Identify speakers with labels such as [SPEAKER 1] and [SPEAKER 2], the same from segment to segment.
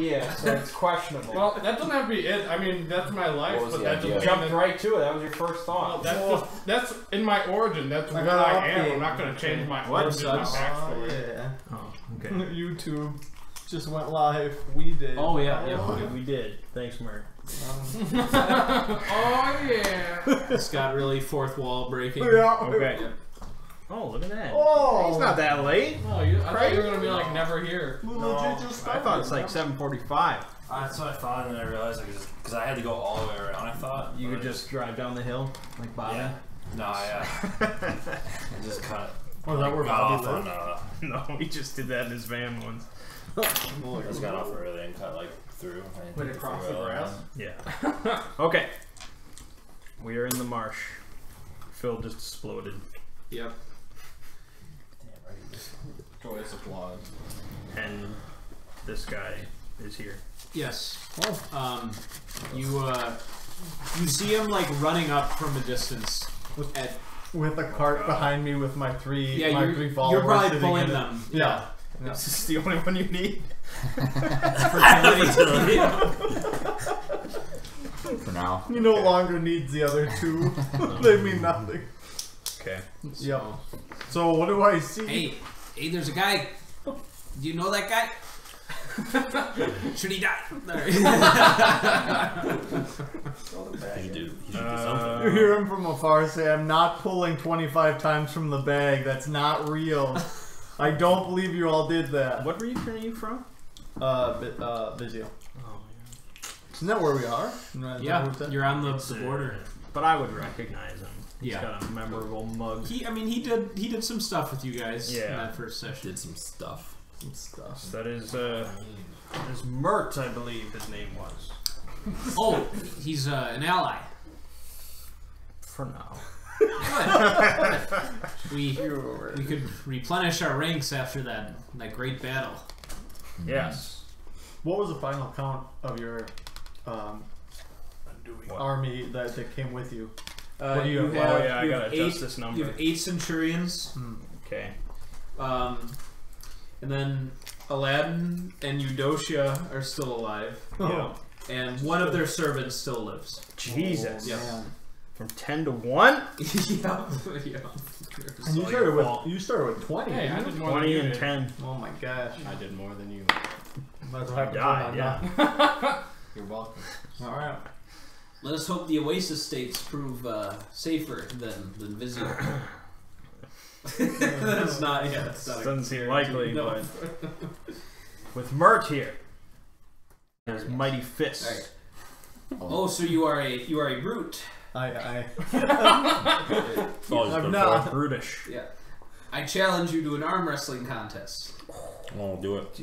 [SPEAKER 1] Yeah, so it's questionable.
[SPEAKER 2] Well, that doesn't have to be it. I mean, that's my life, but that just
[SPEAKER 1] jumped right to it. That was your first thought.
[SPEAKER 2] Well, that's in my origin. That's what I am. I'm not going to change my origin, my backstory.
[SPEAKER 3] Yeah.
[SPEAKER 4] Oh, okay.
[SPEAKER 3] YouTube just went live. We did.
[SPEAKER 4] Oh yeah, we did. Thanks, Mark.
[SPEAKER 2] Oh yeah.
[SPEAKER 5] It's got really fourth wall breaking.
[SPEAKER 3] Yeah.
[SPEAKER 4] Okay. Oh, look at that.
[SPEAKER 3] Oh,
[SPEAKER 4] It's not that late.
[SPEAKER 2] Oh, I thought you were going to be like never here.
[SPEAKER 4] No, I thought it's like 7:45.
[SPEAKER 6] That's what I thought, and then I realized because I had to go all the way around. I thought
[SPEAKER 4] You could just drive down the hill like Bobby.
[SPEAKER 6] Yeah. No, yeah. I just kind of.
[SPEAKER 3] Oh, is that where
[SPEAKER 6] got
[SPEAKER 3] Bobby
[SPEAKER 6] off
[SPEAKER 3] lives?
[SPEAKER 6] on,
[SPEAKER 4] No, he just did that in his van once.
[SPEAKER 6] I just got off early and cut like through.
[SPEAKER 2] Went across the grass?
[SPEAKER 4] Yeah. Okay. We are in the marsh. Phil just exploded.
[SPEAKER 5] Yep.
[SPEAKER 2] Joyous applause.
[SPEAKER 4] And this guy is here.
[SPEAKER 5] Yes. You see him like running up from a distance
[SPEAKER 3] with a cart behind me with my three.
[SPEAKER 5] Yeah,
[SPEAKER 3] my
[SPEAKER 5] you're,
[SPEAKER 3] three followers
[SPEAKER 5] you're probably
[SPEAKER 3] sitting
[SPEAKER 5] pulling
[SPEAKER 3] in it.
[SPEAKER 5] them.
[SPEAKER 3] Yeah.
[SPEAKER 4] This is the only one you need.
[SPEAKER 7] For now.
[SPEAKER 3] You no longer need the other two. They mean nothing.
[SPEAKER 4] Okay.
[SPEAKER 3] Yep. So what do I see?
[SPEAKER 5] Hey, there's a guy. Do you know that guy? Should he die?
[SPEAKER 6] He should do something.
[SPEAKER 3] You hear him from afar say, "I'm not pulling 25 times from the bag. That's not real. I don't believe you all did that."
[SPEAKER 4] What region are you from?
[SPEAKER 3] Vizio.
[SPEAKER 4] Oh,
[SPEAKER 3] Isn't that where we are?
[SPEAKER 5] Yeah, you're on the border.
[SPEAKER 4] But I would recognize him. He's
[SPEAKER 5] Yeah.
[SPEAKER 4] got a memorable mug.
[SPEAKER 5] He did some stuff with you guys in that first session.
[SPEAKER 7] Did some stuff.
[SPEAKER 4] That is Mert, I believe his name was.
[SPEAKER 5] Oh, he's an ally.
[SPEAKER 4] For now.
[SPEAKER 5] We could replenish our ranks after that great battle.
[SPEAKER 4] Yes.
[SPEAKER 3] What was the final count of your army that came with you? What do you have?
[SPEAKER 4] Oh yeah, I gotta adjust this number.
[SPEAKER 5] You have 8 centurions.
[SPEAKER 4] Okay.
[SPEAKER 5] And then Aladdin and Eudocia are still alive.
[SPEAKER 4] Yeah.
[SPEAKER 5] And one of their servants still lives.
[SPEAKER 4] Jesus.
[SPEAKER 5] Yeah.
[SPEAKER 4] From 10 to 1?
[SPEAKER 5] Yeah.
[SPEAKER 3] And you started with 20.
[SPEAKER 2] Hey, I did more
[SPEAKER 4] 20
[SPEAKER 2] than you
[SPEAKER 4] and
[SPEAKER 2] did.
[SPEAKER 4] 10.
[SPEAKER 3] Oh my gosh.
[SPEAKER 1] I did more than you.
[SPEAKER 3] That's what happened.
[SPEAKER 4] Died, yeah.
[SPEAKER 1] You're welcome.
[SPEAKER 3] Alright.
[SPEAKER 5] Let us hope the Oasis States prove safer than Vizio. That's not. Yeah, that's not
[SPEAKER 4] Doesn't seem likely,
[SPEAKER 5] no.
[SPEAKER 4] but with Mert here, his mighty fist.
[SPEAKER 5] Right. Oh, so you are a brute.
[SPEAKER 3] I'm
[SPEAKER 4] I'm
[SPEAKER 3] not.
[SPEAKER 4] brutish.
[SPEAKER 5] Yeah. I challenge you to an arm wrestling contest.
[SPEAKER 6] Oh, do it.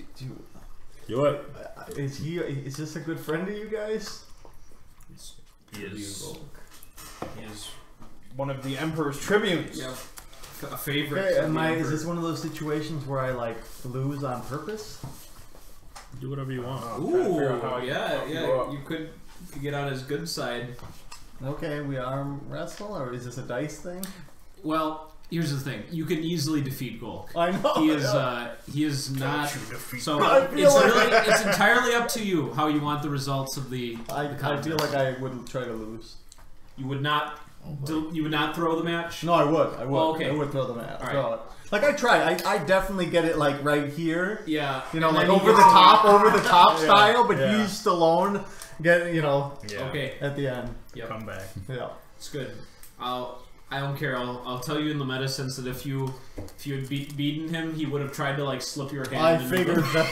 [SPEAKER 6] Do it.
[SPEAKER 3] Is this a good friend of you guys?
[SPEAKER 4] He is one of the Emperor's tribunes.
[SPEAKER 5] Yep. A favorite.
[SPEAKER 3] Okay, is this one of those situations where I lose on purpose?
[SPEAKER 4] Do whatever you want.
[SPEAKER 5] Ooh, yeah. You could get on his good side.
[SPEAKER 3] Okay, we arm wrestle, or is this a dice thing?
[SPEAKER 5] Well, here's the thing: you can easily defeat Golk.
[SPEAKER 3] I know.
[SPEAKER 5] He is not. So
[SPEAKER 3] I feel like
[SPEAKER 5] it's entirely up to you how you want the results of the
[SPEAKER 3] I feel like I wouldn't try to lose.
[SPEAKER 5] You would not. You would not throw the match.
[SPEAKER 3] No, I would.
[SPEAKER 5] Oh, okay.
[SPEAKER 3] I would throw the match.
[SPEAKER 5] All right.
[SPEAKER 3] Like I try. I definitely get it right here.
[SPEAKER 5] Yeah.
[SPEAKER 3] You know,
[SPEAKER 5] And
[SPEAKER 3] like
[SPEAKER 5] then
[SPEAKER 3] over the top style. But he's Stallone.
[SPEAKER 5] Okay.
[SPEAKER 3] At the end.
[SPEAKER 5] Yep.
[SPEAKER 4] Come back.
[SPEAKER 3] Yeah.
[SPEAKER 5] It's good. I don't care. I'll tell you in the meta sense that if you had beaten him, he would have tried to slip your hand.
[SPEAKER 3] I figured that.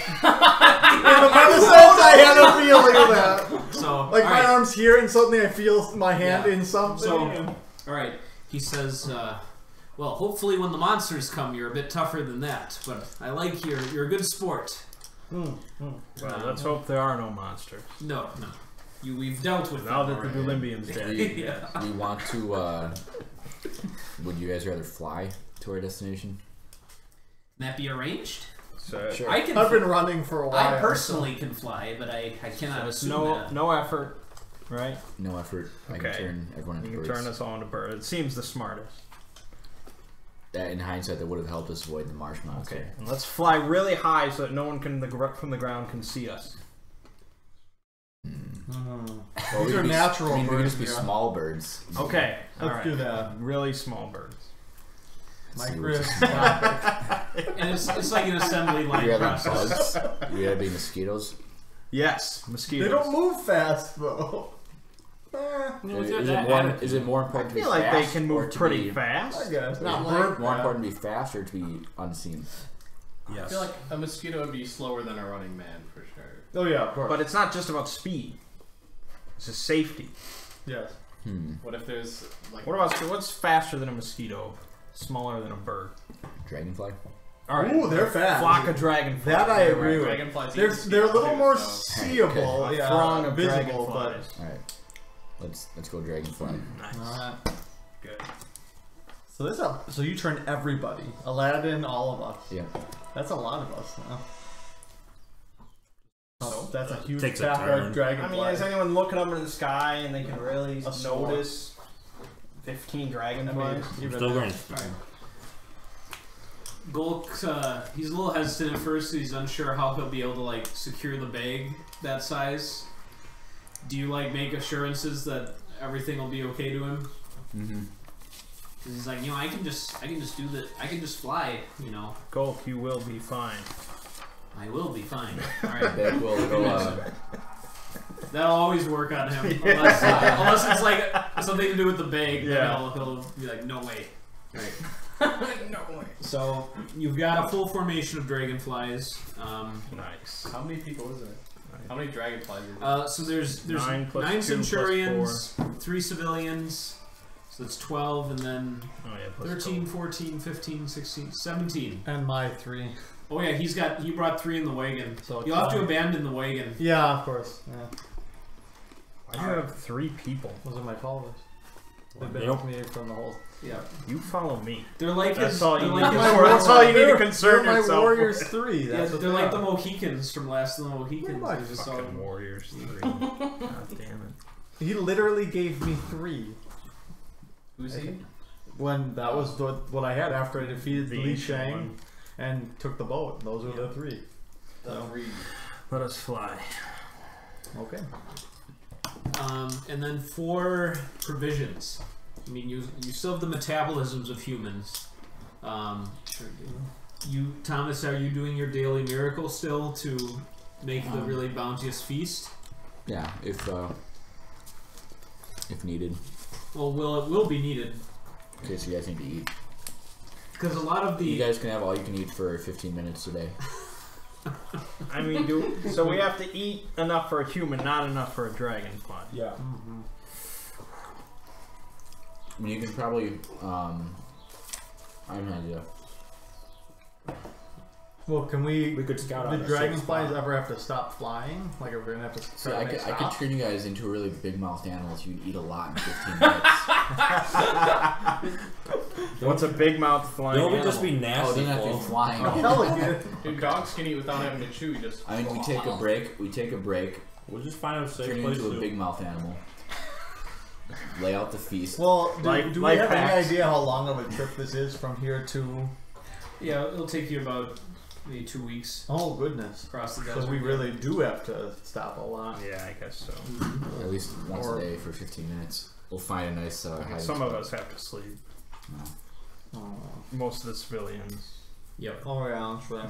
[SPEAKER 3] In the meta sense, I had a feeling of that.
[SPEAKER 5] So
[SPEAKER 3] my arm's here, and suddenly I feel my hand in something.
[SPEAKER 5] So, all right. He says, "Well, hopefully when the monsters come, you're a bit tougher than that. But I like you're a good sport."
[SPEAKER 4] Well, let's hope there are no monsters.
[SPEAKER 5] No. We've dealt with
[SPEAKER 4] now
[SPEAKER 5] them
[SPEAKER 4] that the Olympians dead.
[SPEAKER 7] We want to. Would you guys rather fly to our destination?
[SPEAKER 5] Can that be arranged?
[SPEAKER 7] Sure.
[SPEAKER 3] I've been running for a while.
[SPEAKER 5] I personally can fly, but I cannot assume that.
[SPEAKER 4] No effort, right?
[SPEAKER 7] No effort. I can turn everyone into birds.
[SPEAKER 4] You can turn us all into birds. It seems the smartest.
[SPEAKER 7] In hindsight, that would have helped us avoid the marsh monster.
[SPEAKER 4] Okay, and let's fly really high so that no one from the ground can see us.
[SPEAKER 7] Well,
[SPEAKER 3] These are natural
[SPEAKER 7] I mean, we could
[SPEAKER 3] birds.
[SPEAKER 7] just be small birds.
[SPEAKER 4] Okay.
[SPEAKER 3] Let's do that.
[SPEAKER 4] Really small birds.
[SPEAKER 3] Microscopic.
[SPEAKER 5] And it's like an assembly line
[SPEAKER 7] You have like
[SPEAKER 5] process.
[SPEAKER 7] bugs. You have big mosquitoes.
[SPEAKER 4] Yes, mosquitoes.
[SPEAKER 3] They don't move fast though.
[SPEAKER 7] Is it more
[SPEAKER 4] I
[SPEAKER 7] important to be
[SPEAKER 4] feel like they
[SPEAKER 7] fast
[SPEAKER 4] can
[SPEAKER 7] or
[SPEAKER 4] move
[SPEAKER 7] to
[SPEAKER 4] pretty
[SPEAKER 7] be,
[SPEAKER 4] fast.
[SPEAKER 3] I guess.
[SPEAKER 7] Is
[SPEAKER 3] Not
[SPEAKER 7] it
[SPEAKER 3] bird
[SPEAKER 7] more
[SPEAKER 3] fast.
[SPEAKER 7] important to be fast or to be unseen?
[SPEAKER 6] I
[SPEAKER 4] Yes.
[SPEAKER 6] feel like a mosquito would be slower than a running man for sure.
[SPEAKER 3] Oh yeah, of course.
[SPEAKER 4] But it's not just about speed. It's just safety.
[SPEAKER 3] yes.
[SPEAKER 6] What if there's like
[SPEAKER 4] What about what's faster than a mosquito? Smaller than a bird.
[SPEAKER 7] Dragonfly?
[SPEAKER 4] All right.
[SPEAKER 3] Ooh, they're fast.
[SPEAKER 4] Flock of dragonflies.
[SPEAKER 3] That I agree with.
[SPEAKER 6] dragonflies?
[SPEAKER 3] They're a little more
[SPEAKER 6] so.
[SPEAKER 3] seeable,
[SPEAKER 7] Okay.
[SPEAKER 3] yeah,
[SPEAKER 4] Throng of
[SPEAKER 3] visible,
[SPEAKER 4] dragonflies.
[SPEAKER 7] Alright. Let's go dragonfly.
[SPEAKER 4] Nice.
[SPEAKER 3] but alright.
[SPEAKER 4] Good.
[SPEAKER 3] So you turn everybody, Aladdin, all of us.
[SPEAKER 7] Yeah.
[SPEAKER 3] That's a lot of us now.
[SPEAKER 1] So
[SPEAKER 3] That's a huge
[SPEAKER 8] Takes a
[SPEAKER 3] backyard
[SPEAKER 8] turn.
[SPEAKER 3] dragonfly.
[SPEAKER 1] I mean, is anyone looking up into the sky and they can really
[SPEAKER 3] A swarm.
[SPEAKER 1] notice 15 dragonflies?
[SPEAKER 8] I'm still going.
[SPEAKER 5] Gulk, he's a little hesitant at first. He's unsure how he'll be able to like secure the bag that size. Do you like make assurances that everything will be okay to him?
[SPEAKER 7] Mm-hmm.
[SPEAKER 5] Because he's like, I can just do that. I can just fly.
[SPEAKER 4] Gulp, you will be fine.
[SPEAKER 5] I will be fine. All
[SPEAKER 7] I
[SPEAKER 5] right.
[SPEAKER 7] bet we'll go,
[SPEAKER 5] That'll always work on him, unless it's like something to do with the bag.
[SPEAKER 4] Yeah.
[SPEAKER 5] Then he'll be like, no way. Right.
[SPEAKER 1] No way.
[SPEAKER 5] So you've got a full formation of dragonflies.
[SPEAKER 4] Nice.
[SPEAKER 6] How many people is there? How many dragonflies is there?
[SPEAKER 5] So there's
[SPEAKER 4] 9 plus
[SPEAKER 5] 9
[SPEAKER 4] 2 plus
[SPEAKER 5] centurions, 3 civilians. So that's 12, and then
[SPEAKER 4] Oh yeah, plus
[SPEAKER 5] 13, 14, 15, 16, 17.
[SPEAKER 3] and my 3.
[SPEAKER 5] Oh yeah, he brought 3 in the wagon.
[SPEAKER 3] So
[SPEAKER 5] You'll have to
[SPEAKER 3] 12.
[SPEAKER 5] abandon the wagon.
[SPEAKER 3] Yeah, of course. Yeah.
[SPEAKER 4] Why do you have 3 people?
[SPEAKER 3] Those are my followers. They've been
[SPEAKER 8] Yep.
[SPEAKER 3] with me from the whole.
[SPEAKER 5] Yeah.
[SPEAKER 4] You follow me.
[SPEAKER 5] They're like
[SPEAKER 4] That's
[SPEAKER 5] his.
[SPEAKER 4] all
[SPEAKER 5] They're
[SPEAKER 4] you
[SPEAKER 5] like
[SPEAKER 4] need.
[SPEAKER 5] his
[SPEAKER 4] That's all you need to concern
[SPEAKER 3] they're
[SPEAKER 4] yourself
[SPEAKER 3] my Warriors
[SPEAKER 4] with.
[SPEAKER 3] 3.
[SPEAKER 5] Yeah,
[SPEAKER 3] That's what
[SPEAKER 5] they're
[SPEAKER 3] they
[SPEAKER 5] like
[SPEAKER 3] are.
[SPEAKER 5] the Mohicans from Last of the Mohicans.
[SPEAKER 3] my
[SPEAKER 5] They just all-
[SPEAKER 4] Fucking Warriors 3. God damn it.
[SPEAKER 3] He literally gave me 3.
[SPEAKER 6] Who's he?
[SPEAKER 3] When that was what I had after I defeated
[SPEAKER 4] The
[SPEAKER 3] Li
[SPEAKER 4] ancient
[SPEAKER 3] Shang
[SPEAKER 4] one.
[SPEAKER 3] and took the boat. Those were the 3.
[SPEAKER 6] The three.
[SPEAKER 4] Let us fly.
[SPEAKER 3] Okay.
[SPEAKER 5] And then 4 provisions. I mean, you still have the metabolisms of humans. You, Thomas, are you doing your daily miracle still to make the really bounteous feast?
[SPEAKER 7] yeah, if needed.
[SPEAKER 5] Well, it will be needed
[SPEAKER 7] In case you guys need to eat.
[SPEAKER 5] because a lot of
[SPEAKER 7] You
[SPEAKER 5] the
[SPEAKER 7] guys can have all you can eat for 15 minutes today.
[SPEAKER 4] I mean, so we have to eat enough for a human, not enough for a dragonfly.
[SPEAKER 8] Yeah.
[SPEAKER 7] I mean, you can probably, I have no idea.
[SPEAKER 3] Well, can we
[SPEAKER 8] We could scout out
[SPEAKER 3] the
[SPEAKER 8] a
[SPEAKER 3] dragonflies
[SPEAKER 8] safe
[SPEAKER 3] ever have to stop flying? Like, are we gonna have to
[SPEAKER 7] See,
[SPEAKER 3] try
[SPEAKER 7] I
[SPEAKER 3] to make
[SPEAKER 7] could
[SPEAKER 3] stops?
[SPEAKER 7] turn you guys into a really big-mouthed animal if you eat a lot in 15 minutes.
[SPEAKER 4] What's a big mouth flying
[SPEAKER 8] Don't we
[SPEAKER 4] animal?
[SPEAKER 8] just be
[SPEAKER 7] Oh,
[SPEAKER 8] nasty?
[SPEAKER 7] then after
[SPEAKER 8] Paul?
[SPEAKER 7] flying.
[SPEAKER 3] Pelican.
[SPEAKER 6] Dude, dogs can eat without having to chew. You just.
[SPEAKER 7] I mean, we take a break,
[SPEAKER 8] We'll just find a safe
[SPEAKER 7] turn you
[SPEAKER 8] place
[SPEAKER 7] into a
[SPEAKER 8] to.
[SPEAKER 7] big-mouth animal. Lay out the feast.
[SPEAKER 3] Well, do
[SPEAKER 4] Life-
[SPEAKER 3] we
[SPEAKER 4] life
[SPEAKER 3] have
[SPEAKER 4] hacks.
[SPEAKER 3] any idea how long of a trip this is from here to?
[SPEAKER 5] yeah, it'll take you about maybe 2 weeks
[SPEAKER 3] Oh goodness!
[SPEAKER 5] across the desert.
[SPEAKER 3] Because we really do have to stop a lot.
[SPEAKER 4] Yeah, I guess so.
[SPEAKER 7] At least once
[SPEAKER 3] Or-
[SPEAKER 7] a day for 15 minutes. We'll find a nice hiding
[SPEAKER 4] Some of
[SPEAKER 7] spot.
[SPEAKER 4] us have to sleep.
[SPEAKER 7] No.
[SPEAKER 3] Oh,
[SPEAKER 4] Most of the civilians.
[SPEAKER 5] Yep.
[SPEAKER 3] oh yeah, that's right.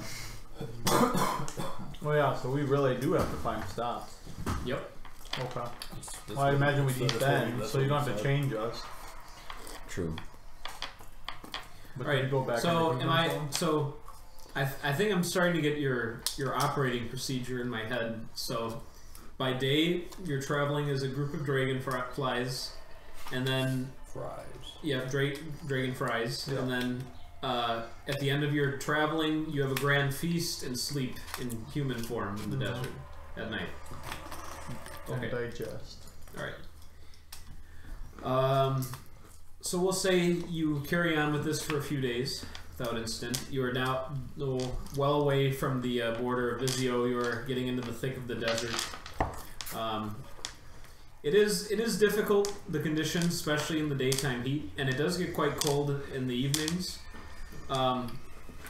[SPEAKER 3] Oh yeah, so we really do have to find stops.
[SPEAKER 5] Yep.
[SPEAKER 3] Okay.
[SPEAKER 8] That's
[SPEAKER 3] Well, I imagine we'd eat
[SPEAKER 8] that's
[SPEAKER 3] then,
[SPEAKER 8] what
[SPEAKER 3] so you don't have
[SPEAKER 8] we
[SPEAKER 3] to
[SPEAKER 8] said.
[SPEAKER 3] change us.
[SPEAKER 7] True.
[SPEAKER 3] But
[SPEAKER 5] All right.
[SPEAKER 3] then go back.
[SPEAKER 5] So
[SPEAKER 3] into
[SPEAKER 5] am I?
[SPEAKER 3] uniform.
[SPEAKER 5] So I think I'm starting to get your operating procedure in my head. So by day you're traveling as a group of dragonflies, and then
[SPEAKER 8] Fries.
[SPEAKER 5] dragon fries,
[SPEAKER 3] Yeah.
[SPEAKER 5] and then at the end of your traveling you have a grand feast and sleep in human form in the desert at night.
[SPEAKER 3] And
[SPEAKER 5] Okay.
[SPEAKER 3] digest.
[SPEAKER 5] All right. So we'll say you carry on with this for a few days without incident. You are now well away from the border of Vizio. You are getting into the thick of the desert. It is difficult, the conditions, especially in the daytime heat, and it does get quite cold in the evenings.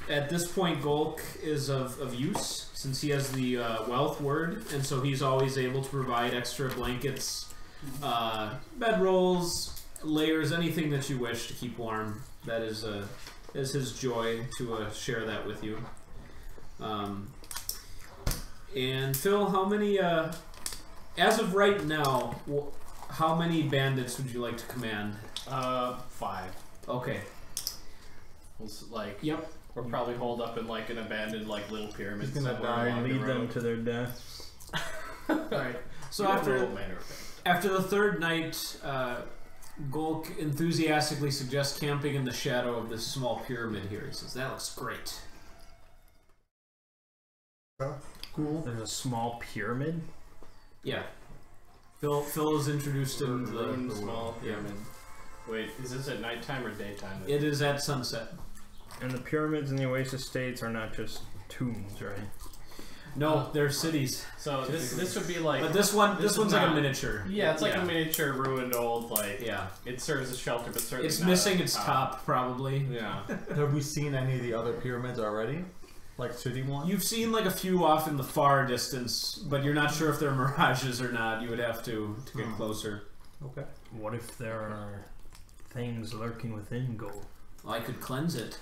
[SPEAKER 5] At this point, Golk is of use since he has the wealth word, and so he's always able to provide extra blankets, bedrolls, layers, anything that you wish to keep warm. That is his joy to share that with you. And Phil, how many, as of right now, how many bandits would you like to command?
[SPEAKER 2] 5.
[SPEAKER 5] Okay.
[SPEAKER 2] Like,
[SPEAKER 5] yep.
[SPEAKER 2] We're probably holed up in like an abandoned like little pyramid.
[SPEAKER 3] He's gonna die
[SPEAKER 4] and lead them to their deaths.
[SPEAKER 5] Alright. So after the third night, Golk enthusiastically suggests camping in the shadow of this small pyramid here. He says, that looks great.
[SPEAKER 3] Cool.
[SPEAKER 4] There's a small pyramid?
[SPEAKER 5] Yeah. Phil is introduced him to the
[SPEAKER 2] small pyramid. Wait, is this at nighttime or daytime?
[SPEAKER 5] It is at sunset.
[SPEAKER 4] And the pyramids in the Oasis States are not just tombs, right?
[SPEAKER 5] No, they're cities.
[SPEAKER 2] So this would be like,
[SPEAKER 5] but this one's like a miniature.
[SPEAKER 2] Yeah, it's like a miniature, ruined, old. Like it serves as shelter, but certainly
[SPEAKER 5] it's missing its top, probably.
[SPEAKER 2] Yeah.
[SPEAKER 3] Have we seen any of the other pyramids already? Like city ones?
[SPEAKER 5] You've seen like a few off in the far distance, but you're not sure if they're mirages or not. You would have to get closer.
[SPEAKER 3] Okay.
[SPEAKER 4] What if there are things lurking within gold?
[SPEAKER 5] Well, I could cleanse it.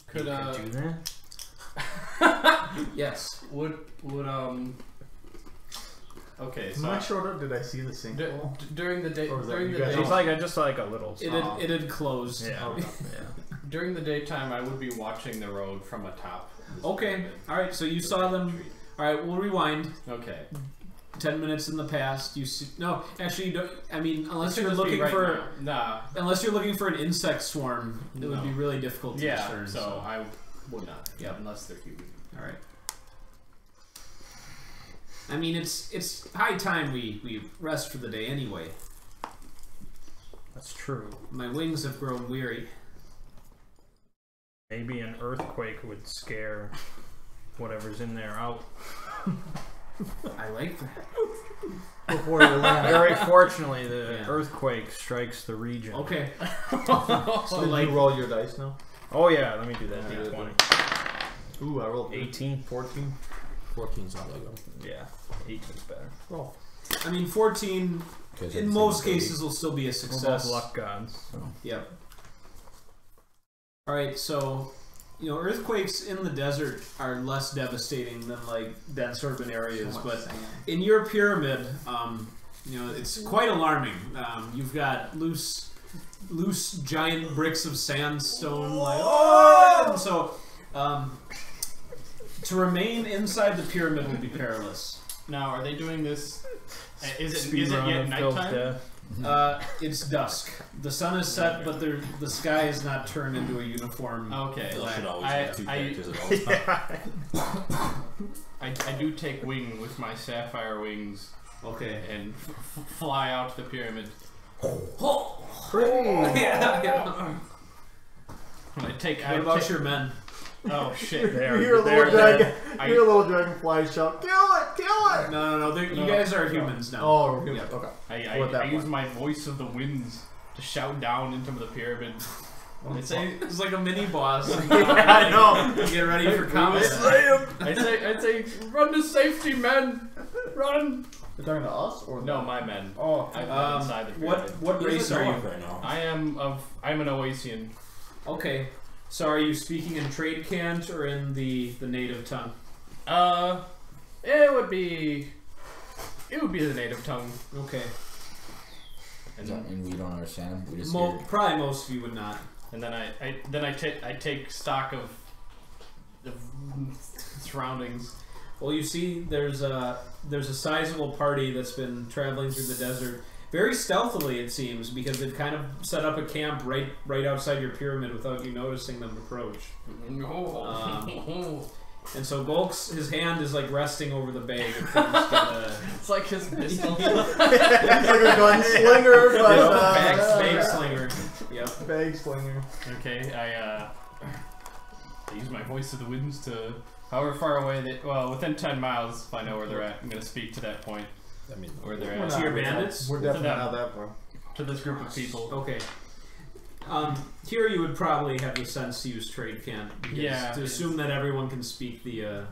[SPEAKER 2] Could
[SPEAKER 4] do that?
[SPEAKER 5] Yes.
[SPEAKER 2] Would okay, so
[SPEAKER 3] when I showed up, did I see the sinkhole?
[SPEAKER 2] During the day, during the day,
[SPEAKER 4] it's just like a little.
[SPEAKER 5] It had closed.
[SPEAKER 4] Yeah.
[SPEAKER 5] Yeah.
[SPEAKER 2] During the daytime, I would be watching the road from atop.
[SPEAKER 5] Okay. All right. So you saw them. All right. We'll rewind.
[SPEAKER 2] Okay.
[SPEAKER 5] 10 minutes in the past. You see? No, actually, you don't. I mean, unless you're looking unless you're looking for an insect swarm, it would be really difficult to discern.
[SPEAKER 2] So I would not.
[SPEAKER 5] Yeah,
[SPEAKER 2] unless they're human.
[SPEAKER 5] All right. I mean, it's high time we rest for the day anyway.
[SPEAKER 4] That's true.
[SPEAKER 5] My wings have grown weary.
[SPEAKER 4] Maybe an earthquake would scare whatever's in there out.
[SPEAKER 5] I like that.
[SPEAKER 3] Before you land.
[SPEAKER 4] Very fortunately, the earthquake strikes the region.
[SPEAKER 5] Okay.
[SPEAKER 3] So did you roll your dice now?
[SPEAKER 4] Oh yeah, let me do that. D20.
[SPEAKER 3] Ooh, I rolled
[SPEAKER 4] 18, 14.
[SPEAKER 7] 14's not that good.
[SPEAKER 4] Yeah, 18's better.
[SPEAKER 3] Roll.
[SPEAKER 5] I mean, 14 in most cases will still be a success.
[SPEAKER 4] We're both luck gods. So.
[SPEAKER 5] Yep. Alright, so, earthquakes in the desert are less devastating than, like, dense urban areas, but in your pyramid, it's quite alarming. You've got loose giant bricks of sandstone, and so, to remain inside the pyramid will be perilous.
[SPEAKER 2] Now, are they doing this? Is it yet nighttime?
[SPEAKER 5] It's dusk. The sun is set, but the sky is not turned into a uniform.
[SPEAKER 2] Okay,
[SPEAKER 7] should always have two characters at all times.
[SPEAKER 2] I do take wing with my sapphire wings.
[SPEAKER 5] Okay,
[SPEAKER 2] and fly out to the pyramid.
[SPEAKER 5] Yeah.
[SPEAKER 2] I take.
[SPEAKER 5] What about your men?
[SPEAKER 2] Oh shit!
[SPEAKER 3] You hear a little dragonfly shout, "Kill it! Kill it!"
[SPEAKER 5] No. You guys are humans now.
[SPEAKER 3] Oh,
[SPEAKER 5] yeah.
[SPEAKER 3] Okay.
[SPEAKER 2] I use my voice of the winds to shout down into the pyramid.
[SPEAKER 5] It's like a mini boss.
[SPEAKER 3] I know.
[SPEAKER 5] Get ready for combat.
[SPEAKER 2] I say, run to safety, men! Run!
[SPEAKER 3] You're talking to us or
[SPEAKER 2] no, my men.
[SPEAKER 3] Oh,
[SPEAKER 2] I'm inside the pyramid.
[SPEAKER 5] What race are you?
[SPEAKER 7] Right now?
[SPEAKER 2] I'm an Oasian.
[SPEAKER 5] Okay. So are you speaking in trade cant or in the native tongue?
[SPEAKER 2] It would be the native tongue.
[SPEAKER 5] Okay.
[SPEAKER 2] And
[SPEAKER 7] we don't understand. We just
[SPEAKER 5] probably most of you would not.
[SPEAKER 2] And then I take stock of the surroundings.
[SPEAKER 5] Well, you see, there's a sizable party that's been traveling through the desert. Very stealthily, it seems, because they've kind of set up a camp right outside your pyramid without you noticing them approach. And so Golk's, his hand is like resting over the bag.
[SPEAKER 2] It's like his pistol.
[SPEAKER 3] He's like a gunslinger, but
[SPEAKER 5] bag slinger. Yep.
[SPEAKER 3] Bag slinger.
[SPEAKER 2] Okay, I use my voice of the winds to however far away within 10 miles, if I know where they're at. I'm gonna speak to that point.
[SPEAKER 7] I mean,
[SPEAKER 2] where they're at.
[SPEAKER 5] To your bandits?
[SPEAKER 3] We're definitely not that far.
[SPEAKER 2] To this group of people.
[SPEAKER 5] Okay. Here you would probably have the sense to use trade can't.
[SPEAKER 2] Yeah.
[SPEAKER 5] To assume that everyone can speak the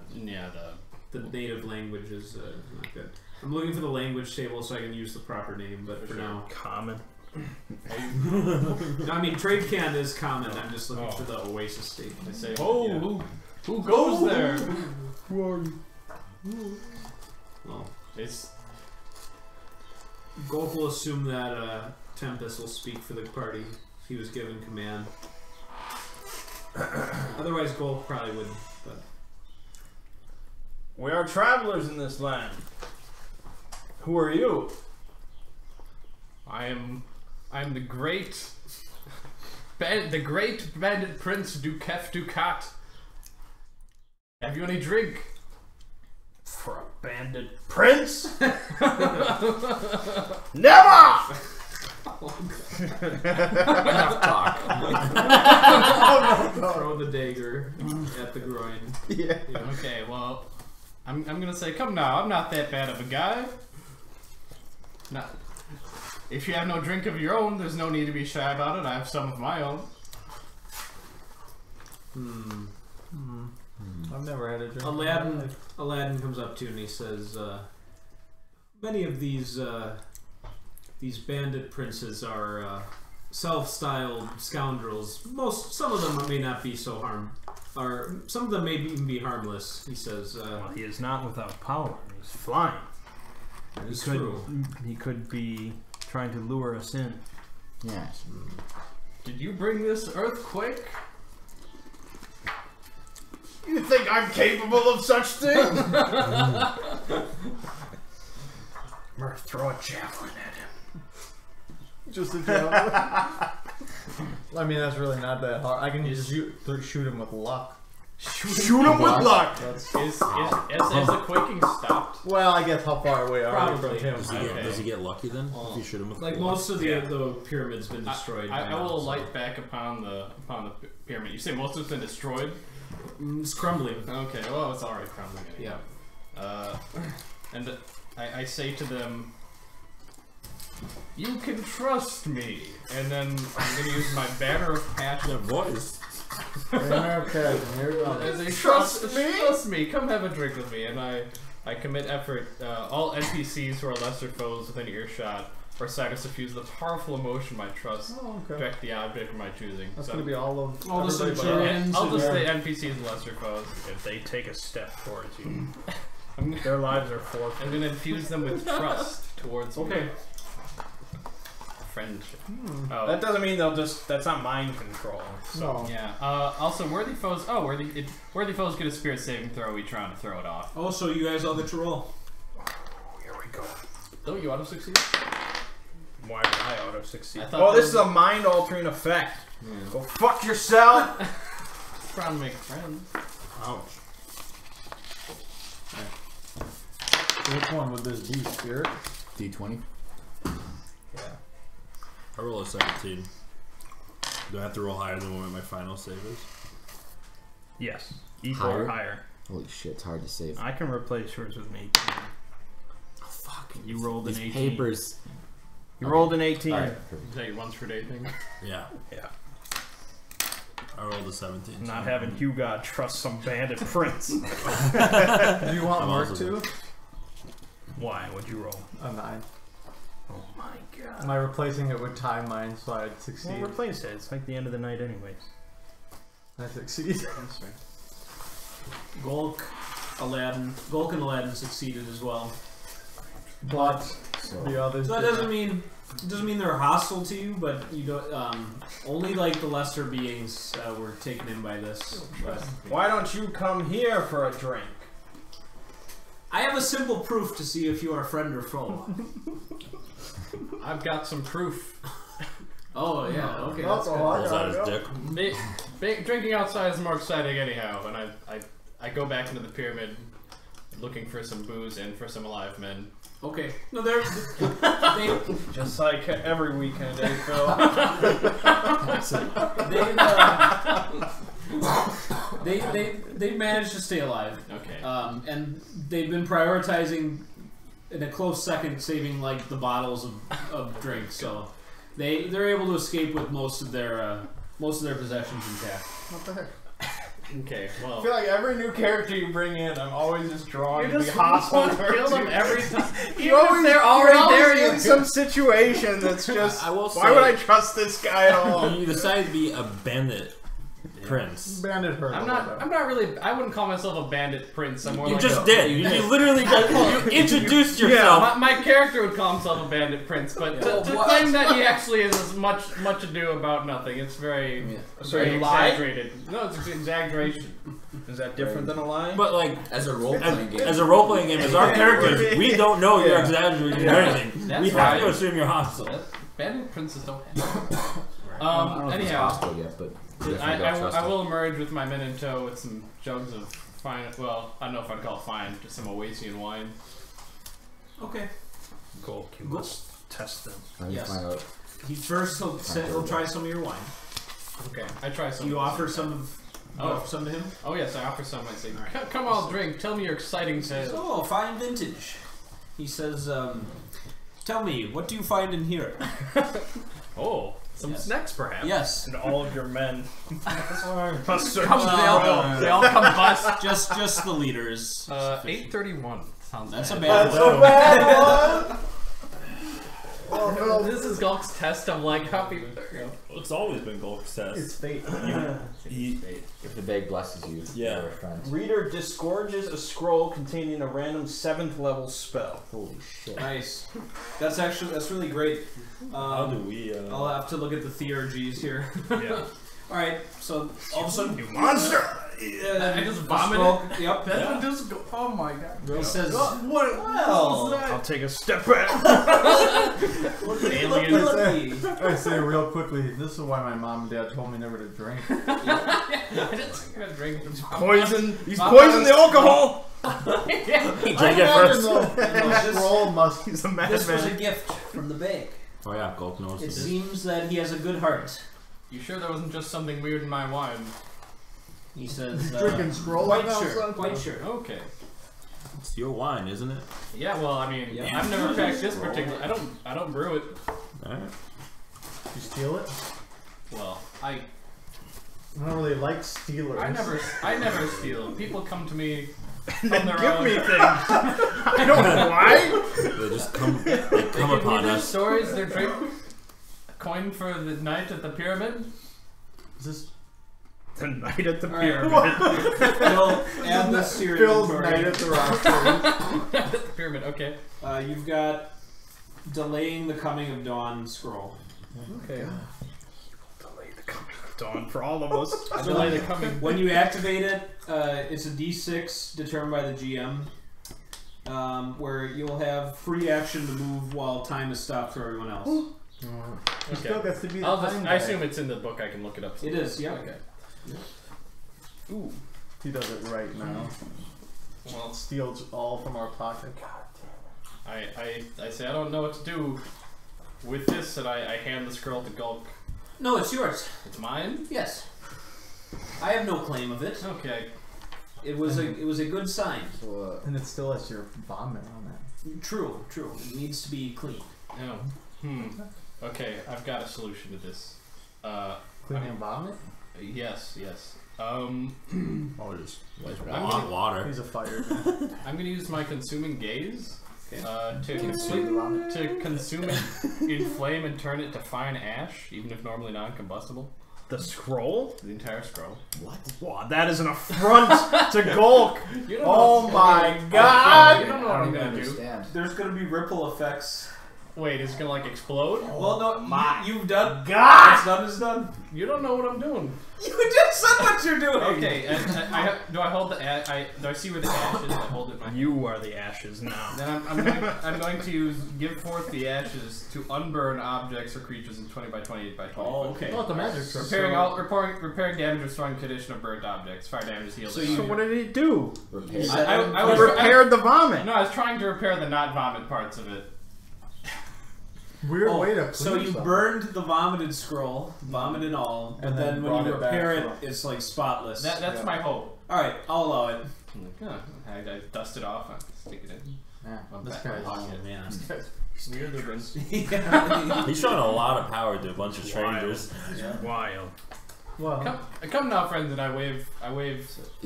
[SPEAKER 2] the
[SPEAKER 5] native language is not good. I'm looking for the language table so I can use the proper name, but for now.
[SPEAKER 4] Common.
[SPEAKER 5] No, I mean, trade can is common. I'm just looking for the Oasis State.
[SPEAKER 2] They say, who goes there?
[SPEAKER 3] Who are you?
[SPEAKER 5] Well,
[SPEAKER 2] It's
[SPEAKER 5] Golf will assume that Tempest will speak for the party. He was given command. Otherwise, Golf probably wouldn't. But
[SPEAKER 4] We are travelers in this land. Who are you?
[SPEAKER 2] I am the great bandit Prince Dukef Dukat. Have you any drink?
[SPEAKER 4] For a bandit prince? Never!
[SPEAKER 7] Enough talk.
[SPEAKER 5] throw the dagger at the groin.
[SPEAKER 4] Yeah.
[SPEAKER 2] Okay, well, I'm gonna say, come now. I'm not that bad of a guy. Not. If you have no drink of your own, there's no need to be shy about it. I have some of my own.
[SPEAKER 3] I've never had a drink.
[SPEAKER 5] Aladdin comes up to you and he says, many of these bandit princes are self-styled scoundrels. Some of them may not be so some of them may even be harmless. He says,
[SPEAKER 4] Well, he is not without power. He's flying.
[SPEAKER 5] it's true.
[SPEAKER 4] He could be trying to lure us in.
[SPEAKER 7] Yes.
[SPEAKER 2] Did you bring this earthquake?
[SPEAKER 4] You think I'm capable of such things? Murph, throw a javelin at him.
[SPEAKER 3] Just a javelin. I mean, that's really not that hard. I can just shoot him with luck.
[SPEAKER 4] Shoot him with luck!
[SPEAKER 2] Is the quaking stopped?
[SPEAKER 3] Well, I guess how far away are we from
[SPEAKER 5] Probably.
[SPEAKER 3] him?
[SPEAKER 6] Does he get lucky then? If you shoot him with
[SPEAKER 5] Like
[SPEAKER 6] the wall?
[SPEAKER 5] most of the pyramid's been destroyed.
[SPEAKER 2] I
[SPEAKER 5] by now,
[SPEAKER 2] will
[SPEAKER 5] so-
[SPEAKER 2] light back upon the pyramid. You say most of it's been destroyed?
[SPEAKER 5] It's crumbling.
[SPEAKER 2] Okay, well it's already crumbling anyway.
[SPEAKER 5] Yeah.
[SPEAKER 2] And I say to them, you can trust me. And then I'm going to use my banner of passion.
[SPEAKER 6] That voice.
[SPEAKER 3] Okay, here we go.
[SPEAKER 2] As a trust me, come have a drink with me. And I commit effort. All NPCs who are lesser foes within earshot or sight of suffuse the powerful emotion my trust.
[SPEAKER 3] Oh, okay.
[SPEAKER 2] Direct the object of my choosing.
[SPEAKER 3] That's
[SPEAKER 2] So-
[SPEAKER 3] gonna be all of
[SPEAKER 5] All the
[SPEAKER 3] everybody but
[SPEAKER 5] Centurions.
[SPEAKER 2] I'll just
[SPEAKER 3] Yeah.
[SPEAKER 2] say NPCs and lesser foes.
[SPEAKER 4] If they take a step towards you,
[SPEAKER 2] I'm
[SPEAKER 4] their lives are forfeit.
[SPEAKER 2] going to infuse them with trust towards me.
[SPEAKER 5] Okay.
[SPEAKER 2] Friendship. Oh.
[SPEAKER 4] That doesn't mean that's not mind control.
[SPEAKER 3] No.
[SPEAKER 2] Yeah. Also, worthy foes. Oh, worthy foes get a spirit saving throw. We trying to throw it off.
[SPEAKER 5] Oh, so you guys all get to roll.
[SPEAKER 4] Here we go.
[SPEAKER 2] Don't you auto succeed?
[SPEAKER 4] Why would I auto succeed?
[SPEAKER 2] I thought
[SPEAKER 4] Oh, this
[SPEAKER 2] those-
[SPEAKER 4] is a mind altering effect. Go fuck yourself!
[SPEAKER 2] Trying to make friends.
[SPEAKER 6] Ouch.
[SPEAKER 3] Which one would this be? Spirit?
[SPEAKER 7] D20.
[SPEAKER 6] I roll a 17. Do I have to roll higher than what my final save is?
[SPEAKER 4] Yes. Equal or higher.
[SPEAKER 7] Holy shit, it's hard to save.
[SPEAKER 4] I can replace yours with an 18.
[SPEAKER 7] Oh, fuck.
[SPEAKER 4] You rolled an
[SPEAKER 7] These
[SPEAKER 4] 18.
[SPEAKER 7] papers.
[SPEAKER 4] You rolled an 18.
[SPEAKER 7] Alright, perfect.
[SPEAKER 2] Is that your once per day thing?
[SPEAKER 6] Yeah.
[SPEAKER 4] Yeah.
[SPEAKER 6] I rolled a 17.
[SPEAKER 4] Not having Hugod trust some bandit prince.
[SPEAKER 3] Do you want
[SPEAKER 6] I'm
[SPEAKER 3] Mark
[SPEAKER 6] also
[SPEAKER 3] too?
[SPEAKER 4] Why? What'd you roll?
[SPEAKER 3] A 9.
[SPEAKER 4] Oh my god.
[SPEAKER 3] Am I replacing it with time mine so I'd
[SPEAKER 4] Well,
[SPEAKER 3] succeed?
[SPEAKER 4] replace it. It's like the end of the night anyways.
[SPEAKER 3] I succeed.
[SPEAKER 5] Golk and Aladdin succeeded as well.
[SPEAKER 3] But
[SPEAKER 7] So,
[SPEAKER 3] the others
[SPEAKER 5] So that
[SPEAKER 3] did
[SPEAKER 5] doesn't mean they're hostile to you, but you don't. Only like the lesser beings were taken in by this. But
[SPEAKER 4] Why don't you come here for a drink?
[SPEAKER 5] I have a simple proof to see if you are friend or foe.
[SPEAKER 2] I've got some proof.
[SPEAKER 5] Oh yeah, okay.
[SPEAKER 3] not.
[SPEAKER 5] That's
[SPEAKER 3] Oh,
[SPEAKER 5] good.
[SPEAKER 3] I
[SPEAKER 6] Pulls out
[SPEAKER 3] gotta
[SPEAKER 6] his
[SPEAKER 3] go.
[SPEAKER 6] dick.
[SPEAKER 2] Drinking outside is more exciting anyhow. And I go back into the pyramid looking for some booze and for some alive men.
[SPEAKER 5] Okay. No, they
[SPEAKER 4] Just like every weekend, eh, Phil?
[SPEAKER 5] they managed to stay alive.
[SPEAKER 2] Okay.
[SPEAKER 5] And they've been prioritizing in a close second saving like the bottles of drink. So They're able to escape with most of their possessions intact.
[SPEAKER 3] What the heck?
[SPEAKER 2] Okay,
[SPEAKER 4] I
[SPEAKER 2] well.
[SPEAKER 4] feel like every new character you bring in, I'm always just drawn
[SPEAKER 2] You
[SPEAKER 4] to be
[SPEAKER 2] just
[SPEAKER 4] hostile.
[SPEAKER 2] want to kill them every time.
[SPEAKER 4] You always,
[SPEAKER 2] they're already
[SPEAKER 4] you're
[SPEAKER 2] there.
[SPEAKER 4] in some situation that's just.
[SPEAKER 6] I will
[SPEAKER 4] why would I
[SPEAKER 6] say-
[SPEAKER 4] trust this guy at all?
[SPEAKER 6] You decide to be a bandit prince.
[SPEAKER 3] Bandit hurt.
[SPEAKER 2] I'm not really. I wouldn't call myself a bandit prince. I'm more
[SPEAKER 6] You
[SPEAKER 2] like
[SPEAKER 6] just
[SPEAKER 2] a,
[SPEAKER 6] did. You literally you introduced yourself.
[SPEAKER 2] My character would call himself a bandit prince, but to claim that he actually is much ado about nothing. It's very exaggerated. No, it's an exaggeration.
[SPEAKER 4] Is that different than a lie?
[SPEAKER 6] But like
[SPEAKER 7] As a role-playing game.
[SPEAKER 6] as a role playing game, as our characters, we don't know you're exaggerating or anything.
[SPEAKER 2] That's
[SPEAKER 6] We have to
[SPEAKER 2] right.
[SPEAKER 6] assume you're hostile.
[SPEAKER 2] Bandit princes don't have.
[SPEAKER 7] I don't know if it's
[SPEAKER 2] Anyhow,
[SPEAKER 7] hostile yet, but
[SPEAKER 2] I will emerge with my men in tow with some jugs of fine. Well, I don't know if I'd call it fine, just some Oasian wine.
[SPEAKER 5] Okay.
[SPEAKER 4] Gold, you must test them.
[SPEAKER 5] Yes.
[SPEAKER 7] Find out.
[SPEAKER 5] He first he'll try some of your wine.
[SPEAKER 2] Okay, I try some.
[SPEAKER 5] You offer some of some to him.
[SPEAKER 2] Oh yes, I offer some. I say, come on, drink. Tell me your exciting tale.
[SPEAKER 5] Oh, fine vintage. He says, "Tell me, what do you find in here?"
[SPEAKER 2] Oh,
[SPEAKER 4] Some
[SPEAKER 5] Yes.
[SPEAKER 4] snacks, perhaps.
[SPEAKER 5] Yes.
[SPEAKER 4] And all of your men. Must search
[SPEAKER 2] Come,
[SPEAKER 4] the
[SPEAKER 2] they all combust.
[SPEAKER 5] just the leaders.
[SPEAKER 2] 831 sounds.
[SPEAKER 5] That's a
[SPEAKER 2] bad.
[SPEAKER 5] bad one.
[SPEAKER 3] bad one.
[SPEAKER 2] This is Gulk's test of like how people.
[SPEAKER 6] It's always been Golf's test.
[SPEAKER 3] It's fate.
[SPEAKER 7] If the bag blesses you,
[SPEAKER 6] Yeah.
[SPEAKER 7] you're friends.
[SPEAKER 4] Reader disgorges a scroll containing a random 7th level spell.
[SPEAKER 7] Holy shit.
[SPEAKER 5] Nice. That's really great.
[SPEAKER 6] How do we?
[SPEAKER 5] I'll have to look at the theurgies here.
[SPEAKER 4] Yeah.
[SPEAKER 5] All right. So all of a sudden,
[SPEAKER 4] You monster!
[SPEAKER 2] I just vomited.
[SPEAKER 5] Yep.
[SPEAKER 2] That one just go. Oh my god.
[SPEAKER 5] He says,
[SPEAKER 2] What?
[SPEAKER 5] Well,
[SPEAKER 4] I'll take a step back.
[SPEAKER 2] Alien.
[SPEAKER 3] I say real quickly, this is why my mom and dad told me never to drink.
[SPEAKER 2] I just gotta drink.
[SPEAKER 4] Poison. He's poisoned the alcohol.
[SPEAKER 6] Drink it first.
[SPEAKER 3] The scroll must.
[SPEAKER 4] He's a
[SPEAKER 5] this was a
[SPEAKER 4] madman.
[SPEAKER 5] gift from the bank.
[SPEAKER 6] Oh yeah, Golf knows
[SPEAKER 5] It
[SPEAKER 6] this.
[SPEAKER 5] seems that he has a good heart.
[SPEAKER 2] You sure there wasn't just something weird in my wine?
[SPEAKER 5] He says,
[SPEAKER 3] Drinking scroll.
[SPEAKER 5] quite
[SPEAKER 3] now,
[SPEAKER 5] sure,
[SPEAKER 3] son?
[SPEAKER 5] quite sure.
[SPEAKER 2] Okay.
[SPEAKER 6] It's your wine, isn't it?
[SPEAKER 2] Yeah. Well, I mean,
[SPEAKER 5] Yeah.
[SPEAKER 2] I've never cracked this particular. I don't brew it.
[SPEAKER 6] Alright.
[SPEAKER 3] You steal it?
[SPEAKER 2] Well, I
[SPEAKER 3] I don't really like stealers.
[SPEAKER 2] I never steal. People come to me on their
[SPEAKER 4] Give
[SPEAKER 2] own.
[SPEAKER 4] me things. I don't know why.
[SPEAKER 6] They just come. They
[SPEAKER 2] They
[SPEAKER 6] come
[SPEAKER 2] give me
[SPEAKER 6] upon
[SPEAKER 2] their
[SPEAKER 6] us.
[SPEAKER 2] stories, their drink, a coin for the night at the pyramid.
[SPEAKER 3] Is this
[SPEAKER 4] The night at the
[SPEAKER 5] All right.
[SPEAKER 4] pyramid.
[SPEAKER 5] We'll add this to your
[SPEAKER 3] Phil's
[SPEAKER 5] inventory.
[SPEAKER 3] night at the rock?
[SPEAKER 2] At the pyramid. Okay.
[SPEAKER 5] You've got delaying the coming of dawn scroll.
[SPEAKER 2] Okay.
[SPEAKER 4] Delay the coming of dawn for all of us.
[SPEAKER 2] Delay the coming.
[SPEAKER 5] When you activate it, it's a D6 determined by the GM, where you'll have free action to move while time is stopped for everyone else.
[SPEAKER 3] He still gets to be the
[SPEAKER 2] I assume it's in the book. I can look it up.
[SPEAKER 5] It is, yeah.
[SPEAKER 2] Okay. Ooh.
[SPEAKER 3] He does it right now.
[SPEAKER 2] Well,
[SPEAKER 3] Steals all from our pocket.
[SPEAKER 2] I say I don't know what to do with this, and I hand the scroll to Gulk.
[SPEAKER 5] No, it's yours.
[SPEAKER 2] It's mine.
[SPEAKER 5] Yes. I have no claim of it.
[SPEAKER 2] Okay.
[SPEAKER 5] It was a good sign.
[SPEAKER 3] And it still has your vomit on it.
[SPEAKER 5] True. It needs to be clean.
[SPEAKER 2] No. Okay, I've got a solution to this.
[SPEAKER 3] Cleaning vomit?
[SPEAKER 2] Yes.
[SPEAKER 6] Oh, just
[SPEAKER 2] I'm
[SPEAKER 6] water.
[SPEAKER 3] He's a fire.
[SPEAKER 2] I'm gonna use my consuming gaze to
[SPEAKER 3] Consume.
[SPEAKER 2] consume it, inflame, and turn it to fine ash, even if normally non-combustible.
[SPEAKER 4] The scroll?
[SPEAKER 2] The entire scroll.
[SPEAKER 4] What? Wow, that is an affront to Golk.
[SPEAKER 2] You don't
[SPEAKER 3] Oh
[SPEAKER 2] know
[SPEAKER 3] my
[SPEAKER 2] You
[SPEAKER 3] god!
[SPEAKER 2] don't know what I'm gonna do.
[SPEAKER 7] understand.
[SPEAKER 5] There's going to be ripple effects.
[SPEAKER 2] Wait, is it gonna like explode?
[SPEAKER 5] Well, no, you've done.
[SPEAKER 3] God!
[SPEAKER 5] What's done is done.
[SPEAKER 2] You don't know what I'm doing.
[SPEAKER 5] You just said what you're doing.
[SPEAKER 2] Okay, and do I hold the ash? Do I see where the ash is? I hold it in my hand.
[SPEAKER 4] You are the ashes now.
[SPEAKER 2] Then I'm going to give forth the ashes to unburn objects or creatures in 20 by 28 by 20.
[SPEAKER 5] Oh, okay.
[SPEAKER 3] Oh, the magic trick.
[SPEAKER 2] Repairing damage or destroying condition of burnt objects. Fire damage is healed.
[SPEAKER 4] So what did he do?
[SPEAKER 7] Repair.
[SPEAKER 2] I
[SPEAKER 4] He
[SPEAKER 2] was
[SPEAKER 4] repaired the vomit.
[SPEAKER 2] No, I was trying to repair the not vomit parts of it.
[SPEAKER 3] Weird
[SPEAKER 5] Oh,
[SPEAKER 3] way to
[SPEAKER 5] so you
[SPEAKER 3] yourself.
[SPEAKER 5] burned the vomited scroll, vomit and all, but
[SPEAKER 3] And
[SPEAKER 5] then
[SPEAKER 3] then
[SPEAKER 5] when you
[SPEAKER 3] brought it back
[SPEAKER 5] repair it,
[SPEAKER 3] from-
[SPEAKER 5] it's like spotless.
[SPEAKER 2] That's my hope.
[SPEAKER 5] Alright, I'll allow it.
[SPEAKER 2] I'm like, I dust it off. I stick it in.
[SPEAKER 3] This guy's
[SPEAKER 5] man.
[SPEAKER 2] Weirder than
[SPEAKER 6] He's showing a lot of power to a bunch of strangers.
[SPEAKER 4] Wild.
[SPEAKER 3] Well,
[SPEAKER 2] come now, friends, and I wave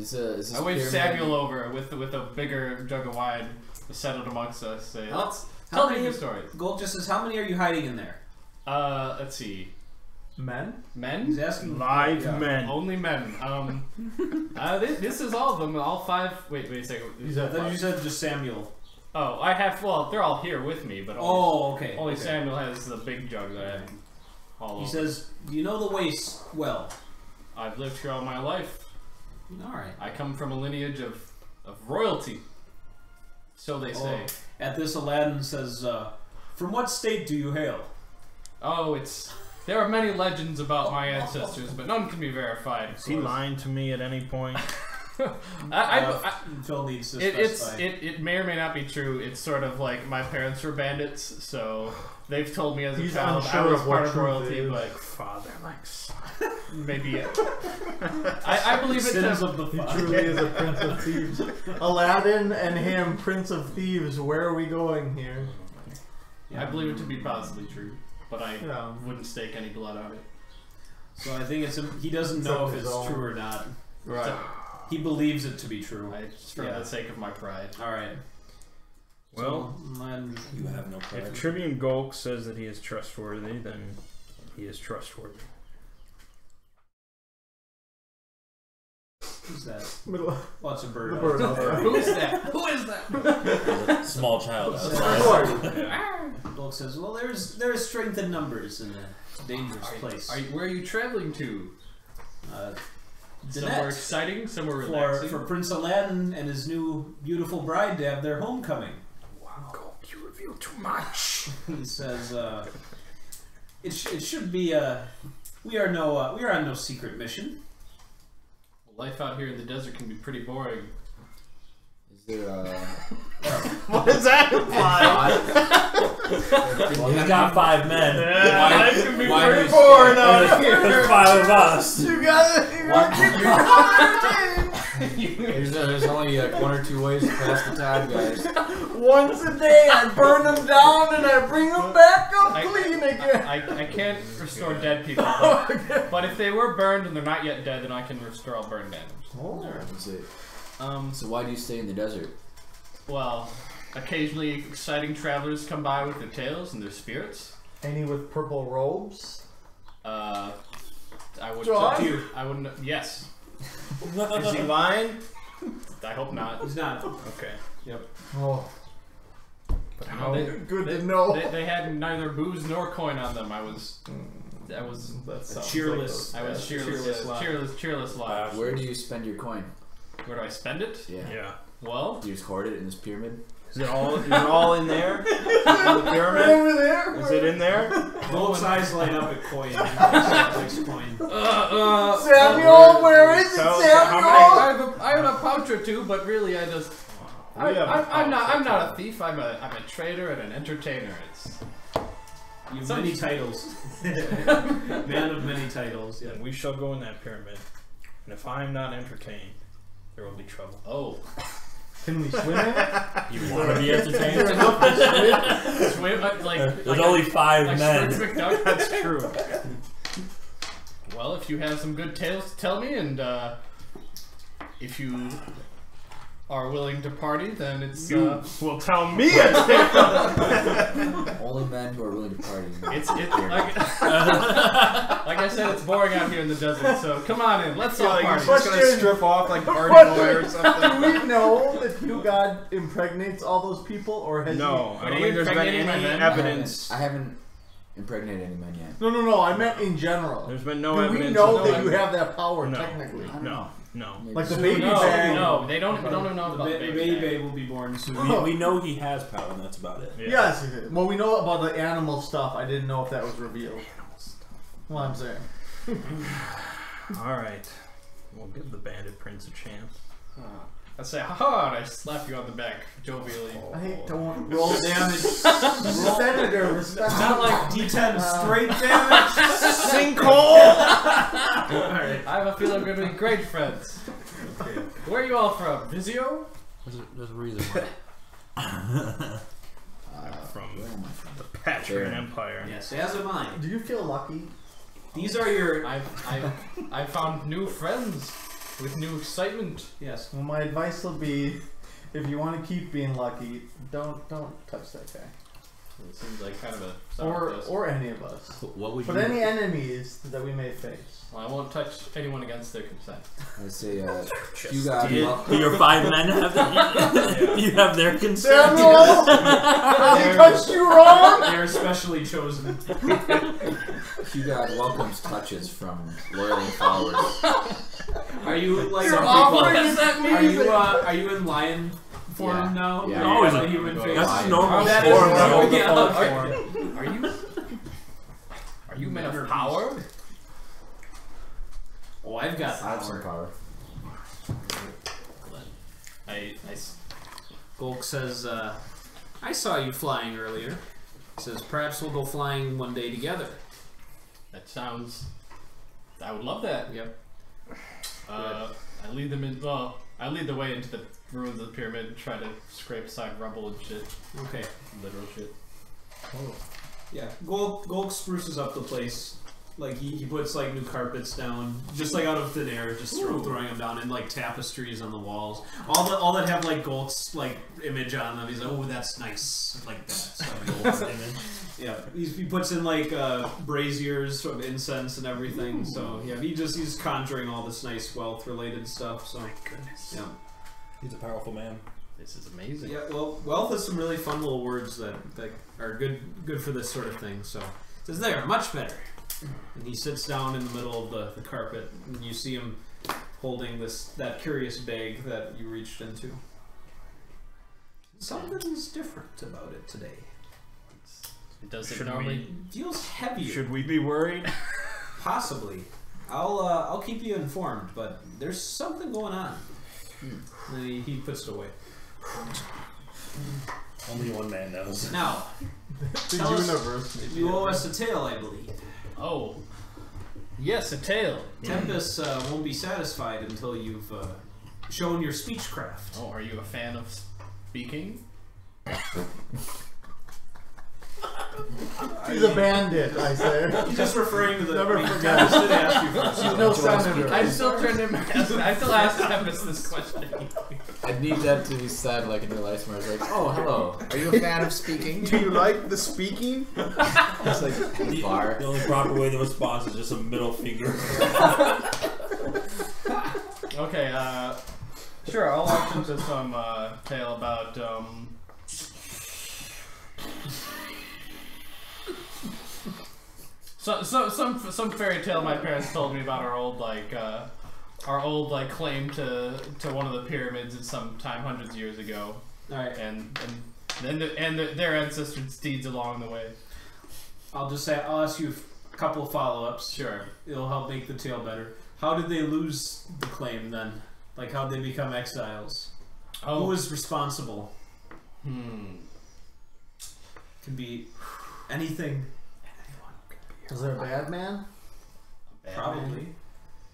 [SPEAKER 2] Samuel over with a bigger jug of wine settled amongst us. Say, tell me your stories.
[SPEAKER 5] Gold just says, how many are you hiding in there?
[SPEAKER 2] Let's see.
[SPEAKER 3] men?
[SPEAKER 2] Men?
[SPEAKER 5] He's asking.
[SPEAKER 4] Live men.
[SPEAKER 2] Only men. This is all of them. All 5. Wait a second.
[SPEAKER 3] He's
[SPEAKER 5] I
[SPEAKER 3] at
[SPEAKER 5] thought you
[SPEAKER 3] 5.
[SPEAKER 5] said just Samuel.
[SPEAKER 2] Oh, I have. Well, they're all here with me, but
[SPEAKER 5] Okay.
[SPEAKER 2] only Samuel has the big jug that I have.
[SPEAKER 5] He says, "Do you know the Waste well?"
[SPEAKER 2] I've lived here all my life.
[SPEAKER 5] All right.
[SPEAKER 2] I come from a lineage of royalty. So they say.
[SPEAKER 5] At this, Aladdin says, "From what state do you hail?"
[SPEAKER 2] Oh, there are many legends about my ancestors, but none can be verified.
[SPEAKER 4] Is he lying to me at any point?
[SPEAKER 5] Phil needs to specify.
[SPEAKER 2] It may or may not be true. It's sort of like my parents were bandits, so they've told me as a child I was part of royalty, but
[SPEAKER 4] Father, like son.
[SPEAKER 2] maybe I believe it.
[SPEAKER 5] Sins of the
[SPEAKER 3] He
[SPEAKER 5] father.
[SPEAKER 3] truly is a prince of thieves. Aladdin and him, prince of thieves. Where are we going here?
[SPEAKER 2] I believe it to be possibly true, but I
[SPEAKER 3] Yeah.
[SPEAKER 2] wouldn't stake any blood on it.
[SPEAKER 5] So I think he doesn't know if it's true or not.
[SPEAKER 2] Right.
[SPEAKER 5] He believes it to be true.
[SPEAKER 2] Just for the sake of my pride.
[SPEAKER 5] All right.
[SPEAKER 4] Well,
[SPEAKER 6] You have no pride.
[SPEAKER 4] if Tribune Golk says that he is trustworthy, then he is trustworthy.
[SPEAKER 5] Who's that?
[SPEAKER 3] Middle.
[SPEAKER 5] Lots of bird.
[SPEAKER 3] Bird out there.
[SPEAKER 2] Who is that? Who is that?
[SPEAKER 6] Small child.
[SPEAKER 5] Bulk says, "Well, there is strength in numbers in a dangerous place.
[SPEAKER 2] Where are you traveling to? Somewhere
[SPEAKER 5] Dinette,
[SPEAKER 2] exciting, somewhere relaxing.
[SPEAKER 5] for Prince Aladdin and his new beautiful bride to have their homecoming."
[SPEAKER 4] Wow, you reveal too much.
[SPEAKER 5] He says, "It should be we are on no secret mission."
[SPEAKER 2] Life out here in the desert can be pretty boring.
[SPEAKER 7] Is there
[SPEAKER 4] What does that imply?
[SPEAKER 6] Well, he's got 5 men.
[SPEAKER 4] Life can be
[SPEAKER 7] why
[SPEAKER 4] pretty
[SPEAKER 7] is-
[SPEAKER 4] boring out here.
[SPEAKER 6] There's 5 of us.
[SPEAKER 3] You got it.
[SPEAKER 7] there's only like 1 or 2 ways to pass the time, guys.
[SPEAKER 3] Once a day, I burn them down and I bring them back up clean again.
[SPEAKER 2] I can't restore dead people, but if they were burned and they're not yet dead, then I can restore all burn damage.
[SPEAKER 7] That's it. So why do you stay in the desert?
[SPEAKER 2] Well, occasionally exciting travelers come by with their tales and their spirits.
[SPEAKER 3] Any with purple robes?
[SPEAKER 2] I would.
[SPEAKER 3] John?
[SPEAKER 2] I wouldn't. Yes.
[SPEAKER 4] Is he lying?
[SPEAKER 2] I hope not.
[SPEAKER 5] He's not.
[SPEAKER 4] Okay.
[SPEAKER 3] Oh,
[SPEAKER 4] But
[SPEAKER 2] No,
[SPEAKER 4] how?
[SPEAKER 3] good to know.
[SPEAKER 2] They had neither booze nor coin on them. I was
[SPEAKER 3] That sounds
[SPEAKER 5] cheerless.
[SPEAKER 3] like
[SPEAKER 2] I was
[SPEAKER 3] those-
[SPEAKER 2] cheerless life.
[SPEAKER 7] Where do you spend your coin?
[SPEAKER 2] Where do I spend it?
[SPEAKER 7] Yeah.
[SPEAKER 4] Yeah.
[SPEAKER 2] Well,
[SPEAKER 7] Do you just hoard it in this pyramid?
[SPEAKER 4] Is it all in there? In the pyramid?
[SPEAKER 3] Over there?
[SPEAKER 4] Is it in there?
[SPEAKER 5] Both eyes light up at coin. Likes coin.
[SPEAKER 3] Samuel, where is it,
[SPEAKER 4] Tell-
[SPEAKER 3] Samuel?
[SPEAKER 2] I have a pouch or two, but really I just.
[SPEAKER 4] We have a
[SPEAKER 2] I'm
[SPEAKER 4] pouch.
[SPEAKER 2] not a thief. I'm a trader and an entertainer.
[SPEAKER 5] You have many titles. Man of many titles. Yeah.
[SPEAKER 4] Then we shall go in that pyramid. And if I am not entertained, there will be trouble.
[SPEAKER 2] Oh,
[SPEAKER 3] Can we swim in it?
[SPEAKER 6] You want to be entertained?
[SPEAKER 2] swim
[SPEAKER 6] There's only 5 men.
[SPEAKER 2] Scrooge McDuck.
[SPEAKER 4] That's true.
[SPEAKER 2] Well, if you have some good tales to tell me, and if you are willing to party, then it's
[SPEAKER 4] Will tell me a tale.
[SPEAKER 7] Only men who are willing to party.
[SPEAKER 2] it's like I said, it's boring out here in the desert. So come on in, let's all
[SPEAKER 4] Like
[SPEAKER 2] party.
[SPEAKER 4] you're just gonna
[SPEAKER 3] Question.
[SPEAKER 4] strip off like Party Boy or
[SPEAKER 3] Do
[SPEAKER 4] something.
[SPEAKER 3] we know that Hugh God impregnates all those people, or has
[SPEAKER 4] No, I
[SPEAKER 2] Are
[SPEAKER 4] don't
[SPEAKER 2] you
[SPEAKER 4] think there's been
[SPEAKER 2] impregnating my
[SPEAKER 4] any
[SPEAKER 2] men?
[SPEAKER 4] evidence.
[SPEAKER 7] I haven't impregnated any men yet.
[SPEAKER 3] he? No. I meant in general.
[SPEAKER 4] There's been no
[SPEAKER 3] Do
[SPEAKER 4] evidence.
[SPEAKER 3] we know
[SPEAKER 4] of
[SPEAKER 3] that you have that power
[SPEAKER 4] No.
[SPEAKER 3] technically?
[SPEAKER 4] No. No.
[SPEAKER 7] Maybe
[SPEAKER 3] Like the
[SPEAKER 7] soon.
[SPEAKER 3] baby
[SPEAKER 2] No,
[SPEAKER 3] bag.
[SPEAKER 2] no, they don't know about
[SPEAKER 5] The
[SPEAKER 2] the
[SPEAKER 5] baby
[SPEAKER 2] baby.
[SPEAKER 5] babe will be born soon.
[SPEAKER 6] We know he has power, and that's about it.
[SPEAKER 4] Yeah.
[SPEAKER 3] Yes. Well, we know about the animal stuff. I didn't know if that was revealed. Well, I'm saying.
[SPEAKER 4] All right. We'll give the bandit prince a chance.
[SPEAKER 2] I say, haha, and I slap you on the back jovially.
[SPEAKER 3] I don't roll damage. Senator, respect.
[SPEAKER 5] It's not like D10 straight damage.
[SPEAKER 4] Sinkhole!
[SPEAKER 2] I have a feeling we're going to be great friends. Where are you all from? Vizio?
[SPEAKER 6] There's a reason why.
[SPEAKER 4] From
[SPEAKER 7] where am I from?
[SPEAKER 4] the Patrian
[SPEAKER 7] There.
[SPEAKER 4] Empire.
[SPEAKER 5] Yes, as am I.
[SPEAKER 3] Do you feel lucky?
[SPEAKER 5] These are your.
[SPEAKER 2] I found new friends with new excitement.
[SPEAKER 5] Yes.
[SPEAKER 3] Well, my advice will be, if you want to keep being lucky, don't touch that guy.
[SPEAKER 2] It seems like kind of a sour place.
[SPEAKER 3] Or any of us.
[SPEAKER 6] What would
[SPEAKER 3] But
[SPEAKER 6] you?
[SPEAKER 3] any enemies that we may face.
[SPEAKER 2] Well, I won't touch anyone against their consent.
[SPEAKER 7] I would say, you got
[SPEAKER 6] Do your 5 men have their, you have their consent?
[SPEAKER 3] Samuel! He touched you wrong!
[SPEAKER 5] They're specially chosen.
[SPEAKER 7] you got welcomes touches from loyal followers.
[SPEAKER 5] Are you like?
[SPEAKER 3] You're
[SPEAKER 5] some
[SPEAKER 3] offering
[SPEAKER 5] people-
[SPEAKER 3] that
[SPEAKER 5] Are you in lion form
[SPEAKER 7] Yeah.
[SPEAKER 5] now?
[SPEAKER 7] Yeah.
[SPEAKER 5] You're
[SPEAKER 6] Always
[SPEAKER 5] a
[SPEAKER 6] a-
[SPEAKER 5] human face.
[SPEAKER 6] That's
[SPEAKER 7] Lion.
[SPEAKER 6] normal
[SPEAKER 5] That
[SPEAKER 6] form.
[SPEAKER 5] is
[SPEAKER 6] though.
[SPEAKER 5] normal. Yeah,
[SPEAKER 2] Are you men of power?
[SPEAKER 5] Oh, I've got
[SPEAKER 7] I have some
[SPEAKER 5] power.
[SPEAKER 7] power.
[SPEAKER 5] Golk says, I saw you flying earlier. He says, perhaps we'll go flying one day together.
[SPEAKER 2] That sounds. I would love that.
[SPEAKER 5] Yep.
[SPEAKER 2] I lead them in. Well, I lead the way into the ruins of the pyramid and try to scrape aside rubble and shit.
[SPEAKER 5] Okay.
[SPEAKER 2] Literal shit.
[SPEAKER 5] Yeah. Golk spruces up the place. Like he puts like new carpets down, just like out of thin air, just throwing them down, and like tapestries on the walls. All that have like Golk's like image on them. He's like, oh, that's nice, like that. So,
[SPEAKER 6] Golk's image.
[SPEAKER 5] yeah, he puts in like braziers of incense and everything. So yeah, he's conjuring all this nice wealth related stuff. So
[SPEAKER 4] Goodness.
[SPEAKER 5] yeah,
[SPEAKER 6] He's a powerful man.
[SPEAKER 2] This is amazing.
[SPEAKER 5] yeah. Well, wealth is some really fun little words that are good for this sort of thing. So it says there, much better. And he sits down in the middle of the carpet, and you see him holding that curious bag that you reached into. Something's different about it today.
[SPEAKER 2] Does it
[SPEAKER 4] Should
[SPEAKER 2] normally?
[SPEAKER 5] It feels heavier.
[SPEAKER 4] Should we be worried?
[SPEAKER 5] Possibly. I'll keep you informed, but there's something going on. And he puts it away.
[SPEAKER 6] Only one man knows.
[SPEAKER 5] Now,
[SPEAKER 3] The
[SPEAKER 5] Tell us-
[SPEAKER 3] universe.
[SPEAKER 5] you owe us a tale, I believe.
[SPEAKER 2] Oh, yes, a tail.
[SPEAKER 5] Tempest won't be satisfied until you've shown your speechcraft.
[SPEAKER 2] Oh, are you a fan of speaking?
[SPEAKER 3] He's a bandit, I say.
[SPEAKER 5] He's just referring to the.
[SPEAKER 3] Never forget.
[SPEAKER 5] Tempest did ask you first.
[SPEAKER 3] He's no senator.
[SPEAKER 2] I'm still trying to. I still ask Tempest this question.
[SPEAKER 7] I'd need that to be said like in real life where I was like, oh, hello. Are you a fan of speaking?
[SPEAKER 1] Do you like the speaking?
[SPEAKER 7] It's like bar.
[SPEAKER 6] The only proper way to respond is just a middle finger.
[SPEAKER 2] Okay, sure, I'll launch into some tale about some fairy tale my parents told me about our old claim to one of the pyramids at some time hundreds of years ago,
[SPEAKER 5] Alright.
[SPEAKER 2] and their ancestors' deeds along the way.
[SPEAKER 5] I'll ask you a couple of follow-ups.
[SPEAKER 2] Sure.
[SPEAKER 5] It'll help make the tale better. How did they lose the claim then? Like, how did they become exiles? Who was responsible? Could be anything.
[SPEAKER 3] Is there a bad man?
[SPEAKER 5] Probably.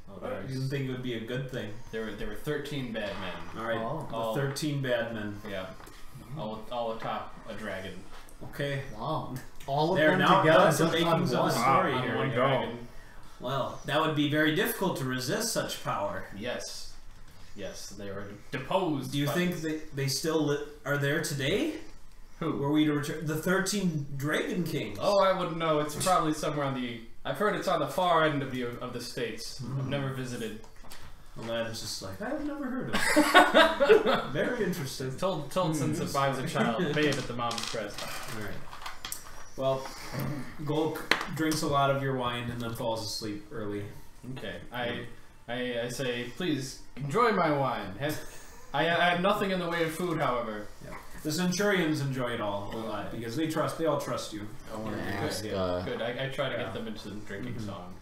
[SPEAKER 2] Oh,
[SPEAKER 5] But you didn't think it would be a good thing.
[SPEAKER 2] there were 13 bad men.
[SPEAKER 5] Alright,
[SPEAKER 3] Oh.
[SPEAKER 5] the 13 bad men.
[SPEAKER 2] Yeah. All atop a dragon.
[SPEAKER 5] Okay.
[SPEAKER 3] Wow. All of
[SPEAKER 5] There,
[SPEAKER 3] them
[SPEAKER 5] now
[SPEAKER 3] together
[SPEAKER 5] that's the
[SPEAKER 3] just on
[SPEAKER 5] makings of
[SPEAKER 3] one.
[SPEAKER 5] a story
[SPEAKER 4] Wow,
[SPEAKER 5] here.
[SPEAKER 4] on one
[SPEAKER 2] A
[SPEAKER 4] go.
[SPEAKER 2] dragon.
[SPEAKER 5] Well, that would be very difficult to resist such power.
[SPEAKER 2] Yes. Yes, they were deposed.
[SPEAKER 5] Do you
[SPEAKER 2] by-
[SPEAKER 5] think they still are there today?
[SPEAKER 2] Who?
[SPEAKER 5] Were we to return the 13 Dragon Kings?
[SPEAKER 2] Oh, I wouldn't know. It's probably somewhere on the. I've heard it's on the far end of the states. I've never visited.
[SPEAKER 5] Aladdin's just like, I've never heard of it. Very interesting.
[SPEAKER 2] Told since I was a child, bathed at the mom's breast.
[SPEAKER 5] Alright. Well, Golk drinks a lot of your wine and then falls asleep early.
[SPEAKER 2] Okay, I say, please enjoy my wine. I have nothing in the way of food, however.
[SPEAKER 5] Yeah. The Centurions enjoy it all a lot because they all trust you.
[SPEAKER 7] I want to
[SPEAKER 2] Good,
[SPEAKER 7] ask,
[SPEAKER 2] Good. I try to get them into some drinking songs.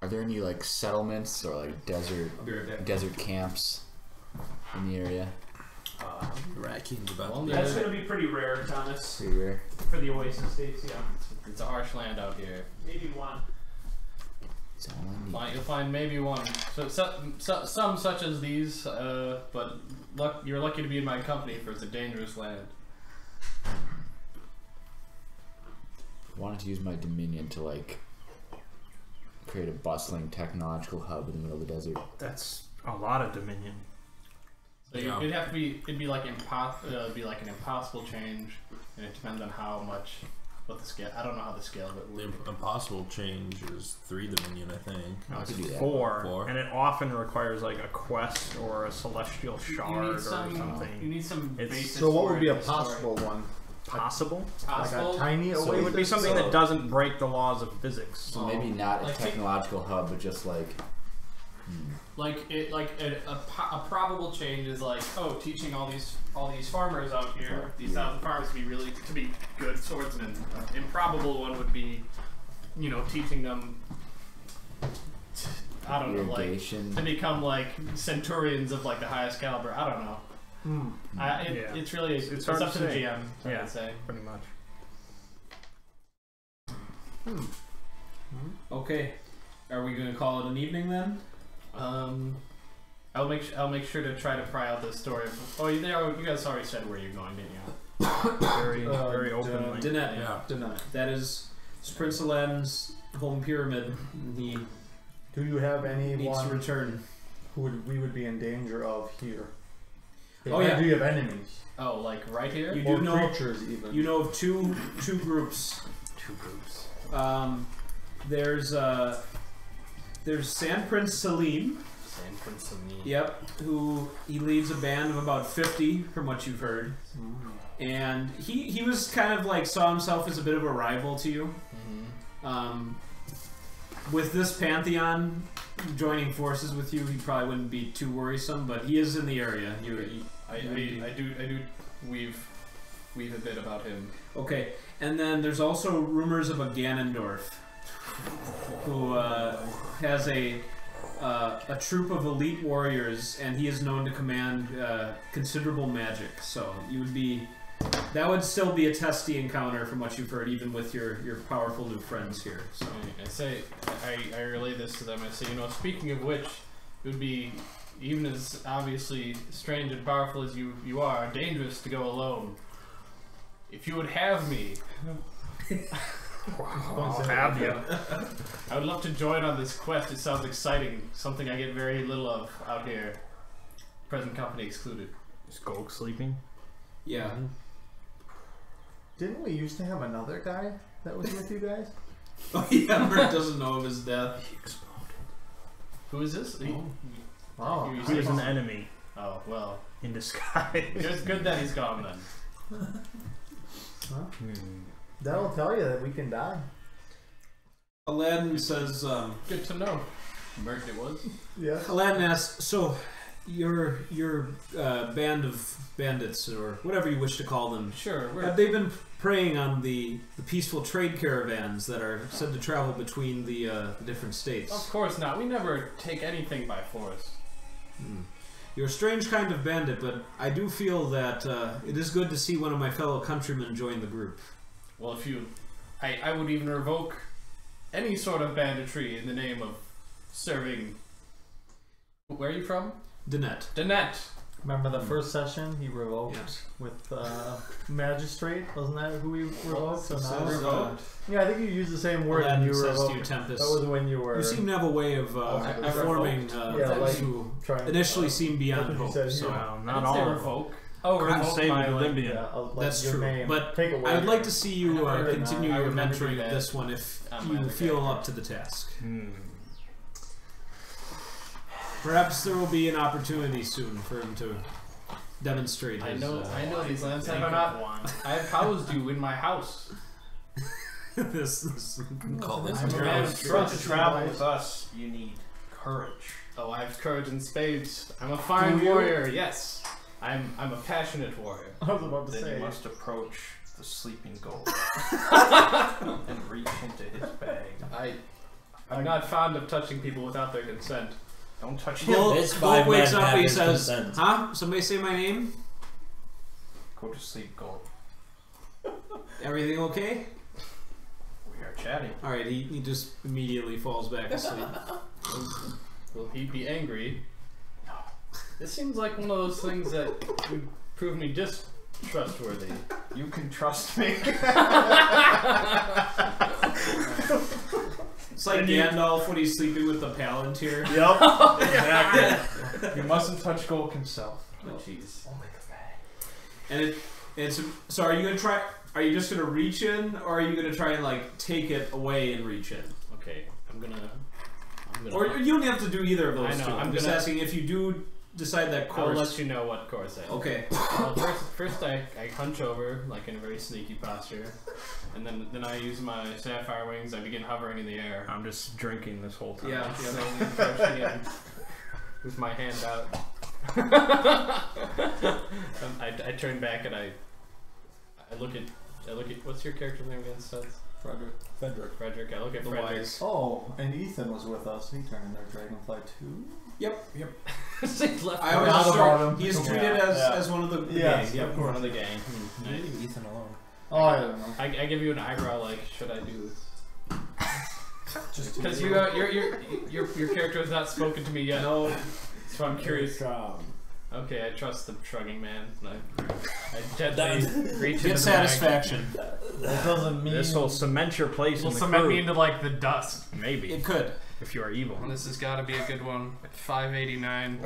[SPEAKER 7] are there any like settlements or like
[SPEAKER 5] I'll be right back.
[SPEAKER 7] desert camps in the area?
[SPEAKER 6] Rat King's about
[SPEAKER 2] Well,
[SPEAKER 6] to
[SPEAKER 5] That's going to be pretty rare, Thomas,
[SPEAKER 7] Pretty rare.
[SPEAKER 5] for the Oasis States, yeah.
[SPEAKER 2] It's a harsh land out here.
[SPEAKER 5] Maybe one.
[SPEAKER 7] That's all I need.
[SPEAKER 2] You'll find maybe one. Some such as these, but you're lucky to be in my company, for it's a dangerous land.
[SPEAKER 7] I wanted to use my dominion to like create a bustling technological hub in the middle of the desert.
[SPEAKER 4] That's a lot of dominion.
[SPEAKER 2] So it'd have to be. It'd be like an impossible change, and it depends on how much. What the scale? I don't know how the scale of it would.
[SPEAKER 6] The impossible change is 3 dominion, I think.
[SPEAKER 7] I could do that.
[SPEAKER 4] 4, and it often requires like a quest or a celestial shard or something.
[SPEAKER 2] You need some basis.
[SPEAKER 3] So what
[SPEAKER 2] for
[SPEAKER 3] would be
[SPEAKER 2] it
[SPEAKER 3] a
[SPEAKER 2] in the story.
[SPEAKER 3] possible one?
[SPEAKER 4] Possible?
[SPEAKER 3] Like a tiny
[SPEAKER 4] So it would be
[SPEAKER 3] oasis?
[SPEAKER 4] something that doesn't break the laws of physics.
[SPEAKER 7] So maybe not a
[SPEAKER 2] Like
[SPEAKER 7] technological hub, but just like
[SPEAKER 2] a probable change is like, oh, teaching all these farmers out here, these 1,000 farmers to be good swordsmen. Improbable one would be, teaching them. I don't know, like
[SPEAKER 7] irrigation.
[SPEAKER 2] to become like centurions of like the highest caliber. I don't know. It's really it's
[SPEAKER 4] hard
[SPEAKER 2] up
[SPEAKER 4] to
[SPEAKER 2] to the
[SPEAKER 4] say.
[SPEAKER 2] GM.
[SPEAKER 4] Yeah.
[SPEAKER 2] I'd say.
[SPEAKER 4] Pretty much.
[SPEAKER 5] Okay. Are we going to call it an evening then?
[SPEAKER 2] I'll make sure to try to pry out this story. Oh, you guys already said where you're going, didn't you?
[SPEAKER 4] Very openly.
[SPEAKER 5] Dinette.
[SPEAKER 6] Yeah.
[SPEAKER 5] Dinette. That is Prince Aladdin's home pyramid. He
[SPEAKER 3] Do you have
[SPEAKER 5] needs to
[SPEAKER 3] anyone
[SPEAKER 5] return.
[SPEAKER 3] who we would be in danger of here?
[SPEAKER 5] Oh, yeah.
[SPEAKER 3] Do you have enemies?
[SPEAKER 2] Oh, like right here?
[SPEAKER 5] You
[SPEAKER 3] Or
[SPEAKER 5] do know.
[SPEAKER 3] creatures even?
[SPEAKER 5] You know of two groups. There's Sand Prince Salim.
[SPEAKER 2] Sand Prince Salim.
[SPEAKER 5] Yep, who he leads a band of about 50, from what you've heard. And he was kind of like saw himself as a bit of a rival to you. With this pantheon joining forces with you, he probably wouldn't be too worrisome, but he is in the area.
[SPEAKER 2] I do weave a bit about him.
[SPEAKER 5] Okay, and then there's also rumors of a Ganondorf who has a troop of elite warriors, and he is known to command considerable magic. So that would still be a testy encounter from what you've heard, even with your powerful new friends here. So
[SPEAKER 2] I relay this to them. I say, speaking of which, it would be, even as obviously strange and powerful as you are, dangerous to go alone. If you would have me,
[SPEAKER 4] I'll have you.
[SPEAKER 2] I would love to join on this quest. It sounds exciting. Something I get very little of out here. Present company excluded.
[SPEAKER 4] Is Gulk sleeping?
[SPEAKER 5] yeah.
[SPEAKER 3] Didn't we used to have another guy that was with you guys?
[SPEAKER 5] Oh yeah, Bert doesn't know of his death.
[SPEAKER 4] He exploded.
[SPEAKER 2] Who is this?
[SPEAKER 3] Oh.
[SPEAKER 2] He's-
[SPEAKER 4] He is an enemy
[SPEAKER 2] Oh, well.
[SPEAKER 4] in disguise.
[SPEAKER 2] Good that he's gone then.
[SPEAKER 3] That'll tell you that we can die.
[SPEAKER 5] Aladdin says,
[SPEAKER 2] Good to know. Merged it was.
[SPEAKER 3] Yeah.
[SPEAKER 5] Aladdin asks, so your band of bandits, or whatever you wish to call them,
[SPEAKER 2] Sure.
[SPEAKER 5] have they been preying on the peaceful trade caravans that are said to travel between the different states?
[SPEAKER 2] Of course not. We never take anything by force.
[SPEAKER 5] You're a strange kind of bandit, but I do feel that it is good to see one of my fellow countrymen join the group.
[SPEAKER 2] Well, I would even revoke any sort of banditry in the name of serving. Where are you from?
[SPEAKER 5] Dinette.
[SPEAKER 2] Danette.
[SPEAKER 3] Remember the first session he revoked
[SPEAKER 5] Yes.
[SPEAKER 3] with magistrate? Wasn't that who we revoked? So now
[SPEAKER 5] Says,
[SPEAKER 3] revoked. Yeah, I think you used the same word when
[SPEAKER 5] Aladdin
[SPEAKER 3] you
[SPEAKER 5] says to you,
[SPEAKER 3] revoked.
[SPEAKER 5] Tempest,
[SPEAKER 3] That was when you were
[SPEAKER 5] you seem to have a way of performing
[SPEAKER 3] Yeah,
[SPEAKER 5] things
[SPEAKER 3] like
[SPEAKER 5] who
[SPEAKER 3] trying
[SPEAKER 5] initially seem beyond
[SPEAKER 3] that's what
[SPEAKER 5] hope.
[SPEAKER 3] you said
[SPEAKER 5] So
[SPEAKER 3] here.
[SPEAKER 4] Well,
[SPEAKER 2] I
[SPEAKER 4] not
[SPEAKER 2] didn't say
[SPEAKER 4] all.
[SPEAKER 2] revoke. Oh,
[SPEAKER 4] Couldn't
[SPEAKER 2] revoke
[SPEAKER 4] save
[SPEAKER 2] my
[SPEAKER 4] the
[SPEAKER 2] like,
[SPEAKER 4] Olympian.
[SPEAKER 5] that's
[SPEAKER 3] your
[SPEAKER 5] true.
[SPEAKER 3] name.
[SPEAKER 5] But
[SPEAKER 3] take away.
[SPEAKER 5] I'd like to see you
[SPEAKER 2] I never did
[SPEAKER 5] continue
[SPEAKER 2] that. I
[SPEAKER 5] your
[SPEAKER 2] would never do
[SPEAKER 5] mentoring
[SPEAKER 2] that
[SPEAKER 5] of this one if
[SPEAKER 2] on my
[SPEAKER 5] you
[SPEAKER 2] other
[SPEAKER 5] feel
[SPEAKER 2] character.
[SPEAKER 5] up to the task.
[SPEAKER 4] Hmm.
[SPEAKER 5] Perhaps there will be an opportunity soon for him to demonstrate
[SPEAKER 2] I
[SPEAKER 5] his.
[SPEAKER 2] know these lands.
[SPEAKER 1] Think
[SPEAKER 2] Have
[SPEAKER 1] of one.
[SPEAKER 2] I've housed you in my house.
[SPEAKER 5] this.
[SPEAKER 6] Call this
[SPEAKER 1] I'm
[SPEAKER 6] a
[SPEAKER 1] ready
[SPEAKER 6] house.
[SPEAKER 1] to travel with us. You need courage.
[SPEAKER 2] Oh, I have courage in spades. I'm a fine
[SPEAKER 3] Do you?
[SPEAKER 2] warrior. Yes, I'm a passionate warrior.
[SPEAKER 3] I was about to
[SPEAKER 1] Then
[SPEAKER 3] say.
[SPEAKER 1] you must approach the sleeping gold and reach into his bag.
[SPEAKER 2] I'm not fond of touching people without their consent.
[SPEAKER 1] Don't touch him.
[SPEAKER 5] Gold,
[SPEAKER 6] This
[SPEAKER 5] Gold
[SPEAKER 6] 5
[SPEAKER 5] wakes
[SPEAKER 6] men
[SPEAKER 5] up
[SPEAKER 6] have
[SPEAKER 5] and he
[SPEAKER 6] his
[SPEAKER 5] says,
[SPEAKER 6] consent.
[SPEAKER 5] "Huh? Somebody say my name?
[SPEAKER 1] Go to sleep, gold.
[SPEAKER 5] Everything okay?"
[SPEAKER 1] We are chatty.
[SPEAKER 5] Alright, he just immediately falls back asleep.
[SPEAKER 2] Will he be angry? No. This seems like one of those things that would prove me distrustworthy.
[SPEAKER 1] You can trust me.
[SPEAKER 5] It's like Gandalf when he's sleeping with the Palantir.
[SPEAKER 1] Yep. Exactly. You mustn't touch Golk himself.
[SPEAKER 2] Oh, jeez.
[SPEAKER 1] Only the bag.
[SPEAKER 5] And it's so are you gonna try? Are you just gonna reach in, or are you gonna try and like take it away and reach in?
[SPEAKER 2] Okay, I'm gonna.
[SPEAKER 5] Or you don't have to do either of those
[SPEAKER 2] I know,
[SPEAKER 5] two. I'm just asking if you do decide that course.
[SPEAKER 2] I'll let you know what course I.
[SPEAKER 5] Okay.
[SPEAKER 2] Well, first I hunch over like in a very sneaky posture, and then I use my sapphire wings. I begin hovering in the air.
[SPEAKER 4] I'm just drinking this whole time.
[SPEAKER 5] Yeah.
[SPEAKER 2] Slowly approaching in with my hand out. I turn back and I look at what's your character's name again? Seth? Frederick. I look at
[SPEAKER 5] The
[SPEAKER 2] Frederick.
[SPEAKER 5] wise.
[SPEAKER 3] Oh, and Ethan was with us. He turned in their dragonfly too.
[SPEAKER 5] Yep.
[SPEAKER 2] Left
[SPEAKER 5] I was
[SPEAKER 3] Forgot
[SPEAKER 5] just
[SPEAKER 3] about
[SPEAKER 5] sure
[SPEAKER 3] him.
[SPEAKER 5] he's treated as one of the
[SPEAKER 3] Yes,
[SPEAKER 5] gang.
[SPEAKER 3] of
[SPEAKER 5] Yep,
[SPEAKER 3] course.
[SPEAKER 5] one of the gang.
[SPEAKER 2] Nice.
[SPEAKER 1] Ethan alone.
[SPEAKER 3] Oh, I don't know.
[SPEAKER 2] I give you an eyebrow like, should I do this?
[SPEAKER 1] Just
[SPEAKER 2] Because your character has not spoken to me yet.
[SPEAKER 5] No.
[SPEAKER 2] So I'm curious. Okay, I trust the shrugging man. I gently reach into
[SPEAKER 5] Get
[SPEAKER 2] the
[SPEAKER 5] satisfaction.
[SPEAKER 3] That doesn't mean.
[SPEAKER 4] This will cement your place
[SPEAKER 2] Will
[SPEAKER 4] in the
[SPEAKER 2] cement
[SPEAKER 4] crew.
[SPEAKER 2] me into like the dust.
[SPEAKER 4] Maybe.
[SPEAKER 5] It could.
[SPEAKER 4] If you are evil.
[SPEAKER 2] This has got to be a good one. 589.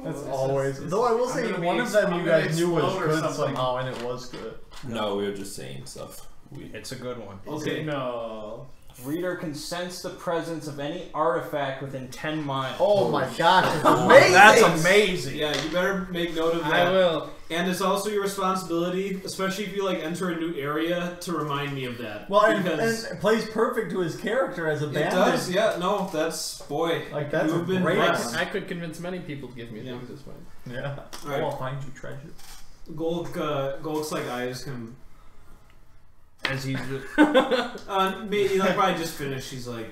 [SPEAKER 3] That's always. Though I will say,
[SPEAKER 2] gonna
[SPEAKER 3] one
[SPEAKER 2] be
[SPEAKER 3] of them you guys knew was
[SPEAKER 2] explode or
[SPEAKER 3] good
[SPEAKER 2] something.
[SPEAKER 3] somehow, and it was good.
[SPEAKER 6] No, we were just saying stuff.
[SPEAKER 4] It's a good one.
[SPEAKER 5] Okay.
[SPEAKER 2] No.
[SPEAKER 4] Reader can sense the presence of any artifact within 10 miles.
[SPEAKER 3] Oh my gosh, it's amazing!
[SPEAKER 4] That's amazing.
[SPEAKER 5] Yeah, you better make note of that.
[SPEAKER 2] I will.
[SPEAKER 5] And it's also your responsibility, especially if you like enter a new area, to remind me of that.
[SPEAKER 3] Well, and
[SPEAKER 5] Because
[SPEAKER 3] it plays perfect to his character as a
[SPEAKER 5] it
[SPEAKER 3] bandit.
[SPEAKER 5] does, yeah. No, that's boy.
[SPEAKER 3] Like, that's
[SPEAKER 5] you've
[SPEAKER 3] a
[SPEAKER 5] been
[SPEAKER 3] great
[SPEAKER 5] blessed.
[SPEAKER 3] one.
[SPEAKER 2] I could convince many people to give me
[SPEAKER 5] Yeah.
[SPEAKER 2] things this way.
[SPEAKER 3] Yeah.
[SPEAKER 5] All right.
[SPEAKER 3] I'll find you treasure.
[SPEAKER 5] Golk's like eyes him.
[SPEAKER 4] As he's
[SPEAKER 5] Maybe like probably just finished. She's like,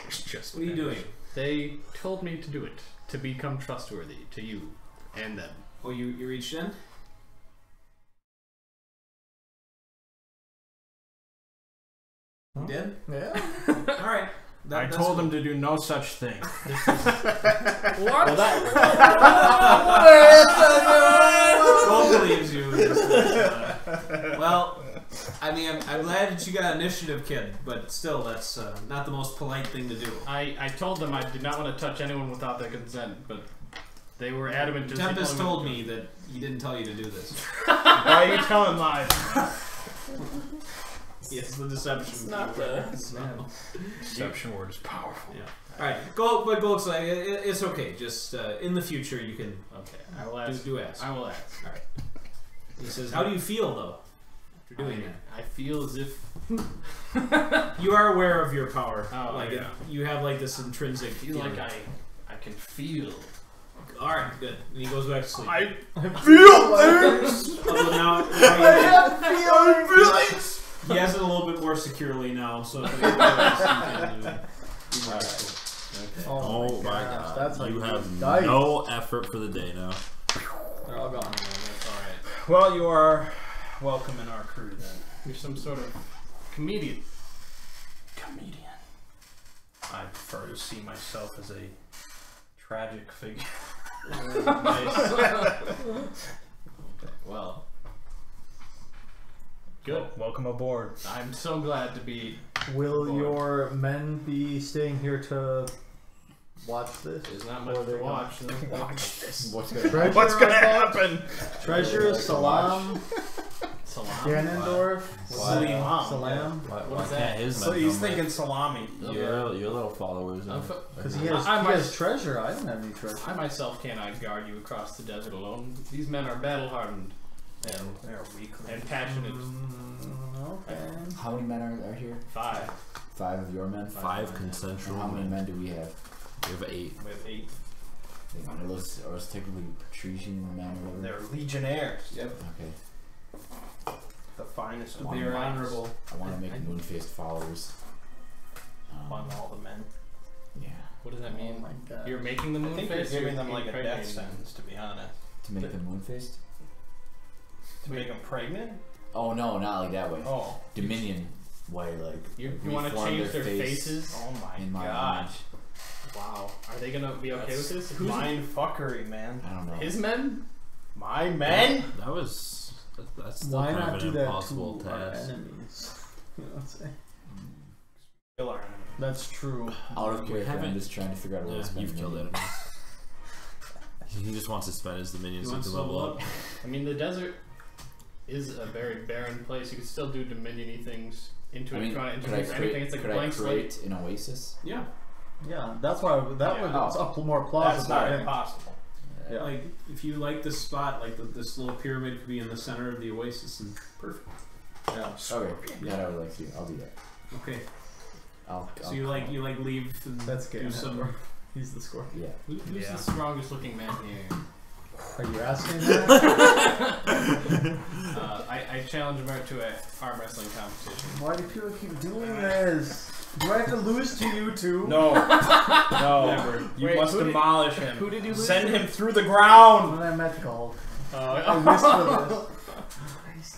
[SPEAKER 4] just.
[SPEAKER 5] "What are you doing?"
[SPEAKER 2] They told me to do it, to become trustworthy to you and them.
[SPEAKER 5] Oh, you reached in. You did?
[SPEAKER 3] Yeah.
[SPEAKER 5] All right.
[SPEAKER 4] I told him to do no such thing.
[SPEAKER 2] What?
[SPEAKER 5] Gold believes you. Well, I mean, I'm glad that you got initiative, kid, but still, that's not the most polite thing to do.
[SPEAKER 2] I told them I did not want to touch anyone without their consent, but they were adamant.
[SPEAKER 5] Tempest told me that he didn't tell you to do this.
[SPEAKER 4] Why are you telling lies?
[SPEAKER 5] Yes, the deception.
[SPEAKER 2] not the-
[SPEAKER 4] Deception word is powerful.
[SPEAKER 5] Yeah. All right, Gold's like, it's okay. Just in the future, you can
[SPEAKER 2] Okay, I will ask.
[SPEAKER 5] do ask.
[SPEAKER 2] I will ask.
[SPEAKER 5] All right. He says, "How do you feel though after doing that?"
[SPEAKER 2] I feel as if
[SPEAKER 5] You are aware of your power.
[SPEAKER 2] Oh,
[SPEAKER 5] like
[SPEAKER 2] yeah.
[SPEAKER 5] you have like this intrinsic.
[SPEAKER 2] I feel like I can feel.
[SPEAKER 5] All right, good. And he goes back to sleep.
[SPEAKER 3] I feel things!
[SPEAKER 5] Although now
[SPEAKER 3] I have feelings!
[SPEAKER 5] he has it a little bit more securely now, so if he
[SPEAKER 6] Oh my
[SPEAKER 3] gosh,
[SPEAKER 6] god.
[SPEAKER 3] that's like
[SPEAKER 6] you have
[SPEAKER 3] dice.
[SPEAKER 6] no effort for the day now.
[SPEAKER 3] They're all gone.
[SPEAKER 2] That's all right.
[SPEAKER 4] Well, you are welcome in our crew then.
[SPEAKER 2] You're some sort of comedian.
[SPEAKER 4] I prefer to see myself as a tragic figure.
[SPEAKER 2] Well, good.
[SPEAKER 4] Welcome aboard.
[SPEAKER 2] I'm so glad to be.
[SPEAKER 3] Will
[SPEAKER 2] Boy.
[SPEAKER 3] your men be staying here to watch this?
[SPEAKER 2] There's not
[SPEAKER 3] Or
[SPEAKER 2] much
[SPEAKER 3] they
[SPEAKER 2] to watch.
[SPEAKER 4] Watch this.
[SPEAKER 7] What's gonna
[SPEAKER 3] Treasure,
[SPEAKER 4] What's gonna
[SPEAKER 3] I thought?
[SPEAKER 4] happen?
[SPEAKER 3] Treasure, Salam,
[SPEAKER 2] Salami.
[SPEAKER 3] Ganondorf,
[SPEAKER 5] Salam.
[SPEAKER 3] Salam.
[SPEAKER 2] What is that?
[SPEAKER 6] Can't his
[SPEAKER 4] So
[SPEAKER 6] men
[SPEAKER 4] he's
[SPEAKER 6] come with?
[SPEAKER 4] thinking salami.
[SPEAKER 6] Your little followers.
[SPEAKER 3] Because he has treasure. I don't have any treasure.
[SPEAKER 2] I myself cannot guard you across the desert alone. These men are battle hardened and
[SPEAKER 4] They're weakling.
[SPEAKER 2] and passionate.
[SPEAKER 3] Okay.
[SPEAKER 7] How many men are here?
[SPEAKER 2] 5.
[SPEAKER 7] 5 of your men?
[SPEAKER 6] 5
[SPEAKER 7] And
[SPEAKER 6] consensual
[SPEAKER 7] how many
[SPEAKER 6] men.
[SPEAKER 7] men do we have?
[SPEAKER 6] We have 8.
[SPEAKER 2] With 8.
[SPEAKER 7] Are those technically Patrician men or whatever?
[SPEAKER 4] They're legionnaires. Yep.
[SPEAKER 7] Okay.
[SPEAKER 4] The finest of
[SPEAKER 7] One
[SPEAKER 4] the
[SPEAKER 2] They're
[SPEAKER 7] man.
[SPEAKER 2] honorable.
[SPEAKER 7] I want to make moon-faced followers.
[SPEAKER 4] among all the men.
[SPEAKER 7] Yeah.
[SPEAKER 2] What does that mean?
[SPEAKER 3] Oh my god.
[SPEAKER 2] You're making the
[SPEAKER 4] I
[SPEAKER 2] moon
[SPEAKER 4] think
[SPEAKER 2] face?
[SPEAKER 4] you're giving them
[SPEAKER 2] You're
[SPEAKER 4] like a death
[SPEAKER 2] impregnating them.
[SPEAKER 4] sentence, to be honest.
[SPEAKER 7] To make them moon-faced?
[SPEAKER 1] To make them pregnant?
[SPEAKER 7] Oh no, not like that way.
[SPEAKER 1] Oh.
[SPEAKER 7] Dominion way, like
[SPEAKER 2] You want to
[SPEAKER 7] reform
[SPEAKER 2] change their
[SPEAKER 7] face
[SPEAKER 2] faces?
[SPEAKER 1] Oh
[SPEAKER 7] in
[SPEAKER 1] my
[SPEAKER 7] my
[SPEAKER 1] gosh.
[SPEAKER 7] image.
[SPEAKER 2] Wow. Are they gonna be okay with this?
[SPEAKER 1] Mind fuckery, man.
[SPEAKER 7] I don't know.
[SPEAKER 2] His men?
[SPEAKER 1] My men?
[SPEAKER 6] That was. That's still
[SPEAKER 3] Why
[SPEAKER 6] kind
[SPEAKER 3] not
[SPEAKER 6] of
[SPEAKER 3] do
[SPEAKER 6] an
[SPEAKER 3] that
[SPEAKER 6] impossible
[SPEAKER 3] to our
[SPEAKER 6] task.
[SPEAKER 3] enemies? You know what I'm saying?
[SPEAKER 1] Kill our enemy.
[SPEAKER 3] That's true.
[SPEAKER 7] Out of character,
[SPEAKER 6] haven't-
[SPEAKER 7] I'm just trying to figure out a way
[SPEAKER 6] Yeah,
[SPEAKER 7] to spend
[SPEAKER 6] you've killed
[SPEAKER 7] money.
[SPEAKER 6] enemies. He just wants to spend his dominions
[SPEAKER 5] He
[SPEAKER 6] so he
[SPEAKER 5] wants
[SPEAKER 6] can
[SPEAKER 5] to
[SPEAKER 6] level
[SPEAKER 5] level
[SPEAKER 6] up.
[SPEAKER 2] I mean, the desert is a very barren place. You can still do dominion-y things into
[SPEAKER 7] I
[SPEAKER 2] it.
[SPEAKER 7] mean,
[SPEAKER 2] If you want to
[SPEAKER 7] could I
[SPEAKER 2] introduce anything,
[SPEAKER 7] create,
[SPEAKER 2] it's like a
[SPEAKER 7] could I
[SPEAKER 2] blank slate.
[SPEAKER 7] create an oasis?
[SPEAKER 5] Yeah.
[SPEAKER 3] Yeah, that's why that
[SPEAKER 1] Yeah.
[SPEAKER 3] was up more plausible.
[SPEAKER 1] That's not
[SPEAKER 3] yeah.
[SPEAKER 1] impossible.
[SPEAKER 3] Yeah.
[SPEAKER 5] Like, if you like this spot, like this little pyramid could be in the center of the oasis, and perfect.
[SPEAKER 3] Yeah.
[SPEAKER 7] Okay, that I would like to do. I'll do that.
[SPEAKER 5] Okay.
[SPEAKER 7] I'll
[SPEAKER 5] So you leave and
[SPEAKER 3] That's good.
[SPEAKER 5] do some.
[SPEAKER 3] He's the scorpion.
[SPEAKER 7] Yeah.
[SPEAKER 2] Who's
[SPEAKER 1] Yeah.
[SPEAKER 2] the strongest-looking man here?
[SPEAKER 3] Are you asking that?
[SPEAKER 2] I challenge him to an arm wrestling competition.
[SPEAKER 3] Why do people keep doing this? Do I have to lose to you two?
[SPEAKER 1] No. No.
[SPEAKER 2] Never.
[SPEAKER 1] You
[SPEAKER 2] Wait,
[SPEAKER 1] must
[SPEAKER 2] who did-
[SPEAKER 1] demolish him.
[SPEAKER 2] who did you lose
[SPEAKER 1] Send
[SPEAKER 2] to?
[SPEAKER 1] him through the ground.
[SPEAKER 3] When I met Gold. I
[SPEAKER 2] Uh,
[SPEAKER 3] whisper this.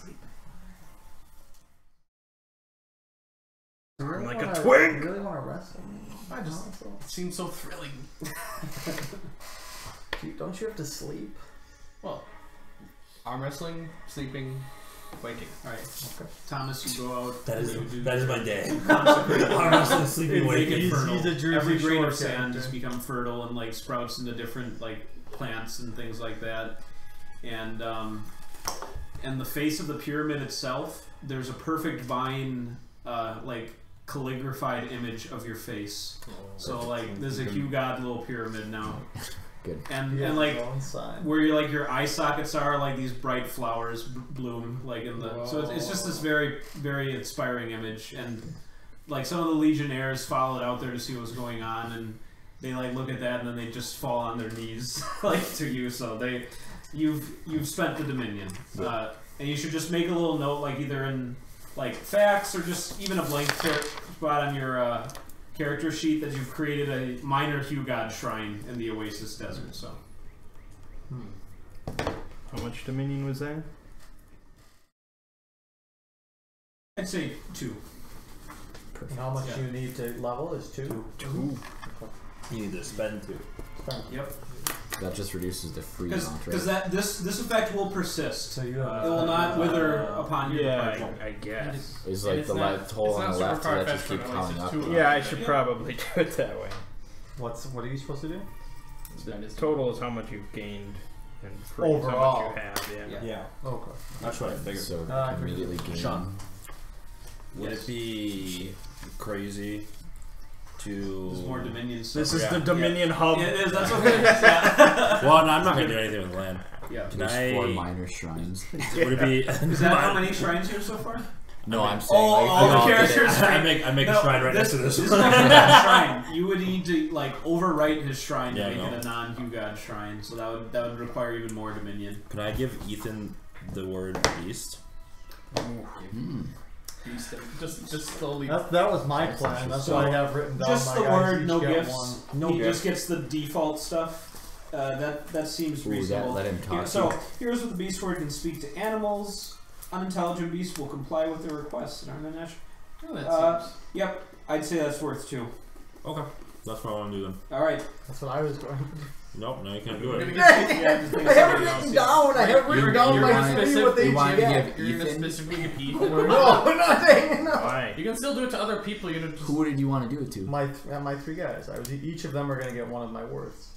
[SPEAKER 3] You really
[SPEAKER 1] Like a
[SPEAKER 3] wanna-
[SPEAKER 1] twig.
[SPEAKER 3] You really want to wrestle me?
[SPEAKER 2] I just it seems so thrilling.
[SPEAKER 3] Don't you have to sleep?
[SPEAKER 2] Well, arm wrestling, sleeping, waking.
[SPEAKER 5] All right, Thomas, you go out.
[SPEAKER 6] That is
[SPEAKER 5] you do
[SPEAKER 6] that is
[SPEAKER 5] your
[SPEAKER 6] my day.
[SPEAKER 5] consecrated
[SPEAKER 6] Arm wrestling, sleeping,
[SPEAKER 5] make
[SPEAKER 6] waking.
[SPEAKER 5] it fertile.
[SPEAKER 3] He's a Jersey
[SPEAKER 5] Every grain
[SPEAKER 3] Shore
[SPEAKER 5] of sand
[SPEAKER 3] character.
[SPEAKER 5] has become fertile and like sprouts into different like plants and things like that. And the face of the pyramid itself, there's a perfect vine like calligraphied image of your face. So like there's a Hugh God little pyramid now.
[SPEAKER 7] Good.
[SPEAKER 5] And
[SPEAKER 3] Yeah,
[SPEAKER 5] and like
[SPEAKER 3] alongside.
[SPEAKER 5] where your eye sockets are, like these bright flowers bloom like in the. So it's just this very very inspiring image, and like some of the legionnaires followed out there to see what was going on, and they like look at that and then they just fall on their knees like to you. So you've spent the dominion, and you should just make a little note, like either in like facts or just even a blank spot on your character sheet that you've created a minor Hugh God shrine in the Oasis Desert. So.
[SPEAKER 4] How much dominion was that?
[SPEAKER 5] I'd say 2.
[SPEAKER 3] And how much you need to level is 2?
[SPEAKER 6] 2. You need to spend 2.
[SPEAKER 5] Yep.
[SPEAKER 7] That just reduces the free
[SPEAKER 5] Because
[SPEAKER 7] entree.
[SPEAKER 5] this effect will persist.
[SPEAKER 3] So you
[SPEAKER 5] It will not wither upon your departure.
[SPEAKER 4] I guess.
[SPEAKER 7] It's
[SPEAKER 2] And
[SPEAKER 7] like
[SPEAKER 2] it's
[SPEAKER 7] the
[SPEAKER 2] not-
[SPEAKER 7] left hole
[SPEAKER 2] it's
[SPEAKER 7] on
[SPEAKER 2] not
[SPEAKER 7] the
[SPEAKER 2] super
[SPEAKER 7] left that
[SPEAKER 2] far-fetched
[SPEAKER 7] just keep
[SPEAKER 2] for an
[SPEAKER 7] counting
[SPEAKER 2] Oasis
[SPEAKER 7] up.
[SPEAKER 2] too.
[SPEAKER 4] Yeah, I should probably do it that way.
[SPEAKER 3] What are you supposed to do?
[SPEAKER 2] That is
[SPEAKER 4] Total is how much you've gained, and free is how
[SPEAKER 3] Overall.
[SPEAKER 4] much you have. Yeah.
[SPEAKER 5] Yeah.
[SPEAKER 3] Okay.
[SPEAKER 6] That's what I figured.
[SPEAKER 7] So
[SPEAKER 3] I
[SPEAKER 7] immediately gain.
[SPEAKER 6] Sean. Would it be crazy to?
[SPEAKER 5] There's more Dominion
[SPEAKER 4] This
[SPEAKER 5] stuff.
[SPEAKER 4] is
[SPEAKER 6] Yeah.
[SPEAKER 4] the Dominion hub.
[SPEAKER 5] Yeah, it is. That's okay. Yeah.
[SPEAKER 6] Well, no, I'm not gonna do anything with land.
[SPEAKER 5] Yeah.
[SPEAKER 6] Can
[SPEAKER 7] There's 4
[SPEAKER 6] I?
[SPEAKER 7] minor shrines.
[SPEAKER 6] Would it be?
[SPEAKER 5] Is that how many shrines here so far?
[SPEAKER 7] No, I'm saying
[SPEAKER 5] all
[SPEAKER 7] like,
[SPEAKER 5] the
[SPEAKER 7] we all did it.
[SPEAKER 5] characters-
[SPEAKER 6] I make a shrine right next to this.
[SPEAKER 5] This is not a shrine. You would need to like overwrite his shrine
[SPEAKER 6] Yeah,
[SPEAKER 5] to make
[SPEAKER 6] I know.
[SPEAKER 5] it a non-Hugh God shrine. So that would require even more Dominion.
[SPEAKER 6] Can I give Ethan the word beast?
[SPEAKER 2] just slowly.
[SPEAKER 3] That was my plan. That's
[SPEAKER 5] So,
[SPEAKER 3] what I have written down.
[SPEAKER 5] Just
[SPEAKER 3] my
[SPEAKER 5] the
[SPEAKER 3] guys
[SPEAKER 5] word,
[SPEAKER 3] each
[SPEAKER 5] no
[SPEAKER 3] get
[SPEAKER 5] gifts.
[SPEAKER 3] one. No
[SPEAKER 5] he
[SPEAKER 3] gifts.
[SPEAKER 5] just gets the default stuff. That seems
[SPEAKER 7] Ooh,
[SPEAKER 5] reasonable.
[SPEAKER 7] let him talk.
[SPEAKER 5] Here- so here's what the beast word can speak to animals. Unintelligent beasts will comply with their requests. And I'm not sure.
[SPEAKER 2] Oh, that seems.
[SPEAKER 5] Yep, I'd say that's worth 2.
[SPEAKER 6] Okay, that's what I want to do then.
[SPEAKER 5] All right.
[SPEAKER 3] That's what I was going to do.
[SPEAKER 6] Nope, no, you can't do
[SPEAKER 2] We're
[SPEAKER 6] it.
[SPEAKER 2] gonna get
[SPEAKER 5] Yeah, just think
[SPEAKER 3] I have
[SPEAKER 5] somebody
[SPEAKER 3] it
[SPEAKER 5] else
[SPEAKER 3] written
[SPEAKER 5] is.
[SPEAKER 3] down. I have
[SPEAKER 2] You're-
[SPEAKER 3] written down
[SPEAKER 2] you're
[SPEAKER 3] my
[SPEAKER 2] on
[SPEAKER 3] three
[SPEAKER 2] specific-
[SPEAKER 3] what they
[SPEAKER 7] you want to
[SPEAKER 3] get.
[SPEAKER 7] give
[SPEAKER 2] You're gonna
[SPEAKER 7] Ethan?
[SPEAKER 2] specifically people.
[SPEAKER 3] No, nothing. No.
[SPEAKER 4] Why?
[SPEAKER 2] You can still do it to other people. You know, just
[SPEAKER 7] Who did you want to do it to?
[SPEAKER 3] My 3 guys. Each of them are going to get one of my words.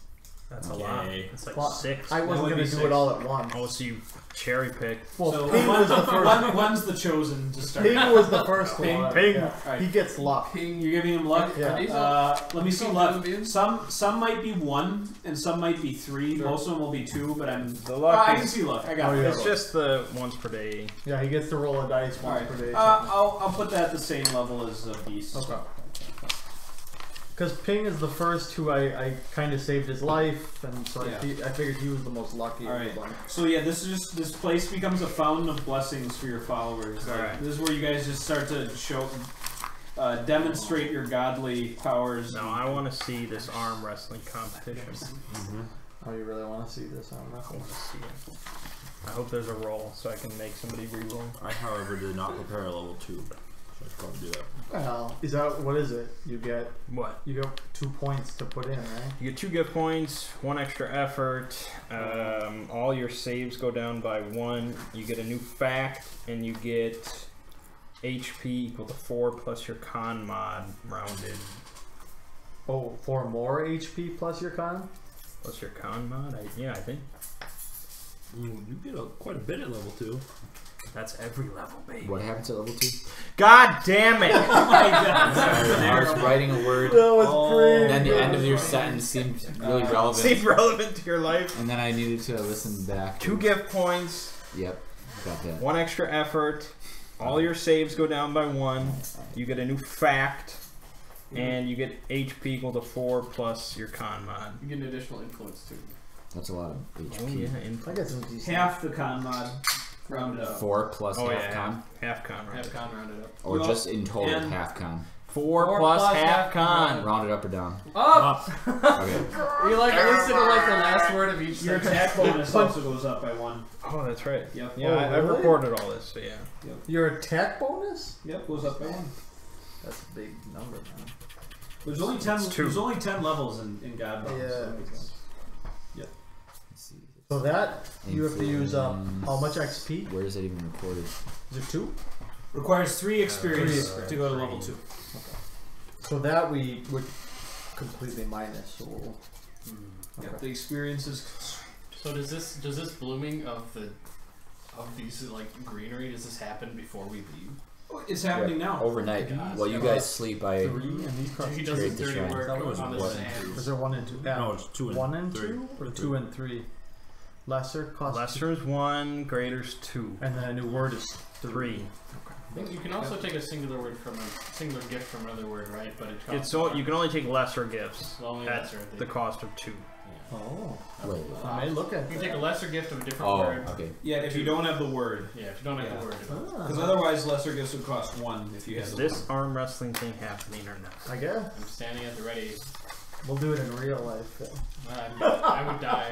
[SPEAKER 4] That's a lot.
[SPEAKER 6] Okay.
[SPEAKER 4] It's like
[SPEAKER 3] Well,
[SPEAKER 4] 6.
[SPEAKER 3] I wasn't
[SPEAKER 5] would
[SPEAKER 3] going
[SPEAKER 5] be
[SPEAKER 3] to do
[SPEAKER 5] 6.
[SPEAKER 3] it all at once.
[SPEAKER 4] Oh, so you cherry pick.
[SPEAKER 3] Well,
[SPEAKER 5] So
[SPEAKER 3] Ping was the first.
[SPEAKER 5] one's the chosen to start.
[SPEAKER 3] Ping was the first
[SPEAKER 5] Ping.
[SPEAKER 3] one.
[SPEAKER 4] Ping.
[SPEAKER 3] Yeah.
[SPEAKER 5] Alright.
[SPEAKER 3] He gets luck.
[SPEAKER 2] ping.
[SPEAKER 5] You're giving him luck.
[SPEAKER 3] Yeah.
[SPEAKER 2] These are-
[SPEAKER 5] Let me see
[SPEAKER 2] Don't
[SPEAKER 5] luck.
[SPEAKER 2] do them.
[SPEAKER 5] Some might be 1 and some might be 3.
[SPEAKER 3] Sure.
[SPEAKER 5] Most of them will be 2, but I'm.
[SPEAKER 4] The luck
[SPEAKER 5] I can
[SPEAKER 4] is-
[SPEAKER 5] see luck. I got
[SPEAKER 3] Oh,
[SPEAKER 5] it.
[SPEAKER 3] yeah.
[SPEAKER 4] It's just the once per day.
[SPEAKER 3] Yeah, he gets to roll a dice
[SPEAKER 5] All
[SPEAKER 3] once
[SPEAKER 5] right.
[SPEAKER 3] per day.
[SPEAKER 5] I'll put that at the same level as Beast.
[SPEAKER 3] Okay. Because Ping is the first who I kind of saved his life, and so
[SPEAKER 5] Yeah.
[SPEAKER 3] I figured he was the most lucky.
[SPEAKER 5] All right.
[SPEAKER 3] of the bunch.
[SPEAKER 5] So yeah, this place becomes a fountain of blessings for your followers. Like,
[SPEAKER 4] Alright.
[SPEAKER 5] This is where you guys just start to show, demonstrate your godly powers.
[SPEAKER 4] Now I want to see this arm wrestling competition.
[SPEAKER 3] Oh, you really want to see this? I don't
[SPEAKER 4] I
[SPEAKER 3] know.
[SPEAKER 4] want to see it. I hope there's a roll so I can make somebody re-roll.
[SPEAKER 6] I, however, did not prepare a level 2, so I should probably do that.
[SPEAKER 3] Well, is that what is it? You get
[SPEAKER 4] What?
[SPEAKER 3] 2 points to put in, right?
[SPEAKER 4] You get 2 gift points, 1 extra effort. All your saves go down by 1. You get a new fact, and you get HP equal to 4 plus your con mod rounded.
[SPEAKER 3] Oh, 4 more HP plus your con?
[SPEAKER 4] Plus your con mod? I think.
[SPEAKER 6] Ooh, you get quite a bit at level 2.
[SPEAKER 4] That's every level, baby.
[SPEAKER 7] What happens at level 2?
[SPEAKER 4] God damn it!
[SPEAKER 5] Oh my god.
[SPEAKER 7] I was writing a word.
[SPEAKER 3] That was great.
[SPEAKER 7] And then the end of your sentence seemed really relevant.
[SPEAKER 4] Seems relevant to your life.
[SPEAKER 7] And then I needed to listen back.
[SPEAKER 4] 2 gift points.
[SPEAKER 7] Yep, got that.
[SPEAKER 4] 1 extra effort. All your saves go down by 1. You get a new fact. And you get HP equal to 4 plus your con mod.
[SPEAKER 2] You get an additional influence too.
[SPEAKER 7] That's a lot of HP.
[SPEAKER 4] Oh yeah,
[SPEAKER 3] I got some decent.
[SPEAKER 5] Half the con mod rounded up.
[SPEAKER 7] 4 plus
[SPEAKER 4] oh,
[SPEAKER 7] half
[SPEAKER 4] yeah,
[SPEAKER 7] con?
[SPEAKER 4] Half con, right?
[SPEAKER 2] Have con rounded up.
[SPEAKER 7] Or
[SPEAKER 5] Well,
[SPEAKER 7] just in total
[SPEAKER 5] and-
[SPEAKER 7] half con?
[SPEAKER 4] 4 plus half con.
[SPEAKER 7] Rounded up or down?
[SPEAKER 2] Up!
[SPEAKER 7] Okay.
[SPEAKER 2] You like listen to like the last word of each
[SPEAKER 5] Your
[SPEAKER 2] sentence.
[SPEAKER 5] attack bonus also goes up by 1.
[SPEAKER 4] Oh, that's right.
[SPEAKER 5] Yep.
[SPEAKER 4] Yeah,
[SPEAKER 3] Oh,
[SPEAKER 4] I've
[SPEAKER 3] really?
[SPEAKER 4] recorded all this, so yeah.
[SPEAKER 3] Your attack bonus?
[SPEAKER 5] Yep, goes up by 1.
[SPEAKER 3] That's a big number, man.
[SPEAKER 5] There's only 10.
[SPEAKER 4] It's 2.
[SPEAKER 5] There's only 10 levels in Godbound.
[SPEAKER 3] Yeah.
[SPEAKER 5] So it's-
[SPEAKER 7] Let's see.
[SPEAKER 3] So that, you have to use
[SPEAKER 7] Influence.
[SPEAKER 3] how much XP?
[SPEAKER 7] Where is it even recorded?
[SPEAKER 3] Is it 2?
[SPEAKER 5] requires 3 experience
[SPEAKER 3] Three.
[SPEAKER 5] to go to level 2.
[SPEAKER 3] So that we would completely minus. So we'll,
[SPEAKER 5] Yep, the experience is.
[SPEAKER 2] So does this blooming of these like greenery, does this happen before we leave?
[SPEAKER 5] It's happening now.
[SPEAKER 7] Overnight. While you guys sleep, I
[SPEAKER 3] 3 and these cost
[SPEAKER 2] He
[SPEAKER 3] two.
[SPEAKER 2] does
[SPEAKER 7] Create
[SPEAKER 2] his
[SPEAKER 7] the
[SPEAKER 2] dirty
[SPEAKER 7] shrine.
[SPEAKER 2] work
[SPEAKER 6] That was
[SPEAKER 2] on the
[SPEAKER 6] one.
[SPEAKER 2] sand.
[SPEAKER 3] Is there 1 and 2? Yeah.
[SPEAKER 6] No, it's 2 and
[SPEAKER 3] 1 and
[SPEAKER 6] 3.
[SPEAKER 3] 2 or 2 and 3? Lesser cost
[SPEAKER 4] Lesser's 1, greater's 2.
[SPEAKER 3] and then a new word is
[SPEAKER 4] 3.
[SPEAKER 2] You can also take a singular word from a singular gift from another word, right? But it costs
[SPEAKER 4] It's so you can only take lesser gifts
[SPEAKER 2] only
[SPEAKER 4] at
[SPEAKER 2] lesser, I think.
[SPEAKER 4] the cost of 2.
[SPEAKER 3] Oh,
[SPEAKER 7] Wait.
[SPEAKER 3] I may look at
[SPEAKER 2] You can take a lesser gift of a different
[SPEAKER 7] Oh,
[SPEAKER 2] word.
[SPEAKER 7] okay.
[SPEAKER 5] Yeah, if you don't have the word.
[SPEAKER 2] Yeah, if you don't have
[SPEAKER 5] Yeah.
[SPEAKER 2] the word.
[SPEAKER 5] Because otherwise, lesser gifts would cost 1 if you had
[SPEAKER 4] Is
[SPEAKER 5] the
[SPEAKER 4] this
[SPEAKER 5] word.
[SPEAKER 4] arm wrestling thing happening or not?
[SPEAKER 3] I guess
[SPEAKER 2] I'm standing at the ready.
[SPEAKER 3] we'll do it in real life.
[SPEAKER 2] I would die.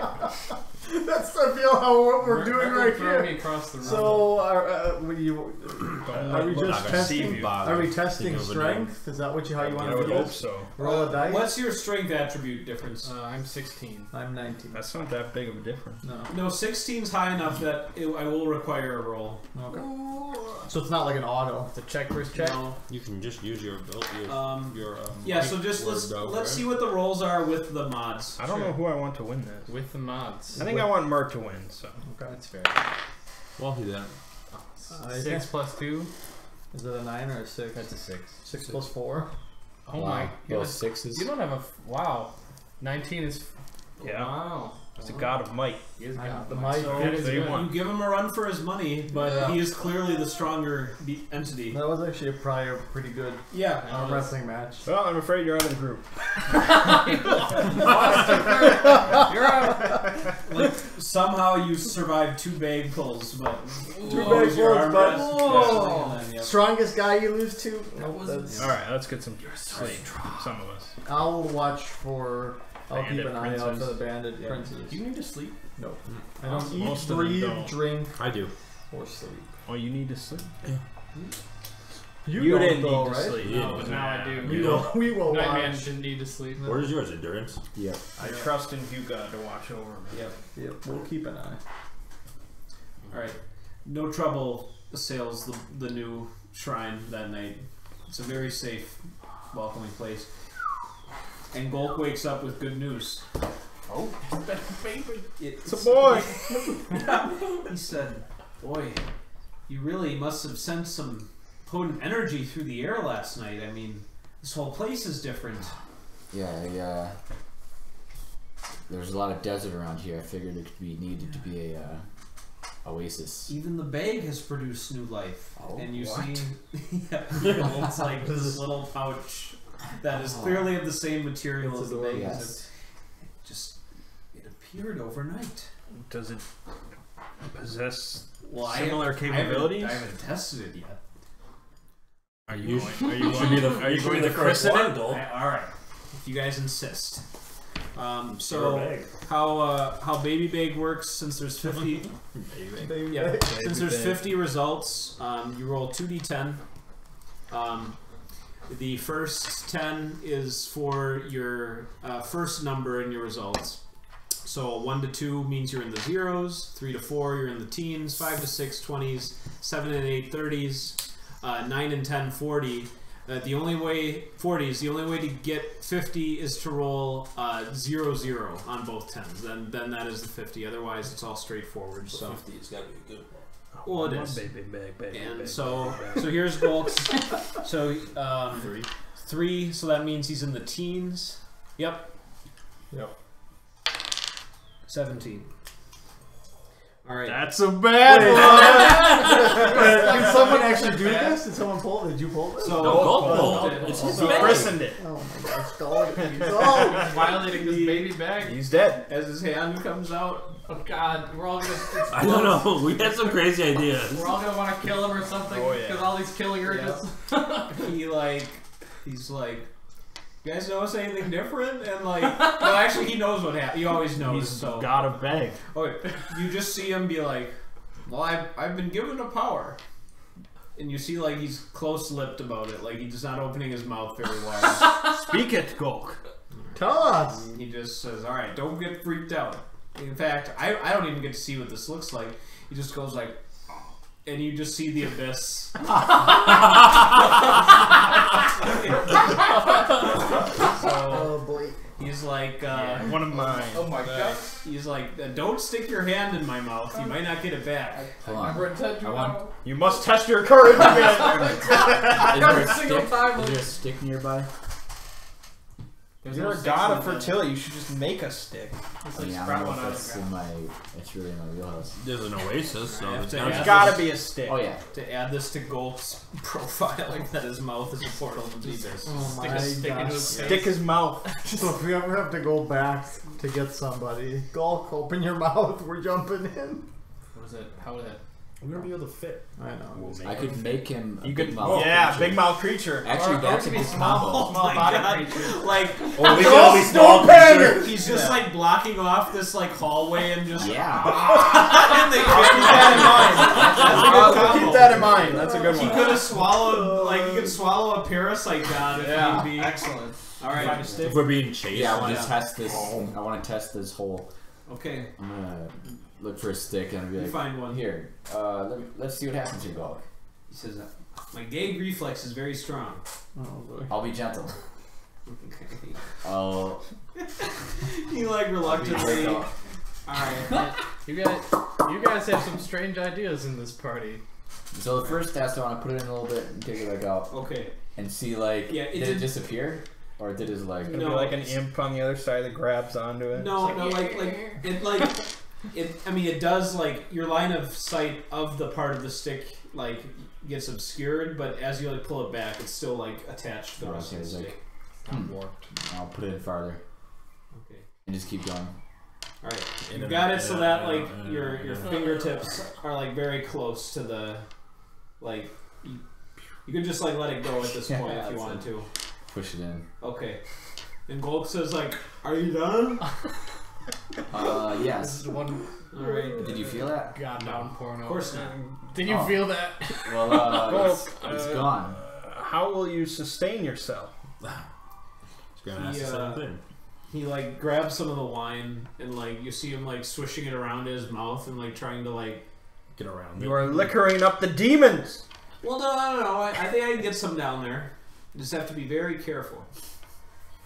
[SPEAKER 3] That's I feel how what we're doing
[SPEAKER 2] Remember
[SPEAKER 3] right
[SPEAKER 2] throwing
[SPEAKER 3] here.
[SPEAKER 2] me across the room.
[SPEAKER 3] So are we
[SPEAKER 6] We're
[SPEAKER 3] just
[SPEAKER 6] not gonna
[SPEAKER 3] testing?
[SPEAKER 6] see
[SPEAKER 3] Are we
[SPEAKER 6] Bob
[SPEAKER 3] testing
[SPEAKER 6] thinking of a
[SPEAKER 3] strength? Is that what how you want
[SPEAKER 4] I
[SPEAKER 3] to
[SPEAKER 4] would
[SPEAKER 3] do
[SPEAKER 4] hope
[SPEAKER 3] this?
[SPEAKER 4] so.
[SPEAKER 3] Roll a dice.
[SPEAKER 5] What's your strength attribute difference?
[SPEAKER 2] I'm 16.
[SPEAKER 3] I'm 19.
[SPEAKER 4] That's not that big of a difference.
[SPEAKER 3] No.
[SPEAKER 5] No, 16's high enough that I will require a roll.
[SPEAKER 3] Okay. So it's not like an auto.
[SPEAKER 2] The check first check.
[SPEAKER 5] No.
[SPEAKER 6] You can just use your
[SPEAKER 5] Yeah, so just let's see what the rolls are with the mods.
[SPEAKER 4] I don't know who I want to win this.
[SPEAKER 2] With the mods.
[SPEAKER 4] I think I want Mert to win, so.
[SPEAKER 3] Okay.
[SPEAKER 2] That's fair.
[SPEAKER 6] Well, he didn't.
[SPEAKER 2] 6 plus 2.
[SPEAKER 3] Is it a 9 or a 6?
[SPEAKER 2] That's a 6.
[SPEAKER 3] 6 plus 4.
[SPEAKER 2] Oh
[SPEAKER 7] Wow.
[SPEAKER 2] my
[SPEAKER 7] Both
[SPEAKER 2] goodness.
[SPEAKER 7] 6s.
[SPEAKER 2] You don't have a. Wow. 19 is.
[SPEAKER 4] Yeah.
[SPEAKER 2] Wow.
[SPEAKER 4] It's a god of might.
[SPEAKER 2] He is
[SPEAKER 3] I'm
[SPEAKER 2] God.
[SPEAKER 3] the might.
[SPEAKER 5] So
[SPEAKER 2] That is
[SPEAKER 4] They
[SPEAKER 2] good.
[SPEAKER 4] won.
[SPEAKER 5] you give him a run for his money, but
[SPEAKER 3] Yeah.
[SPEAKER 5] he is clearly the stronger entity.
[SPEAKER 3] That was actually probably a pretty good
[SPEAKER 5] Yeah.
[SPEAKER 3] arm wrestling match.
[SPEAKER 4] Well, I'm afraid you're out of the group.
[SPEAKER 2] You're out.
[SPEAKER 5] Like somehow you survived 2 bag pulls, but
[SPEAKER 3] Two
[SPEAKER 5] what was
[SPEAKER 3] bag
[SPEAKER 5] your
[SPEAKER 3] pulls,
[SPEAKER 5] arm
[SPEAKER 3] but-
[SPEAKER 5] rest?
[SPEAKER 3] Whoa.
[SPEAKER 5] And then, yep.
[SPEAKER 3] Strongest guy you lose to?
[SPEAKER 2] wasn't-
[SPEAKER 4] Alright, let's get some sleep. Some of us.
[SPEAKER 3] I'll watch for. I'll keep
[SPEAKER 4] Bandit
[SPEAKER 3] an eye out
[SPEAKER 4] princes.
[SPEAKER 3] for the bandit
[SPEAKER 5] Yeah.
[SPEAKER 3] princes.
[SPEAKER 2] Do you need to sleep?
[SPEAKER 3] No. I don't eat,
[SPEAKER 4] Most of them
[SPEAKER 3] breathe,
[SPEAKER 4] don't.
[SPEAKER 3] drink,
[SPEAKER 6] I do.
[SPEAKER 3] or sleep.
[SPEAKER 4] Oh, you need to sleep.
[SPEAKER 3] You,
[SPEAKER 4] You
[SPEAKER 3] don't
[SPEAKER 4] didn't
[SPEAKER 3] though,
[SPEAKER 4] need to
[SPEAKER 3] right?
[SPEAKER 4] sleep.
[SPEAKER 2] No, but now I do.
[SPEAKER 3] We will. We will
[SPEAKER 2] Nightman
[SPEAKER 3] watch.
[SPEAKER 2] didn't need to sleep.
[SPEAKER 6] What is yours? Endurance?
[SPEAKER 7] Yep.
[SPEAKER 4] I trust in you, God, to watch over me.
[SPEAKER 5] Yep.
[SPEAKER 3] Yep. We'll keep an eye.
[SPEAKER 5] All right. No Trouble assails the new shrine that night. It's a very safe, welcoming place. And Golk wakes up with good news.
[SPEAKER 2] Oh, baby.
[SPEAKER 5] It's
[SPEAKER 4] a boy.
[SPEAKER 5] He said, "Boy, you really must have sent some potent energy through the air last night. I mean, this whole place is different."
[SPEAKER 7] Yeah, there's a lot of desert around here. I figured it needed to be a oasis.
[SPEAKER 5] Even the bag has produced new life.
[SPEAKER 7] Oh,
[SPEAKER 5] and you
[SPEAKER 7] what?
[SPEAKER 5] see, yeah, it's like this little pouch that is clearly of the same material
[SPEAKER 3] It's
[SPEAKER 5] as the bag.
[SPEAKER 7] Yes.
[SPEAKER 5] It appeared overnight.
[SPEAKER 4] Does it possess
[SPEAKER 5] Well,
[SPEAKER 4] similar capabilities?
[SPEAKER 5] I haven't tested it yet.
[SPEAKER 4] Are
[SPEAKER 6] You should be the
[SPEAKER 4] are you
[SPEAKER 6] you should
[SPEAKER 4] going
[SPEAKER 6] be
[SPEAKER 4] to
[SPEAKER 6] the first
[SPEAKER 4] christen
[SPEAKER 6] one,
[SPEAKER 4] it?
[SPEAKER 6] Dole.
[SPEAKER 5] All right, if you guys insist. So how Baby Bag works, since there's 50 since there's 50 results, you roll 2d10. The first 10 is for your first number in your results. So 1 to 2 means you're in the zeros, 3 to 4 you're in the teens, 5 to 6 20s, 7 and 8 30s, 9 and 10 40. The only way 40s. The only way to get 50 is to roll 0 0 on both 10s. Then that is the 50. Otherwise, it's all straightforward. So
[SPEAKER 6] 50 has got to be a good one.
[SPEAKER 5] well, it is.
[SPEAKER 4] Baby bag,
[SPEAKER 5] And so here's Golk's. So 3. So that means he's in the teens. Yep. 17. All right.
[SPEAKER 3] That's a bad one. Did someone actually do this? Did someone pull? Did you pull this?
[SPEAKER 5] So
[SPEAKER 6] Gold. It's his
[SPEAKER 4] He
[SPEAKER 6] bag.
[SPEAKER 4] christened it.
[SPEAKER 3] Oh my gosh, Gold.
[SPEAKER 2] Violating this baby bag.
[SPEAKER 4] He's dead.
[SPEAKER 5] as his hand comes out,
[SPEAKER 2] Oh God, we're all gonna.
[SPEAKER 6] I don't know. We had some crazy ideas.
[SPEAKER 2] We're all gonna want to kill him or something
[SPEAKER 4] Oh, yeah.
[SPEAKER 2] because all these killing urges.
[SPEAKER 5] he's like, you guys notice anything different? And like, no, actually, he knows what happened. He always knows.
[SPEAKER 4] He's
[SPEAKER 5] So
[SPEAKER 4] god of bag.
[SPEAKER 5] you just see him be like, well, I've been given a power. And you see, like, he's close-lipped about it. Like, he's not opening his mouth very wide.
[SPEAKER 4] Speak it, Golk.
[SPEAKER 3] Tell us.
[SPEAKER 5] And he just says, all right, don't get freaked out. In fact, I don't even get to see what this looks like. He just goes like, and you just see the abyss.
[SPEAKER 3] Oh boy.
[SPEAKER 5] He's like,
[SPEAKER 4] One of mine.
[SPEAKER 2] Oh my God.
[SPEAKER 5] he's like, don't stick your hand in my mouth. You might not get it back.
[SPEAKER 7] Hold on.
[SPEAKER 2] Remember, it said you
[SPEAKER 7] I want-
[SPEAKER 4] You must test your courage again.
[SPEAKER 7] Is there
[SPEAKER 2] Every
[SPEAKER 7] a
[SPEAKER 2] single
[SPEAKER 7] stick?
[SPEAKER 2] time.
[SPEAKER 7] Is there a stick nearby?
[SPEAKER 2] There's
[SPEAKER 4] You're
[SPEAKER 2] no
[SPEAKER 4] a
[SPEAKER 2] sticks
[SPEAKER 4] god
[SPEAKER 2] in
[SPEAKER 4] of
[SPEAKER 2] the-
[SPEAKER 4] fertility. You should just make a stick.
[SPEAKER 2] It's
[SPEAKER 7] I
[SPEAKER 2] like
[SPEAKER 7] mean, I
[SPEAKER 2] sprout
[SPEAKER 7] don't know
[SPEAKER 2] one
[SPEAKER 7] if
[SPEAKER 2] out of
[SPEAKER 7] that's
[SPEAKER 2] the
[SPEAKER 7] in
[SPEAKER 2] ground.
[SPEAKER 7] it's really in my wheelhouse.
[SPEAKER 6] There's an Oasis, so
[SPEAKER 5] I have
[SPEAKER 6] it's
[SPEAKER 5] to
[SPEAKER 6] gotta
[SPEAKER 5] ask
[SPEAKER 4] There's
[SPEAKER 6] be-
[SPEAKER 4] gotta be a stick.
[SPEAKER 7] Oh yeah.
[SPEAKER 5] To add this to Golf's profile, that his mouth is a portal to Jesus.
[SPEAKER 3] Oh
[SPEAKER 2] Stick
[SPEAKER 3] my
[SPEAKER 2] a stick into
[SPEAKER 3] gosh.
[SPEAKER 2] his
[SPEAKER 4] Stick
[SPEAKER 2] face.
[SPEAKER 4] his mouth.
[SPEAKER 3] So if we ever have to go back to get somebody, Gulk, open your mouth. We're jumping in.
[SPEAKER 2] What is it? How is it?
[SPEAKER 4] We're gonna be able to fit.
[SPEAKER 3] I know.
[SPEAKER 7] I could make him a
[SPEAKER 4] You
[SPEAKER 7] big
[SPEAKER 4] could,
[SPEAKER 7] mouth
[SPEAKER 4] yeah,
[SPEAKER 7] creature.
[SPEAKER 4] big mouth creature.
[SPEAKER 7] Actually,
[SPEAKER 2] Or
[SPEAKER 7] that's
[SPEAKER 2] it
[SPEAKER 7] a
[SPEAKER 2] could be
[SPEAKER 7] good
[SPEAKER 2] small.
[SPEAKER 7] combo.
[SPEAKER 5] Oh my
[SPEAKER 2] body
[SPEAKER 5] god!
[SPEAKER 2] creature.
[SPEAKER 5] Like,
[SPEAKER 6] Oh, we can be small creature.
[SPEAKER 5] he's just like blocking off this like hallway and just
[SPEAKER 7] Yeah.
[SPEAKER 5] and they keep that
[SPEAKER 4] Keep that in mind. That's a good
[SPEAKER 5] He
[SPEAKER 4] one.
[SPEAKER 5] could have swallowed, like, he could swallow a parasite god if
[SPEAKER 2] Yeah.
[SPEAKER 5] need be.
[SPEAKER 2] Excellent.
[SPEAKER 5] Alright.
[SPEAKER 6] If we're being chased,
[SPEAKER 7] Yeah, I
[SPEAKER 6] why
[SPEAKER 7] want to
[SPEAKER 6] not?
[SPEAKER 7] test this. I want to test this hole.
[SPEAKER 5] Okay,
[SPEAKER 7] I'm gonna look for a stick and I'll be
[SPEAKER 5] you
[SPEAKER 7] like,
[SPEAKER 5] find one.
[SPEAKER 7] here. Let's see what happens here, Gulk.
[SPEAKER 5] He says, my gag reflex is very strong.
[SPEAKER 3] Oh boy.
[SPEAKER 7] I'll be gentle.
[SPEAKER 5] Okay.
[SPEAKER 7] I'll
[SPEAKER 5] He like reluctantly.
[SPEAKER 7] I'll
[SPEAKER 5] Alright.
[SPEAKER 2] You guys have some strange ideas in this party.
[SPEAKER 7] So the first test, I want to put it in a little bit and take it back out
[SPEAKER 5] Okay.
[SPEAKER 7] and see like,
[SPEAKER 5] Yeah, it
[SPEAKER 7] did it
[SPEAKER 5] did-
[SPEAKER 7] disappear or did it like?
[SPEAKER 4] It'll
[SPEAKER 5] No,
[SPEAKER 4] be like an
[SPEAKER 5] it's-
[SPEAKER 4] imp on the other side that grabs onto it.
[SPEAKER 5] No, I mean, it does, like, your line of sight of the part of the stick, like, gets obscured, but as you, like, pull it back, it's still, like, attached to the rest
[SPEAKER 7] Okay,
[SPEAKER 5] of the
[SPEAKER 7] it's
[SPEAKER 5] stick.
[SPEAKER 7] I'll put it in farther
[SPEAKER 5] Okay.
[SPEAKER 7] and just keep going.
[SPEAKER 5] Alright. You've got it so that, like, your fingertips are, like, very close to the, like, you could just, like, let it go at this point if you
[SPEAKER 7] that's
[SPEAKER 5] wanted to.
[SPEAKER 7] Push it in.
[SPEAKER 5] Okay. And Golk says, like, are you done?
[SPEAKER 7] Yes.
[SPEAKER 2] This is one
[SPEAKER 5] Alright.
[SPEAKER 7] Did you feel that?
[SPEAKER 2] Godbound porno.
[SPEAKER 5] Of course not.
[SPEAKER 2] Did you
[SPEAKER 7] Oh.
[SPEAKER 2] feel that?
[SPEAKER 7] Well, it's
[SPEAKER 4] Golk,
[SPEAKER 7] gone.
[SPEAKER 4] How will you sustain yourself?
[SPEAKER 6] It's gonna ask
[SPEAKER 5] He,
[SPEAKER 6] the same thing.
[SPEAKER 5] He like grabs some of the wine and like you see him like swishing it around his mouth and like trying to like.
[SPEAKER 6] Get around it.
[SPEAKER 4] You are liquoring up the demons.
[SPEAKER 5] Well, no. I think I can get some down there. You just have to be very careful.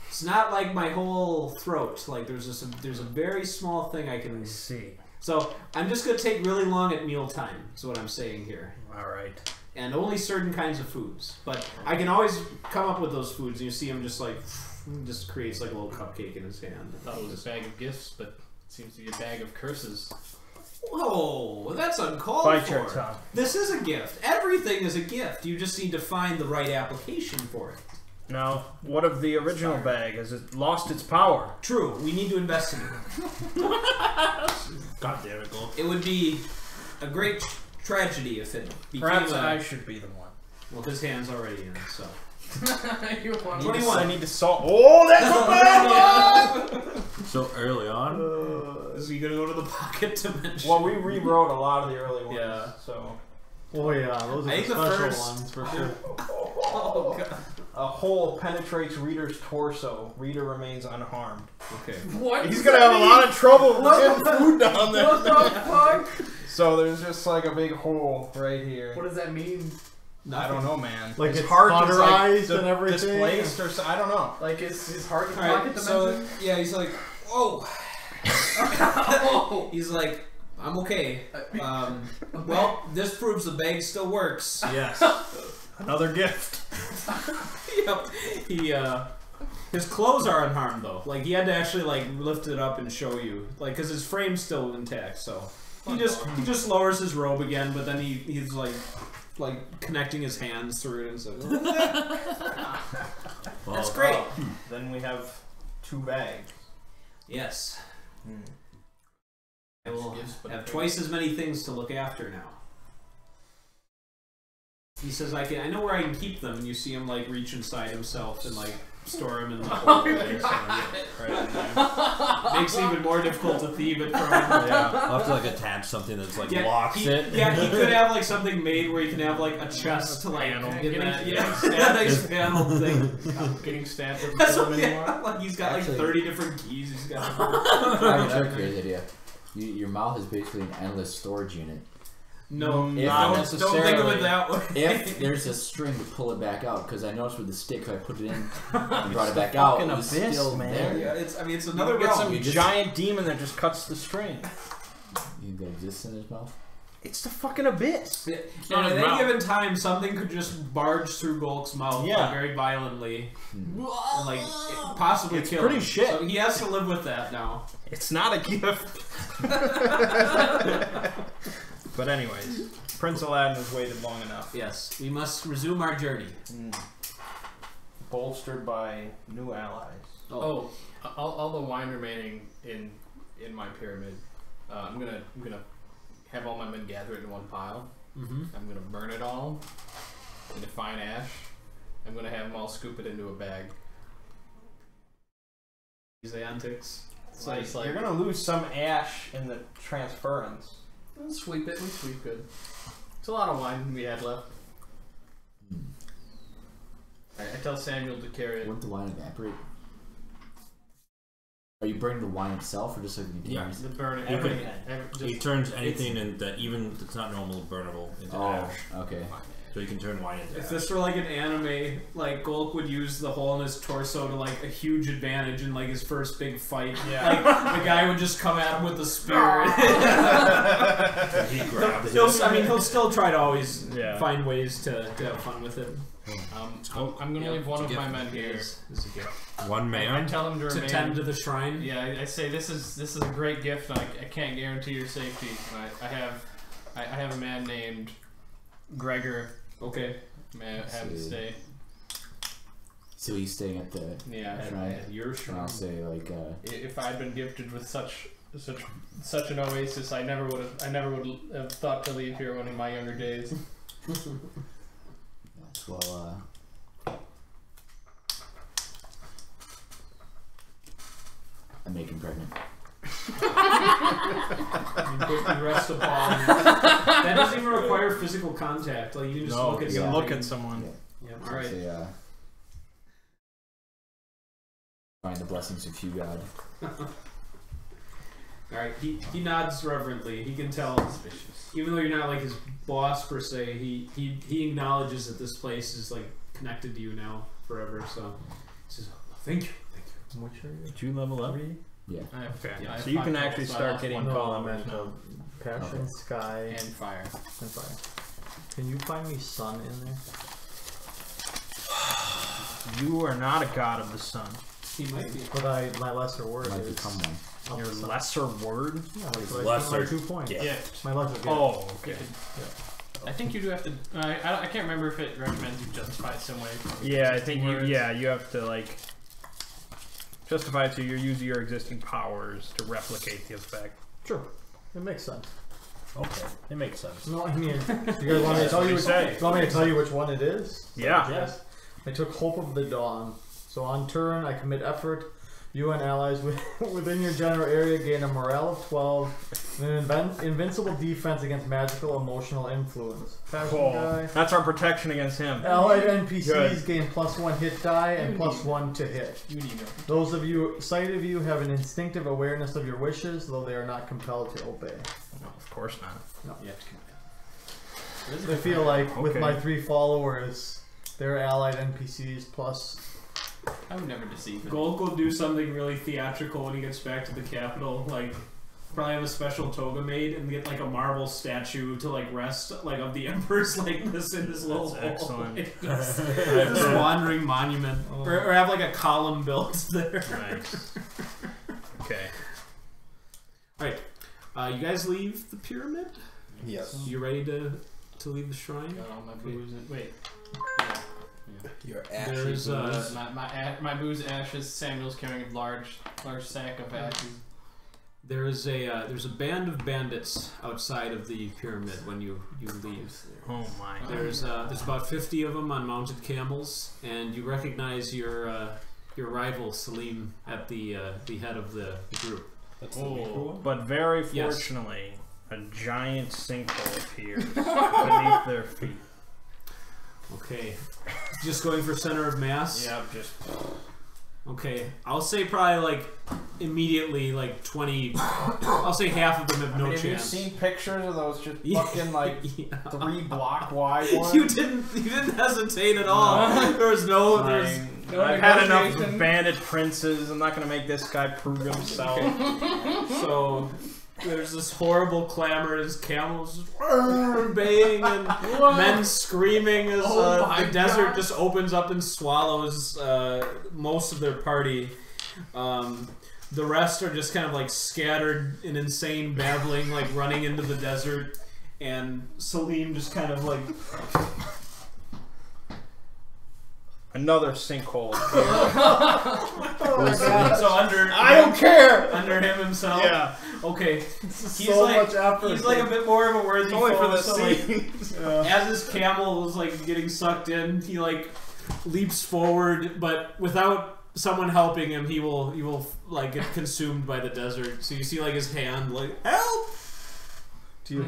[SPEAKER 5] It's not like my whole throat. Like there's a very small thing I can.
[SPEAKER 4] See.
[SPEAKER 5] So I'm just gonna take really long at mealtime. Is what I'm saying here.
[SPEAKER 4] All right.
[SPEAKER 5] And only certain kinds of foods. But I can always come up with those foods. And you see him just like. Just creates like a little cupcake in his hand.
[SPEAKER 2] I thought it was a bag of gifts, but it seems to be a bag of curses.
[SPEAKER 5] Whoa, that's uncalled
[SPEAKER 4] Bite
[SPEAKER 5] for.
[SPEAKER 4] your tongue.
[SPEAKER 5] This is a gift. Everything is a gift. You just need to find the right application for it.
[SPEAKER 4] Now, what of the original bag? Has it lost its power?
[SPEAKER 5] True, we need to investigate.
[SPEAKER 6] God damn it, Gold.
[SPEAKER 5] It would be a great tragedy if it became
[SPEAKER 4] Perhaps
[SPEAKER 5] a...
[SPEAKER 4] I should be the one.
[SPEAKER 5] Well, his hand's already in, so...
[SPEAKER 2] You want
[SPEAKER 5] 21.
[SPEAKER 4] I need to solve. Oh, that's a bad one!
[SPEAKER 6] So early on.
[SPEAKER 5] So you gonna go to the pocket dimension?
[SPEAKER 4] Well, we rewrote a lot of the early ones.
[SPEAKER 5] Yeah.
[SPEAKER 4] So.
[SPEAKER 3] Oh yeah, those are
[SPEAKER 5] I
[SPEAKER 3] the
[SPEAKER 5] think the
[SPEAKER 3] special
[SPEAKER 5] first-
[SPEAKER 3] ones for sure.
[SPEAKER 5] Oh god.
[SPEAKER 4] A hole penetrates reader's torso. Reader remains unharmed.
[SPEAKER 5] Okay.
[SPEAKER 2] What?
[SPEAKER 4] He's gonna have a lot of trouble getting food down there.
[SPEAKER 2] What the fuck?
[SPEAKER 4] So there's just like a big hole right here.
[SPEAKER 2] What does that mean?
[SPEAKER 4] I don't know, man.
[SPEAKER 3] Like
[SPEAKER 4] his
[SPEAKER 3] it's
[SPEAKER 4] heart is
[SPEAKER 3] cauterized
[SPEAKER 4] like
[SPEAKER 3] and everything?
[SPEAKER 4] displaced, or I don't know.
[SPEAKER 2] Like is his heart in
[SPEAKER 5] Alright,
[SPEAKER 2] pocket
[SPEAKER 5] so
[SPEAKER 2] dimension?
[SPEAKER 5] yeah, he's like, whoa. He's like, I'm okay. Well, this proves the bag still works.
[SPEAKER 4] Yes. Another gift.
[SPEAKER 5] Yep. He his clothes are unharmed though. Like he had to actually like lift it up and show you, like, because his frame's still intact. So he just lowers his robe again, but then he's like connecting his hands through it and so. That's great.
[SPEAKER 4] Then we have 2 bags.
[SPEAKER 5] Yes. I will
[SPEAKER 2] Yes, but
[SPEAKER 5] have twice as many things to look after now. He says, I know where I can keep them, and you see him like reach inside himself and like store him in the hole. There, so, makes it even more difficult to thieve it from him.
[SPEAKER 6] Yeah. I'll have to like attach something that's like locks it.
[SPEAKER 5] Yeah, he could have like something made where you can have like a chest to like get that. Yeah, a nice panel thing.
[SPEAKER 2] Getting stabbed with
[SPEAKER 5] That's
[SPEAKER 2] the
[SPEAKER 5] what,
[SPEAKER 2] anymore.
[SPEAKER 5] like he's got
[SPEAKER 7] Actually-
[SPEAKER 5] like 30 different keys. He's got.
[SPEAKER 7] I have a crazy idea. Your mouth is basically an endless storage unit.
[SPEAKER 5] No,
[SPEAKER 4] not
[SPEAKER 5] don't think of it that way.
[SPEAKER 7] If there's a string to pull it back out, because I noticed with the stick, if I put it in and brought it back out, it was
[SPEAKER 4] abyss,
[SPEAKER 7] still
[SPEAKER 4] man.
[SPEAKER 7] there.
[SPEAKER 5] Yeah, it's another
[SPEAKER 4] Get
[SPEAKER 5] realm.
[SPEAKER 4] some
[SPEAKER 7] You just-
[SPEAKER 4] giant demon that just cuts the string.
[SPEAKER 7] You think that exists in his mouth?
[SPEAKER 4] It's the fucking abyss.
[SPEAKER 5] Yeah,
[SPEAKER 2] not
[SPEAKER 5] and
[SPEAKER 2] his
[SPEAKER 5] at any
[SPEAKER 2] mouth.
[SPEAKER 5] given time, something could just barge through Golk's mouth
[SPEAKER 4] Yeah.
[SPEAKER 5] like, very violently, and like possibly
[SPEAKER 4] It's
[SPEAKER 5] kill
[SPEAKER 4] pretty
[SPEAKER 5] him.
[SPEAKER 4] shit.
[SPEAKER 5] So he has to live with that now.
[SPEAKER 4] It's not a gift. But anyways, Prince Aladdin has waited long enough.
[SPEAKER 5] Yes, we must resume our journey.
[SPEAKER 4] Bolstered by new allies.
[SPEAKER 2] Oh, all the wine remaining in my pyramid. I'm gonna have all my men gather it in one pile.
[SPEAKER 5] Mm-hmm.
[SPEAKER 2] I'm gonna burn it all into fine ash. I'm gonna have them all scoop it into a bag. These antics.
[SPEAKER 4] It's like, you're gonna lose some ash in the transference.
[SPEAKER 2] We'll sweep it. We sweep good. It's a lot of wine we had left. I tell Samuel to carry it.
[SPEAKER 7] Wouldn't the wine evaporate? Are you burning the wine itself, or just like the containers?
[SPEAKER 2] To burn it.
[SPEAKER 6] You could-
[SPEAKER 2] everything.
[SPEAKER 6] He turns anything in that even that's not normal burnable into
[SPEAKER 7] Oh,
[SPEAKER 6] ash.
[SPEAKER 7] okay.
[SPEAKER 6] So you can turn wine into
[SPEAKER 5] If
[SPEAKER 6] ash.
[SPEAKER 5] this were like an anime, like Golk would use the hole in his torso to like a huge advantage in like his first big fight.
[SPEAKER 4] Yeah.
[SPEAKER 5] Like the guy would just come at him with the spear.
[SPEAKER 6] He grabs
[SPEAKER 5] He'll still try to always
[SPEAKER 4] Yeah.
[SPEAKER 5] find ways to have fun with it.
[SPEAKER 2] I'm gonna leave one of my men here.
[SPEAKER 5] Is a gift.
[SPEAKER 6] One
[SPEAKER 2] I
[SPEAKER 6] man.
[SPEAKER 2] tell him to
[SPEAKER 5] To
[SPEAKER 2] remain.
[SPEAKER 5] tend to the shrine.
[SPEAKER 2] Yeah, I say this is a great gift. And I can't guarantee your safety. And I have a man named Gregor.
[SPEAKER 5] Okay.
[SPEAKER 2] May I have him stay?
[SPEAKER 7] So he's staying at the
[SPEAKER 2] Yeah.
[SPEAKER 7] shrine.
[SPEAKER 5] At your
[SPEAKER 7] And
[SPEAKER 5] shrine.
[SPEAKER 7] I'll say like,
[SPEAKER 2] If I'd been gifted with such an oasis, I never would have thought to leave here one of my younger days.
[SPEAKER 7] well, I'm making pregnant.
[SPEAKER 5] You quickly rest upon. That doesn't even require physical contact. Like you can just look at
[SPEAKER 4] you can
[SPEAKER 5] something.
[SPEAKER 4] look at someone.
[SPEAKER 7] Yeah.
[SPEAKER 5] Yep.
[SPEAKER 7] So
[SPEAKER 5] All
[SPEAKER 7] I'll
[SPEAKER 5] right.
[SPEAKER 7] say, find the blessings of you, God.
[SPEAKER 5] All right. He nods reverently. He can tell, even though you're not like his boss per se, he acknowledges that this place is like connected to you now forever. So he says, "Thank you, thank you."
[SPEAKER 3] Which are you?
[SPEAKER 4] Did you level up?
[SPEAKER 7] Yeah.
[SPEAKER 2] I have,
[SPEAKER 4] Okay.
[SPEAKER 2] I have
[SPEAKER 4] So you
[SPEAKER 2] 5
[SPEAKER 4] can
[SPEAKER 2] levels,
[SPEAKER 4] actually
[SPEAKER 2] so I
[SPEAKER 4] start
[SPEAKER 2] lost
[SPEAKER 4] getting
[SPEAKER 2] one.
[SPEAKER 3] No, I
[SPEAKER 4] columns
[SPEAKER 3] meant
[SPEAKER 4] now.
[SPEAKER 3] Passion, Sky,
[SPEAKER 2] And fire.
[SPEAKER 3] and Fire. Can you find me Sun in there?
[SPEAKER 4] You are not a god of the sun.
[SPEAKER 5] He might be.
[SPEAKER 3] But my lesser word
[SPEAKER 7] Might
[SPEAKER 3] is
[SPEAKER 7] become one.
[SPEAKER 4] Your
[SPEAKER 3] Sun.
[SPEAKER 4] lesser word?
[SPEAKER 3] Yeah, that's what I
[SPEAKER 6] Lesser
[SPEAKER 3] spent my 2 points.
[SPEAKER 6] gift.
[SPEAKER 3] My lesser gift.
[SPEAKER 4] Oh, okay.
[SPEAKER 2] I think you do have to. I can't remember if it recommends you justify some way.
[SPEAKER 4] Yeah, I think you.
[SPEAKER 2] Words.
[SPEAKER 4] Yeah, you have to like justify it. So you're using your existing powers to replicate the effect.
[SPEAKER 3] Sure. It makes sense.
[SPEAKER 6] Okay, it makes sense.
[SPEAKER 3] No, I mean, you guys want me to tell you
[SPEAKER 4] what you say.
[SPEAKER 3] which one it is?
[SPEAKER 4] Yeah.
[SPEAKER 3] Yes. I took Hope of the Dawn. So on turn, I commit effort. You and allies within your general area gain a morale of 12 and an invincible defense against magical emotional influence.
[SPEAKER 4] Cool. That's our protection against him.
[SPEAKER 3] Allied NPCs gain +1 hit die and +1 to hit. Those of you, sight of you, have an instinctive awareness of your wishes, though they are not compelled to obey.
[SPEAKER 4] No, of course not.
[SPEAKER 3] No.
[SPEAKER 5] You have to commit.
[SPEAKER 3] I feel like with my 3 followers, they're allied NPCs plus.
[SPEAKER 2] I would never deceive him.
[SPEAKER 5] Golk will do something really theatrical when he gets back to the capital. Like, probably have a special toga made and get like a marble statue to like rest like of the emperor's likeness in his little hole.
[SPEAKER 4] Excellent.
[SPEAKER 5] This wandering monument, or have like a column built there.
[SPEAKER 4] Nice. Okay.
[SPEAKER 5] All right, you guys leave the pyramid.
[SPEAKER 6] Yes.
[SPEAKER 5] You ready to leave the shrine?
[SPEAKER 2] Got all my booze. Wait.
[SPEAKER 6] Your
[SPEAKER 5] There's
[SPEAKER 2] My booze, ashes. Samuel's carrying a large sack of ashes.
[SPEAKER 5] there's a band of bandits outside of the pyramid when you leave.
[SPEAKER 4] Oh my.
[SPEAKER 5] There's about 50 of them on mounted camels, and you recognize your rival Salim at the head of the group.
[SPEAKER 6] That's
[SPEAKER 4] But very fortunately, a giant sinkhole appears beneath their feet.
[SPEAKER 5] Okay, just going for center of mass.
[SPEAKER 4] Yeah, just.
[SPEAKER 5] Okay, I'll say probably like immediately like 20. I'll say half of them have no
[SPEAKER 4] Have you
[SPEAKER 5] chance.
[SPEAKER 4] seen pictures of those just
[SPEAKER 5] Yeah.
[SPEAKER 4] fucking like
[SPEAKER 5] Yeah.
[SPEAKER 4] 3 block wide ones?
[SPEAKER 5] You didn't hesitate at all. There was no. There's
[SPEAKER 4] I've had enough bandit princes. I'm not gonna make this guy prove himself.
[SPEAKER 5] So there's this horrible clamor as camels just baying and men screaming as the desert just opens up and swallows most of their party. The rest are just kind of like scattered in insane babbling, like running into the desert, and Salim just kind of like
[SPEAKER 4] Another sinkhole.
[SPEAKER 5] so under
[SPEAKER 4] I don't care.
[SPEAKER 5] under him himself.
[SPEAKER 4] Yeah.
[SPEAKER 5] Okay. He's
[SPEAKER 3] so
[SPEAKER 5] like
[SPEAKER 3] much effort.
[SPEAKER 5] he's like a bit more of a worthy
[SPEAKER 4] Only for
[SPEAKER 5] foe,
[SPEAKER 4] the
[SPEAKER 5] so, like,
[SPEAKER 4] scene.
[SPEAKER 5] as his camel is like getting sucked in, he like leaps forward, but without someone helping him, he will like get consumed by the desert. So you see like his hand like help.
[SPEAKER 3] Do you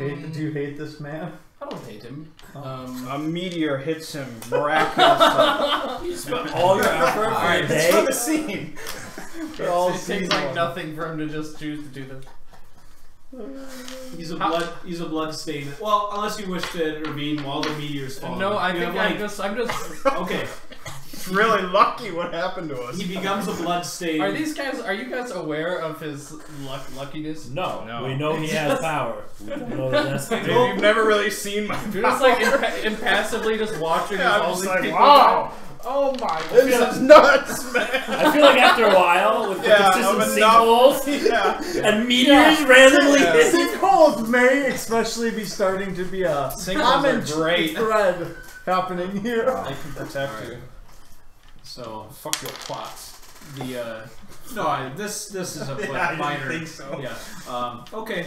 [SPEAKER 3] hate this man?
[SPEAKER 2] I don't hate him.
[SPEAKER 4] A meteor hits him miraculously.
[SPEAKER 8] You spent all your effort for a
[SPEAKER 4] It's
[SPEAKER 8] day.
[SPEAKER 4] for the scene.
[SPEAKER 2] It takes like nothing for him to just choose to do this.
[SPEAKER 5] He's a blood stain. Well, unless you wish to intervene while the meteors fall.
[SPEAKER 2] No, I
[SPEAKER 5] You
[SPEAKER 2] think
[SPEAKER 5] have,
[SPEAKER 2] I'm just.
[SPEAKER 5] okay.
[SPEAKER 4] It's really lucky what happened to us.
[SPEAKER 5] He becomes a blood stain.
[SPEAKER 2] Are you guys aware of his luckiness?
[SPEAKER 8] No,
[SPEAKER 4] No.
[SPEAKER 8] we know he has power. We don't know that that's the
[SPEAKER 4] Maybe you've never really seen my.
[SPEAKER 2] You're just like impassively just watching
[SPEAKER 4] Yeah,
[SPEAKER 2] as
[SPEAKER 4] I'm
[SPEAKER 2] all
[SPEAKER 4] just
[SPEAKER 2] these
[SPEAKER 4] like,
[SPEAKER 2] people.
[SPEAKER 4] wow.
[SPEAKER 2] Oh my
[SPEAKER 4] This
[SPEAKER 2] god.
[SPEAKER 4] is nuts, man.
[SPEAKER 8] I feel like after a while, with the consistent
[SPEAKER 4] of enough-
[SPEAKER 8] sinkholes
[SPEAKER 4] Yeah.
[SPEAKER 8] and meteors randomly
[SPEAKER 4] Yeah.
[SPEAKER 8] hitting.
[SPEAKER 3] Sinkholes may especially be starting to be a
[SPEAKER 4] Sinkholes
[SPEAKER 3] common
[SPEAKER 4] are great.
[SPEAKER 3] thread happening here.
[SPEAKER 4] I can protect you.
[SPEAKER 5] So
[SPEAKER 4] Fuck your plots.
[SPEAKER 5] this is a
[SPEAKER 4] Yeah, I
[SPEAKER 5] minor.
[SPEAKER 4] didn't think so.
[SPEAKER 5] Yeah. Okay.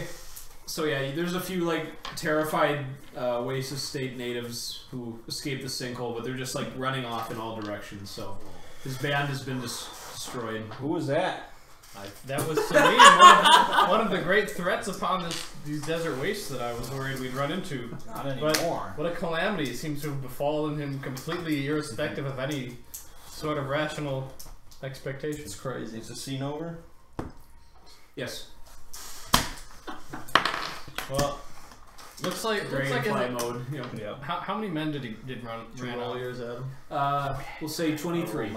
[SPEAKER 5] So yeah, there's a few like terrified Oasis State natives who escaped the sinkhole, but they're just like running off in all directions. So his band has been destroyed.
[SPEAKER 4] Who was that?
[SPEAKER 2] That was to me one of the great threats upon these desert wastes that I was worried we'd run into.
[SPEAKER 4] Not
[SPEAKER 2] But
[SPEAKER 4] anymore.
[SPEAKER 2] what a calamity seems to have befallen him completely irrespective of any sort of rational expectations.
[SPEAKER 3] It's crazy.
[SPEAKER 4] Is the scene over?
[SPEAKER 5] Yes.
[SPEAKER 2] Well, looks like
[SPEAKER 5] Dragonfly mode. Yep.
[SPEAKER 4] Yeah.
[SPEAKER 2] how many men did ran
[SPEAKER 3] Roll
[SPEAKER 2] out?
[SPEAKER 3] yours, Adam.
[SPEAKER 5] We'll say 23.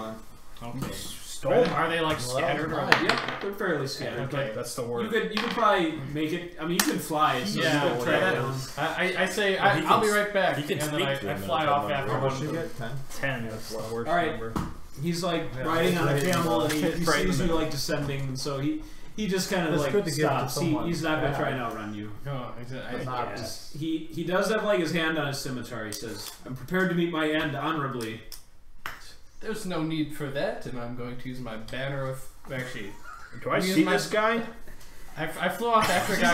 [SPEAKER 2] Okay.
[SPEAKER 4] Stole.
[SPEAKER 2] Are they like scattered or?
[SPEAKER 5] Yeah, they're fairly scattered.
[SPEAKER 2] Okay.
[SPEAKER 4] That's the
[SPEAKER 5] You
[SPEAKER 4] word.
[SPEAKER 5] could probably make it. I mean, you can fly. So
[SPEAKER 2] Yeah,
[SPEAKER 5] you could track
[SPEAKER 2] yeah.
[SPEAKER 5] down.
[SPEAKER 2] I say
[SPEAKER 8] Well, he
[SPEAKER 2] I'll
[SPEAKER 8] can
[SPEAKER 2] be right back,
[SPEAKER 8] he can
[SPEAKER 2] and then
[SPEAKER 8] speak
[SPEAKER 2] I
[SPEAKER 8] to him
[SPEAKER 2] fly
[SPEAKER 8] and
[SPEAKER 2] off
[SPEAKER 8] tell him
[SPEAKER 2] after
[SPEAKER 3] How
[SPEAKER 2] one
[SPEAKER 3] much you
[SPEAKER 2] of them.
[SPEAKER 3] get? 10?
[SPEAKER 4] 10. That's the worst
[SPEAKER 5] All right.
[SPEAKER 4] number.
[SPEAKER 5] He's like
[SPEAKER 3] Yeah,
[SPEAKER 5] riding on a
[SPEAKER 3] right.
[SPEAKER 5] camel, and he
[SPEAKER 4] Right
[SPEAKER 5] sees
[SPEAKER 4] in the
[SPEAKER 5] you
[SPEAKER 4] middle.
[SPEAKER 5] like descending, and so he just kind of
[SPEAKER 3] It's
[SPEAKER 5] like
[SPEAKER 3] good to give to
[SPEAKER 5] stops.
[SPEAKER 3] someone.
[SPEAKER 5] He's not gonna
[SPEAKER 3] Yeah.
[SPEAKER 5] try and outrun you.
[SPEAKER 2] No, I
[SPEAKER 3] Not
[SPEAKER 2] guess.
[SPEAKER 5] He does have like his hand on his scimitar. He says, "I'm prepared to meet my end honorably."
[SPEAKER 2] There's no need for that, and I'm going to use my banner of actually.
[SPEAKER 4] Do I
[SPEAKER 2] Use
[SPEAKER 4] see
[SPEAKER 2] my-
[SPEAKER 4] this guy?
[SPEAKER 2] I flew off after a guy.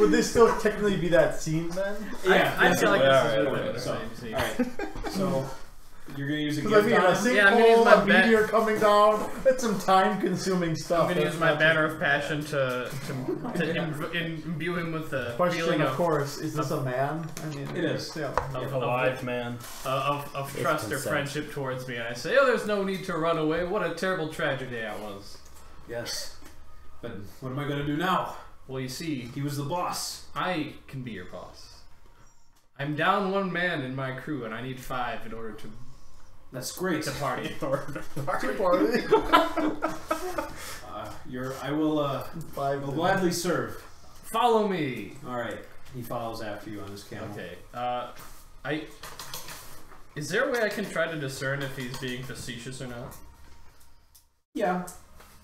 [SPEAKER 3] Would this still technically be that scene then?
[SPEAKER 5] Yeah,
[SPEAKER 2] I feel like
[SPEAKER 4] Yeah,
[SPEAKER 2] this is
[SPEAKER 4] alright,
[SPEAKER 2] really the
[SPEAKER 5] so,
[SPEAKER 2] same scene.
[SPEAKER 5] Alright, so you're gonna use a
[SPEAKER 3] Because I
[SPEAKER 5] gift
[SPEAKER 3] mean, a
[SPEAKER 5] on
[SPEAKER 3] sinkhole,
[SPEAKER 2] Yeah, I'm gonna use my
[SPEAKER 3] a meteor coming down. It's some time-consuming stuff.
[SPEAKER 2] I'm gonna
[SPEAKER 3] That's
[SPEAKER 2] use my
[SPEAKER 3] not
[SPEAKER 2] banner of passion to imbue him with the
[SPEAKER 3] Question,
[SPEAKER 2] feeling
[SPEAKER 3] of course, is this a man? I mean,
[SPEAKER 5] It is.
[SPEAKER 3] Yeah.
[SPEAKER 2] of,
[SPEAKER 4] Alive, man.
[SPEAKER 2] of trust or
[SPEAKER 8] consent.
[SPEAKER 2] friendship towards me, and I say, "Oh, there's no need to run away. What a terrible tragedy that was."
[SPEAKER 5] Yes. But what am I gonna do now?
[SPEAKER 2] Well, you see,
[SPEAKER 5] He was the boss.
[SPEAKER 2] I can be your boss. I'm down one man in my crew, and I need 5 in order to
[SPEAKER 5] That's great.
[SPEAKER 2] the party.
[SPEAKER 5] I will gladly serve.
[SPEAKER 2] Follow me.
[SPEAKER 5] Alright. He follows after you on his camel.
[SPEAKER 2] Okay. Is there a way I can try to discern if he's being facetious or not?
[SPEAKER 5] Yeah.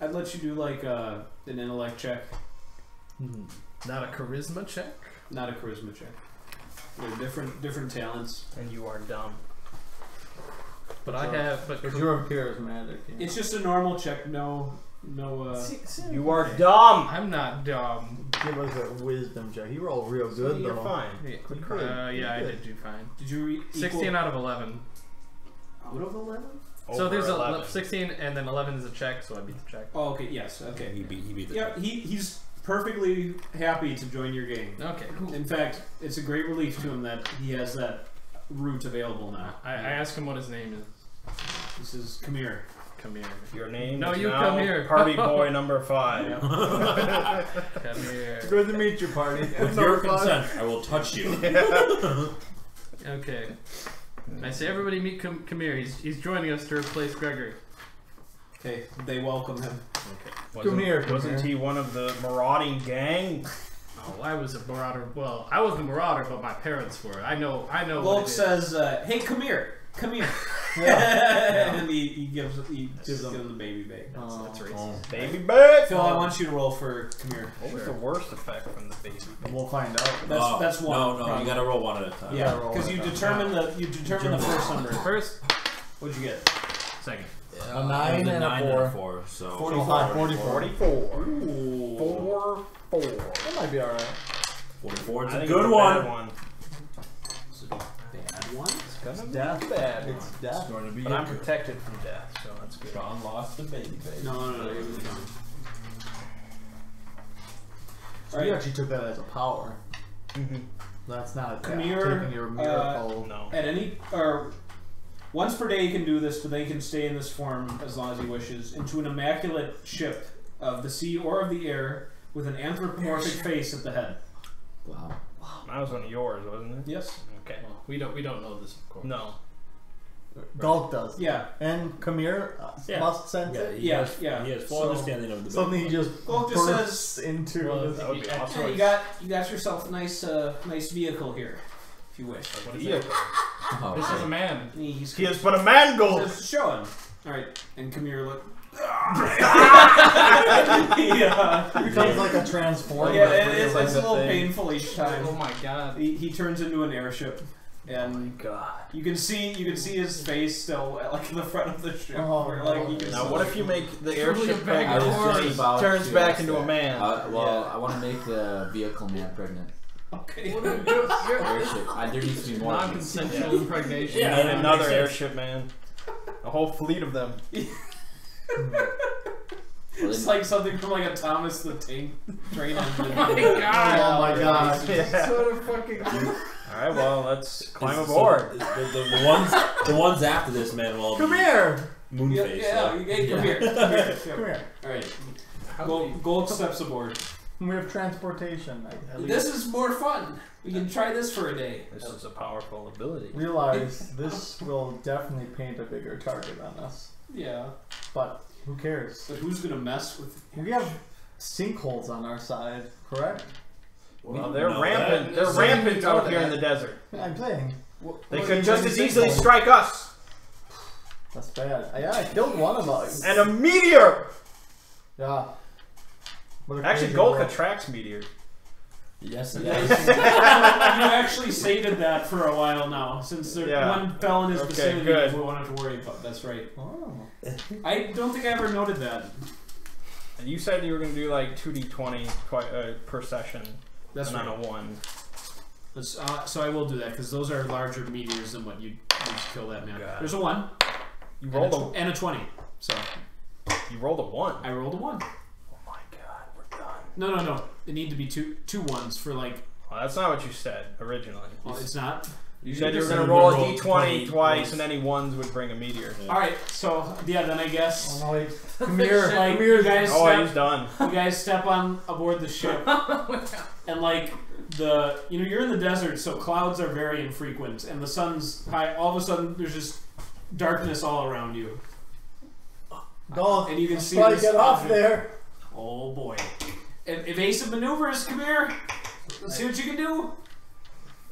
[SPEAKER 5] I'd let you do like an intellect check,
[SPEAKER 2] Not a charisma check?
[SPEAKER 5] not a charisma check. They're different talents.
[SPEAKER 4] And you are dumb.
[SPEAKER 2] But I have. But
[SPEAKER 3] But you're charismatic. Yeah.
[SPEAKER 5] It's just a normal check. No.
[SPEAKER 4] You are dumb.
[SPEAKER 2] I'm not dumb.
[SPEAKER 3] Give us a wisdom check. You rolled real good
[SPEAKER 4] You're
[SPEAKER 3] though.
[SPEAKER 4] fine.
[SPEAKER 2] Yeah, I did do fine.
[SPEAKER 5] Did you read
[SPEAKER 2] 16 out of 11.
[SPEAKER 5] out of 11?
[SPEAKER 2] So
[SPEAKER 4] Over
[SPEAKER 2] there's
[SPEAKER 4] 11.
[SPEAKER 2] 16 and then 11 is a check, so I beat the check.
[SPEAKER 5] Oh, okay. Yes. Okay.
[SPEAKER 6] He beat the
[SPEAKER 5] Yeah. He's perfectly happy to join your gang.
[SPEAKER 2] Okay, cool.
[SPEAKER 5] In fact, it's a great relief to him that he has that route available now.
[SPEAKER 2] I asked him what his name is.
[SPEAKER 5] This is come here.
[SPEAKER 2] Come here.
[SPEAKER 4] Your name
[SPEAKER 2] No,
[SPEAKER 4] is
[SPEAKER 2] you
[SPEAKER 4] now
[SPEAKER 2] come here.
[SPEAKER 4] Party boy number 5.
[SPEAKER 5] Yeah.
[SPEAKER 2] Come here.
[SPEAKER 3] Good to meet you, party.
[SPEAKER 8] With your consent, I will touch you.
[SPEAKER 2] Okay. I say everybody meet Kamir. He's joining us to replace Gregory.
[SPEAKER 5] Okay. They welcome him.
[SPEAKER 3] Come here.
[SPEAKER 4] Wasn't he one of the marauding gang?
[SPEAKER 2] Oh, I was a marauder. Well, I wasn't a marauder, but my parents were. I know.
[SPEAKER 5] Volk
[SPEAKER 2] what it is.
[SPEAKER 5] says, "Hey, come here. Come here."
[SPEAKER 3] Yeah.
[SPEAKER 5] And he gives him the baby bag.
[SPEAKER 2] That's racist.
[SPEAKER 4] Baby back.
[SPEAKER 5] Phil, I want you to roll for come here.
[SPEAKER 4] What was the worst effect from the baby?
[SPEAKER 3] We'll find out.
[SPEAKER 5] That's one.
[SPEAKER 6] No,
[SPEAKER 5] problem.
[SPEAKER 6] you gotta roll one at a time.
[SPEAKER 5] Yeah,
[SPEAKER 3] roll
[SPEAKER 5] because
[SPEAKER 3] it
[SPEAKER 5] you
[SPEAKER 3] down.
[SPEAKER 5] determine the first number.
[SPEAKER 2] First,
[SPEAKER 5] What'd you get?
[SPEAKER 2] second.
[SPEAKER 6] Yeah,
[SPEAKER 3] A 9
[SPEAKER 6] it was
[SPEAKER 3] and a
[SPEAKER 6] 9
[SPEAKER 3] 4.
[SPEAKER 6] and a 4. So
[SPEAKER 3] 44.
[SPEAKER 4] 44.
[SPEAKER 5] Ooh.
[SPEAKER 4] 4.
[SPEAKER 3] That might be alright.
[SPEAKER 6] 44. It's
[SPEAKER 4] I
[SPEAKER 6] a
[SPEAKER 4] think
[SPEAKER 6] good
[SPEAKER 4] it's a
[SPEAKER 6] one.
[SPEAKER 4] bad one.
[SPEAKER 5] Bad one.
[SPEAKER 4] It's gonna
[SPEAKER 3] It's
[SPEAKER 4] be
[SPEAKER 3] death.
[SPEAKER 4] bad.
[SPEAKER 3] It's
[SPEAKER 6] It's
[SPEAKER 3] death.
[SPEAKER 6] going to be
[SPEAKER 4] But I'm
[SPEAKER 6] good.
[SPEAKER 4] protected from death, so that's good.
[SPEAKER 6] John lost the baby.
[SPEAKER 5] No, it was fine.
[SPEAKER 3] So you actually took that as a power.
[SPEAKER 4] Mm-hmm.
[SPEAKER 3] That's not
[SPEAKER 5] Come
[SPEAKER 3] taking
[SPEAKER 5] here,
[SPEAKER 3] your miracle.
[SPEAKER 4] No.
[SPEAKER 5] At any or once per day he can do this, but they can stay in this form as long as he wishes, into an immaculate ship of the sea or of the air with an anthropomorphic face at the head.
[SPEAKER 7] Wow.
[SPEAKER 4] That was one of yours, wasn't it?
[SPEAKER 5] Yes.
[SPEAKER 4] Okay.
[SPEAKER 2] Well, we don't know this, of course.
[SPEAKER 4] No.
[SPEAKER 3] Gulk does.
[SPEAKER 5] Yeah.
[SPEAKER 3] And Kamir
[SPEAKER 8] Yeah.
[SPEAKER 3] must sense it.
[SPEAKER 8] He has full
[SPEAKER 5] So,
[SPEAKER 8] understanding of the
[SPEAKER 3] Something he
[SPEAKER 8] baby.
[SPEAKER 3] just
[SPEAKER 5] Gulk just
[SPEAKER 3] bursts into.
[SPEAKER 2] Well,
[SPEAKER 3] this-
[SPEAKER 4] That would be
[SPEAKER 2] Yeah,
[SPEAKER 4] awesome.
[SPEAKER 5] Hey, you got yourself a nice vehicle here, if you wish.
[SPEAKER 2] What is
[SPEAKER 4] Yeah.
[SPEAKER 2] it?
[SPEAKER 7] Oh,
[SPEAKER 2] This is a man.
[SPEAKER 5] He's
[SPEAKER 4] He has but a man gold.
[SPEAKER 5] Just show him. All right, and Kamir look.
[SPEAKER 3] He becomes like a transformer.
[SPEAKER 5] Yeah,
[SPEAKER 3] where he
[SPEAKER 5] it's
[SPEAKER 3] like
[SPEAKER 5] a
[SPEAKER 3] the
[SPEAKER 5] little
[SPEAKER 3] thing.
[SPEAKER 5] painful each time.
[SPEAKER 2] Oh my god.
[SPEAKER 5] He turns into an airship, and
[SPEAKER 4] God.
[SPEAKER 5] you can see his face still like in the front of the ship.
[SPEAKER 3] Oh,
[SPEAKER 5] where, like, you can
[SPEAKER 4] Now,
[SPEAKER 5] see-
[SPEAKER 4] what if you make the
[SPEAKER 2] Truly
[SPEAKER 4] airship
[SPEAKER 2] a bag
[SPEAKER 7] I
[SPEAKER 2] of
[SPEAKER 7] was
[SPEAKER 2] horrors.
[SPEAKER 7] just about
[SPEAKER 4] turns
[SPEAKER 7] to
[SPEAKER 4] back
[SPEAKER 7] ask
[SPEAKER 4] into
[SPEAKER 7] that.
[SPEAKER 4] a man?
[SPEAKER 7] I want to make the vehicle man pregnant.
[SPEAKER 5] Okay.
[SPEAKER 7] Airship. There needs to be more. of these.
[SPEAKER 2] Non-consensual impregnation.
[SPEAKER 8] Yeah.
[SPEAKER 4] And another
[SPEAKER 8] makes sense.
[SPEAKER 4] airship, man. A whole fleet of them.
[SPEAKER 7] Well,
[SPEAKER 5] It's
[SPEAKER 7] then-
[SPEAKER 5] like something from like a Thomas the Tank Train engine.
[SPEAKER 2] Oh my god.
[SPEAKER 3] Oh my god.
[SPEAKER 4] Yeah.
[SPEAKER 3] So fucking cute.
[SPEAKER 4] Alright, well, let's climb
[SPEAKER 8] So
[SPEAKER 4] aboard.
[SPEAKER 8] the ones after this, man, will
[SPEAKER 3] Come
[SPEAKER 8] be
[SPEAKER 3] here.
[SPEAKER 8] Moonface.
[SPEAKER 5] Yeah,
[SPEAKER 8] like-
[SPEAKER 5] hey, come here.
[SPEAKER 3] Come here.
[SPEAKER 5] All right. Gold steps aboard.
[SPEAKER 3] We have transportation. At least.
[SPEAKER 5] This is more fun. We can try this for a day.
[SPEAKER 4] This is a powerful ability.
[SPEAKER 3] Realize this will definitely paint a bigger target on us.
[SPEAKER 5] Yeah.
[SPEAKER 3] But who cares?
[SPEAKER 5] But who's gonna mess with?
[SPEAKER 3] We have sinkholes on our side, correct?
[SPEAKER 4] Well, they're
[SPEAKER 6] know
[SPEAKER 4] rampant.
[SPEAKER 2] that.
[SPEAKER 4] They're
[SPEAKER 2] So
[SPEAKER 4] rampant
[SPEAKER 2] you know
[SPEAKER 4] out here in
[SPEAKER 2] that.
[SPEAKER 4] the desert.
[SPEAKER 3] I'm saying.
[SPEAKER 4] They
[SPEAKER 3] What
[SPEAKER 4] could
[SPEAKER 3] is
[SPEAKER 4] just
[SPEAKER 3] in
[SPEAKER 4] as
[SPEAKER 3] the
[SPEAKER 4] easily
[SPEAKER 3] sinkhole?
[SPEAKER 4] strike us.
[SPEAKER 3] That's bad. Yeah, I killed one of us.
[SPEAKER 4] And a meteor!
[SPEAKER 3] Yeah. What a
[SPEAKER 4] Actually,
[SPEAKER 3] crazy
[SPEAKER 4] Golk
[SPEAKER 3] world.
[SPEAKER 4] attracts meteors.
[SPEAKER 8] Yes, it
[SPEAKER 5] You
[SPEAKER 8] is.
[SPEAKER 5] actually stated that for a while now, since there,
[SPEAKER 4] Yeah.
[SPEAKER 5] one fell in his
[SPEAKER 4] Okay,
[SPEAKER 5] vicinity.
[SPEAKER 4] good.
[SPEAKER 5] We won't have to worry about. That's right.
[SPEAKER 3] Oh.
[SPEAKER 5] I don't think I ever noted that.
[SPEAKER 4] And you said you were going to do like 2d20 per session.
[SPEAKER 5] That's
[SPEAKER 4] and
[SPEAKER 5] right.
[SPEAKER 4] then a 1.
[SPEAKER 5] Let's, so I will do that because those are larger meteors than what you'd use to kill that man.
[SPEAKER 4] Got it.
[SPEAKER 5] There's a 1.
[SPEAKER 4] You rolled
[SPEAKER 5] and a 20. So
[SPEAKER 4] you rolled a 1.
[SPEAKER 5] I rolled a 1.
[SPEAKER 4] Oh my god, we're done.
[SPEAKER 5] No. It need to be two 1s for like.
[SPEAKER 4] Well, that's not what you said originally.
[SPEAKER 5] Well, it's not.
[SPEAKER 4] You said you were
[SPEAKER 8] just
[SPEAKER 4] going to
[SPEAKER 8] said
[SPEAKER 4] roll a
[SPEAKER 8] roll
[SPEAKER 4] d20
[SPEAKER 8] 20
[SPEAKER 4] twice, and any 1s would bring a meteor.
[SPEAKER 8] Yeah.
[SPEAKER 5] All right. So yeah, then I guess.
[SPEAKER 3] Oh, no, wait. Come here.
[SPEAKER 5] Like,
[SPEAKER 3] Come here.
[SPEAKER 5] you guys
[SPEAKER 4] Oh,
[SPEAKER 5] step,
[SPEAKER 4] he's done.
[SPEAKER 5] you guys step on aboard the ship, and like you're in the desert, so clouds are very infrequent, and the sun's high. All of a sudden, there's just darkness all around you,
[SPEAKER 3] Go.
[SPEAKER 5] and you can see
[SPEAKER 3] Try to
[SPEAKER 5] this
[SPEAKER 3] get off
[SPEAKER 5] object.
[SPEAKER 3] there.
[SPEAKER 5] Oh boy! Evasive maneuvers. Come here. Let's see what you can do.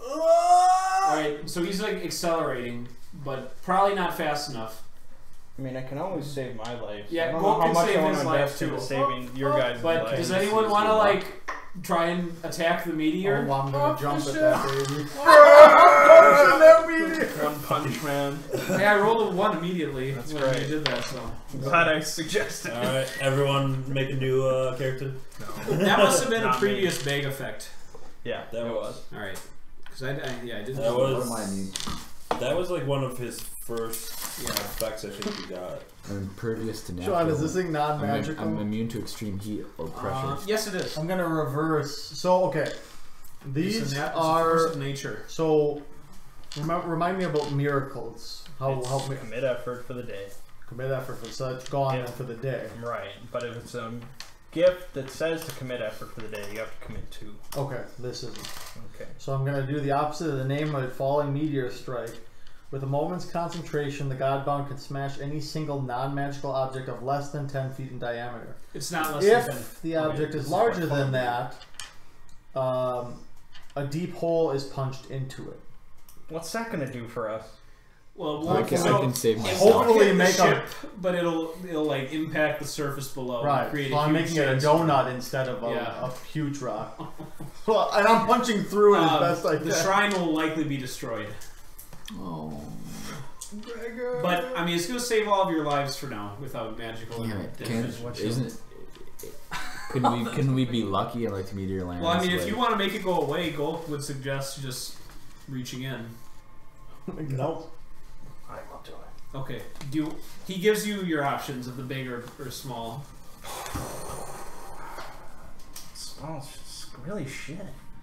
[SPEAKER 5] All right. So he's like accelerating, but probably not fast enough.
[SPEAKER 4] I mean, I can always save my life.
[SPEAKER 5] Yeah,
[SPEAKER 4] I don't
[SPEAKER 5] Gold
[SPEAKER 4] know how
[SPEAKER 5] can
[SPEAKER 4] much
[SPEAKER 5] save
[SPEAKER 4] I want
[SPEAKER 5] his
[SPEAKER 4] to
[SPEAKER 5] life,
[SPEAKER 4] invest into
[SPEAKER 5] too.
[SPEAKER 4] saving your guys'
[SPEAKER 5] But
[SPEAKER 4] life.
[SPEAKER 5] does anyone want to like try and attack the meteor?
[SPEAKER 3] Oh, I'm gonna jump at that baby.
[SPEAKER 4] One punch, man.
[SPEAKER 5] Hey, I rolled a 1 immediately
[SPEAKER 4] That's
[SPEAKER 5] when
[SPEAKER 4] great.
[SPEAKER 5] I did that. So
[SPEAKER 4] Glad I suggested.
[SPEAKER 8] Alright, everyone make a new character.
[SPEAKER 5] that must have been a
[SPEAKER 4] Not
[SPEAKER 5] previous bag effect.
[SPEAKER 4] Yeah,
[SPEAKER 8] That
[SPEAKER 4] it
[SPEAKER 8] was.
[SPEAKER 5] All right, because I didn't.
[SPEAKER 8] That
[SPEAKER 7] What
[SPEAKER 8] was
[SPEAKER 7] am I immune?
[SPEAKER 8] that was like one of his first effects I think he got.
[SPEAKER 7] I'm impervious to natural.
[SPEAKER 3] Sean, is this thing
[SPEAKER 7] I'm
[SPEAKER 3] non-magical?
[SPEAKER 7] immune to extreme heat or pressure.
[SPEAKER 5] Yes, it is.
[SPEAKER 3] I'm gonna reverse. So okay, these
[SPEAKER 5] It's a
[SPEAKER 3] are
[SPEAKER 5] force of nature.
[SPEAKER 3] so. Remind me about miracles. How
[SPEAKER 4] It's
[SPEAKER 3] help me
[SPEAKER 4] commit effort for the day.
[SPEAKER 3] commit effort for such gone
[SPEAKER 4] Yeah.
[SPEAKER 3] then for the day.
[SPEAKER 4] Right, but if it's a gift that says to commit effort for the day, you have to commit 2.
[SPEAKER 3] Okay, this isn't.
[SPEAKER 4] Okay.
[SPEAKER 3] So I'm gonna do the opposite of the name of a falling meteor strike. With a moment's concentration, the Godbound can smash any single non-magical object of less than 10 feet in diameter.
[SPEAKER 5] It's not less than 10.
[SPEAKER 3] If the object is larger than that, a deep hole is punched into it.
[SPEAKER 4] What's that going to do for us?
[SPEAKER 5] Well,
[SPEAKER 7] I can save
[SPEAKER 5] it
[SPEAKER 7] myself.
[SPEAKER 5] won't
[SPEAKER 3] Hopefully
[SPEAKER 5] hit the
[SPEAKER 3] make
[SPEAKER 5] ship, but it'll like impact the surface below.
[SPEAKER 3] Right.
[SPEAKER 5] Create
[SPEAKER 3] So
[SPEAKER 5] a
[SPEAKER 3] I'm
[SPEAKER 5] huge
[SPEAKER 3] making it a
[SPEAKER 5] chance.
[SPEAKER 3] donut instead of
[SPEAKER 5] Yeah.
[SPEAKER 3] a huge rock. Well, and I'm punching through it as best I can.
[SPEAKER 5] The shrine will likely be destroyed.
[SPEAKER 7] Oh.
[SPEAKER 5] But I mean, it's going to save all of your lives for now without magical.
[SPEAKER 7] Damn it.
[SPEAKER 5] damage.
[SPEAKER 7] Isn't it? Couldn't we be lucky and like the meteor lands?
[SPEAKER 5] Well, I mean, if
[SPEAKER 7] like,
[SPEAKER 5] you want to make it go away, Golf would suggest just reaching in.
[SPEAKER 3] Nope.
[SPEAKER 4] I will do it.
[SPEAKER 5] Okay. He gives you your options of the big or small.
[SPEAKER 4] Small's just really shit.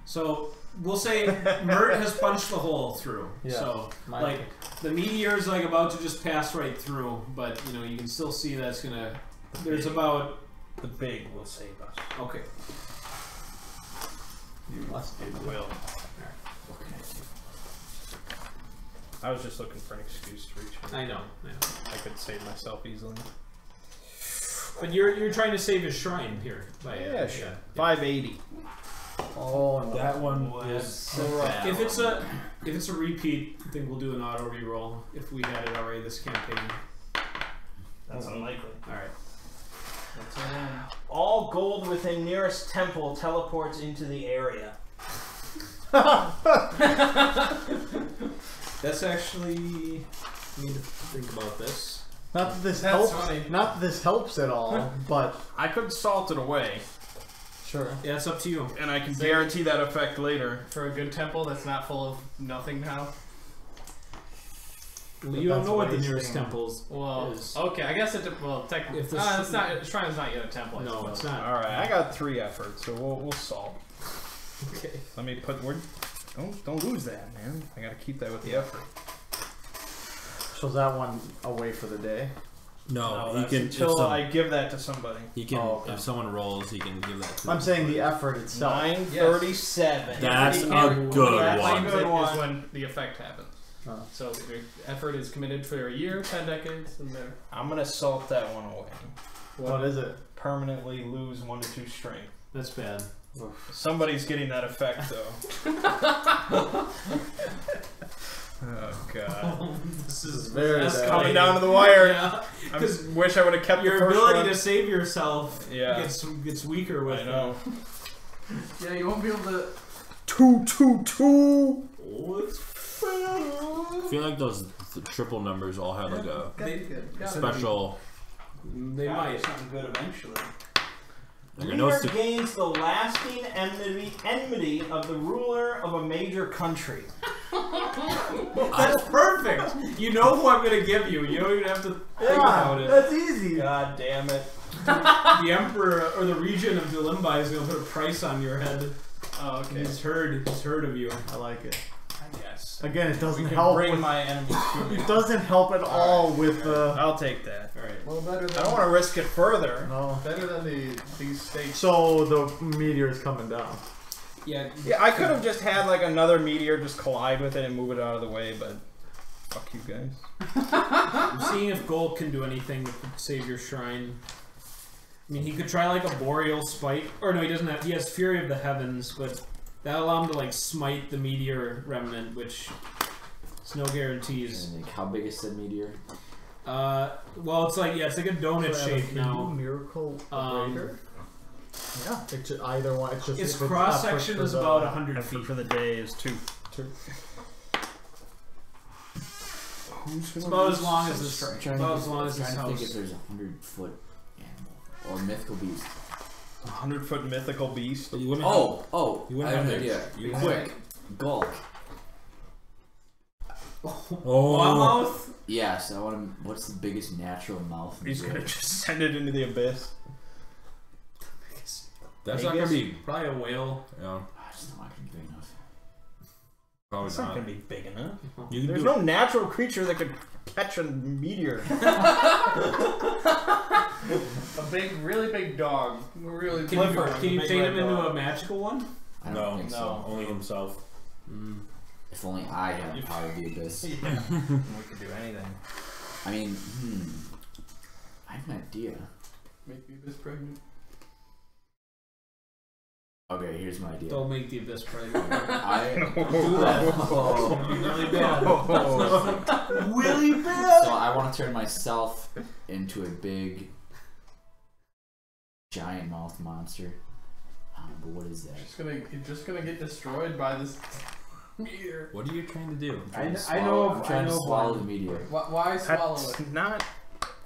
[SPEAKER 5] So we'll say Mert has punched the hole through.
[SPEAKER 3] Yeah.
[SPEAKER 5] So
[SPEAKER 3] My
[SPEAKER 5] like the meteor is like about to just pass right through, but you can still see that's gonna. There's about.
[SPEAKER 4] The big will save us.
[SPEAKER 5] Okay.
[SPEAKER 3] You must be.
[SPEAKER 4] Will. I was just looking for an excuse to reach in.
[SPEAKER 5] I know.
[SPEAKER 4] I could save myself easily.
[SPEAKER 5] But you're trying to save his shrine here. By,
[SPEAKER 4] Yeah, sure. 580.
[SPEAKER 3] Oh no.
[SPEAKER 8] That one
[SPEAKER 5] Was
[SPEAKER 8] is
[SPEAKER 5] if it's a repeat, I think we'll do an auto reroll if we had it already this campaign.
[SPEAKER 4] That's unlikely.
[SPEAKER 5] All right.
[SPEAKER 4] All gold within nearest temple teleports into the area.
[SPEAKER 5] That's actually. I need to think about this.
[SPEAKER 3] Not that this
[SPEAKER 2] That's
[SPEAKER 3] helps.
[SPEAKER 2] funny.
[SPEAKER 3] Not that this helps at all, but
[SPEAKER 4] I could salt it away,
[SPEAKER 3] sure.
[SPEAKER 5] Yeah, it's up to you.
[SPEAKER 4] and I can guarantee that effect later.
[SPEAKER 2] For a good temple that's not full of nothing now.
[SPEAKER 5] Well, you don't
[SPEAKER 3] That's
[SPEAKER 5] know what the
[SPEAKER 3] wasting.
[SPEAKER 5] nearest temples
[SPEAKER 2] Well,
[SPEAKER 5] is.
[SPEAKER 2] okay, I guess technically,
[SPEAKER 5] If the
[SPEAKER 2] it's not. Shrine's not yet a temple. I
[SPEAKER 5] No,
[SPEAKER 2] suppose.
[SPEAKER 5] it's not.
[SPEAKER 4] All right, I got 3 efforts, so we'll salt.
[SPEAKER 5] Okay.
[SPEAKER 4] Let me put. Don't lose that, man. I gotta keep that with the effort.
[SPEAKER 3] So is that one away for the day?
[SPEAKER 8] no. He
[SPEAKER 4] that's
[SPEAKER 8] can
[SPEAKER 4] until I give that to somebody.
[SPEAKER 8] he can
[SPEAKER 3] Oh, okay.
[SPEAKER 8] if someone rolls, he can give that. To
[SPEAKER 3] I'm saying the effort itself.
[SPEAKER 4] 937.
[SPEAKER 8] That's a
[SPEAKER 2] What
[SPEAKER 8] good
[SPEAKER 2] that
[SPEAKER 8] one.
[SPEAKER 2] claims it
[SPEAKER 4] Good
[SPEAKER 2] is when the effect happens.
[SPEAKER 3] Oh.
[SPEAKER 2] So the effort is committed for a year, 10 decades, and there.
[SPEAKER 4] I'm gonna salt that one away.
[SPEAKER 3] What is it?
[SPEAKER 4] Permanently lose 1 to 2 strength.
[SPEAKER 5] That's bad.
[SPEAKER 4] Somebody's getting that effect though. Oh god.
[SPEAKER 5] This is
[SPEAKER 3] very
[SPEAKER 5] escalating.
[SPEAKER 3] bad.
[SPEAKER 4] Coming down to the wire.
[SPEAKER 5] Yeah.
[SPEAKER 4] I wish I would have kept
[SPEAKER 5] Your
[SPEAKER 4] the first
[SPEAKER 5] ability
[SPEAKER 4] one.
[SPEAKER 5] to save yourself
[SPEAKER 4] Yeah.
[SPEAKER 5] gets weaker with
[SPEAKER 4] I know.
[SPEAKER 2] Yeah, you won't be able to.
[SPEAKER 4] 222.
[SPEAKER 8] I feel like those triple numbers all have like a
[SPEAKER 5] They
[SPEAKER 8] special.
[SPEAKER 5] might.
[SPEAKER 4] something good eventually.
[SPEAKER 6] Like
[SPEAKER 4] Leader gains the lasting enmity of the ruler of a major country.
[SPEAKER 5] That's perfect. You know who I'm gonna give you. You don't even have to think about it.
[SPEAKER 3] That's easy.
[SPEAKER 4] God damn it.
[SPEAKER 5] The emperor or the regent of Delimbai is gonna put a price on your head.
[SPEAKER 2] Oh, okay.
[SPEAKER 5] He's heard of you.
[SPEAKER 3] I like it.
[SPEAKER 2] Yes.
[SPEAKER 3] Again, it doesn't
[SPEAKER 4] We can
[SPEAKER 3] help.
[SPEAKER 4] bring
[SPEAKER 3] With,
[SPEAKER 4] my enemies to me.
[SPEAKER 3] it doesn't help at all with the.
[SPEAKER 4] I'll take that.
[SPEAKER 5] All right.
[SPEAKER 2] Well, better than
[SPEAKER 4] I don't want to risk it further.
[SPEAKER 3] No.
[SPEAKER 2] better than these states.
[SPEAKER 3] So the meteor is coming down.
[SPEAKER 5] Yeah.
[SPEAKER 4] Yeah, I could have just had like another meteor just collide with it and move it out of the way, but fuck you guys.
[SPEAKER 5] I'm seeing if Gold can do anything to save your shrine. I mean, he could try like a boreal spike, or no, he doesn't have. He has Fury of the Heavens, but that'll allow him to like smite the meteor remnant, which is no guarantees.
[SPEAKER 7] And, like, how big is the meteor?
[SPEAKER 5] Well, it's like it's like a donut shape now.
[SPEAKER 3] Miracle
[SPEAKER 5] Um,
[SPEAKER 3] Breaker? Yeah. It's just either one. It's just
[SPEAKER 5] Its
[SPEAKER 3] if it's
[SPEAKER 5] cross
[SPEAKER 3] effort
[SPEAKER 5] section
[SPEAKER 3] for
[SPEAKER 5] is
[SPEAKER 3] the-
[SPEAKER 5] about 100
[SPEAKER 4] Effort
[SPEAKER 5] feet.
[SPEAKER 4] for the day is two.
[SPEAKER 5] It's about as long as this.
[SPEAKER 7] I'm trying
[SPEAKER 5] About
[SPEAKER 7] to
[SPEAKER 5] as long as
[SPEAKER 7] think,
[SPEAKER 5] this
[SPEAKER 7] trying to think if
[SPEAKER 5] house.
[SPEAKER 7] there's a 100-foot animal or mythical beast.
[SPEAKER 4] 100-foot mythical beast.
[SPEAKER 6] But you wouldn't
[SPEAKER 7] Oh,
[SPEAKER 6] You
[SPEAKER 7] I
[SPEAKER 6] wouldn't
[SPEAKER 7] have an
[SPEAKER 6] have
[SPEAKER 7] idea.
[SPEAKER 6] it. You
[SPEAKER 7] Quick, Gulk.
[SPEAKER 6] Oh.
[SPEAKER 5] Mouth.
[SPEAKER 7] Yes, I want to. What's the biggest natural mouth? in the
[SPEAKER 4] He's gonna
[SPEAKER 7] world?
[SPEAKER 4] just send it into the abyss.
[SPEAKER 6] That's not gonna be.
[SPEAKER 5] Probably a whale.
[SPEAKER 6] Yeah.
[SPEAKER 7] It's not gonna be big enough.
[SPEAKER 6] Probably
[SPEAKER 4] It's not gonna be big enough.
[SPEAKER 6] You can
[SPEAKER 4] There's
[SPEAKER 6] do
[SPEAKER 4] no natural creature that could catch a meteor.
[SPEAKER 2] A big, really big dog. Really
[SPEAKER 5] Can
[SPEAKER 2] big
[SPEAKER 5] you,
[SPEAKER 2] one.
[SPEAKER 5] can you
[SPEAKER 2] Big
[SPEAKER 5] turn
[SPEAKER 2] red
[SPEAKER 5] him into
[SPEAKER 2] dog.
[SPEAKER 5] a magical one?
[SPEAKER 7] I don't
[SPEAKER 6] No,
[SPEAKER 7] think
[SPEAKER 2] no.
[SPEAKER 7] so.
[SPEAKER 6] only himself.
[SPEAKER 7] If only I had the power of the abyss.
[SPEAKER 4] We could do anything.
[SPEAKER 7] I mean, I have an idea.
[SPEAKER 2] Make the abyss pregnant.
[SPEAKER 7] Okay, here's my idea.
[SPEAKER 5] Don't make the abyss pregnant.
[SPEAKER 7] I
[SPEAKER 5] Do that.
[SPEAKER 7] Oh.
[SPEAKER 5] It'd be really bad.
[SPEAKER 7] really bad. So I want to turn myself into a big, giant mouth monster. But what is that?
[SPEAKER 2] You're just gonna get destroyed by this meteor.
[SPEAKER 6] What are you trying to do?
[SPEAKER 7] I'm
[SPEAKER 2] I
[SPEAKER 7] trying to
[SPEAKER 2] know
[SPEAKER 7] swallow
[SPEAKER 2] one.
[SPEAKER 7] the meteor.
[SPEAKER 2] Why swallow
[SPEAKER 4] That's
[SPEAKER 2] it?
[SPEAKER 4] not.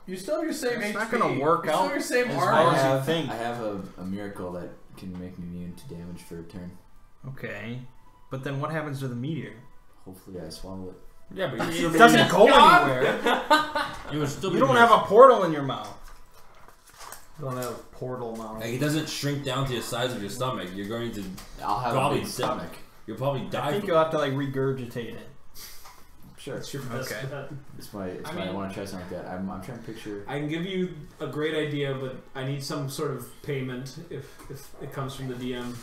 [SPEAKER 2] You still have your same
[SPEAKER 4] It's
[SPEAKER 2] HP.
[SPEAKER 4] not gonna work
[SPEAKER 2] you
[SPEAKER 4] out
[SPEAKER 2] still have your same
[SPEAKER 4] as
[SPEAKER 2] armor.
[SPEAKER 4] well
[SPEAKER 7] I
[SPEAKER 4] as you
[SPEAKER 7] have,
[SPEAKER 4] think.
[SPEAKER 7] I have a miracle that can make me immune to damage for a turn.
[SPEAKER 4] Okay, but then what happens to the meteor?
[SPEAKER 7] Hopefully, I swallow it.
[SPEAKER 4] Yeah, but
[SPEAKER 6] it
[SPEAKER 4] it doesn't go
[SPEAKER 2] God.
[SPEAKER 4] anywhere.
[SPEAKER 6] You would still.
[SPEAKER 4] You don't have a portal in your mouth.
[SPEAKER 3] Don't have a portal mouth.
[SPEAKER 6] Like it doesn't shrink down to the size of your stomach. You're going to.
[SPEAKER 7] I'll have
[SPEAKER 6] Probably
[SPEAKER 7] a big stomach.
[SPEAKER 6] You'll probably
[SPEAKER 4] I
[SPEAKER 6] die.
[SPEAKER 4] think
[SPEAKER 6] from
[SPEAKER 4] you'll have to like regurgitate it.
[SPEAKER 7] Sure.
[SPEAKER 5] That's your best
[SPEAKER 4] Okay.
[SPEAKER 5] bet.
[SPEAKER 7] I
[SPEAKER 5] mean-
[SPEAKER 7] want to try something like that. I'm trying to picture.
[SPEAKER 5] I can give you a great idea, but I need some sort of payment if it comes from the DM.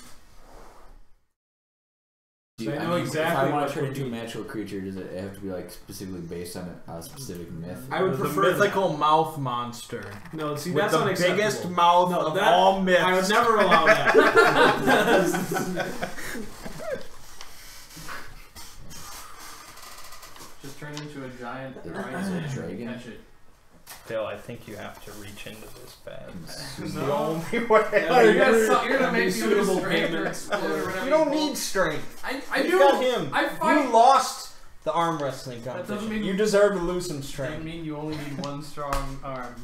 [SPEAKER 7] Do you,
[SPEAKER 5] I know
[SPEAKER 7] if
[SPEAKER 5] exactly
[SPEAKER 7] I want
[SPEAKER 5] what
[SPEAKER 7] to turn
[SPEAKER 5] would
[SPEAKER 7] into a
[SPEAKER 5] be-
[SPEAKER 7] magical creature, does it have to be like specifically based on a specific myth?
[SPEAKER 5] I would
[SPEAKER 4] The
[SPEAKER 5] prefer
[SPEAKER 4] mythical mouth monster
[SPEAKER 5] No, see,
[SPEAKER 4] with
[SPEAKER 5] that's
[SPEAKER 4] the
[SPEAKER 5] unacceptable.
[SPEAKER 4] biggest mouth
[SPEAKER 5] No,
[SPEAKER 4] of
[SPEAKER 5] that-
[SPEAKER 4] all myths.
[SPEAKER 5] I would never allow that.
[SPEAKER 2] Just turn into a giant
[SPEAKER 7] Is it
[SPEAKER 2] rhino.
[SPEAKER 7] dragon?
[SPEAKER 2] Catch it.
[SPEAKER 4] Phil, I think you have to reach into this bag. It's
[SPEAKER 2] No.
[SPEAKER 4] the only way.
[SPEAKER 5] Yeah,
[SPEAKER 2] You're gonna make
[SPEAKER 5] suitable
[SPEAKER 2] the strength or
[SPEAKER 5] payments.
[SPEAKER 2] explode or whatever
[SPEAKER 4] You don't
[SPEAKER 2] call
[SPEAKER 4] need
[SPEAKER 2] it.
[SPEAKER 4] strength.
[SPEAKER 2] I
[SPEAKER 4] You
[SPEAKER 2] do.
[SPEAKER 4] got him.
[SPEAKER 2] I fight.
[SPEAKER 4] You lost the arm wrestling
[SPEAKER 2] That doesn't
[SPEAKER 4] competition.
[SPEAKER 2] mean-
[SPEAKER 4] You deserve to lose some
[SPEAKER 2] Doesn't
[SPEAKER 4] strength.
[SPEAKER 2] mean you only need one strong arm.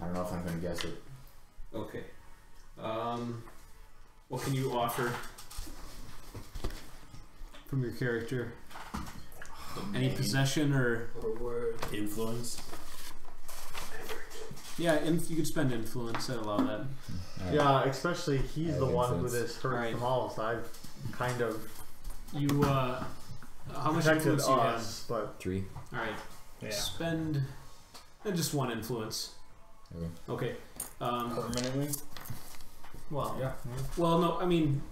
[SPEAKER 7] I don't know if I'm going to guess it.
[SPEAKER 5] Okay. What can you offer from your character? Any possession or
[SPEAKER 6] influence.
[SPEAKER 5] yeah, you could spend influence. I'd allow that.
[SPEAKER 3] Yeah, especially he's
[SPEAKER 7] I
[SPEAKER 3] the
[SPEAKER 7] think
[SPEAKER 3] one
[SPEAKER 7] so.
[SPEAKER 3] who this hurt
[SPEAKER 5] Alright.
[SPEAKER 3] the most. I've kind of
[SPEAKER 5] You how much
[SPEAKER 3] protected
[SPEAKER 5] influence do you have?
[SPEAKER 3] us, but
[SPEAKER 7] 3.
[SPEAKER 5] All right.
[SPEAKER 4] Yeah.
[SPEAKER 5] Spend just one influence.
[SPEAKER 7] Okay.
[SPEAKER 5] Okay.
[SPEAKER 4] Permanently.
[SPEAKER 5] Well.
[SPEAKER 4] Yeah.
[SPEAKER 5] Well, no. I mean,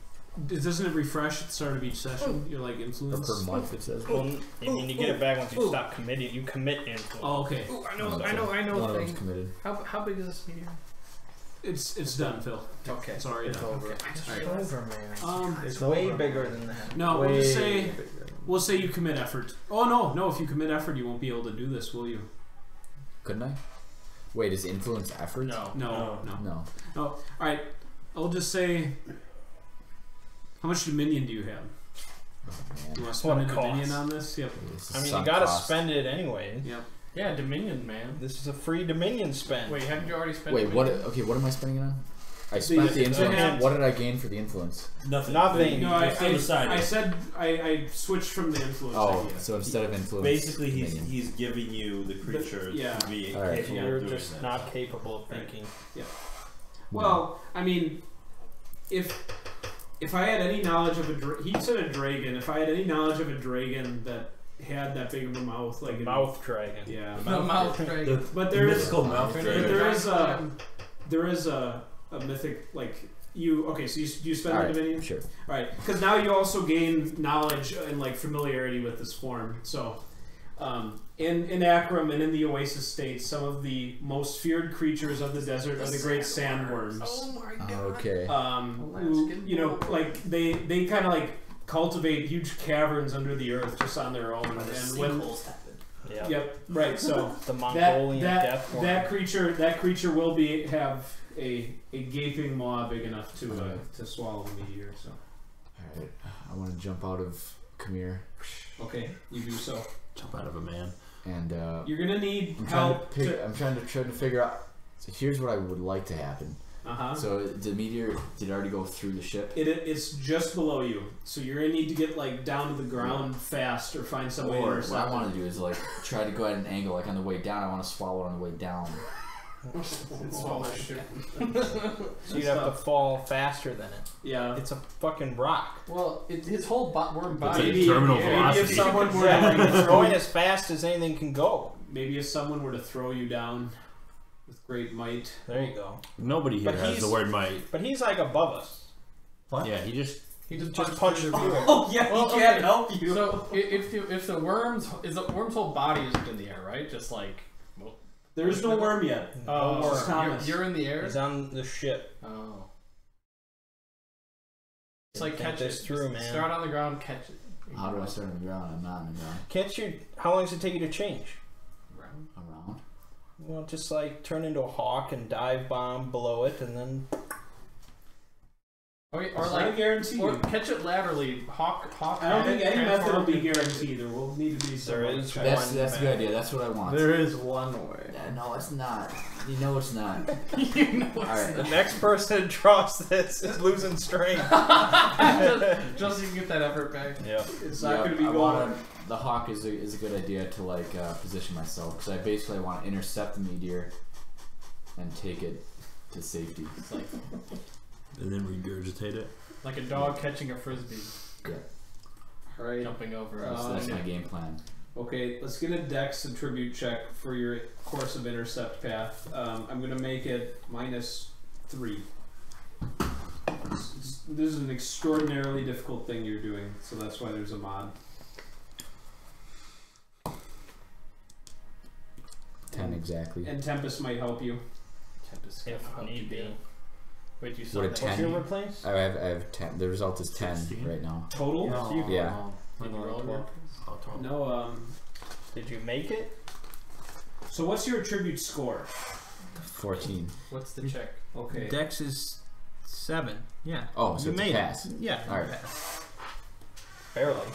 [SPEAKER 5] doesn't it refresh at the start of each session? You're like
[SPEAKER 7] Or
[SPEAKER 5] influence.
[SPEAKER 7] per month, it says.
[SPEAKER 4] Well, I mean, you get it back once you stop committing. You commit influence.
[SPEAKER 5] Oh, okay.
[SPEAKER 2] Ooh, I
[SPEAKER 7] One of them's committed.
[SPEAKER 2] How big is this meteor?
[SPEAKER 5] It's done, Phil.
[SPEAKER 2] Okay.
[SPEAKER 5] It's already
[SPEAKER 3] it's
[SPEAKER 5] done.
[SPEAKER 3] over.
[SPEAKER 4] It's
[SPEAKER 5] Alright.
[SPEAKER 4] over, man.
[SPEAKER 5] It's
[SPEAKER 4] It's way
[SPEAKER 3] over.
[SPEAKER 4] bigger than that.
[SPEAKER 5] no. We'll just say
[SPEAKER 3] bigger.
[SPEAKER 5] we'll say you commit effort. Oh no. If you commit effort, you won't be able to do this, will you?
[SPEAKER 7] Couldn't I? Wait, is influence effort?
[SPEAKER 2] No.
[SPEAKER 5] No.
[SPEAKER 7] No.
[SPEAKER 5] All right. I'll just say. How much dominion do you have?
[SPEAKER 7] Oh,
[SPEAKER 5] You
[SPEAKER 7] man.
[SPEAKER 5] want to
[SPEAKER 4] What
[SPEAKER 5] spend
[SPEAKER 4] it
[SPEAKER 5] a dominion
[SPEAKER 4] costs.
[SPEAKER 5] on this? Yep.
[SPEAKER 7] This is
[SPEAKER 4] I mean, you
[SPEAKER 7] sunk
[SPEAKER 4] gotta
[SPEAKER 7] cost.
[SPEAKER 4] spend it anyways.
[SPEAKER 5] Yep.
[SPEAKER 2] Yeah, Dominion, man.
[SPEAKER 4] This is a free Dominion spend.
[SPEAKER 2] Wait, haven't you already spent?
[SPEAKER 7] Wait, what? Okay, what am I spending it on? I spent the influence. What did I gain for the influence?
[SPEAKER 8] Nothing.
[SPEAKER 4] Nothing.
[SPEAKER 5] No,
[SPEAKER 8] It's still decided.
[SPEAKER 5] I said I switched from the influence
[SPEAKER 7] Oh,
[SPEAKER 5] idea.
[SPEAKER 7] so instead of influence,
[SPEAKER 8] Basically,
[SPEAKER 7] Dominion.
[SPEAKER 8] he's giving you the creature
[SPEAKER 5] yeah.
[SPEAKER 8] to be
[SPEAKER 7] Alright.
[SPEAKER 8] capable
[SPEAKER 4] You're
[SPEAKER 8] of doing
[SPEAKER 4] just
[SPEAKER 8] that.
[SPEAKER 4] not capable of thinking.
[SPEAKER 5] Well, I mean, if I had any knowledge of he said a dragon. If I had any knowledge of a dragon that had that big of a mouth, like
[SPEAKER 4] Mouth dragon.
[SPEAKER 5] yeah.
[SPEAKER 2] The mouth dragon.
[SPEAKER 5] But there is
[SPEAKER 8] mythical mouth
[SPEAKER 5] but
[SPEAKER 8] dragon.
[SPEAKER 5] there is a mythic like you. Okay, so you spend
[SPEAKER 7] Alright,
[SPEAKER 5] the Dominion.
[SPEAKER 7] sure.
[SPEAKER 5] All right, because now you also gain knowledge and like familiarity with this form. So, in Akram and in the Oasis States, some of the most feared creatures of the desert are the great sandworms.
[SPEAKER 2] Oh my god.
[SPEAKER 7] Okay.
[SPEAKER 5] Who, you know, like they kind of like cultivate huge caverns under the earth just on their own. And when,
[SPEAKER 4] Yeah.
[SPEAKER 5] yep, right. So
[SPEAKER 4] The Mongolian death worm.
[SPEAKER 5] that creature will have a gaping maw big enough to swallow a meteor. So.
[SPEAKER 7] All right. I want to jump out of Khmer,
[SPEAKER 5] Okay, you do so.
[SPEAKER 6] Jump out of a man.
[SPEAKER 7] and
[SPEAKER 5] You're gonna need
[SPEAKER 7] I'm trying
[SPEAKER 5] help.
[SPEAKER 7] I'm trying to figure out. So here's what I would like to happen. So the meteor did it already go through the ship?
[SPEAKER 5] It's just below you, so you're gonna need to get like down to the ground fast or find some way to
[SPEAKER 7] Or
[SPEAKER 5] intercept
[SPEAKER 7] what I
[SPEAKER 5] it.
[SPEAKER 7] want to do is like try to go at an angle, like on the way down. I want to swallow it on the way down.
[SPEAKER 2] Swallow shit.
[SPEAKER 4] So you'd have to fall faster than it.
[SPEAKER 5] Yeah.
[SPEAKER 4] It's a fucking rock.
[SPEAKER 2] Well, his whole worm
[SPEAKER 6] It's
[SPEAKER 2] body.
[SPEAKER 6] a terminal
[SPEAKER 5] maybe if
[SPEAKER 6] velocity.
[SPEAKER 5] someone were
[SPEAKER 4] It's going as fast as anything can go.
[SPEAKER 5] maybe if someone were to throw you down with great might.
[SPEAKER 4] There you go.
[SPEAKER 6] Nobody here
[SPEAKER 4] But
[SPEAKER 6] has
[SPEAKER 4] he's-
[SPEAKER 6] the word might.
[SPEAKER 4] But he's like above us.
[SPEAKER 8] What?
[SPEAKER 6] Yeah, he just.
[SPEAKER 2] He just
[SPEAKER 4] punched
[SPEAKER 2] through
[SPEAKER 4] through
[SPEAKER 2] the
[SPEAKER 4] it.
[SPEAKER 5] Oh yeah,
[SPEAKER 2] Well,
[SPEAKER 5] he can't
[SPEAKER 2] okay.
[SPEAKER 5] help you.
[SPEAKER 2] So if the worm's whole body isn't in the air, right? Just like
[SPEAKER 5] There's no worm yet.
[SPEAKER 2] oh,
[SPEAKER 5] Just Thomas.
[SPEAKER 2] you're in the air.
[SPEAKER 4] He's on the ship.
[SPEAKER 2] Oh. It's like
[SPEAKER 4] Think
[SPEAKER 2] catch
[SPEAKER 4] this
[SPEAKER 2] it.
[SPEAKER 4] through,
[SPEAKER 2] Just
[SPEAKER 4] man.
[SPEAKER 2] Start on the ground, catch it.
[SPEAKER 7] How do I start on the ground? I'm not on the ground.
[SPEAKER 4] Can't you? How long does it take you to change?
[SPEAKER 2] Ground?
[SPEAKER 7] Around.
[SPEAKER 4] Well, just like turn into a hawk and dive bomb below it, and then
[SPEAKER 2] Or
[SPEAKER 5] It's not
[SPEAKER 2] like
[SPEAKER 5] a guarantee.
[SPEAKER 2] or catch it laterally. Hawk.
[SPEAKER 5] I don't think any method will be
[SPEAKER 2] transform.
[SPEAKER 5] guaranteed. There will need to be some.
[SPEAKER 4] there is one.
[SPEAKER 7] That's a good
[SPEAKER 4] method.
[SPEAKER 7] idea. That's what I want.
[SPEAKER 3] There is one way.
[SPEAKER 7] No, it's not. You know it's not.
[SPEAKER 2] You know
[SPEAKER 7] All right.
[SPEAKER 4] The next person who draws this is losing strength.
[SPEAKER 2] just so you can get that effort back.
[SPEAKER 4] Yeah.
[SPEAKER 5] It's not going to be
[SPEAKER 7] I
[SPEAKER 5] going.
[SPEAKER 7] wanna, the hawk is a good idea to like position myself because I basically want to intercept the meteor and take it to safety.
[SPEAKER 2] It's like
[SPEAKER 6] And then regurgitate it.
[SPEAKER 2] like a dog catching a frisbee,
[SPEAKER 5] All right.
[SPEAKER 2] jumping over.
[SPEAKER 7] So that's my game plan.
[SPEAKER 5] Okay, let's get a dex attribute check for your course of intercept path. I'm going to make it -3. This is an extraordinarily difficult thing you're doing, so that's why there's a mod.
[SPEAKER 7] 10 exactly.
[SPEAKER 5] And Tempest might help you.
[SPEAKER 2] Tempest
[SPEAKER 4] If
[SPEAKER 2] help
[SPEAKER 4] need
[SPEAKER 2] you
[SPEAKER 4] be.
[SPEAKER 2] do. Wait, you saw
[SPEAKER 7] Would a
[SPEAKER 2] that?
[SPEAKER 7] 10
[SPEAKER 4] What's your replace?
[SPEAKER 7] I have 10. The result is 10
[SPEAKER 6] 16.
[SPEAKER 7] right now.
[SPEAKER 5] Total?
[SPEAKER 3] No,
[SPEAKER 7] Yeah.
[SPEAKER 3] no.
[SPEAKER 2] Did you roll it?
[SPEAKER 3] 12.
[SPEAKER 6] Oh, 12.
[SPEAKER 5] No,
[SPEAKER 4] Did you make it?
[SPEAKER 5] so what's your attribute score?
[SPEAKER 7] 14.
[SPEAKER 2] What's the check?
[SPEAKER 5] Okay.
[SPEAKER 4] Dex is 7. Yeah.
[SPEAKER 7] Oh, so
[SPEAKER 4] you
[SPEAKER 7] it's a
[SPEAKER 4] made
[SPEAKER 7] pass.
[SPEAKER 4] it. Yeah.
[SPEAKER 7] All right.
[SPEAKER 4] Barely.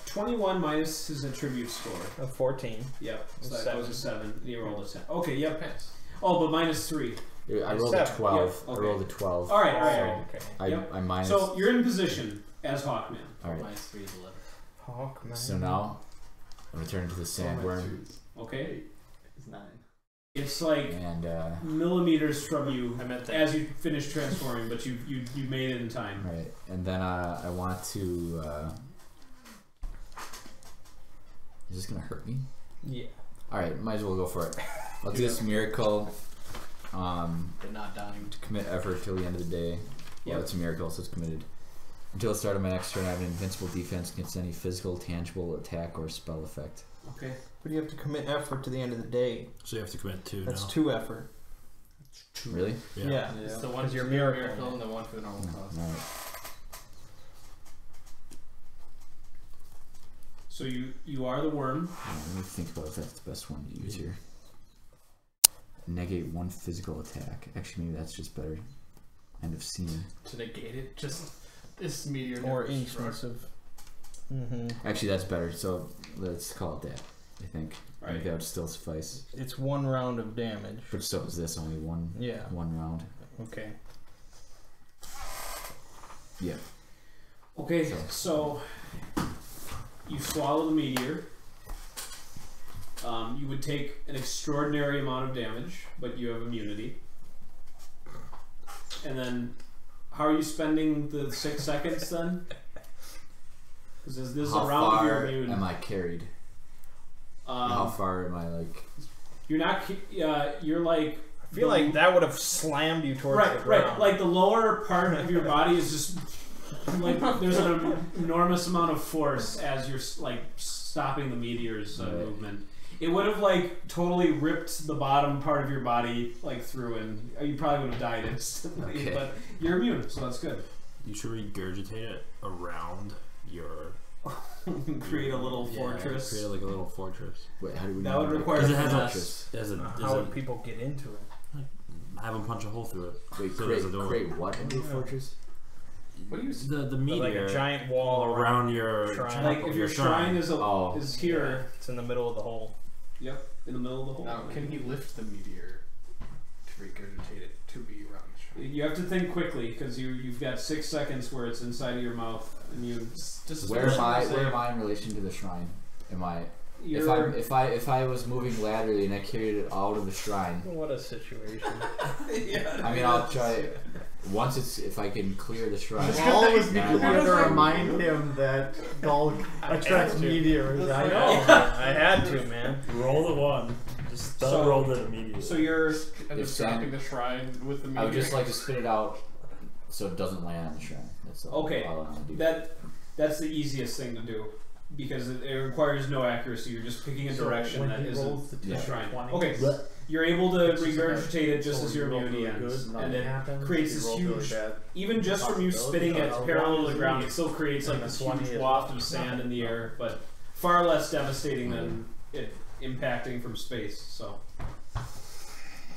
[SPEAKER 5] 21 minus his attribute score.
[SPEAKER 4] 14.
[SPEAKER 5] Yep. So that
[SPEAKER 4] 7.
[SPEAKER 5] was a 7. You rolled a 10. Okay, yep.
[SPEAKER 2] Pass.
[SPEAKER 5] Oh, but -3.
[SPEAKER 7] I rolled a
[SPEAKER 4] 7.
[SPEAKER 7] 12.
[SPEAKER 5] Yep,
[SPEAKER 7] I rolled a 12.
[SPEAKER 5] Alright,
[SPEAKER 7] So
[SPEAKER 5] alright.
[SPEAKER 4] Okay.
[SPEAKER 5] Yep.
[SPEAKER 7] I minus.
[SPEAKER 5] So you're in position as Hawkman.
[SPEAKER 7] Alright.
[SPEAKER 2] Minus 3 is 11.
[SPEAKER 4] Hawk, man.
[SPEAKER 7] So now, I'm returning to the sandworm.
[SPEAKER 5] Okay?
[SPEAKER 3] It's 9.
[SPEAKER 5] It's like
[SPEAKER 7] And,
[SPEAKER 5] millimeters from you
[SPEAKER 2] I meant that.
[SPEAKER 5] as you finish transforming, but you made it in time.
[SPEAKER 7] right. And then I want to. Is this gonna hurt me?
[SPEAKER 4] Yeah.
[SPEAKER 7] Alright, might as well go for it. I'll do this miracle.
[SPEAKER 2] They're not dying.
[SPEAKER 7] To commit effort till the end of the day. Well,
[SPEAKER 5] Yep.
[SPEAKER 7] it's a miracle, so it's committed. Until the start of my next turn, I have an invincible defense against any physical, tangible attack or spell effect.
[SPEAKER 5] Okay.
[SPEAKER 4] But you have to commit effort to the end of the day.
[SPEAKER 6] So you have to commit 2
[SPEAKER 4] That's
[SPEAKER 6] now.
[SPEAKER 4] 2 effort.
[SPEAKER 7] Really?
[SPEAKER 4] Yeah.
[SPEAKER 2] It's the one
[SPEAKER 4] Because
[SPEAKER 2] for
[SPEAKER 4] you're
[SPEAKER 2] your
[SPEAKER 4] miracle.
[SPEAKER 2] miracle and the one for the normal cost.
[SPEAKER 7] Alright.
[SPEAKER 5] So you are the worm.
[SPEAKER 7] Let me think about if that's the best one to use here. Negate 1 physical attack. Actually, maybe that's just better. End of scene.
[SPEAKER 2] To negate it, just this meteor
[SPEAKER 4] Or
[SPEAKER 2] never struck.
[SPEAKER 4] instance of. Mm-hmm.
[SPEAKER 7] Actually, that's better, so let's call it that. I think. I
[SPEAKER 5] Right.
[SPEAKER 7] think that would still suffice.
[SPEAKER 4] It's 1 round of damage.
[SPEAKER 7] But so is this only one
[SPEAKER 4] Yeah.
[SPEAKER 7] round?
[SPEAKER 4] Okay.
[SPEAKER 7] Yeah.
[SPEAKER 5] Okay, so you swallow the meteor. You would take an extraordinary amount of damage, but you have immunity. And then, how are you spending the 6 seconds then? Because this is
[SPEAKER 7] How
[SPEAKER 5] a round
[SPEAKER 7] far
[SPEAKER 5] you're immune.
[SPEAKER 7] am I carried? How far am I like?
[SPEAKER 5] You're not. You're like.
[SPEAKER 4] I feel like that would have slammed you towards the ground.
[SPEAKER 5] Right. Like the lower part of your body is just like there's an enormous amount of force as you're like stopping the meteor's movement. It would have like totally ripped the bottom part of your body like through, and you probably would have died instantly.
[SPEAKER 7] Okay.
[SPEAKER 5] But you're immune, so that's good.
[SPEAKER 6] You should regurgitate it around your.
[SPEAKER 5] Create a little fortress.
[SPEAKER 6] Create like a little fortress.
[SPEAKER 7] Wait, how do we?
[SPEAKER 5] That
[SPEAKER 7] know
[SPEAKER 5] would
[SPEAKER 7] that?
[SPEAKER 5] require
[SPEAKER 6] Because it has
[SPEAKER 5] finesse.
[SPEAKER 4] How would people get into it?
[SPEAKER 6] Have them punch a hole through it.
[SPEAKER 7] Wait,
[SPEAKER 6] So there's a door.
[SPEAKER 7] create what into a fortress?
[SPEAKER 2] What do you?
[SPEAKER 6] The
[SPEAKER 4] Like
[SPEAKER 6] meteor
[SPEAKER 4] a giant wall
[SPEAKER 6] around your
[SPEAKER 4] shrine.
[SPEAKER 5] Like if your shrine is
[SPEAKER 7] Oh.
[SPEAKER 5] is here.
[SPEAKER 4] It's in the middle of the hole.
[SPEAKER 5] Yep, in the middle of the hole.
[SPEAKER 2] Now, can he lift the meteor to regurgitate it to be around the shrine?
[SPEAKER 5] You have to think quickly because you've got 6 seconds where it's inside of your mouth, and you.
[SPEAKER 7] Where am I in relation to the shrine? Am I? If I was moving laterally and I carried it out of the shrine,
[SPEAKER 4] What a situation.
[SPEAKER 5] Yeah,
[SPEAKER 7] I mean, I'll try. Once if I can clear the shrine.
[SPEAKER 3] Gull was
[SPEAKER 7] then I
[SPEAKER 3] going
[SPEAKER 7] want
[SPEAKER 3] to
[SPEAKER 7] to-
[SPEAKER 3] remind him that Gull attracts meteors. I know.
[SPEAKER 4] I had to, man.
[SPEAKER 8] Roll the 1. Just
[SPEAKER 5] So-
[SPEAKER 8] roll it immediately.
[SPEAKER 5] So you're
[SPEAKER 2] And
[SPEAKER 7] If
[SPEAKER 2] just dropping
[SPEAKER 7] Sam-
[SPEAKER 2] the shrine with the meteor.
[SPEAKER 7] I would just like to spit it out so it doesn't land on the shrine. That's all.
[SPEAKER 5] Okay,
[SPEAKER 7] all I want to do.
[SPEAKER 5] that's the easiest thing to do because it requires no accuracy. You're just picking a direction that isn't the
[SPEAKER 7] Yeah.
[SPEAKER 5] shrine.
[SPEAKER 3] 20,
[SPEAKER 5] Okay, you're able to regurgitate it just as your immunity ends, and it creates this huge. Even just from you spitting it parallel to the ground, it still creates like this huge waft of sand in the air, but far less devastating than it impacting from space. So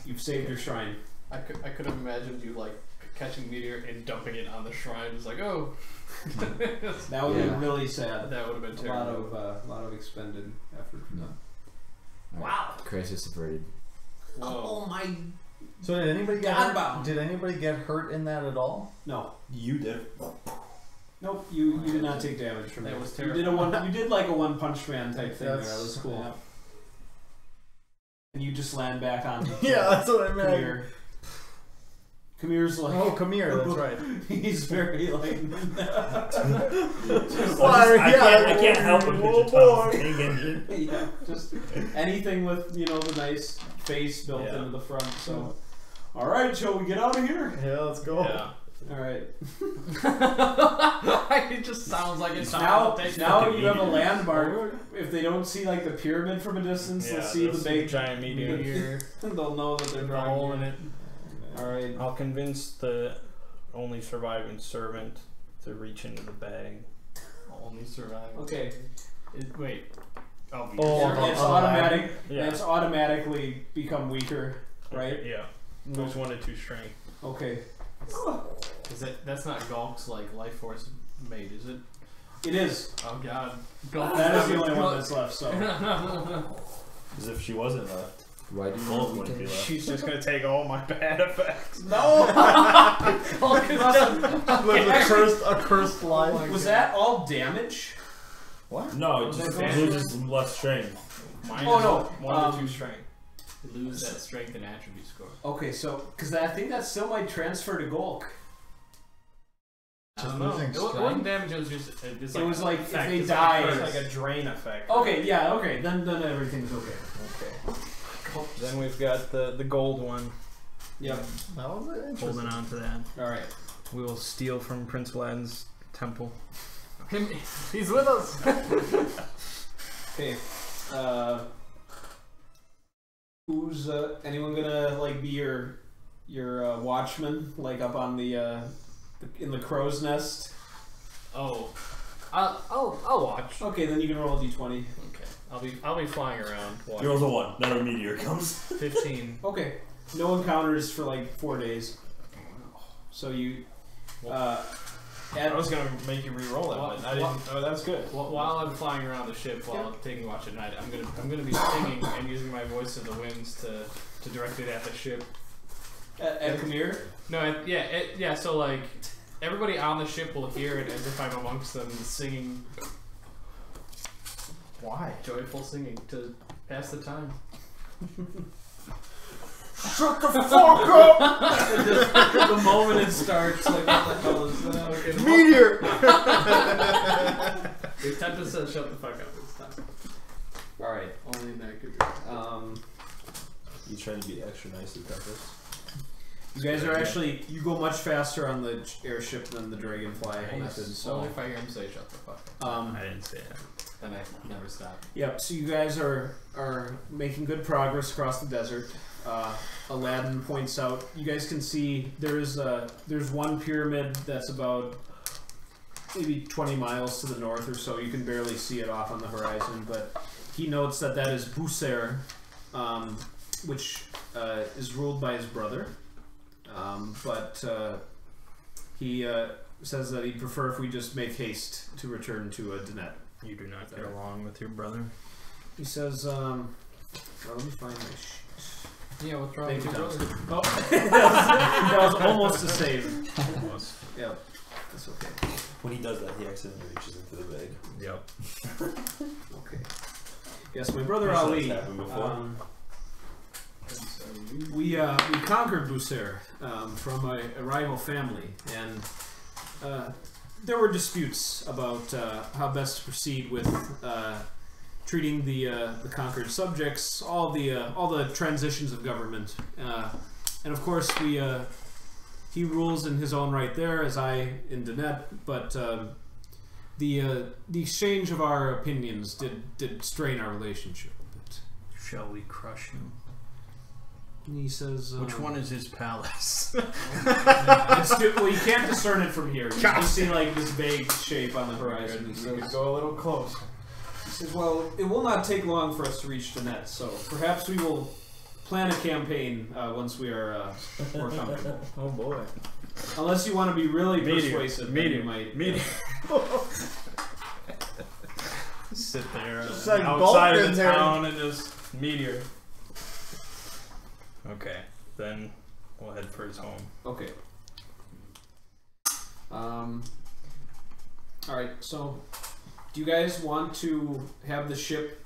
[SPEAKER 5] you've saved your shrine.
[SPEAKER 2] I could have imagined you like catching meteor and dumping it on the shrine. It's like, oh,
[SPEAKER 5] That would
[SPEAKER 7] Yeah.
[SPEAKER 5] be really sad.
[SPEAKER 2] that would have been
[SPEAKER 5] A
[SPEAKER 2] terrible.
[SPEAKER 5] lot of expended effort.
[SPEAKER 7] No. Wow. Crisis averted.
[SPEAKER 2] Whoa.
[SPEAKER 5] my!
[SPEAKER 3] So did anybody get
[SPEAKER 5] Godbound.
[SPEAKER 3] Did anybody get hurt in that at all?
[SPEAKER 5] No,
[SPEAKER 8] You did.
[SPEAKER 5] nope. You did not take damage from
[SPEAKER 2] That
[SPEAKER 5] it.
[SPEAKER 2] was
[SPEAKER 5] You did
[SPEAKER 2] terrible.
[SPEAKER 5] You did like a One Punch Man type thing there. That
[SPEAKER 3] That's-
[SPEAKER 5] was cool.
[SPEAKER 3] yeah.
[SPEAKER 5] And you just land back on.
[SPEAKER 3] Yeah, that's what I meant.
[SPEAKER 5] Kamir. Kamir's like.
[SPEAKER 3] Oh, come here. That's right.
[SPEAKER 5] He's very like.
[SPEAKER 3] Why,
[SPEAKER 8] I can't help but
[SPEAKER 3] oh,
[SPEAKER 8] picture
[SPEAKER 3] boy.
[SPEAKER 8] Tom being injured.
[SPEAKER 5] Yeah, just anything with the nice face built
[SPEAKER 8] Yeah.
[SPEAKER 5] into the front. So, all right, shall we get out of here?
[SPEAKER 3] Yeah, let's go.
[SPEAKER 4] Yeah.
[SPEAKER 5] All right.
[SPEAKER 2] It just sounds like it's
[SPEAKER 5] Now
[SPEAKER 8] fucking
[SPEAKER 5] you have a
[SPEAKER 8] meteor.
[SPEAKER 5] landmark. If they don't see like the pyramid from a distance, they'll see the big
[SPEAKER 4] giant meteor.
[SPEAKER 5] They'll know that they're
[SPEAKER 2] the
[SPEAKER 5] drawing
[SPEAKER 2] hole
[SPEAKER 5] you.
[SPEAKER 2] in it.
[SPEAKER 5] All right.
[SPEAKER 4] I'll convince the only surviving servant to reach into the bag.
[SPEAKER 2] Only surviving.
[SPEAKER 5] Okay.
[SPEAKER 2] Wait. Oh,
[SPEAKER 3] Oh,
[SPEAKER 5] It's
[SPEAKER 3] oh,
[SPEAKER 5] automatic.
[SPEAKER 4] Yeah.
[SPEAKER 5] It's automatically become weaker, right?
[SPEAKER 4] Okay, yeah. Lose 1 to 2 strength.
[SPEAKER 5] Okay.
[SPEAKER 2] Is that's not Gulk's like life force mate, is it?
[SPEAKER 5] It is.
[SPEAKER 2] Oh god.
[SPEAKER 5] That is the only one that's left. So.
[SPEAKER 8] As if she wasn't left.
[SPEAKER 7] Why do you
[SPEAKER 8] Both
[SPEAKER 7] want
[SPEAKER 8] wouldn't be left.
[SPEAKER 4] She's just gonna take all my bad effects.
[SPEAKER 5] No.
[SPEAKER 3] With a cursed life.
[SPEAKER 5] Was that all damage?
[SPEAKER 8] No, it just loses less strength.
[SPEAKER 2] Mine
[SPEAKER 5] Oh,
[SPEAKER 2] is
[SPEAKER 5] no.
[SPEAKER 2] 1 to 2 strength. Lose that strength and attribute score.
[SPEAKER 5] Okay, so because I think that still might transfer to Gulk.
[SPEAKER 2] I
[SPEAKER 3] Just
[SPEAKER 2] don't know.
[SPEAKER 3] losing
[SPEAKER 2] It wasn't damage. It was just. It's
[SPEAKER 5] It was like if
[SPEAKER 2] effect.
[SPEAKER 5] they
[SPEAKER 2] It's
[SPEAKER 5] die.
[SPEAKER 4] It's like a drain effect.
[SPEAKER 5] Okay, yeah, okay. Then everything's okay.
[SPEAKER 4] Okay. Then we've got the gold one.
[SPEAKER 5] Yep.
[SPEAKER 3] That was interesting.
[SPEAKER 4] Holding on to that.
[SPEAKER 5] All right.
[SPEAKER 4] We will steal from Prince Aladdin's temple.
[SPEAKER 3] He's with us.
[SPEAKER 5] Okay. Who's anyone gonna like be your watchman, like up on the in the crow's nest?
[SPEAKER 2] Oh. I'll watch.
[SPEAKER 5] Okay, then you can roll a d20.
[SPEAKER 2] Okay. I'll be flying around.
[SPEAKER 8] He rolls a 1. Then a meteor comes.
[SPEAKER 2] 15.
[SPEAKER 5] Okay. No encounters for like 4 days. So you
[SPEAKER 4] I was gonna make you re-roll it, but I didn't. Oh, that's good.
[SPEAKER 2] While I'm flying around the ship, while taking watch at night, I'm gonna be singing and using my voice of the winds to direct it at the ship.
[SPEAKER 5] At Khmer?
[SPEAKER 2] No, yeah. So like, everybody on the ship will hear it as if I'm amongst them singing.
[SPEAKER 3] Why?
[SPEAKER 2] Joyful singing to pass the time.
[SPEAKER 3] Shut the fuck up!
[SPEAKER 5] The moment it starts, like, what the hell is that? Okay,
[SPEAKER 3] Meteor!
[SPEAKER 2] If Tempest says shut the fuck up this time.
[SPEAKER 5] Alright.
[SPEAKER 2] Only in that could
[SPEAKER 8] You trying to be extra nice with Tempest?
[SPEAKER 5] You guys are actually, you go much faster on the airship than the Dragonfly method,
[SPEAKER 2] So
[SPEAKER 5] so.
[SPEAKER 2] if I hear him say shut the fuck up,
[SPEAKER 4] I didn't say it.
[SPEAKER 2] then I never stop.
[SPEAKER 5] Yep, so you guys are making good progress across the desert. Aladdin points out, you guys can see there's one pyramid that's about maybe 20 miles to the north or so. You can barely see it off on the horizon, but he notes that is Buser, which is ruled by his brother. But he says that he'd prefer if we just make haste to return to Dinette.
[SPEAKER 4] You do not get along with your brother.
[SPEAKER 5] He says, well, let me find my sheet.
[SPEAKER 2] Yeah, what's wrong
[SPEAKER 5] Thank
[SPEAKER 2] with
[SPEAKER 5] you,
[SPEAKER 2] your
[SPEAKER 5] Thomas.
[SPEAKER 2] brother?
[SPEAKER 5] Oh, that was almost a save.
[SPEAKER 4] Almost.
[SPEAKER 5] Yeah, that's okay.
[SPEAKER 8] When he does that, he accidentally reaches into the bag.
[SPEAKER 4] Yep.
[SPEAKER 5] Okay. Yes, my brother
[SPEAKER 8] I'm sure
[SPEAKER 5] Ali.
[SPEAKER 8] that's happened before.
[SPEAKER 5] We conquered Buser from a rival family, and there were disputes about how best to proceed with treating the conquered subjects, all the transitions of government, and of course he rules in his own right there, as I in Dinette, but the exchange of our opinions did strain our relationship a bit.
[SPEAKER 4] Shall we crush him?
[SPEAKER 5] And he says,
[SPEAKER 4] Which one is his palace?
[SPEAKER 5] well, you can't discern it from here. You just see like this vague shape on the horizon. He says,
[SPEAKER 3] Go a little close.
[SPEAKER 5] He says, well, it will not take long for us to reach Dinette, so perhaps we will plan a campaign once we are more comfortable.
[SPEAKER 3] Oh boy.
[SPEAKER 5] Unless you want to be really
[SPEAKER 4] Meteor.
[SPEAKER 5] persuasive,
[SPEAKER 4] Meteor.
[SPEAKER 5] then you might.
[SPEAKER 4] Meteor. Sit there
[SPEAKER 3] Just like
[SPEAKER 4] outside
[SPEAKER 3] Bulk
[SPEAKER 4] of
[SPEAKER 3] in
[SPEAKER 4] the
[SPEAKER 3] there.
[SPEAKER 4] town and just meteor. Okay, then we'll head for his home.
[SPEAKER 5] Okay. Alright, so do you guys want to have the ship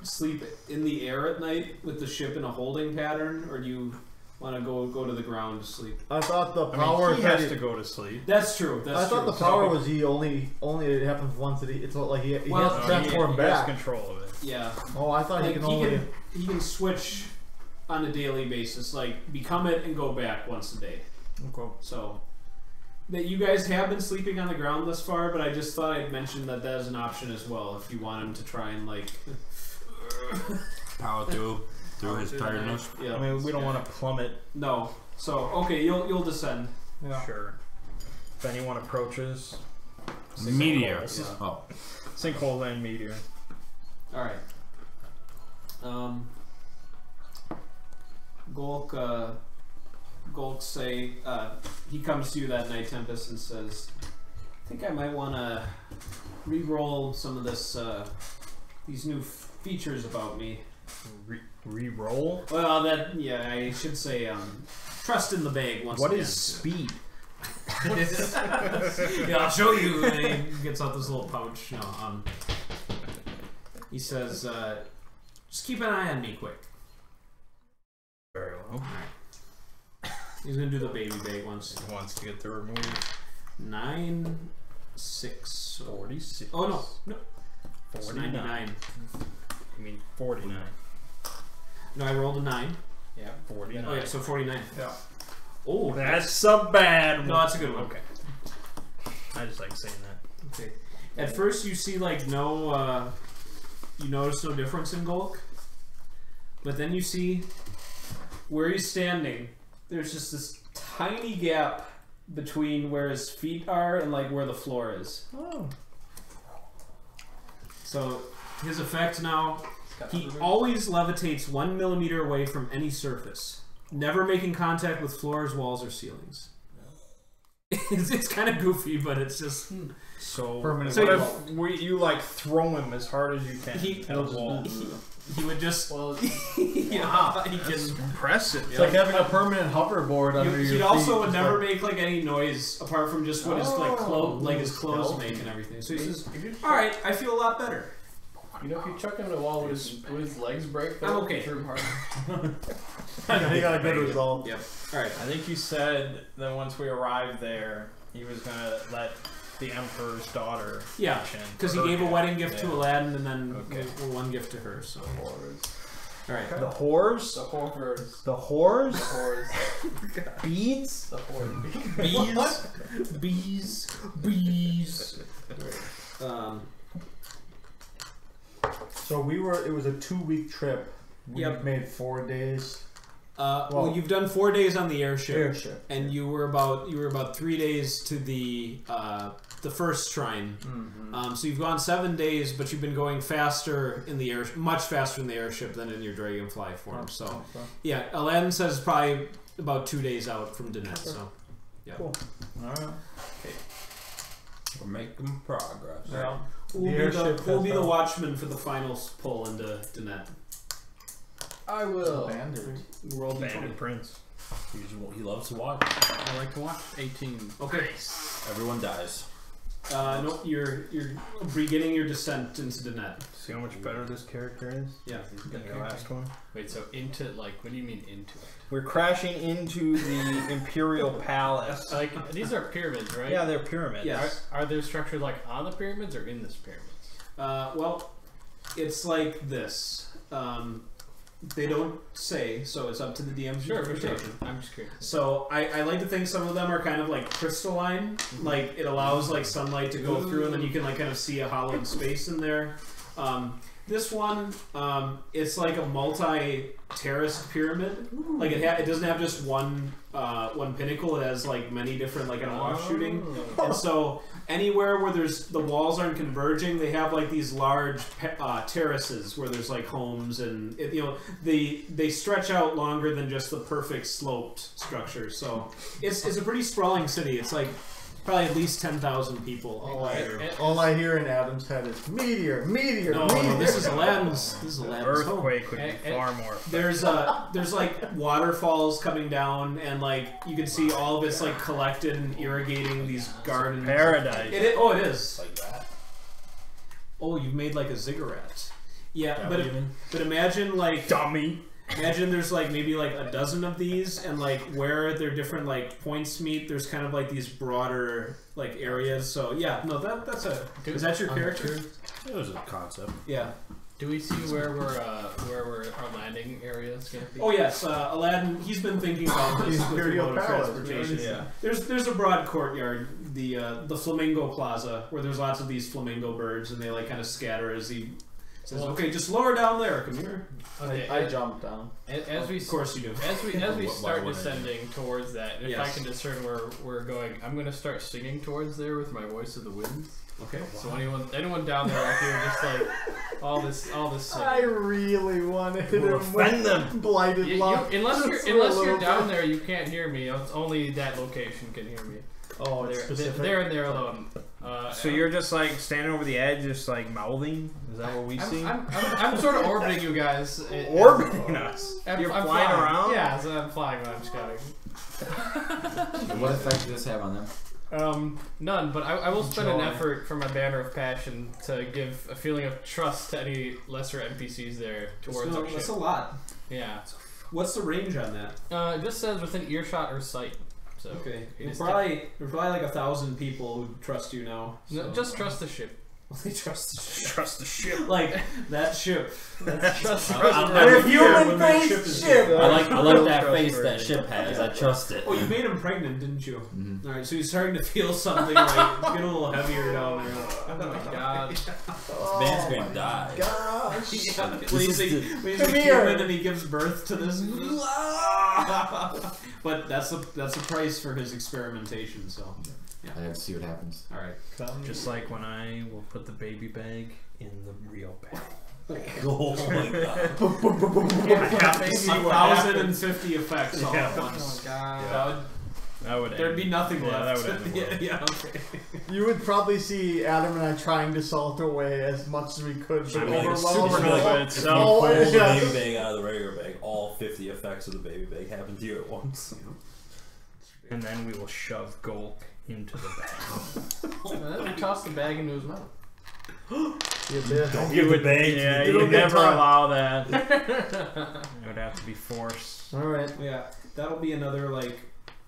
[SPEAKER 5] sleep in the air at night with the ship in a holding pattern, or do you want to go to the ground to sleep?
[SPEAKER 3] I thought the
[SPEAKER 4] I
[SPEAKER 3] power
[SPEAKER 4] mean, he has to go to sleep.
[SPEAKER 5] That's true. That's
[SPEAKER 3] I thought
[SPEAKER 5] true.
[SPEAKER 3] the power was he only it happens once a day. It's like he has to transform
[SPEAKER 4] he has
[SPEAKER 3] back.
[SPEAKER 4] control of it.
[SPEAKER 5] Yeah.
[SPEAKER 3] Oh, I thought
[SPEAKER 5] Like,
[SPEAKER 3] he can only.
[SPEAKER 5] he can switch on a daily basis, like become it and go back once a day.
[SPEAKER 3] Okay.
[SPEAKER 5] So that you guys have been sleeping on the ground thus far, but I just thought I'd mention that is an option as well if you want him to try and like
[SPEAKER 6] Power through his tiredness.
[SPEAKER 5] Yeah.
[SPEAKER 4] I mean, we don't want to plummet.
[SPEAKER 5] No. So okay, you'll descend.
[SPEAKER 3] Yeah.
[SPEAKER 4] Sure. If anyone approaches,
[SPEAKER 6] Meteor.
[SPEAKER 4] sinkholes.
[SPEAKER 6] Oh.
[SPEAKER 4] Sinkhole and meteor.
[SPEAKER 5] All right. Golk say he comes to you that night, Tempest, and says, "I think I might want to re-roll some of these new features about me."
[SPEAKER 4] Re-roll?
[SPEAKER 5] Well, I should say trust in the bag once
[SPEAKER 4] What
[SPEAKER 5] again.
[SPEAKER 4] is speed?
[SPEAKER 5] Yeah, I'll show you. And he gets out this little pouch. No, he says, "Just keep an eye on me, quick."
[SPEAKER 4] Very well.
[SPEAKER 5] He's gonna do the baby bag once.
[SPEAKER 4] He wants to get the remove.
[SPEAKER 5] 9, 6,
[SPEAKER 4] 46.
[SPEAKER 5] Oh no, it's
[SPEAKER 4] 49.
[SPEAKER 5] 99.
[SPEAKER 4] I mean 49.
[SPEAKER 5] No, I rolled a 9.
[SPEAKER 2] Yeah.
[SPEAKER 4] 49.
[SPEAKER 5] Oh yeah, so 49.
[SPEAKER 3] Yeah.
[SPEAKER 5] Oh,
[SPEAKER 4] That's a bad one.
[SPEAKER 5] no, that's a good one.
[SPEAKER 4] Okay. I just like saying that.
[SPEAKER 5] Okay. At first, you see like no, you notice no difference in Golk, but then you see where he's standing. There's just this tiny gap between where his feet are and like where the floor is.
[SPEAKER 3] Oh.
[SPEAKER 5] So his effect now, he always levitates 1 millimeter away from any surface, never making contact with floors, walls, or ceilings. It's kind of goofy, but it's just
[SPEAKER 4] So,
[SPEAKER 3] Permanent
[SPEAKER 5] So
[SPEAKER 4] what if you like throw him as hard as you can? at a wall?
[SPEAKER 5] he would just
[SPEAKER 2] Well,
[SPEAKER 5] he can.
[SPEAKER 4] Impressive.
[SPEAKER 3] It's like having a permanent hoverboard under your
[SPEAKER 5] He
[SPEAKER 3] feet.
[SPEAKER 5] also would
[SPEAKER 3] It's
[SPEAKER 5] never
[SPEAKER 3] like-
[SPEAKER 5] make like any noise apart from just what his his clothes
[SPEAKER 3] stealthy.
[SPEAKER 5] make and everything. So he says,
[SPEAKER 2] if you,
[SPEAKER 5] "All right, I feel a lot better."
[SPEAKER 2] you know, if you chuck him in a wall, would his legs break?
[SPEAKER 5] I'm okay.
[SPEAKER 2] Through him hard.
[SPEAKER 3] He got a good result.
[SPEAKER 5] Yep. All right.
[SPEAKER 4] I think you said that once we arrived there, he was gonna let the Emperor's daughter.
[SPEAKER 5] Yeah,
[SPEAKER 4] catch in.
[SPEAKER 5] because he gave a wedding gift to
[SPEAKER 4] Yeah.
[SPEAKER 5] Aladdin and then
[SPEAKER 4] Okay.
[SPEAKER 5] one gift to her. So, all right.
[SPEAKER 4] The whores.
[SPEAKER 2] The horrors.
[SPEAKER 4] The whores.
[SPEAKER 2] The horrors.
[SPEAKER 4] Beads.
[SPEAKER 2] The horrors.
[SPEAKER 5] Bees.
[SPEAKER 3] So it was a 2-week trip. We
[SPEAKER 5] Yep.
[SPEAKER 3] made 4 days.
[SPEAKER 5] Well, you've done 4 days on the
[SPEAKER 3] Airship.
[SPEAKER 5] and you were about 3 days to the first shrine.
[SPEAKER 3] Mm-hmm.
[SPEAKER 5] So you've gone 7 days, but you've been going faster in the air, much faster in the airship than in your dragonfly form. So yeah, Aladdin says probably about 2 days out from Dinette. So yeah.
[SPEAKER 3] Cool. Alright.
[SPEAKER 8] We're making progress.
[SPEAKER 3] Yeah.
[SPEAKER 5] Who'll be the watchman for the final pull into Dinette?
[SPEAKER 2] I will.
[SPEAKER 3] Bandit.
[SPEAKER 5] Roll
[SPEAKER 4] Bandit
[SPEAKER 5] d20.
[SPEAKER 4] Prince.
[SPEAKER 8] He loves to watch.
[SPEAKER 2] I like to watch 18.
[SPEAKER 5] Okay.
[SPEAKER 8] Everyone dies.
[SPEAKER 5] No, you're beginning your descent into Dinette.
[SPEAKER 4] See how much better this character is?
[SPEAKER 5] Yeah.
[SPEAKER 4] Than the last one.
[SPEAKER 2] Wait, so into, like, what do you mean into it?
[SPEAKER 4] We're crashing into the Imperial Palace.
[SPEAKER 2] Like, these are pyramids, right?
[SPEAKER 4] Yeah, they're pyramids.
[SPEAKER 5] Yes.
[SPEAKER 2] Are they structured, like, on the pyramids or in this pyramids?
[SPEAKER 5] Well, it's like this. They don't say, so it's up to the DM's interpretation.
[SPEAKER 2] I'm just curious.
[SPEAKER 5] So I like to think some of them are kind of like crystalline, like it allows like sunlight to go through, and then you can like kind of see a hollowed space in there. This one, it's like a multi-terraced pyramid. Like it doesn't have just one pinnacle. It has like many different like an offshooting, and so anywhere where there's the walls aren't converging, they have like these large terraces where there's like homes, and they stretch out longer than just the perfect sloped structure. So it's a pretty sprawling city. It's like probably at least 10,000 people.
[SPEAKER 3] All I hear in Adam's head is meteor.
[SPEAKER 5] No, this is Aladdin's. home.
[SPEAKER 4] Earthquake would be far more.
[SPEAKER 5] There's like waterfalls coming down, and like you can see all of it's like collected and irrigating these gardens.
[SPEAKER 4] Paradise.
[SPEAKER 5] It is.
[SPEAKER 8] Like that.
[SPEAKER 5] Oh, you've made like a ziggurat. Yeah,
[SPEAKER 8] That
[SPEAKER 5] but imagine like
[SPEAKER 4] Dummy.
[SPEAKER 5] imagine there's like maybe like a dozen of these, and like where their different like points meet, there's kind of like these broader like areas. So yeah, no, that's a. Is that your character?
[SPEAKER 8] It was a concept.
[SPEAKER 5] Yeah.
[SPEAKER 2] Do we see where our landing area is gonna be?
[SPEAKER 5] Oh yes, Aladdin. He's been thinking about this with
[SPEAKER 3] Imperial
[SPEAKER 5] remote
[SPEAKER 3] Palace,
[SPEAKER 5] transportation.
[SPEAKER 3] yeah.
[SPEAKER 5] There's a broad courtyard, the Flamingo Plaza, where there's lots of these flamingo birds, and they like kind of scatter as he says, "Okay, just lower down there. Come here."
[SPEAKER 2] Okay,
[SPEAKER 3] I jumped down.
[SPEAKER 2] as we
[SPEAKER 5] Of course you do.
[SPEAKER 2] as we
[SPEAKER 8] Why
[SPEAKER 2] start
[SPEAKER 8] wouldn't
[SPEAKER 2] descending towards that, if I
[SPEAKER 5] Yes.
[SPEAKER 2] can discern where we're going, I'm gonna start singing towards there with my voice of the winds.
[SPEAKER 5] Okay.
[SPEAKER 2] So anyone down there, I hear just like all this singing.
[SPEAKER 3] I really wanted
[SPEAKER 4] We'll
[SPEAKER 3] him
[SPEAKER 4] offend
[SPEAKER 3] with
[SPEAKER 4] them.
[SPEAKER 3] blighted luck.
[SPEAKER 2] Unless
[SPEAKER 3] Just for a
[SPEAKER 2] you're
[SPEAKER 3] little
[SPEAKER 2] down
[SPEAKER 3] bit.
[SPEAKER 2] there, you can't hear me. It's only that location can hear me.
[SPEAKER 3] Oh, it's specific.
[SPEAKER 2] They're in there alone.
[SPEAKER 4] So you're just like standing over the edge, just like mouthing? Is that what we see?
[SPEAKER 2] I'm sort of orbiting you guys.
[SPEAKER 4] Orbiting us.
[SPEAKER 2] I'm
[SPEAKER 4] You're flying
[SPEAKER 2] flying
[SPEAKER 4] around?
[SPEAKER 2] Yeah, so I'm flying when I'm scouting.
[SPEAKER 7] What effect does this have on them?
[SPEAKER 2] None, but I will spend an
[SPEAKER 3] Joy.
[SPEAKER 2] effort for my banner of passion to give a feeling of trust to any lesser NPCs there towards our
[SPEAKER 5] That's
[SPEAKER 2] ship.
[SPEAKER 5] a lot.
[SPEAKER 2] Yeah.
[SPEAKER 5] What's the range on that?
[SPEAKER 2] It just says within earshot or sight. So
[SPEAKER 5] Okay.
[SPEAKER 2] it
[SPEAKER 5] There's
[SPEAKER 2] is
[SPEAKER 5] probably like 1,000 people who trust you now.
[SPEAKER 2] no,
[SPEAKER 5] so-
[SPEAKER 2] just trust the ship.
[SPEAKER 5] they trust the ship.
[SPEAKER 4] Trust the ship.
[SPEAKER 5] Like that ship.
[SPEAKER 2] Trust
[SPEAKER 8] I
[SPEAKER 5] When that ship is here.
[SPEAKER 8] like that
[SPEAKER 4] Trustworthy.
[SPEAKER 8] face that ship has. I trust it.
[SPEAKER 5] Oh, you made him pregnant, didn't you?
[SPEAKER 7] Mhm.
[SPEAKER 5] All right, so he's starting to feel something like get a little heavier down there.
[SPEAKER 2] Oh my god.
[SPEAKER 8] This man's gonna die.
[SPEAKER 3] Gosh.
[SPEAKER 5] Yeah,
[SPEAKER 8] This
[SPEAKER 5] when
[SPEAKER 8] is
[SPEAKER 5] he's a
[SPEAKER 3] Come
[SPEAKER 5] human
[SPEAKER 3] here.
[SPEAKER 5] and he gives birth to this. But that's the price for his experimentation. So,
[SPEAKER 7] I have to see what happens.
[SPEAKER 5] all right.
[SPEAKER 4] Just like when I will put the baby bag in the real bag.
[SPEAKER 8] Oh my god.
[SPEAKER 5] I have to see 1,050 effects all
[SPEAKER 4] Yeah.
[SPEAKER 5] at once.
[SPEAKER 2] Oh my god.
[SPEAKER 5] That would
[SPEAKER 4] That would
[SPEAKER 5] There'd be nothing
[SPEAKER 4] Yeah,
[SPEAKER 5] left.
[SPEAKER 4] that would end the world.
[SPEAKER 5] yeah, okay.
[SPEAKER 3] You would probably see Adam and I trying to salt away as much as we could, but
[SPEAKER 8] I mean, it's
[SPEAKER 3] overwhelmed.
[SPEAKER 8] super
[SPEAKER 4] good, but
[SPEAKER 8] If
[SPEAKER 4] it's
[SPEAKER 8] you
[SPEAKER 4] so
[SPEAKER 8] pull the
[SPEAKER 3] yeah.
[SPEAKER 8] baby bag out of the regular bag, all 50 effects of the baby bag happen to you at once.
[SPEAKER 4] And then we will shove Golk into the bag.
[SPEAKER 2] And then we toss the bag into his mouth.
[SPEAKER 3] You did.
[SPEAKER 8] Don't give the bag.
[SPEAKER 4] Yeah,
[SPEAKER 3] You
[SPEAKER 4] you
[SPEAKER 3] don't
[SPEAKER 4] would
[SPEAKER 3] get
[SPEAKER 4] never
[SPEAKER 3] time.
[SPEAKER 4] allow that. It would have to be forced.
[SPEAKER 3] All right.
[SPEAKER 5] Yeah, that'll be another like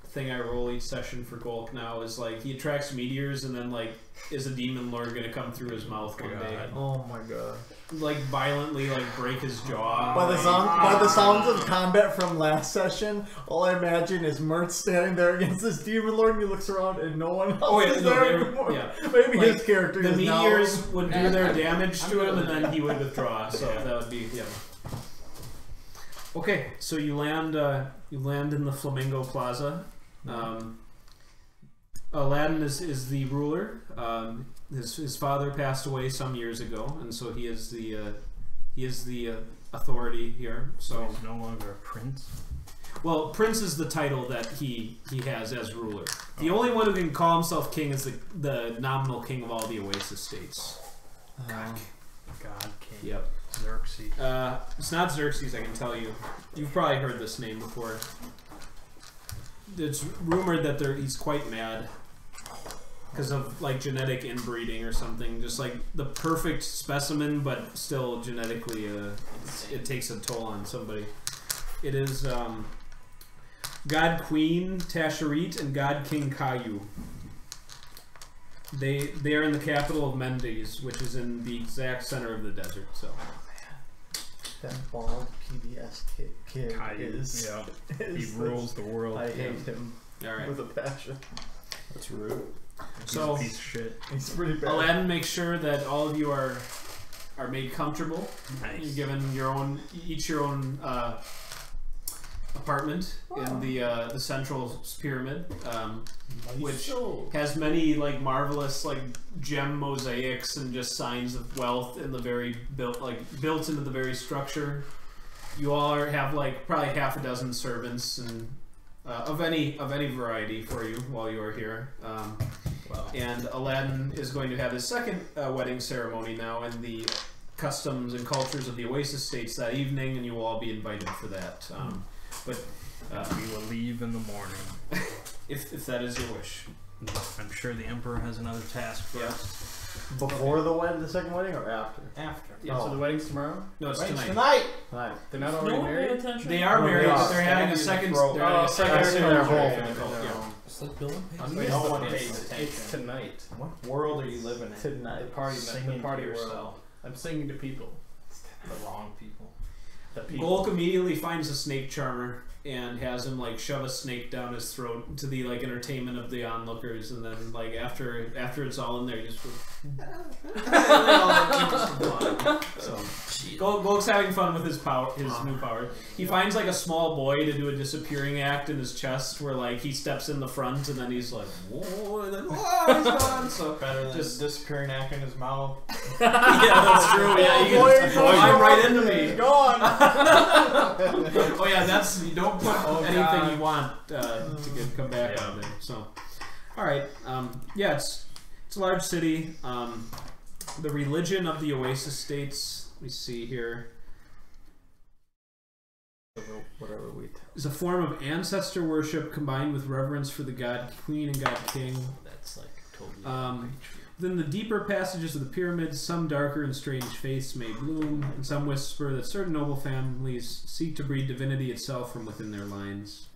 [SPEAKER 5] thing I roll each session for Golk now is like he attracts meteors and then like is a demon lord gonna come through his mouth one day,
[SPEAKER 3] Oh my god.
[SPEAKER 5] like violently like break his jaw.
[SPEAKER 3] By the sounds of combat from last session, all I imagine is Mert standing there against this demon lord, and he looks around and no one else
[SPEAKER 5] Oh, yeah,
[SPEAKER 3] is
[SPEAKER 5] no,
[SPEAKER 3] there
[SPEAKER 5] they were-
[SPEAKER 3] anymore.
[SPEAKER 5] yeah.
[SPEAKER 3] Maybe
[SPEAKER 5] Like,
[SPEAKER 3] his character
[SPEAKER 5] the
[SPEAKER 3] is
[SPEAKER 5] meteors
[SPEAKER 3] now.
[SPEAKER 5] would do
[SPEAKER 2] And
[SPEAKER 5] their
[SPEAKER 2] I'm-
[SPEAKER 5] damage
[SPEAKER 2] I'm
[SPEAKER 5] to him,
[SPEAKER 2] gonna-
[SPEAKER 5] and then he would withdraw. So that would be Okay, so you land in the Flamingo Plaza. Aladdin is the ruler. His father passed away some years ago, and so he is the authority here. So
[SPEAKER 4] He's no longer a prince.
[SPEAKER 5] well, Prince is the title that he has as ruler. The only one who can call himself king is the nominal king of all the Oasis States.
[SPEAKER 4] God King.
[SPEAKER 5] Yep.
[SPEAKER 4] Xerxes.
[SPEAKER 5] It's not Xerxes, I can tell you. You've probably heard this name before. It's rumored that he's quite mad because of like genetic inbreeding or something. Just like the perfect specimen, but still genetically, it takes a toll on somebody. It is God Queen Tasharit and God King Caillou. They are in the capital of Mendes, which is in the exact center of the desert. So.
[SPEAKER 3] That bald PBS kid is.
[SPEAKER 4] Yeah. He
[SPEAKER 3] is
[SPEAKER 4] rules the world.
[SPEAKER 3] I hate him
[SPEAKER 5] All right.
[SPEAKER 3] with a passion.
[SPEAKER 8] That's rude.
[SPEAKER 4] He's
[SPEAKER 5] So
[SPEAKER 4] a piece of shit.
[SPEAKER 3] He's pretty bad.
[SPEAKER 5] Aladdin makes sure that all of you are made comfortable.
[SPEAKER 4] Nice.
[SPEAKER 5] You're given your own apartment in the central pyramid, which has many like marvelous like gem mosaics and just signs of wealth in the very built into the very structure. You all have like probably half a dozen servants and of any variety for you while you are here. And Aladdin is going to have his second wedding ceremony now in the customs and cultures of the Oasis States that evening, and you will all be invited for that. But
[SPEAKER 4] We will leave in the morning.
[SPEAKER 5] if that is your wish.
[SPEAKER 4] I'm sure the Emperor has another task for
[SPEAKER 5] Yeah.
[SPEAKER 4] us.
[SPEAKER 3] Before the second wedding or after?
[SPEAKER 2] After.
[SPEAKER 5] Yeah,
[SPEAKER 2] So the wedding's tomorrow?
[SPEAKER 5] No, it's
[SPEAKER 2] Wedding's
[SPEAKER 5] tonight.
[SPEAKER 3] Right.
[SPEAKER 2] They're not already married?
[SPEAKER 8] attention.
[SPEAKER 5] They are
[SPEAKER 3] No,
[SPEAKER 5] married,
[SPEAKER 3] they
[SPEAKER 5] but
[SPEAKER 3] are.
[SPEAKER 5] they're having a
[SPEAKER 2] Stabbed
[SPEAKER 5] second.
[SPEAKER 2] in the throat.
[SPEAKER 5] They're having a second
[SPEAKER 3] second
[SPEAKER 5] ceremony
[SPEAKER 3] ceremony.
[SPEAKER 5] for the cult, yeah.
[SPEAKER 8] It's like building
[SPEAKER 2] It's-
[SPEAKER 1] No one
[SPEAKER 2] it's-
[SPEAKER 1] pays attention.
[SPEAKER 2] It's tonight.
[SPEAKER 1] What world are you living in?
[SPEAKER 3] Tonight.
[SPEAKER 2] The party,
[SPEAKER 1] Singing
[SPEAKER 2] the party
[SPEAKER 1] to
[SPEAKER 2] world.
[SPEAKER 1] yourself.
[SPEAKER 2] I'm singing to people.
[SPEAKER 1] The wrong people. The people.
[SPEAKER 5] Golk immediately finds a snake charmer and has him like shove a snake down his throat to the like entertainment of the onlookers, and then like after it's all in there, just so Golk's having fun with his power, his new power. He finds like a small boy to do a disappearing act in his chest, where like he steps in the front and then he's like, whoa, and then he's gone. So
[SPEAKER 1] Better than
[SPEAKER 5] just
[SPEAKER 1] disappearing act in his mouth.
[SPEAKER 5] yeah, that's true. Yeah, you can just climb right into me.
[SPEAKER 3] Gone.
[SPEAKER 5] Oh yeah, that's you don't put anything
[SPEAKER 1] God.
[SPEAKER 5] you want to come back out of there. So, all right, yeah, it's a large city. The religion of the Oasis States, we see here,
[SPEAKER 3] Whatever we.
[SPEAKER 5] is a form of ancestor worship combined with reverence for the God Queen and God King.
[SPEAKER 2] That's like totally.
[SPEAKER 5] Within the deeper passages of the pyramids, some darker and strange faiths may bloom, and some whisper that certain noble families seek to breed divinity itself from within their lines.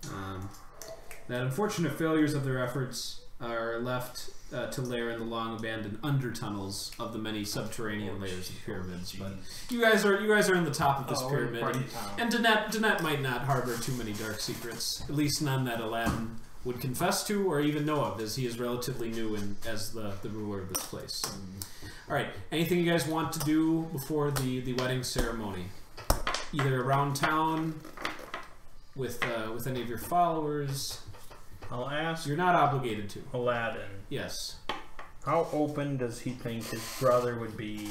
[SPEAKER 5] That unfortunate failures of their efforts are left to lair in the long-abandoned undertunnels of the many subterranean layers of pyramids. But you guys are in the top of this pyramid, and Danette might not harbor too many dark secrets, at least none that Aladdin would confess to or even know of, as he is relatively new as the ruler of this place. Alright, anything you guys want to do before the wedding ceremony? Either around town, with any of your followers.
[SPEAKER 4] I'll ask
[SPEAKER 5] You're not obligated to.
[SPEAKER 4] Aladdin,
[SPEAKER 5] Yes.
[SPEAKER 4] how open does he think his brother would be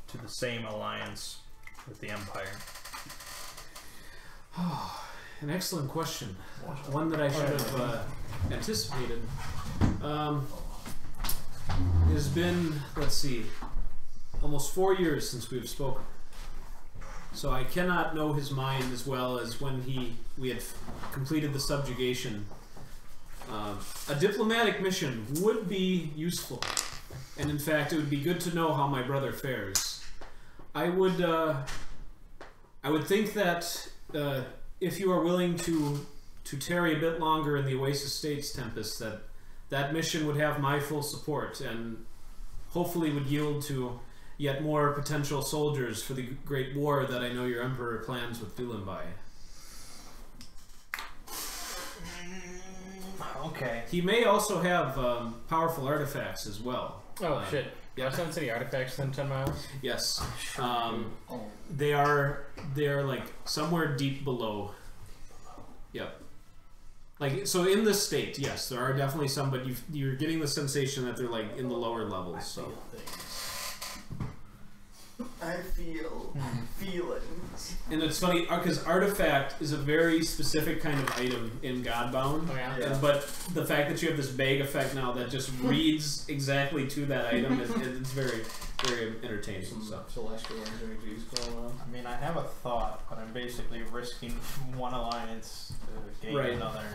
[SPEAKER 4] to the same alliance with the Empire?
[SPEAKER 5] an excellent question. One that I should have anticipated. It has been, let's see, almost 4 years since we've spoken. So I cannot know his mind as well as when we had completed the subjugation. A diplomatic mission would be useful, and in fact, it would be good to know how my brother fares. I would think that if you are willing to tarry a bit longer in the Oasis States, Tempest, that mission would have my full support and hopefully would yield to yet more potential soldiers for the great war that I know your emperor plans with Dulimbai.
[SPEAKER 2] Okay.
[SPEAKER 5] He may also have powerful artifacts as well.
[SPEAKER 2] Oh shit.
[SPEAKER 5] Yeah.
[SPEAKER 2] Are Sun City artifacts within 10 miles?
[SPEAKER 5] Yes. They are like somewhere deep below. Yep. Like, so in this state, yes, there are definitely some, but you're getting the sensation that they're like in the lower levels. So.
[SPEAKER 9] I feel feelings.
[SPEAKER 5] And it's funny because artifact is a very specific kind of item in Godbound.
[SPEAKER 2] Oh yeah.
[SPEAKER 5] And, but the fact that you have this bag effect now that just reads exactly to that item, it's very, very entertaining. So.
[SPEAKER 2] Celestial energies going on.
[SPEAKER 1] I mean, I have a thought, but I'm basically risking one alliance to gain
[SPEAKER 5] Right.
[SPEAKER 1] another.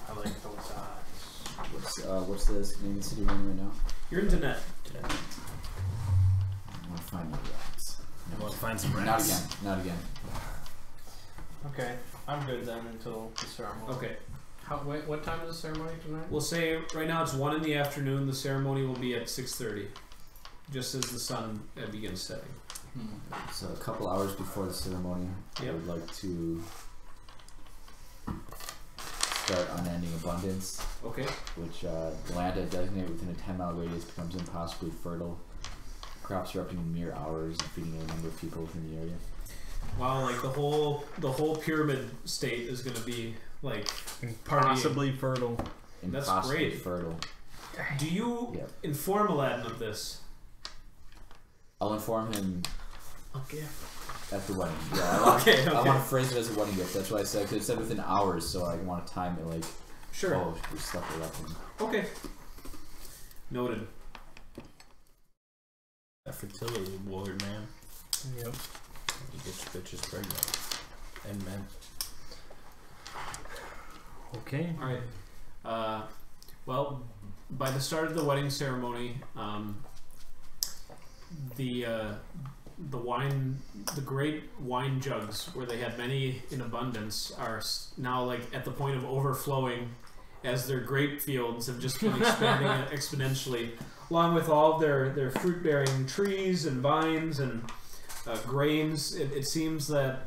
[SPEAKER 1] I like those odds.
[SPEAKER 7] What's the name of the city we're in right now?
[SPEAKER 5] You're into net.
[SPEAKER 7] I want to find my rats.
[SPEAKER 6] I want to find some
[SPEAKER 7] Not
[SPEAKER 6] rats.
[SPEAKER 7] again. Not again.
[SPEAKER 1] Okay, I'm good then until the ceremony.
[SPEAKER 5] Okay.
[SPEAKER 2] What time is the ceremony tonight?
[SPEAKER 5] We'll say right now it's 1 in the afternoon. The ceremony will be at 6:30, just as the sun begins setting.
[SPEAKER 7] So a couple hours before the ceremony, I
[SPEAKER 5] Yep.
[SPEAKER 7] would like to start unending abundance,
[SPEAKER 5] Okay.
[SPEAKER 7] which the land I designate within a 10-mile radius becomes impossibly fertile. Crops erupting in mere hours and feeding a number of people within the area.
[SPEAKER 5] Wow, like the whole pyramid state is going to be like
[SPEAKER 4] Possibly fertile.
[SPEAKER 5] That's
[SPEAKER 7] Impossibly
[SPEAKER 5] great.
[SPEAKER 7] fertile.
[SPEAKER 5] Do you
[SPEAKER 7] Yep.
[SPEAKER 5] inform Aladdin of this?
[SPEAKER 7] I'll inform him
[SPEAKER 2] Okay.
[SPEAKER 7] at the wedding. Yeah, I want,
[SPEAKER 5] Okay,
[SPEAKER 7] I
[SPEAKER 5] okay.
[SPEAKER 7] want to phrase it as a wedding gift. That's what I said. Because it said within hours, so I want to time it like,
[SPEAKER 5] Sure.
[SPEAKER 7] oh, we slept it up.
[SPEAKER 5] Okay. Noted.
[SPEAKER 6] That fertility ward, man.
[SPEAKER 2] Yep.
[SPEAKER 6] He gets bitches pregnant. And men.
[SPEAKER 4] Okay.
[SPEAKER 5] All right. Well, by the start of the wedding ceremony, the great wine jugs where they had many in abundance are now like at the point of overflowing, as their grape fields have just been expanding exponentially, along with all of their fruit-bearing trees and vines and grains. It seems that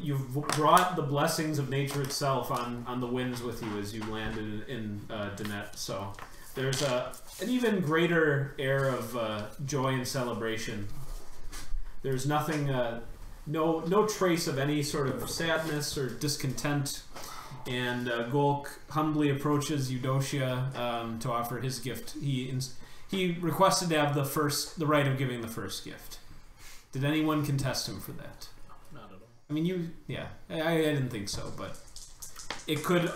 [SPEAKER 5] you've brought the blessings of nature itself on the winds with you as you landed in Danette. So there's an even greater air of joy and celebration. There's nothing, no trace of any sort of sadness or discontent. And Golk humbly approaches Eudocia to offer his gift. He requested to have the right of giving the first gift. Did anyone contest him for that?
[SPEAKER 2] Not at all.
[SPEAKER 5] I mean, I didn't think so, but it could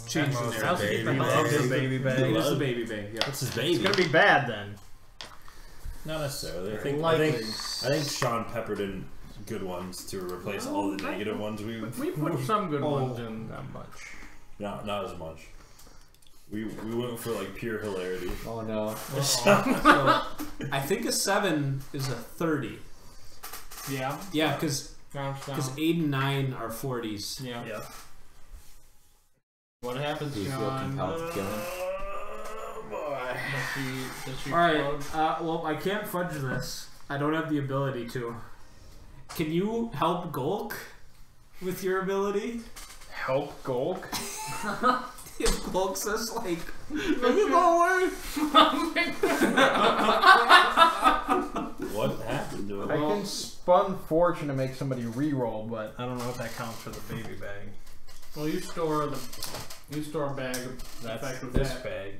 [SPEAKER 5] change from there.
[SPEAKER 6] Baby
[SPEAKER 4] I love
[SPEAKER 6] bag.
[SPEAKER 4] the baby
[SPEAKER 5] It
[SPEAKER 4] bag.
[SPEAKER 5] is the baby bag, yeah.
[SPEAKER 6] What's his
[SPEAKER 4] It's
[SPEAKER 6] baby?
[SPEAKER 4] gonna be bad then.
[SPEAKER 6] Not necessarily. I
[SPEAKER 1] Likely.
[SPEAKER 6] think Sean peppered in good ones to replace all the negative ones we
[SPEAKER 2] put some good ones in.
[SPEAKER 4] Not much.
[SPEAKER 6] not as much. We went for like pure hilarity.
[SPEAKER 7] Oh no.
[SPEAKER 5] So I think a 7 is a 30.
[SPEAKER 2] Yeah.
[SPEAKER 5] Yeah, because
[SPEAKER 2] Down.
[SPEAKER 5] 8 and 9 are 40s.
[SPEAKER 2] Yeah.
[SPEAKER 6] Yeah.
[SPEAKER 2] What happens,
[SPEAKER 7] Do you feel
[SPEAKER 2] John?
[SPEAKER 7] compelled to kill him?
[SPEAKER 2] Does she
[SPEAKER 5] All right.
[SPEAKER 2] explode?
[SPEAKER 5] Well, I can't fudge this. I don't have the ability to. Can you help Golk with your ability?
[SPEAKER 4] Help Golk.
[SPEAKER 5] If Golk says like,
[SPEAKER 6] What happened to
[SPEAKER 4] I
[SPEAKER 6] him?
[SPEAKER 4] can spun fortune to make somebody re-roll, but I don't know if that counts for the baby bag.
[SPEAKER 2] Well, you store a bag of
[SPEAKER 4] That's
[SPEAKER 2] effect with
[SPEAKER 4] this
[SPEAKER 2] that.
[SPEAKER 4] bag.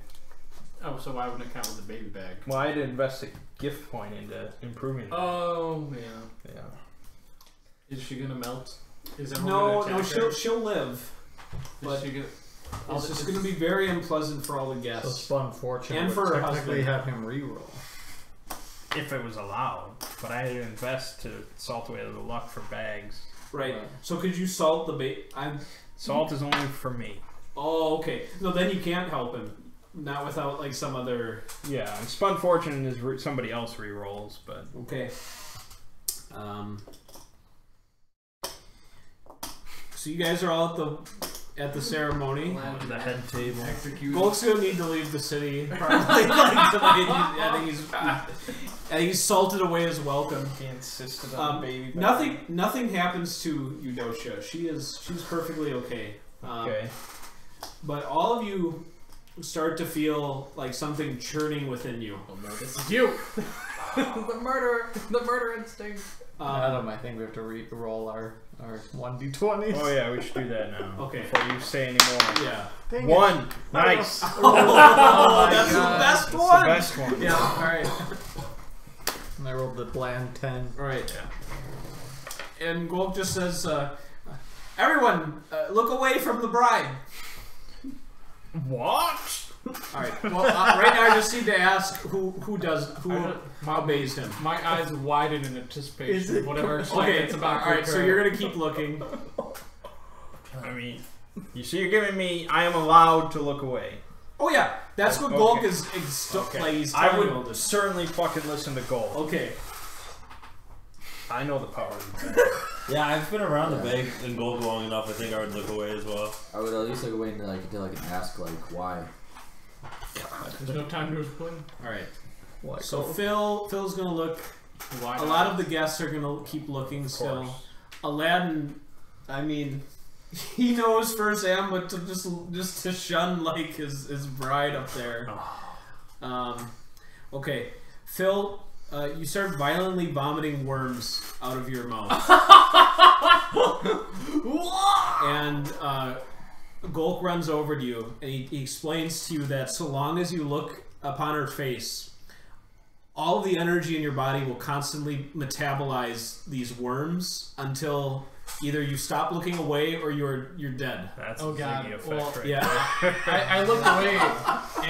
[SPEAKER 2] Oh, so why wouldn't it count with the baby bag?
[SPEAKER 4] Well, I had to invest a gift point into improving it.
[SPEAKER 2] Oh, yeah.
[SPEAKER 4] Yeah.
[SPEAKER 2] Is she gonna melt? Is everyone
[SPEAKER 5] No,
[SPEAKER 2] gonna
[SPEAKER 5] no,
[SPEAKER 2] attack her?
[SPEAKER 5] she'll live.
[SPEAKER 2] Is
[SPEAKER 5] But
[SPEAKER 2] she gonna?
[SPEAKER 5] it's just going to be very unpleasant for all the
[SPEAKER 3] So
[SPEAKER 5] guests.
[SPEAKER 3] it's unfortunate.
[SPEAKER 5] And
[SPEAKER 3] but
[SPEAKER 5] for her
[SPEAKER 3] technically
[SPEAKER 5] husband.
[SPEAKER 3] have him reroll.
[SPEAKER 4] If it was allowed, but I had to invest to salt away the luck for bags.
[SPEAKER 5] Right. So could you salt the bait?
[SPEAKER 4] Salt is only for me.
[SPEAKER 5] Oh, okay. No, then you can't help him. Not without like some other.
[SPEAKER 4] Yeah, and Spun Fortune is somebody else rerolls, but
[SPEAKER 5] Okay. So you guys are all at the ceremony.
[SPEAKER 4] the head table.
[SPEAKER 2] Execute.
[SPEAKER 5] Bulk's gonna need to leave the city. Probably like tonight. I think he's salted away his welcome.
[SPEAKER 1] He insisted on baby.
[SPEAKER 5] Nothing happens to Eudocia. She's perfectly okay.
[SPEAKER 4] Okay.
[SPEAKER 5] But all of you start to feel like something churning within you.
[SPEAKER 2] Oh no, this is you. The murder instinct.
[SPEAKER 3] Adam, I think we have to roll our 1d20s.
[SPEAKER 4] Oh yeah, we should do that now.
[SPEAKER 5] Okay.
[SPEAKER 4] Before you say any more.
[SPEAKER 5] Yeah.
[SPEAKER 3] Dang it.
[SPEAKER 4] 1. Nice.
[SPEAKER 5] Oh, that's
[SPEAKER 2] God.
[SPEAKER 5] the best
[SPEAKER 4] That's
[SPEAKER 5] one.
[SPEAKER 4] the best one.
[SPEAKER 5] Yeah. All right.
[SPEAKER 3] And I rolled the bland 10.
[SPEAKER 5] All right. And Golk just says, "Everyone, look away from the bride."
[SPEAKER 4] What?
[SPEAKER 5] All right. Well, right now I just need to ask who obeys him.
[SPEAKER 2] My eyes widen in anticipation.
[SPEAKER 3] Is it-
[SPEAKER 2] of whatever
[SPEAKER 5] Okay.
[SPEAKER 2] it's about.
[SPEAKER 5] All right. So you're gonna keep looking.
[SPEAKER 4] I mean, you see, you're giving me. I am allowed to look away.
[SPEAKER 5] Oh yeah, that's what
[SPEAKER 4] Okay.
[SPEAKER 5] Golk is like. He's
[SPEAKER 4] I
[SPEAKER 5] telling you all
[SPEAKER 4] would
[SPEAKER 5] this.
[SPEAKER 4] certainly fucking listen to Gold.
[SPEAKER 5] Okay.
[SPEAKER 4] I know the power of the bag.
[SPEAKER 8] Yeah, I've been around the bag and gold long enough. I think I would look away as well.
[SPEAKER 7] I would at least look away and ask why.
[SPEAKER 2] There's no time to explain.
[SPEAKER 5] All right.
[SPEAKER 3] What?
[SPEAKER 5] So Phil's gonna look.
[SPEAKER 2] Why
[SPEAKER 5] A lot of the guests are gonna keep looking still.
[SPEAKER 4] course.
[SPEAKER 5] Aladdin, I mean, he knows firsthand, but to just to shun like his bride up there. Okay, Phil, you start violently vomiting worms out of your mouth, and Golk runs over to you, and he explains to you that so long as you look upon her face, all of the energy in your body will constantly metabolize these worms until either you stop looking away or you're dead.
[SPEAKER 4] That's
[SPEAKER 2] Oh,
[SPEAKER 4] a
[SPEAKER 2] God.
[SPEAKER 4] Ziggy effect
[SPEAKER 2] Well,
[SPEAKER 4] right
[SPEAKER 5] Yeah.
[SPEAKER 2] I look away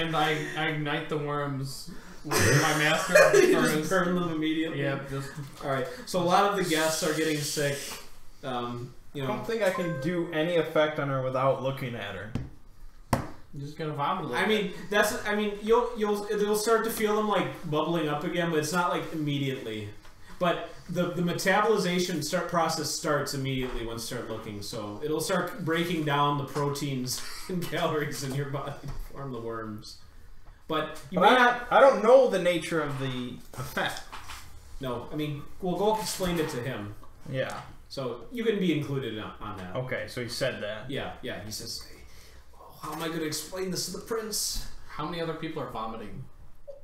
[SPEAKER 2] and I ignite the worms with my master.
[SPEAKER 5] You just burn them immediately.
[SPEAKER 2] Yep. Just
[SPEAKER 5] All right. So a lot of the guests are getting sick. You
[SPEAKER 4] I
[SPEAKER 5] know.
[SPEAKER 4] don't think I can do any effect on her without looking at her.
[SPEAKER 2] I'm just gonna vomit a little.
[SPEAKER 5] I mean, you'll start to feel them like bubbling up again, but it's not like immediately. But the metabolization process starts immediately once you start looking. So it'll start breaking down the proteins and calories in your body to form the worms. But you may not.
[SPEAKER 4] I don't know the nature of the effect.
[SPEAKER 5] No, I mean, well, Golk explained it to him,
[SPEAKER 4] Yeah.
[SPEAKER 5] so you can be included on that.
[SPEAKER 4] Okay, so he said that.
[SPEAKER 5] Yeah. He says, hey, "How am I going to explain this to the prince?"
[SPEAKER 2] How many other people are vomiting?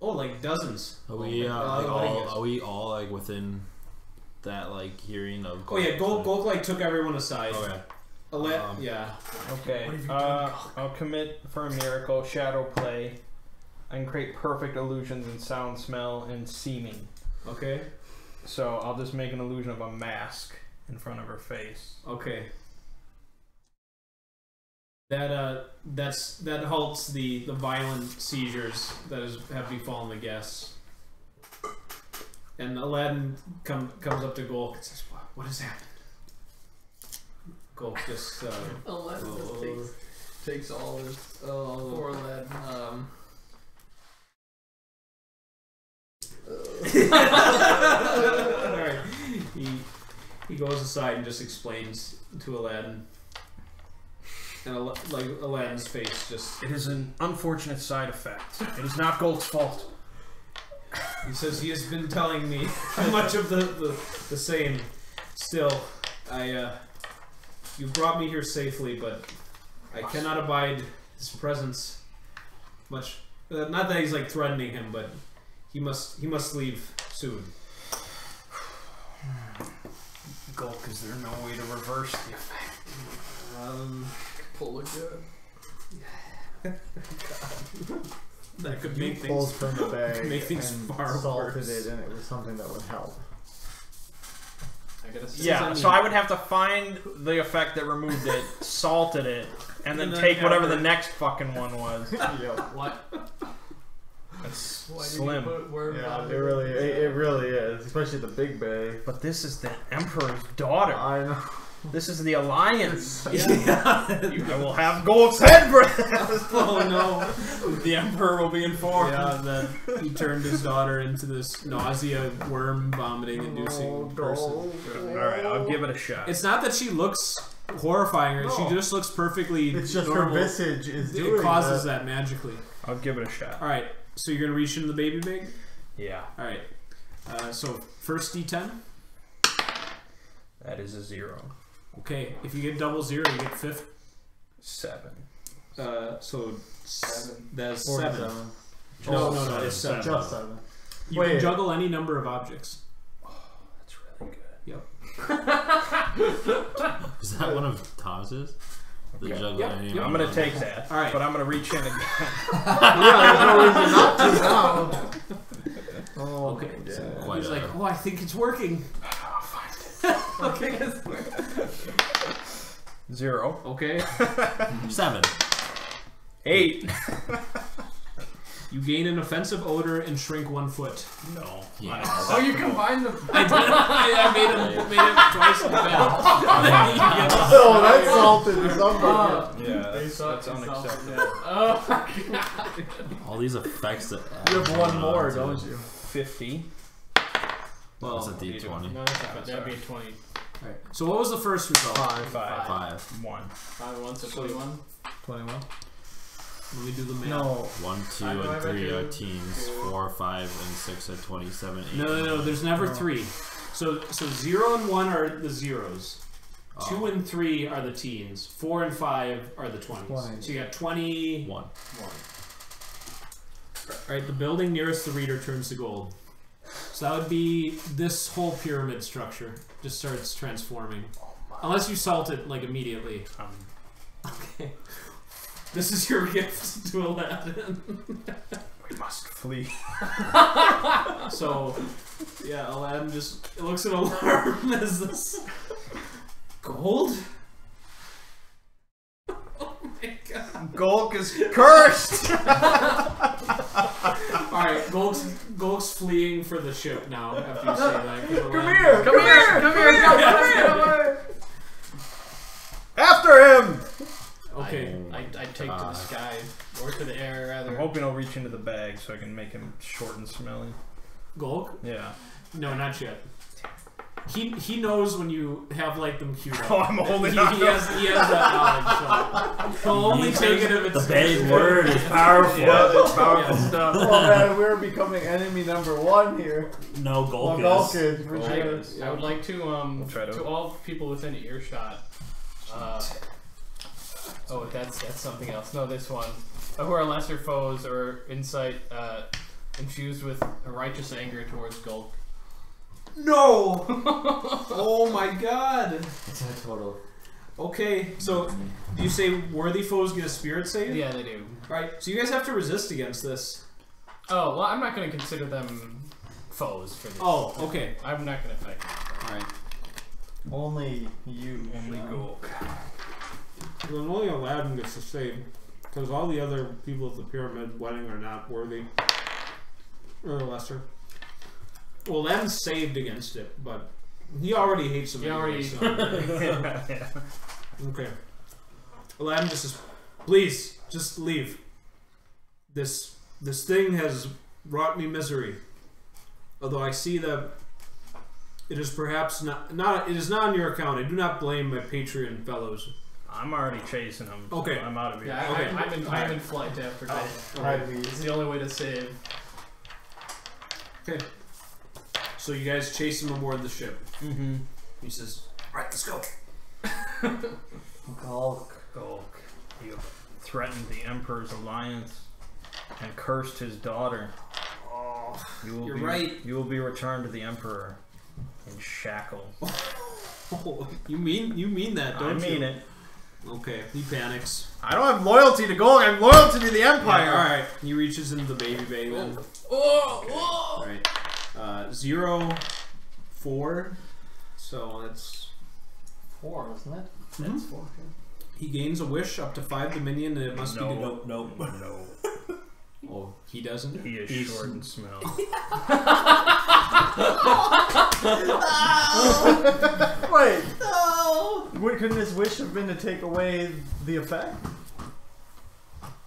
[SPEAKER 5] Oh, like dozens.
[SPEAKER 6] Are we all like within that like hearing of?
[SPEAKER 5] Oh yeah, Golk like took everyone aside.
[SPEAKER 6] Okay.
[SPEAKER 5] Yeah.
[SPEAKER 4] Okay. I'll commit for a miracle, shadow play. I can create perfect illusions in sound, smell, and seeming.
[SPEAKER 5] Okay.
[SPEAKER 4] So I'll just make an illusion of a mask in front of her face.
[SPEAKER 5] Okay. That halts the violent seizures that have befallen the guests. And Aladdin comes up to Golk and says, "What has happened?" Golk just
[SPEAKER 2] Aladdin just takes all this. Oh, poor Aladdin.
[SPEAKER 5] Alright. He goes aside and just explains to Aladdin. And Aladdin's face just...
[SPEAKER 4] It is an unfortunate side effect. It is not Gold's fault.
[SPEAKER 5] He says he has been telling me much of the same. Still, you brought me here safely, but I cannot abide his presence much. Not that he's like threatening him, but he must leave soon.
[SPEAKER 4] Gulk, is there no way to reverse the effect?
[SPEAKER 2] Pull a gun.
[SPEAKER 5] That could
[SPEAKER 3] You
[SPEAKER 5] make
[SPEAKER 3] pulled
[SPEAKER 5] things
[SPEAKER 3] from the bag
[SPEAKER 5] make things
[SPEAKER 3] and
[SPEAKER 5] far
[SPEAKER 3] salted
[SPEAKER 5] worse.
[SPEAKER 3] it, and it was something that would help.
[SPEAKER 2] I gotta say.
[SPEAKER 4] Yeah, so I would have to find the effect that removed it, salted it, and then take whatever the next fucking one was.
[SPEAKER 2] What?
[SPEAKER 4] That's
[SPEAKER 2] Why
[SPEAKER 4] slim.
[SPEAKER 2] did you put worm
[SPEAKER 3] Yeah,
[SPEAKER 2] on
[SPEAKER 3] it really is, especially the big bag.
[SPEAKER 4] But this is the Emperor's daughter.
[SPEAKER 3] I know.
[SPEAKER 4] This is the alliance.
[SPEAKER 5] Yeah.
[SPEAKER 4] I will have Golk's head for this.
[SPEAKER 5] Oh no. The Emperor will be informed. Yeah, then he turned his daughter into this nausea, worm vomiting inducing person.
[SPEAKER 4] Alright, I'll give it a shot.
[SPEAKER 5] It's not that she looks horrifying,
[SPEAKER 3] No.
[SPEAKER 5] she just looks perfectly
[SPEAKER 3] It's just
[SPEAKER 5] normal.
[SPEAKER 3] her visage is doing
[SPEAKER 5] It causes
[SPEAKER 3] that.
[SPEAKER 5] that magically.
[SPEAKER 4] I'll give it a shot.
[SPEAKER 5] Alright, so you're gonna reach into the baby bag?
[SPEAKER 4] Yeah.
[SPEAKER 5] Alright. So first D10.
[SPEAKER 4] That is a 0.
[SPEAKER 5] Okay, if you get double 0, you get 5th.
[SPEAKER 4] 7.
[SPEAKER 5] So
[SPEAKER 9] 7.
[SPEAKER 5] that's
[SPEAKER 3] 47.
[SPEAKER 5] 7. No, it's 7.
[SPEAKER 3] Just 7.
[SPEAKER 5] You
[SPEAKER 3] Wait.
[SPEAKER 5] can juggle any number of objects.
[SPEAKER 4] Oh, that's really good.
[SPEAKER 5] Yep.
[SPEAKER 6] Is that one of Taz's? The juggler
[SPEAKER 5] Yep,
[SPEAKER 6] name?
[SPEAKER 5] yep.
[SPEAKER 4] I'm gonna take that.
[SPEAKER 5] Alright.
[SPEAKER 4] But I'm gonna reach in again.
[SPEAKER 3] Yeah, there's no reason not to now. Oh,
[SPEAKER 5] Okay.
[SPEAKER 3] yeah.
[SPEAKER 6] Quite
[SPEAKER 5] He's
[SPEAKER 6] a-
[SPEAKER 5] like, oh, I think it's working. Okay.
[SPEAKER 4] 0.
[SPEAKER 5] Okay.
[SPEAKER 6] 7.
[SPEAKER 4] 8.
[SPEAKER 5] You gain an offensive odor and shrink 1 foot.
[SPEAKER 4] No.
[SPEAKER 6] Yeah.
[SPEAKER 2] Oh, you combined them.
[SPEAKER 5] I did. I made it twice in the bed.
[SPEAKER 3] Oh, that's salted or something.
[SPEAKER 4] Yeah,
[SPEAKER 2] They
[SPEAKER 4] that's
[SPEAKER 2] suck
[SPEAKER 4] unacceptable.
[SPEAKER 2] Oh my god.
[SPEAKER 6] All these effects that
[SPEAKER 3] You have one more,
[SPEAKER 6] to-
[SPEAKER 3] don't you?
[SPEAKER 4] 50.
[SPEAKER 5] Well,
[SPEAKER 6] That's a D20.
[SPEAKER 2] No, that's not, that'd be 20.
[SPEAKER 5] alright. So what was the first result?
[SPEAKER 3] 5.
[SPEAKER 6] 5.
[SPEAKER 4] 1.
[SPEAKER 2] 5 1, so 21.
[SPEAKER 3] 21.
[SPEAKER 5] Let me do the math.
[SPEAKER 3] No.
[SPEAKER 6] 1, 2,
[SPEAKER 2] I know
[SPEAKER 6] and
[SPEAKER 2] I
[SPEAKER 6] 3 are
[SPEAKER 2] reckon
[SPEAKER 6] teens. 4, 5, and 6 are 27. 8
[SPEAKER 5] No. There's never 3. So 0 and 1 are the zeros. 2 and 3 are the teens. 4 and 5 are the 20s.
[SPEAKER 3] 20.
[SPEAKER 5] So you got 21.
[SPEAKER 6] 1.
[SPEAKER 5] Alright, the building nearest the reader turns to gold. So that would be this whole pyramid structure. Just starts transforming. Unless you salt it like immediately. Okay. This is your gift to Aladdin.
[SPEAKER 4] We must flee.
[SPEAKER 5] So, yeah, Aladdin just looks in alarm as this gold. Oh my god!
[SPEAKER 4] Golk is cursed.
[SPEAKER 5] All right, Golk's fleeing for the ship now. After you say that,
[SPEAKER 3] Come here! Come here!
[SPEAKER 4] After him.
[SPEAKER 5] Okay.
[SPEAKER 2] I take to the sky, or to the air
[SPEAKER 4] I'm
[SPEAKER 2] rather.
[SPEAKER 4] hoping he'll reach into the bag so I can make him short and smelly.
[SPEAKER 5] Golk?
[SPEAKER 4] Yeah.
[SPEAKER 5] No, not yet. He knows when you have like them queued up.
[SPEAKER 4] Oh, I'm holding
[SPEAKER 5] he
[SPEAKER 4] on.
[SPEAKER 5] has that knowledge. So he'll only take it if it's
[SPEAKER 6] The big word is powerful.
[SPEAKER 4] Yeah, that's powerful
[SPEAKER 5] Yeah.
[SPEAKER 4] stuff.
[SPEAKER 3] Oh man, we're becoming enemy number 1 here.
[SPEAKER 6] No,
[SPEAKER 3] Well,
[SPEAKER 6] Golk is.
[SPEAKER 3] Golk is, for
[SPEAKER 2] I,
[SPEAKER 3] sure.
[SPEAKER 2] I would like to
[SPEAKER 4] try to-
[SPEAKER 2] to all people within earshot. Oh, that's something else. No, this one. Who are lesser foes or insight infused with a righteous anger towards Gulk.
[SPEAKER 5] No! Oh my god!
[SPEAKER 7] It's a total.
[SPEAKER 5] Okay, so do you say worthy foes get a spirit save?
[SPEAKER 2] Yeah, they do.
[SPEAKER 5] Right, so you guys have to resist against this.
[SPEAKER 2] Oh, well, I'm not going to consider them foes for this.
[SPEAKER 5] Oh, okay.
[SPEAKER 2] I'm not going to fight them.
[SPEAKER 5] Alright.
[SPEAKER 3] Only you.
[SPEAKER 4] Only Golk.
[SPEAKER 5] Well, only Aladdin gets to save, because all the other people at the pyramid wedding are not worthy. Or lesser. Well, Aladdin saved against it, but he already hates him.
[SPEAKER 2] He
[SPEAKER 5] anyway,
[SPEAKER 2] already-
[SPEAKER 5] so-
[SPEAKER 4] Yeah.
[SPEAKER 5] Okay. Aladdin just says, please, just leave. This thing has brought me misery. Although I see that it is perhaps not it is not on your account. I do not blame my Patrian fellows.
[SPEAKER 4] I'm already chasing him. So
[SPEAKER 5] Okay.
[SPEAKER 4] I'm out of here.
[SPEAKER 2] Yeah,
[SPEAKER 5] Okay.
[SPEAKER 2] I'm in flight after Gulk. It's the only way to save.
[SPEAKER 5] Okay. So you guys chase him aboard the ship.
[SPEAKER 4] Mm-hmm.
[SPEAKER 5] He says, "Right, let's go."
[SPEAKER 3] Golk.
[SPEAKER 4] Golk. You threatened the Emperor's alliance and cursed his daughter.
[SPEAKER 5] Oh,
[SPEAKER 4] You're
[SPEAKER 5] right.
[SPEAKER 4] You will be returned to the Emperor in shackles.
[SPEAKER 5] Oh, you mean that, don't you?
[SPEAKER 4] I mean it.
[SPEAKER 5] Okay. He panics.
[SPEAKER 4] I don't have loyalty to Golk. I have loyalty to the Empire.
[SPEAKER 5] Yeah, all right. He reaches into the baby bag then.
[SPEAKER 2] Oh,
[SPEAKER 5] All right. 0, 4. So that's
[SPEAKER 3] 4, isn't it?
[SPEAKER 2] That's 4.
[SPEAKER 5] he gains a wish up to 5 dominion, and it must be
[SPEAKER 8] No.
[SPEAKER 4] No.
[SPEAKER 5] Oh, he doesn't.
[SPEAKER 4] He is short and smell.
[SPEAKER 3] Wait,
[SPEAKER 9] No!
[SPEAKER 3] couldn't his wish have been to take away the effect?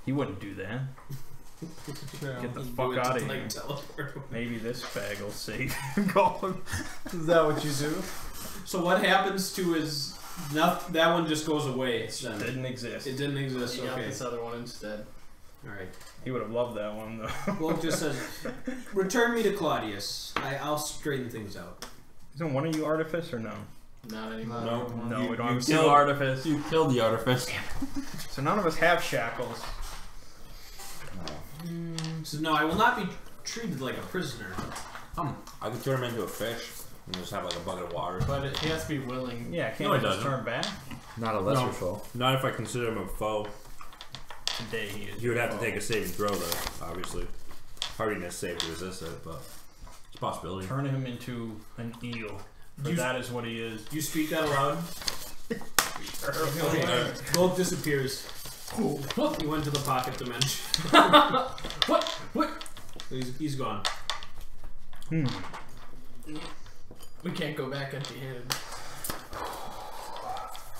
[SPEAKER 4] He wouldn't do that. Get the fuck out of here.
[SPEAKER 5] Teleport.
[SPEAKER 4] Maybe this bag will save Golem.
[SPEAKER 3] Is that what you do?
[SPEAKER 5] So what happens to his? That one just goes away.
[SPEAKER 4] It
[SPEAKER 5] Then.
[SPEAKER 4] didn't exist.
[SPEAKER 5] It didn't exist.
[SPEAKER 2] You got
[SPEAKER 5] Okay.
[SPEAKER 2] this other one instead.
[SPEAKER 5] All right.
[SPEAKER 4] He would have loved that one though.
[SPEAKER 5] Well, it just says, "Return me to Claudius. I'll straighten things out."
[SPEAKER 4] Isn't one of you Artifice or no?
[SPEAKER 2] Not anymore.
[SPEAKER 4] No, we don't have
[SPEAKER 6] killed-
[SPEAKER 4] two Artifice.
[SPEAKER 6] You killed the Artifice.
[SPEAKER 4] So none of us have shackles.
[SPEAKER 5] So no, I will not be treated like a prisoner.
[SPEAKER 6] I could turn him into a fish and just have like a bucket of water.
[SPEAKER 2] But he has to be willing.
[SPEAKER 4] Yeah, can't
[SPEAKER 6] No,
[SPEAKER 4] we
[SPEAKER 6] he
[SPEAKER 4] just
[SPEAKER 6] doesn't.
[SPEAKER 4] turn back?
[SPEAKER 7] Not a lesser
[SPEAKER 6] No.
[SPEAKER 7] foe.
[SPEAKER 6] Not if I consider him a foe.
[SPEAKER 4] Today he is.
[SPEAKER 6] He would have to take a saving throw though, obviously. Hardiness save to resist it, but it's a possibility.
[SPEAKER 4] Turn him into an eel. For that is what he is.
[SPEAKER 5] Do you speak that aloud? Okay. Gold disappears. He went to the pocket dimension.
[SPEAKER 2] What?
[SPEAKER 5] He's gone.
[SPEAKER 2] We can't go back at the end.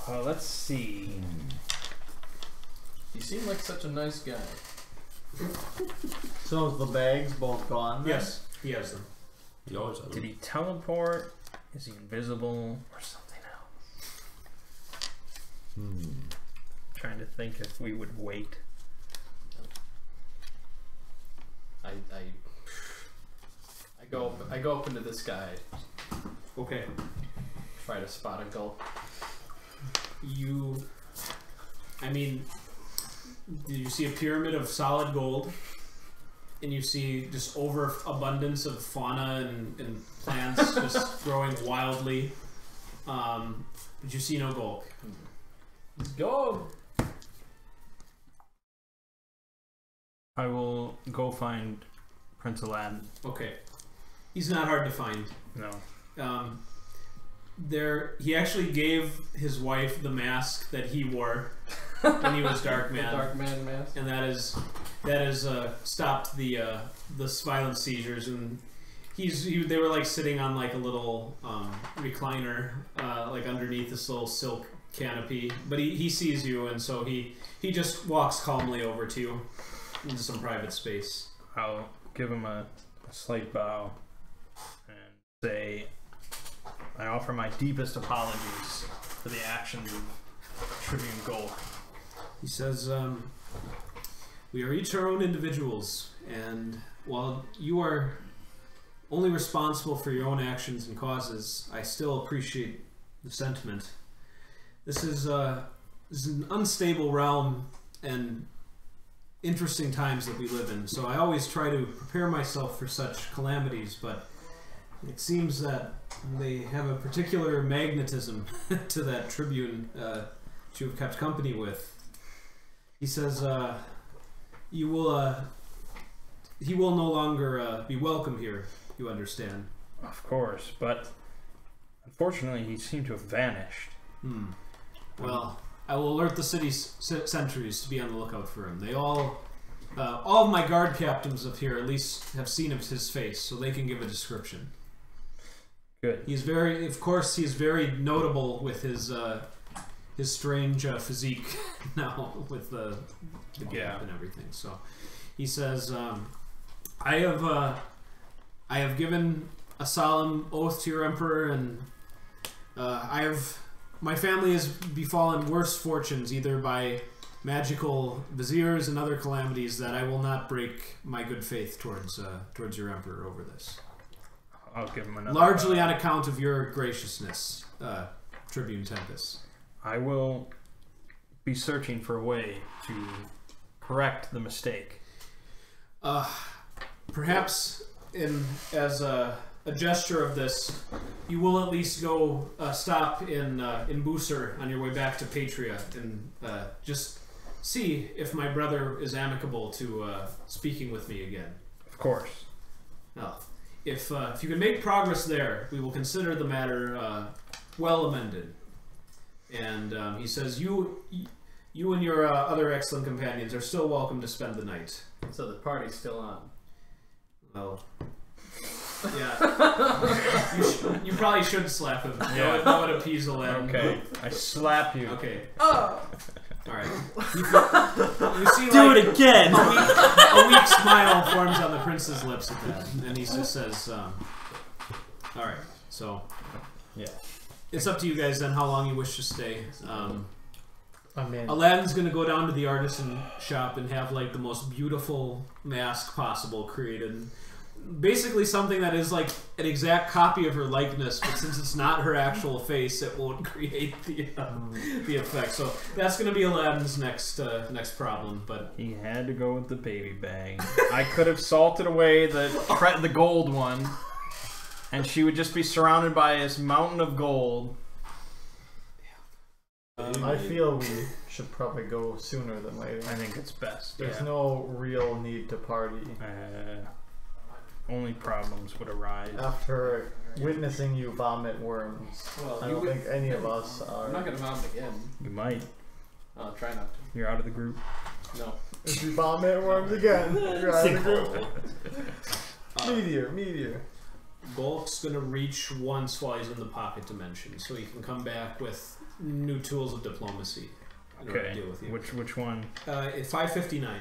[SPEAKER 4] Well, let's see.
[SPEAKER 2] You seem like such a nice guy.
[SPEAKER 3] So is the bags both gone? then?
[SPEAKER 5] Yes, he has them.
[SPEAKER 6] He always has
[SPEAKER 4] Did
[SPEAKER 6] them.
[SPEAKER 4] he teleport? Is he invisible? Or something else? Trying to think if we would wait.
[SPEAKER 2] I go up into the sky,
[SPEAKER 5] Okay.
[SPEAKER 2] try to spot a gulp.
[SPEAKER 5] I mean, you see a pyramid of solid gold, and you see just overabundance of fauna and plants just growing wildly. But you see no gold.
[SPEAKER 2] Let's go.
[SPEAKER 4] I will go find Prince Aladdin.
[SPEAKER 5] Okay. He's not hard to find.
[SPEAKER 4] No.
[SPEAKER 5] He actually gave his wife the mask that he wore when he was Dark Man.
[SPEAKER 2] The Dark Man mask.
[SPEAKER 5] And that has stopped the violent seizures, and they were like sitting on like a little recliner like underneath this little silk canopy, but he sees you, and so he just walks calmly over to you into some private space.
[SPEAKER 4] I'll give him a slight bow and say, I offer my deepest apologies for the actions of Tribune Gold.
[SPEAKER 5] He says, we are each our own individuals, and while you are only responsible for your own actions and causes, I still appreciate the sentiment. This is an unstable realm and interesting times that we live in, so I always try to prepare myself for such calamities, but it seems that they have a particular magnetism to that tribune that you have kept company with. He says, he will no longer be welcome here, you understand.
[SPEAKER 4] Of course, but unfortunately he seemed to have vanished.
[SPEAKER 5] Well, I will alert the city's sentries to be on the lookout for him. They all of my guard captains up here at least have seen of his face, so they can give a description.
[SPEAKER 4] Good.
[SPEAKER 5] He's very notable with his strange physique now with the gap and everything. So he says, I have given a solemn oath to your emperor, and my family has befallen worse fortunes, either by magical viziers and other calamities, that I will not break my good faith towards your emperor over this.
[SPEAKER 4] I'll give him another.
[SPEAKER 5] Largely on account of your graciousness, Tribune Tempest.
[SPEAKER 4] I will be searching for a way to correct the mistake.
[SPEAKER 5] Perhaps as a gesture of this, you will at least go stop in Busser on your way back to Patria and just see if my brother is amicable to speaking with me again.
[SPEAKER 4] Of course.
[SPEAKER 5] Well, if you can make progress there, we will consider the matter well amended. And he says, you and your other excellent companions are still welcome to spend the night.
[SPEAKER 2] So the party's still on.
[SPEAKER 5] Well, yeah. You probably should slap him.
[SPEAKER 4] Yeah.
[SPEAKER 5] That would appease the land.
[SPEAKER 4] Okay, I slap you.
[SPEAKER 5] Okay.
[SPEAKER 9] Oh.
[SPEAKER 5] Alright. You see,
[SPEAKER 8] Do
[SPEAKER 5] like,
[SPEAKER 8] it again!
[SPEAKER 5] a weak smile forms on the prince's lips at that. And he just says, alright, so.
[SPEAKER 4] Yeah.
[SPEAKER 5] It's up to you guys then how long you wish to stay.
[SPEAKER 3] I mean,
[SPEAKER 5] Aladdin's gonna go down to the artisan shop and have like the most beautiful mask possible created. Basically something that is like an exact copy of her likeness, but since it's not her actual face, it won't create the effect. So that's gonna be Aladdin's next problem. But
[SPEAKER 4] He had to go with the baby bag. I could have salted away the gold one, and she would just be surrounded by this mountain of gold.
[SPEAKER 3] I feel we should probably go sooner than later.
[SPEAKER 4] I think it's best.
[SPEAKER 3] There's no real need to party.
[SPEAKER 4] Only problems would arise.
[SPEAKER 3] After witnessing you vomit worms,
[SPEAKER 2] Well,
[SPEAKER 3] I don't think any of us are.
[SPEAKER 2] I'm not gonna vomit again.
[SPEAKER 4] You might.
[SPEAKER 2] I'll try not to.
[SPEAKER 4] You're out of the group.
[SPEAKER 2] No.
[SPEAKER 3] If you vomit worms again, you're out of the group. Meteor.
[SPEAKER 5] Golk's gonna reach once while he's in the pocket dimension, so he can come back with new tools of diplomacy in order to
[SPEAKER 4] Okay.
[SPEAKER 5] deal with you.
[SPEAKER 4] Which one?
[SPEAKER 5] At 5:59.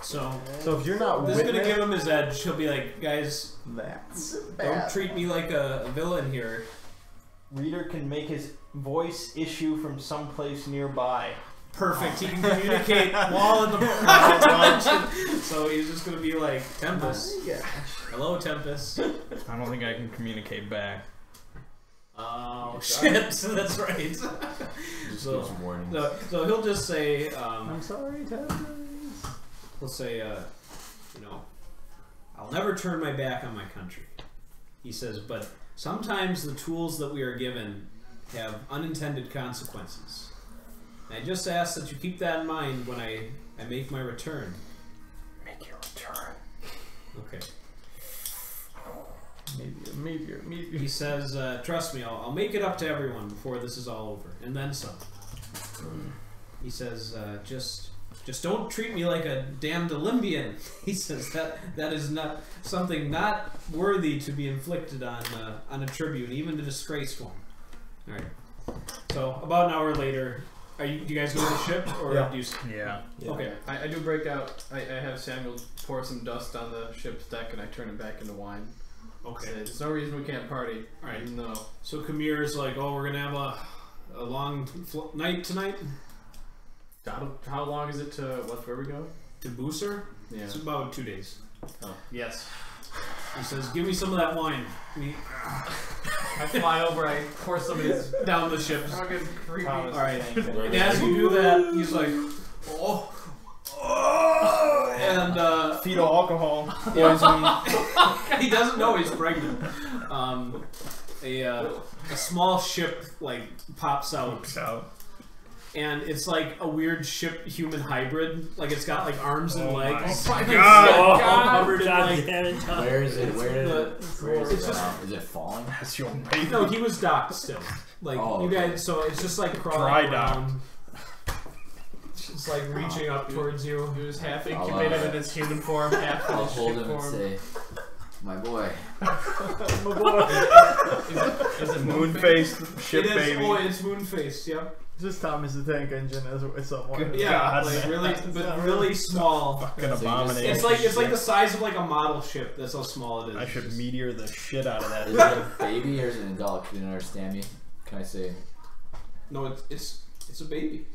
[SPEAKER 5] So
[SPEAKER 3] if you're not
[SPEAKER 5] this is gonna
[SPEAKER 3] witness,
[SPEAKER 5] give him his edge. He'll be like, guys,
[SPEAKER 3] that's
[SPEAKER 5] don't
[SPEAKER 3] bad.
[SPEAKER 5] treat me like a villain here.
[SPEAKER 4] Reader can make his voice issue from someplace nearby.
[SPEAKER 5] Perfect. He can communicate while in the pocket dimension. So he's just gonna be like, Tempest. Hello, Tempest.
[SPEAKER 4] I don't think I can communicate back.
[SPEAKER 5] Oh shit! That's right.
[SPEAKER 7] Just
[SPEAKER 5] So-
[SPEAKER 7] gives warnings.
[SPEAKER 5] So he'll just say,
[SPEAKER 3] I'm sorry, Ted.
[SPEAKER 5] he'll say, I'll never turn my back on my country. He says, but sometimes the tools that we are given have unintended consequences. And I just ask that you keep that in mind when I make my return.
[SPEAKER 4] Make your return.
[SPEAKER 5] Okay.
[SPEAKER 3] Meteor.
[SPEAKER 5] He says, trust me, I'll make it up to everyone before this is all over, and then some. He says, just don't treat me like a damned Olympian. He says that is not something not worthy to be inflicted on a tribune, even a disgraced one. All right. So about an hour later, do you guys go to the ship or
[SPEAKER 3] Yeah.
[SPEAKER 5] do you?
[SPEAKER 4] Yeah.
[SPEAKER 5] Okay.
[SPEAKER 2] I do break out. I have Samuel pour some dust on the ship's deck and I turn it back into wine.
[SPEAKER 5] Okay.
[SPEAKER 2] Say, there's no reason we can't party.
[SPEAKER 5] Alright.
[SPEAKER 2] No.
[SPEAKER 5] So Kamir's like, oh, we're gonna have a long night tonight.
[SPEAKER 2] How long is it to where we go?
[SPEAKER 5] To Booser?
[SPEAKER 2] Yeah.
[SPEAKER 5] It's about 2 days.
[SPEAKER 2] Oh, yes.
[SPEAKER 5] He says, give me some of that wine.
[SPEAKER 2] I fly over. I pour some of his.
[SPEAKER 5] Down the ship.
[SPEAKER 2] Fucking creepy.
[SPEAKER 3] Thomas.
[SPEAKER 5] Alright. And as you do that, he's like, oh. And
[SPEAKER 4] Fetal alcohol.
[SPEAKER 5] yeah. He doesn't know he's pregnant. A small ship like pops out. And it's like a weird ship human hybrid. Like it's got like arms and legs.
[SPEAKER 4] my
[SPEAKER 5] It's,
[SPEAKER 4] God.
[SPEAKER 5] like, all covered in like.
[SPEAKER 8] damn it, Tom.
[SPEAKER 7] Where is it?
[SPEAKER 5] The-
[SPEAKER 7] Where is
[SPEAKER 5] it's
[SPEAKER 7] it
[SPEAKER 5] just-
[SPEAKER 7] now? Is it falling?
[SPEAKER 4] That's your baby.
[SPEAKER 5] No, he was docked still. Like
[SPEAKER 7] Oh,
[SPEAKER 5] you
[SPEAKER 7] okay.
[SPEAKER 5] guys, so it's just like crawling
[SPEAKER 4] Dry docked.
[SPEAKER 5] around. It's like reaching up towards you.
[SPEAKER 2] He was half
[SPEAKER 7] I'll,
[SPEAKER 2] incubated in his human form, half in
[SPEAKER 7] I'll
[SPEAKER 2] his
[SPEAKER 7] hold
[SPEAKER 2] ship
[SPEAKER 7] him and
[SPEAKER 2] form.
[SPEAKER 7] say, "My boy."
[SPEAKER 2] Is it
[SPEAKER 4] Moon-faced ship
[SPEAKER 5] It is.
[SPEAKER 4] baby.
[SPEAKER 5] Oh, it's moon faced. Yep.
[SPEAKER 3] Just Thomas the Tank Engine as someone.
[SPEAKER 5] Yeah,
[SPEAKER 4] God,
[SPEAKER 5] like really,
[SPEAKER 3] It's
[SPEAKER 5] but
[SPEAKER 3] not
[SPEAKER 5] really small.
[SPEAKER 4] Fucking
[SPEAKER 7] So you just
[SPEAKER 4] abomination.
[SPEAKER 5] It's like the size of like a model ship. That's how small it is.
[SPEAKER 4] I should meteor the shit out of that.
[SPEAKER 7] Is it a baby or is it an adult? You didn't understand me. Can I say?
[SPEAKER 5] No, it's a baby.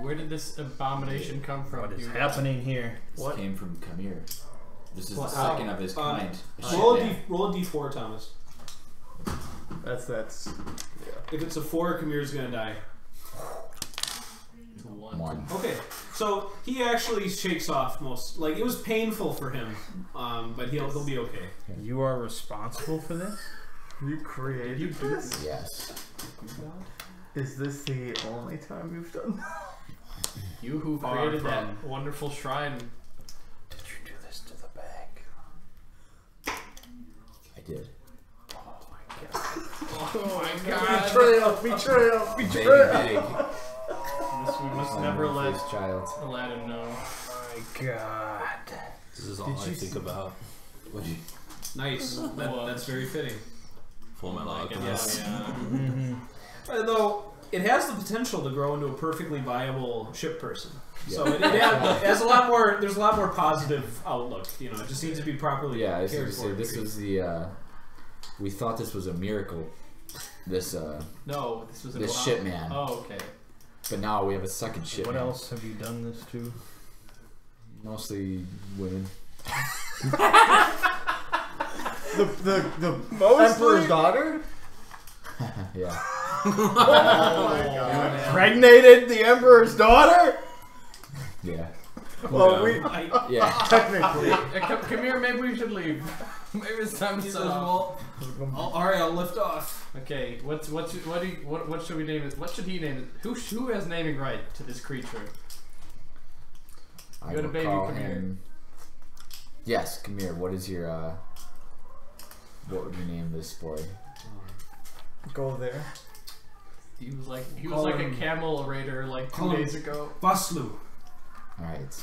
[SPEAKER 2] Where did this abomination come from?
[SPEAKER 4] What is
[SPEAKER 2] You-
[SPEAKER 4] happening here?
[SPEAKER 7] This
[SPEAKER 3] What?
[SPEAKER 7] came from Kamir. This is
[SPEAKER 5] What?
[SPEAKER 7] the second of his kind. A
[SPEAKER 5] Roll
[SPEAKER 7] shit
[SPEAKER 5] a
[SPEAKER 7] man.
[SPEAKER 5] roll a d4, Thomas.
[SPEAKER 3] That's
[SPEAKER 5] If it's a 4, Kamir's gonna die.
[SPEAKER 7] One.
[SPEAKER 5] Okay, so he actually shakes off most. Like it was painful for him, but he'll be okay.
[SPEAKER 4] You are responsible for this?
[SPEAKER 3] you created this.
[SPEAKER 7] Yes.
[SPEAKER 3] Is this the only time you've done that?
[SPEAKER 2] You who
[SPEAKER 5] Far
[SPEAKER 2] created
[SPEAKER 5] from.
[SPEAKER 2] that wonderful shrine.
[SPEAKER 4] Did you do this to the bag?
[SPEAKER 7] I did.
[SPEAKER 4] Oh my
[SPEAKER 2] Oh my god.
[SPEAKER 3] Betrayal!
[SPEAKER 7] Baby big.
[SPEAKER 2] We must never let
[SPEAKER 7] Face child.
[SPEAKER 2] Aladdin know.
[SPEAKER 4] Oh my god.
[SPEAKER 6] This is all I think about.
[SPEAKER 7] What do you?
[SPEAKER 5] Nice. That's very fitting.
[SPEAKER 6] Full Metal
[SPEAKER 2] Yeah.
[SPEAKER 6] Alchemist.
[SPEAKER 5] Though it has the potential to grow into a perfectly viable ship person.
[SPEAKER 7] Yeah.
[SPEAKER 5] So it has a lot more. There's a lot more positive outlook. You know, it just needs to be properly
[SPEAKER 7] Yeah, I was
[SPEAKER 5] cared
[SPEAKER 7] going to
[SPEAKER 5] for.
[SPEAKER 7] say this was the. We thought this was a miracle. This
[SPEAKER 2] No, this was
[SPEAKER 7] this ship man.
[SPEAKER 2] Oh, okay.
[SPEAKER 7] But now we have a second ship.
[SPEAKER 4] What
[SPEAKER 7] man.
[SPEAKER 4] else have you done this to?
[SPEAKER 7] Mostly women.
[SPEAKER 3] The Emperor's daughter?
[SPEAKER 7] Yeah.
[SPEAKER 3] Oh my god.
[SPEAKER 4] Impregnated the Emperor's daughter?
[SPEAKER 7] Yeah.
[SPEAKER 3] Well, we
[SPEAKER 7] Yeah.
[SPEAKER 3] technically.
[SPEAKER 2] Come here, maybe we should leave. Maybe it's time to set off.
[SPEAKER 5] Alright, I'll lift off.
[SPEAKER 2] Okay, what should we name it? What should he name it? Who has naming right to this creature?
[SPEAKER 7] I
[SPEAKER 2] Good
[SPEAKER 7] would
[SPEAKER 2] baby,
[SPEAKER 7] call
[SPEAKER 2] come here.
[SPEAKER 7] him. Yes, come here. What is your what would you name this boy?
[SPEAKER 3] Go there.
[SPEAKER 2] He was like
[SPEAKER 5] Call
[SPEAKER 2] a
[SPEAKER 5] him-
[SPEAKER 2] camel raider like 2 days ago.
[SPEAKER 5] Vaslu.
[SPEAKER 7] All right.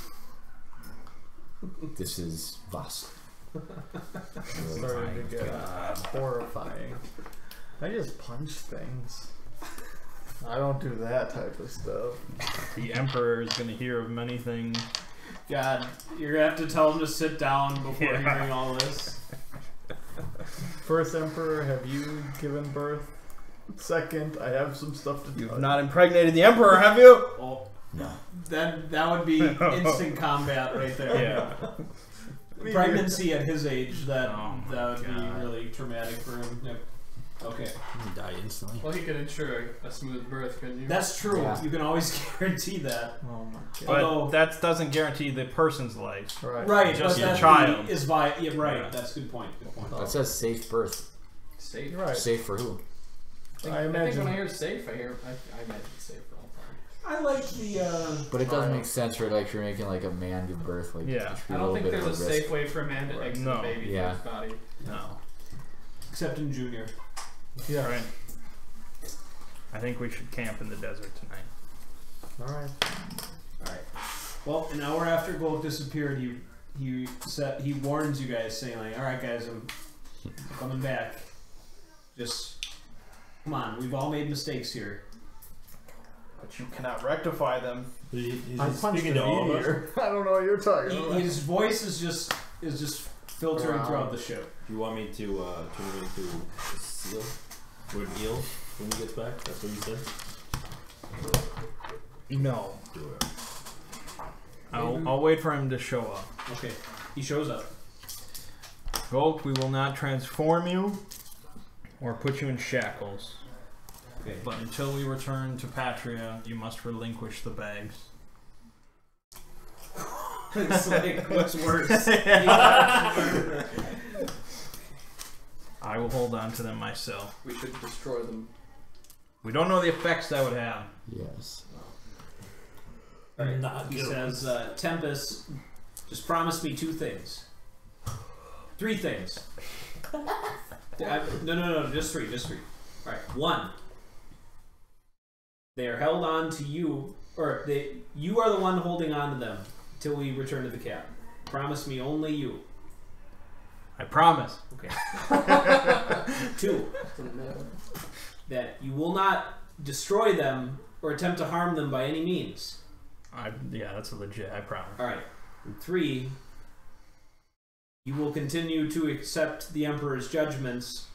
[SPEAKER 7] This is Vas.
[SPEAKER 3] Starting to get horrifying. I just punch things. I don't do that type of stuff.
[SPEAKER 4] The Emperor is going to hear of many things.
[SPEAKER 5] God, you're gonna have to tell him to sit down before
[SPEAKER 4] Yeah.
[SPEAKER 5] hearing all this.
[SPEAKER 3] First Emperor, have you given birth? Second, I have some stuff to do.
[SPEAKER 4] You've not impregnated the Emperor, have you?
[SPEAKER 5] Oh,
[SPEAKER 7] No.
[SPEAKER 5] that would be instant combat right there.
[SPEAKER 4] Yeah.
[SPEAKER 5] Pregnancy at his age, that
[SPEAKER 4] Oh my
[SPEAKER 5] that would
[SPEAKER 4] God.
[SPEAKER 5] be really traumatic for him. Yep. Okay,
[SPEAKER 6] You die instantly.
[SPEAKER 2] Well, he could ensure a smooth birth, couldn't you?
[SPEAKER 5] that's true.
[SPEAKER 7] Yeah.
[SPEAKER 5] You can always guarantee that.
[SPEAKER 3] Oh my god.
[SPEAKER 4] But
[SPEAKER 5] Although-
[SPEAKER 4] that doesn't guarantee the person's life.
[SPEAKER 3] Right.
[SPEAKER 5] Right,
[SPEAKER 4] Just
[SPEAKER 5] but
[SPEAKER 4] your
[SPEAKER 5] that
[SPEAKER 4] child.
[SPEAKER 5] is yeah, right.
[SPEAKER 4] Yeah.
[SPEAKER 5] That's a good point. Good point.
[SPEAKER 7] That says safe birth.
[SPEAKER 2] safe.
[SPEAKER 3] You're right.
[SPEAKER 7] Safe for who?
[SPEAKER 3] I
[SPEAKER 2] I think
[SPEAKER 3] imagine.
[SPEAKER 2] when I hear safe, I imagine safe for all time.
[SPEAKER 5] I like the.
[SPEAKER 7] But it doesn't make sense for like you're making like a man give birth. Like
[SPEAKER 4] Yeah.
[SPEAKER 7] there should be
[SPEAKER 2] I
[SPEAKER 7] a
[SPEAKER 2] don't
[SPEAKER 7] little
[SPEAKER 2] think
[SPEAKER 7] bit
[SPEAKER 2] there's
[SPEAKER 7] of
[SPEAKER 2] a
[SPEAKER 7] risk.
[SPEAKER 2] safe way for a man to exit
[SPEAKER 4] No.
[SPEAKER 2] a baby
[SPEAKER 7] Yeah.
[SPEAKER 2] from his body.
[SPEAKER 4] No.
[SPEAKER 5] Except in Junior.
[SPEAKER 3] Yeah.
[SPEAKER 4] Right. I think we should camp in the desert tonight.
[SPEAKER 3] All right.
[SPEAKER 5] Alright. Well, an hour after Gold disappeared, he warns you guys, saying like, "All right, guys, I'm coming back. Just come on. We've all made mistakes here."
[SPEAKER 4] But you cannot rectify them.
[SPEAKER 8] He's
[SPEAKER 3] I
[SPEAKER 8] just
[SPEAKER 3] punched
[SPEAKER 8] speaking
[SPEAKER 3] a
[SPEAKER 8] to all of us.
[SPEAKER 3] meteor. I don't know what you're talking about.
[SPEAKER 5] His voice is just filtering
[SPEAKER 3] Wow.
[SPEAKER 5] throughout the ship.
[SPEAKER 8] Do you want me to turn him into a seal or an eel when he gets back? That's what you said.
[SPEAKER 4] No.
[SPEAKER 8] Do it.
[SPEAKER 4] I'll wait for him to show up.
[SPEAKER 5] Okay, he shows up.
[SPEAKER 4] Volk, we will not transform you or put you in shackles.
[SPEAKER 5] Okay.
[SPEAKER 4] But until we return to Patria, you must relinquish the bags.
[SPEAKER 5] It's like, what's worse?
[SPEAKER 4] I will hold on to them myself.
[SPEAKER 2] We should destroy them.
[SPEAKER 4] We don't know the effects that would have.
[SPEAKER 7] Yes.
[SPEAKER 5] Alright,
[SPEAKER 8] Not
[SPEAKER 5] he
[SPEAKER 8] good.
[SPEAKER 5] says, Tempest, just promise me 2 things. 3 things. No, just 3. Alright, 1. They are held on to you, or you are the one holding on to them till we return to the cab. Promise me only you.
[SPEAKER 4] I promise.
[SPEAKER 5] Okay. 2. That you will not destroy them or attempt to harm them by any means.
[SPEAKER 4] Yeah, that's legit. I promise.
[SPEAKER 5] Alright. 3. You will continue to accept the Emperor's judgments,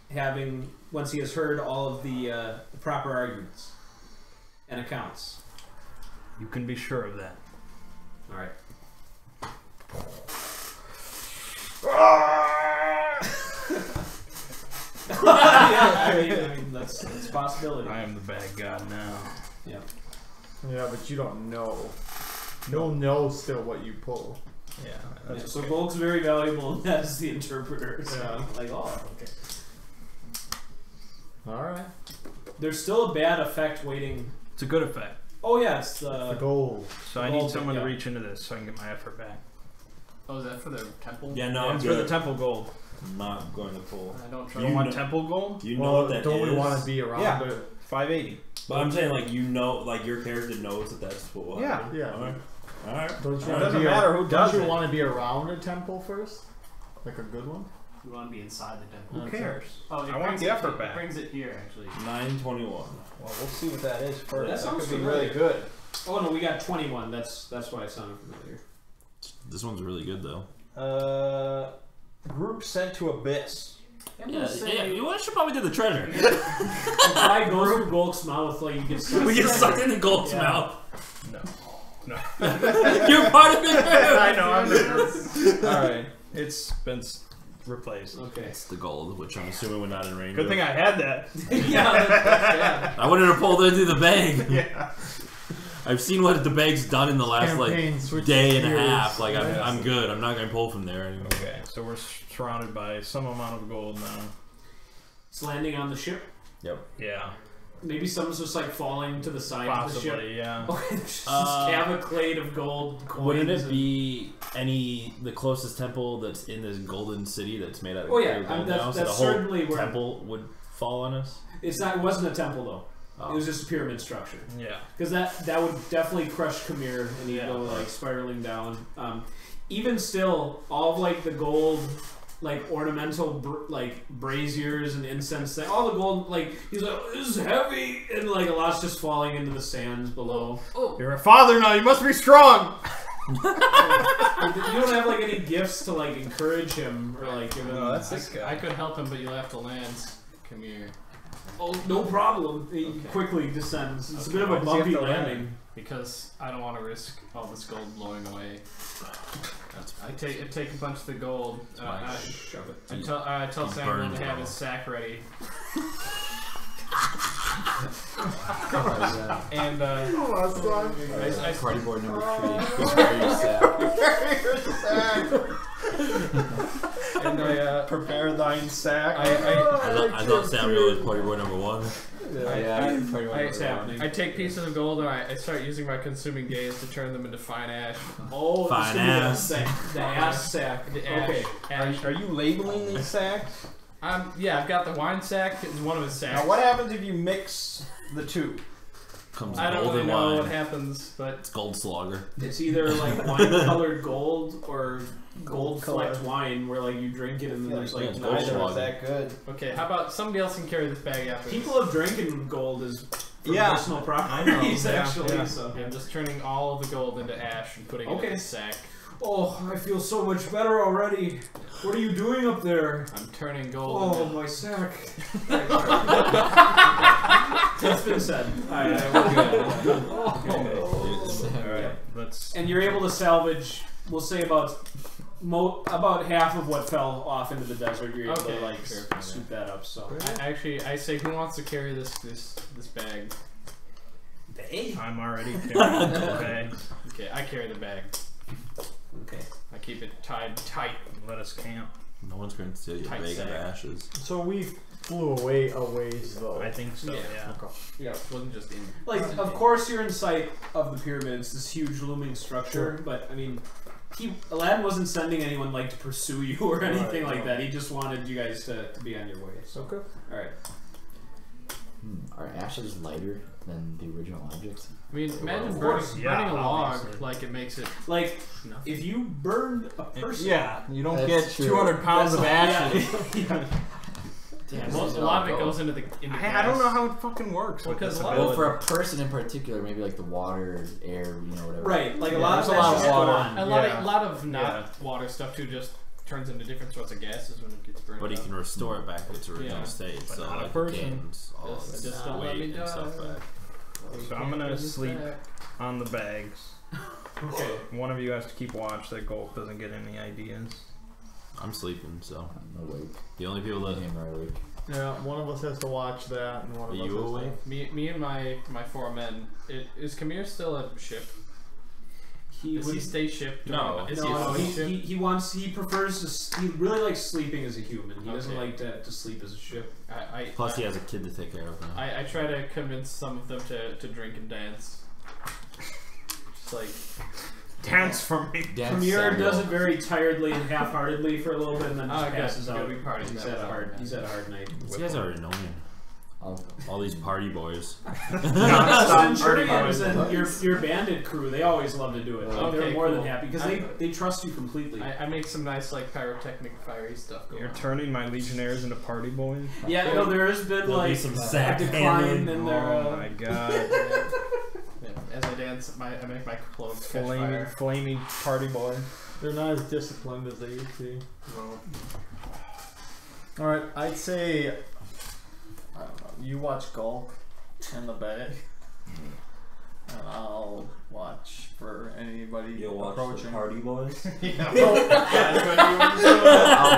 [SPEAKER 5] once he has heard all of the proper arguments and accounts.
[SPEAKER 4] You can be sure of that.
[SPEAKER 5] Alright. Yeah, I mean that's a possibility.
[SPEAKER 4] I am the bad god now.
[SPEAKER 5] Yeah.
[SPEAKER 3] Yeah, but you don't know. You'll know still what you pull.
[SPEAKER 4] Yeah.
[SPEAKER 5] Yeah,
[SPEAKER 4] That's
[SPEAKER 5] so Volk's very valuable as the interpreter. So
[SPEAKER 3] Yeah.
[SPEAKER 5] like, oh, okay.
[SPEAKER 3] All right.
[SPEAKER 5] There's still a bad effect waiting.
[SPEAKER 4] It's a good effect.
[SPEAKER 5] Oh yeah, it's
[SPEAKER 3] The
[SPEAKER 5] the
[SPEAKER 3] gold.
[SPEAKER 4] So I
[SPEAKER 5] Well,
[SPEAKER 4] need someone
[SPEAKER 5] yeah.
[SPEAKER 4] to reach into this so I can get my effort back.
[SPEAKER 2] Oh, is that for the temple?
[SPEAKER 8] Yeah, no,
[SPEAKER 4] Yeah,
[SPEAKER 8] I'm
[SPEAKER 4] it's for the
[SPEAKER 8] good.
[SPEAKER 4] temple gold.
[SPEAKER 6] I'm not going to pull.
[SPEAKER 2] I don't
[SPEAKER 4] You
[SPEAKER 2] trust.
[SPEAKER 4] don't want
[SPEAKER 6] know-
[SPEAKER 4] temple gold?
[SPEAKER 6] You know
[SPEAKER 3] Well,
[SPEAKER 6] what that
[SPEAKER 3] don't we
[SPEAKER 6] is?
[SPEAKER 3] want to be around
[SPEAKER 4] Yeah.
[SPEAKER 3] it?
[SPEAKER 4] 580.
[SPEAKER 6] But I'm saying, like, you know, like, your character knows that that's what will
[SPEAKER 4] Yeah.
[SPEAKER 6] happen.
[SPEAKER 3] Yeah.
[SPEAKER 6] Alright. Alright.
[SPEAKER 3] Don't you
[SPEAKER 4] It
[SPEAKER 3] want to
[SPEAKER 4] doesn't
[SPEAKER 3] be
[SPEAKER 4] matter who does
[SPEAKER 3] Don't you
[SPEAKER 4] it.
[SPEAKER 3] want to be around a temple first? Like a good one?
[SPEAKER 2] We want to be inside the temple.
[SPEAKER 4] Who cares?
[SPEAKER 2] Oh, it
[SPEAKER 4] I want
[SPEAKER 2] brings
[SPEAKER 4] the
[SPEAKER 2] it-
[SPEAKER 4] effort
[SPEAKER 2] it
[SPEAKER 4] back.
[SPEAKER 2] brings it here, actually.
[SPEAKER 6] 921.
[SPEAKER 4] Well, we'll see what that is first.
[SPEAKER 5] That sounds
[SPEAKER 4] could be
[SPEAKER 5] familiar.
[SPEAKER 4] really good.
[SPEAKER 5] Oh no, we got 21. That's why it sounded familiar.
[SPEAKER 6] This one's really good, though.
[SPEAKER 4] Group sent to Abyss.
[SPEAKER 6] Yeah, you should probably do the treasure.
[SPEAKER 5] If I go through Golk's mouth, like you get sucked.
[SPEAKER 6] We get sucked into Gold's
[SPEAKER 5] Yeah.
[SPEAKER 6] mouth.
[SPEAKER 4] No.
[SPEAKER 6] You're part of it.
[SPEAKER 4] I know, I'm the Alright. It's been replaced.
[SPEAKER 5] Okay.
[SPEAKER 6] It's the gold, which I'm assuming we're not in range
[SPEAKER 4] Good
[SPEAKER 6] of.
[SPEAKER 4] thing I had that.
[SPEAKER 5] Yeah.
[SPEAKER 6] I wanted to pull into the bag.
[SPEAKER 4] Yeah.
[SPEAKER 6] I've seen what the bag's done in the last
[SPEAKER 3] Campaign switches
[SPEAKER 6] day and a
[SPEAKER 3] gears.
[SPEAKER 6] half. Like
[SPEAKER 3] Yes.
[SPEAKER 6] I'm good. I'm not gonna pull from there anymore.
[SPEAKER 4] Okay, so we're surrounded by some amount of gold now.
[SPEAKER 5] It's landing on the ship.
[SPEAKER 4] Yeah.
[SPEAKER 5] Maybe someone's just like falling to the side of the ship.
[SPEAKER 4] Possibly, yeah.
[SPEAKER 5] Okay, there's just this cavalcade of gold coins.
[SPEAKER 6] Wouldn't it
[SPEAKER 5] and-
[SPEAKER 6] be the closest temple that's in this golden city that's made out of
[SPEAKER 5] Oh, yeah,
[SPEAKER 6] pure gold
[SPEAKER 5] that's-
[SPEAKER 6] now? So
[SPEAKER 5] that's
[SPEAKER 6] the whole
[SPEAKER 5] certainly where-
[SPEAKER 6] temple would fall on us.
[SPEAKER 5] It's not. It wasn't a temple though.
[SPEAKER 6] Oh.
[SPEAKER 5] It was just a pyramid structure.
[SPEAKER 4] Yeah.
[SPEAKER 5] Because that would definitely crush Khmer and he'd
[SPEAKER 4] Yeah.
[SPEAKER 5] go like spiraling down. Even still, all of like the gold, like ornamental like braziers and incense thing, all the gold, like he's like, this is heavy, and like a lot's just falling into the sands below.
[SPEAKER 4] You're a father now, you must be strong!
[SPEAKER 5] You don't have like any gifts to like encourage him or like give him.
[SPEAKER 4] No, that's this guy.
[SPEAKER 2] I could help him, but you'll have to land. Come here.
[SPEAKER 5] Oh, no problem. He
[SPEAKER 2] Okay.
[SPEAKER 5] quickly descends. It's
[SPEAKER 4] Okay,
[SPEAKER 5] a bit
[SPEAKER 4] why
[SPEAKER 5] of a
[SPEAKER 4] does he have
[SPEAKER 5] bumpy
[SPEAKER 4] to land?
[SPEAKER 5] landing.
[SPEAKER 2] Because I don't want to risk all this gold blowing away. I take a bunch of the gold.
[SPEAKER 6] Shove it.
[SPEAKER 2] I tell
[SPEAKER 6] He
[SPEAKER 2] Samuel
[SPEAKER 6] burns
[SPEAKER 2] to have
[SPEAKER 6] it
[SPEAKER 2] his
[SPEAKER 6] all.
[SPEAKER 2] sack ready.
[SPEAKER 7] Oh,
[SPEAKER 2] And I
[SPEAKER 7] Party board number 3. Prepare your sack.
[SPEAKER 2] and I
[SPEAKER 4] Prepare thine sack.
[SPEAKER 6] I thought Samuel was party boy number 1.
[SPEAKER 7] Yeah, party board
[SPEAKER 5] It's
[SPEAKER 7] number
[SPEAKER 5] happening.
[SPEAKER 2] I take pieces of gold and I start using my consuming gaze to turn them into fine ash.
[SPEAKER 5] Oh,
[SPEAKER 6] Fine
[SPEAKER 5] this is
[SPEAKER 6] ass.
[SPEAKER 5] the ass sack.
[SPEAKER 2] The ash.
[SPEAKER 5] Okay.
[SPEAKER 2] Ash.
[SPEAKER 4] Are you labeling these sacks?
[SPEAKER 2] Yeah, I've got the wine sack. It's one of his sacks.
[SPEAKER 4] Now, what happens if you mix the two?
[SPEAKER 6] Comes
[SPEAKER 2] I don't
[SPEAKER 6] gold
[SPEAKER 2] really
[SPEAKER 6] and
[SPEAKER 2] know
[SPEAKER 6] wine.
[SPEAKER 2] what happens, but
[SPEAKER 6] It's gold slogger.
[SPEAKER 5] It's either like wine-colored gold or gold-flecked
[SPEAKER 4] color.
[SPEAKER 5] wine, where like you drink it and then there's like
[SPEAKER 6] it's
[SPEAKER 5] neither.
[SPEAKER 6] gold
[SPEAKER 4] is that good.
[SPEAKER 2] okay. How about somebody else can carry this bag after? this?
[SPEAKER 5] People have drinking gold as for
[SPEAKER 4] Yeah,
[SPEAKER 5] personal
[SPEAKER 4] I
[SPEAKER 5] properties,
[SPEAKER 4] know. Yeah,
[SPEAKER 5] actually.
[SPEAKER 4] yeah.
[SPEAKER 5] So.
[SPEAKER 2] I'm just turning all of the gold into ash and putting it
[SPEAKER 5] Okay.
[SPEAKER 2] in a sack.
[SPEAKER 5] Oh, I feel so much better already. What are you doing up there?
[SPEAKER 2] I'm turning gold.
[SPEAKER 5] Oh,
[SPEAKER 2] into...
[SPEAKER 5] my sack. It's been said. Alright,
[SPEAKER 4] Alright, let's.
[SPEAKER 5] and you're able to salvage, we'll say about half of what fell off into the desert. You're able
[SPEAKER 2] Okay,
[SPEAKER 5] to like
[SPEAKER 2] sure.
[SPEAKER 5] scoop that up. So
[SPEAKER 2] I say, who wants to carry this bag?
[SPEAKER 4] I'm already carrying the bag.
[SPEAKER 2] Okay, I carry the bag.
[SPEAKER 5] okay.
[SPEAKER 2] I keep it tied tight.
[SPEAKER 4] Let us camp.
[SPEAKER 6] No one's going to steal your
[SPEAKER 2] Tight
[SPEAKER 6] bag of
[SPEAKER 2] sack.
[SPEAKER 6] ashes.
[SPEAKER 3] So we flew away a ways though.
[SPEAKER 4] I think so,
[SPEAKER 2] Yeah.
[SPEAKER 4] yeah.
[SPEAKER 5] Yeah.
[SPEAKER 2] It wasn't just in.
[SPEAKER 5] Like, of course, you're in sight of the pyramids, this huge looming structure. But I mean, Aladdin wasn't sending anyone like to pursue you or anything like that. He just wanted you guys to be on your way. So,
[SPEAKER 3] Okay.
[SPEAKER 5] all right.
[SPEAKER 7] Are ashes lighter than the original objects?
[SPEAKER 2] I mean, imagine
[SPEAKER 5] Of
[SPEAKER 2] burning,
[SPEAKER 5] course,
[SPEAKER 4] yeah,
[SPEAKER 2] burning a log,
[SPEAKER 4] obviously.
[SPEAKER 2] like it makes it
[SPEAKER 5] Like,
[SPEAKER 2] nothing.
[SPEAKER 5] if you burned a person,
[SPEAKER 4] Yeah, you don't
[SPEAKER 7] That's
[SPEAKER 4] get
[SPEAKER 7] true.
[SPEAKER 4] 200 pounds of
[SPEAKER 5] that's-
[SPEAKER 4] ashes.
[SPEAKER 5] yeah.
[SPEAKER 2] Yeah,
[SPEAKER 7] This
[SPEAKER 2] most,
[SPEAKER 7] is
[SPEAKER 2] a lot of
[SPEAKER 7] not
[SPEAKER 2] it
[SPEAKER 7] gold.
[SPEAKER 2] goes into the gas.
[SPEAKER 4] I don't know how it fucking works.
[SPEAKER 2] Well,
[SPEAKER 4] with
[SPEAKER 2] 'cause
[SPEAKER 4] this
[SPEAKER 2] a lot of-
[SPEAKER 7] Well,
[SPEAKER 4] ability.
[SPEAKER 7] for a person in particular, maybe like the water, air, whatever.
[SPEAKER 5] Right, like a
[SPEAKER 2] Yeah,
[SPEAKER 5] lot of
[SPEAKER 4] there's a lot
[SPEAKER 5] that's
[SPEAKER 4] of
[SPEAKER 5] just
[SPEAKER 4] water.
[SPEAKER 5] gone.
[SPEAKER 2] A lot,
[SPEAKER 4] Yeah.
[SPEAKER 2] of, lot of not
[SPEAKER 4] Yeah.
[SPEAKER 2] water stuff too just turns into different sorts of gases when it gets burned.
[SPEAKER 6] But he
[SPEAKER 2] up.
[SPEAKER 6] can restore it back to its original
[SPEAKER 2] Yeah.
[SPEAKER 6] state.
[SPEAKER 4] But
[SPEAKER 6] So
[SPEAKER 4] not a
[SPEAKER 6] like
[SPEAKER 4] person.
[SPEAKER 6] gains all
[SPEAKER 2] Just-
[SPEAKER 6] its
[SPEAKER 2] just don't let
[SPEAKER 6] weight
[SPEAKER 2] me
[SPEAKER 6] and stuff
[SPEAKER 2] die.
[SPEAKER 6] back.
[SPEAKER 4] So I'm gonna
[SPEAKER 2] It's
[SPEAKER 4] sleep
[SPEAKER 2] back.
[SPEAKER 4] on the bags.
[SPEAKER 5] Okay.
[SPEAKER 4] One of you has to keep watch that Golf doesn't get any ideas.
[SPEAKER 6] I'm sleeping, so
[SPEAKER 7] I'm awake.
[SPEAKER 6] the only people that
[SPEAKER 7] Me and are awake.
[SPEAKER 3] Yeah, one of us has to watch that, and one of
[SPEAKER 6] Are
[SPEAKER 3] us
[SPEAKER 6] you
[SPEAKER 3] has
[SPEAKER 6] awake?
[SPEAKER 2] Me and my 4 men. Is Khmer still a ship?
[SPEAKER 5] He
[SPEAKER 2] Does
[SPEAKER 5] would
[SPEAKER 2] he stay ship?
[SPEAKER 6] No.
[SPEAKER 2] Is
[SPEAKER 5] no,
[SPEAKER 2] he a ship?
[SPEAKER 5] he prefers he really likes sleeping as a human. He doesn't
[SPEAKER 2] Okay.
[SPEAKER 5] like to sleep as a ship.
[SPEAKER 6] Plus he has a kid to take care of now.
[SPEAKER 2] I try to convince some of them to drink and dance. Just like
[SPEAKER 4] Dance for me.
[SPEAKER 7] Dance
[SPEAKER 5] Premier
[SPEAKER 7] Samuel.
[SPEAKER 5] does it very tiredly and half-heartedly for a little bit, and then just
[SPEAKER 2] Oh, good.
[SPEAKER 5] passes
[SPEAKER 2] Good,
[SPEAKER 5] out.
[SPEAKER 2] we partied
[SPEAKER 5] He's
[SPEAKER 2] that
[SPEAKER 5] had a
[SPEAKER 2] out,
[SPEAKER 5] hard.
[SPEAKER 2] man.
[SPEAKER 5] He's had a hard night.
[SPEAKER 6] You guys already know me.
[SPEAKER 7] I'll-
[SPEAKER 6] All these party boys.
[SPEAKER 5] Centurions and your bandit crew, they always love to do it. Like,
[SPEAKER 2] Okay,
[SPEAKER 5] they're more than
[SPEAKER 2] cool.
[SPEAKER 5] happy because they trust you completely.
[SPEAKER 2] I make some nice like pyrotechnic fiery stuff going
[SPEAKER 4] You're
[SPEAKER 2] on.
[SPEAKER 4] turning my legionnaires into party boys?
[SPEAKER 5] Yeah, no, there has been
[SPEAKER 6] There'll
[SPEAKER 5] like
[SPEAKER 6] be some
[SPEAKER 5] a
[SPEAKER 6] sack
[SPEAKER 5] decline
[SPEAKER 6] handling.
[SPEAKER 5] in their.
[SPEAKER 4] Oh my god.
[SPEAKER 2] Yeah, as I dance, I make my clothes catch
[SPEAKER 4] flaming,
[SPEAKER 2] fire.
[SPEAKER 4] flaming party boy.
[SPEAKER 3] They're not as disciplined as they used to be.
[SPEAKER 2] Well,
[SPEAKER 3] Alright, I'd say, I don't know, you watch Gulk in the bay. And I'll watch for anybody
[SPEAKER 8] You'll watch
[SPEAKER 3] approaching.
[SPEAKER 8] the party boys.
[SPEAKER 7] I'll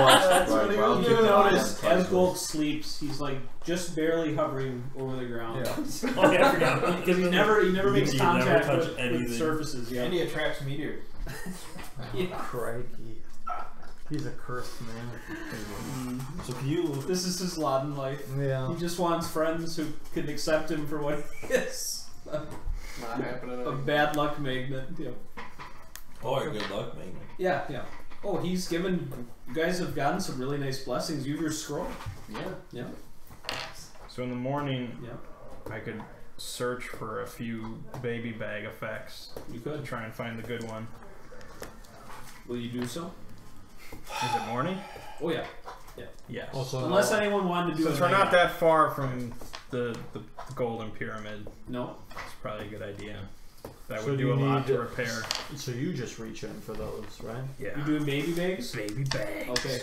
[SPEAKER 7] watch.
[SPEAKER 5] That's
[SPEAKER 7] right,
[SPEAKER 5] what he
[SPEAKER 7] I'll
[SPEAKER 5] was
[SPEAKER 7] keep
[SPEAKER 5] doing.
[SPEAKER 7] an eye on
[SPEAKER 5] Notice
[SPEAKER 7] party
[SPEAKER 5] as
[SPEAKER 7] boys.
[SPEAKER 5] Gold sleeps, he's like just barely hovering over the ground.
[SPEAKER 3] Yeah.
[SPEAKER 8] Oh yeah, I forgot.
[SPEAKER 5] Because he never makes
[SPEAKER 8] You never
[SPEAKER 5] contact
[SPEAKER 8] touch
[SPEAKER 5] with
[SPEAKER 8] anything.
[SPEAKER 5] surfaces. Yeah.
[SPEAKER 1] And he attracts meteors.
[SPEAKER 5] Yeah.
[SPEAKER 3] Crikey. He's a cursed man.
[SPEAKER 8] So can you?
[SPEAKER 5] This is his lot in life.
[SPEAKER 3] Yeah.
[SPEAKER 5] He just wants friends who can accept him for what he is.
[SPEAKER 2] not happening.
[SPEAKER 5] A bad luck magnet. Yeah.
[SPEAKER 8] Boy, good luck, man.
[SPEAKER 5] Yeah, yeah. Oh, he's given. You guys have gotten some really nice blessings. Use your scroll.
[SPEAKER 2] Yeah.
[SPEAKER 5] Yeah.
[SPEAKER 4] So in the morning,
[SPEAKER 5] Yeah.
[SPEAKER 4] I could search for a few baby bag effects
[SPEAKER 5] You
[SPEAKER 4] to
[SPEAKER 5] could.
[SPEAKER 4] try and find the good one.
[SPEAKER 5] Will you do so?
[SPEAKER 4] Is it morning?
[SPEAKER 5] Oh yeah.
[SPEAKER 4] Yes.
[SPEAKER 3] Also,
[SPEAKER 5] Unless anyone wanted to do it.
[SPEAKER 4] Since we're not that far from the golden pyramid,
[SPEAKER 5] No.
[SPEAKER 4] it's probably a good idea. That
[SPEAKER 3] So
[SPEAKER 4] would
[SPEAKER 3] do
[SPEAKER 4] do a
[SPEAKER 3] you
[SPEAKER 4] lot
[SPEAKER 3] need
[SPEAKER 4] to
[SPEAKER 3] to-
[SPEAKER 4] repair.
[SPEAKER 3] so you just reach in for those, right?
[SPEAKER 4] Yeah.
[SPEAKER 5] You doing baby bags?
[SPEAKER 4] Baby bags.
[SPEAKER 5] Okay.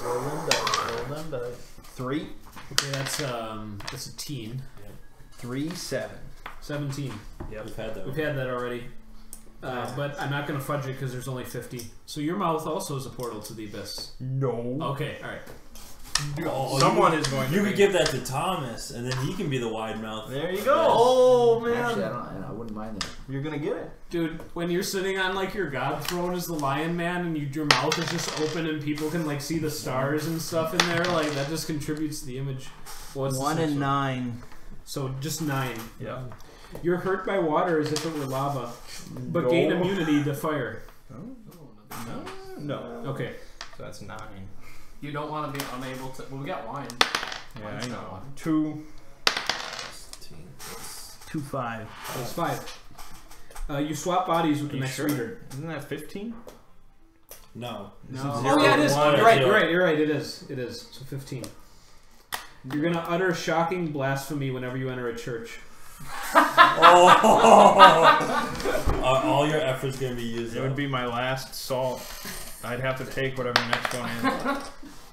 [SPEAKER 3] Roll them dice. Roll them dice.
[SPEAKER 4] 3,
[SPEAKER 5] Okay, that's a teen.
[SPEAKER 4] 3, 7.
[SPEAKER 5] 17.
[SPEAKER 8] We've had that.
[SPEAKER 5] We've had that already. But I'm not going to fudge it because there's only 50. So your mouth also is a portal to the abyss.
[SPEAKER 4] No.
[SPEAKER 5] Okay, alright.
[SPEAKER 8] Oh,
[SPEAKER 4] Someone is going to.
[SPEAKER 8] You
[SPEAKER 4] be.
[SPEAKER 8] could give that to Thomas, and then he can be the wide mouth.
[SPEAKER 4] There you go.
[SPEAKER 3] Oh
[SPEAKER 7] Actually, I wouldn't mind that.
[SPEAKER 4] You're gonna get it.
[SPEAKER 5] Dude, when you're sitting on like your god throne as the lion man and your mouth is just open and people can like see the stars and stuff in there, like that just contributes to the image. What's the
[SPEAKER 4] 1
[SPEAKER 5] next
[SPEAKER 4] and
[SPEAKER 5] one?
[SPEAKER 4] 9.
[SPEAKER 5] So just 9.
[SPEAKER 4] Yeah.
[SPEAKER 5] You're hurt by water as if it were lava, but
[SPEAKER 4] No.
[SPEAKER 5] gain immunity to fire.
[SPEAKER 4] No.
[SPEAKER 5] Okay.
[SPEAKER 4] So that's 9.
[SPEAKER 2] You don't want to be unable to. Well, we got wine.
[SPEAKER 4] Yeah,
[SPEAKER 2] Mine's
[SPEAKER 4] I
[SPEAKER 2] not
[SPEAKER 4] know.
[SPEAKER 2] one.
[SPEAKER 4] 2, 2, 5.
[SPEAKER 5] That's 5. You swap bodies with the
[SPEAKER 4] You
[SPEAKER 5] next
[SPEAKER 4] sure?
[SPEAKER 5] reader.
[SPEAKER 4] Isn't that 15?
[SPEAKER 8] No.
[SPEAKER 5] No.
[SPEAKER 8] Zero,
[SPEAKER 5] Oh yeah, it is.
[SPEAKER 8] one,
[SPEAKER 5] You're right.
[SPEAKER 8] zero.
[SPEAKER 5] You're right. You're right. It is. It is. So 15. You're gonna utter shocking blasphemy whenever you enter a church.
[SPEAKER 8] All your efforts gonna be used.
[SPEAKER 4] It would be my last salt. I'd have to take whatever the next one is.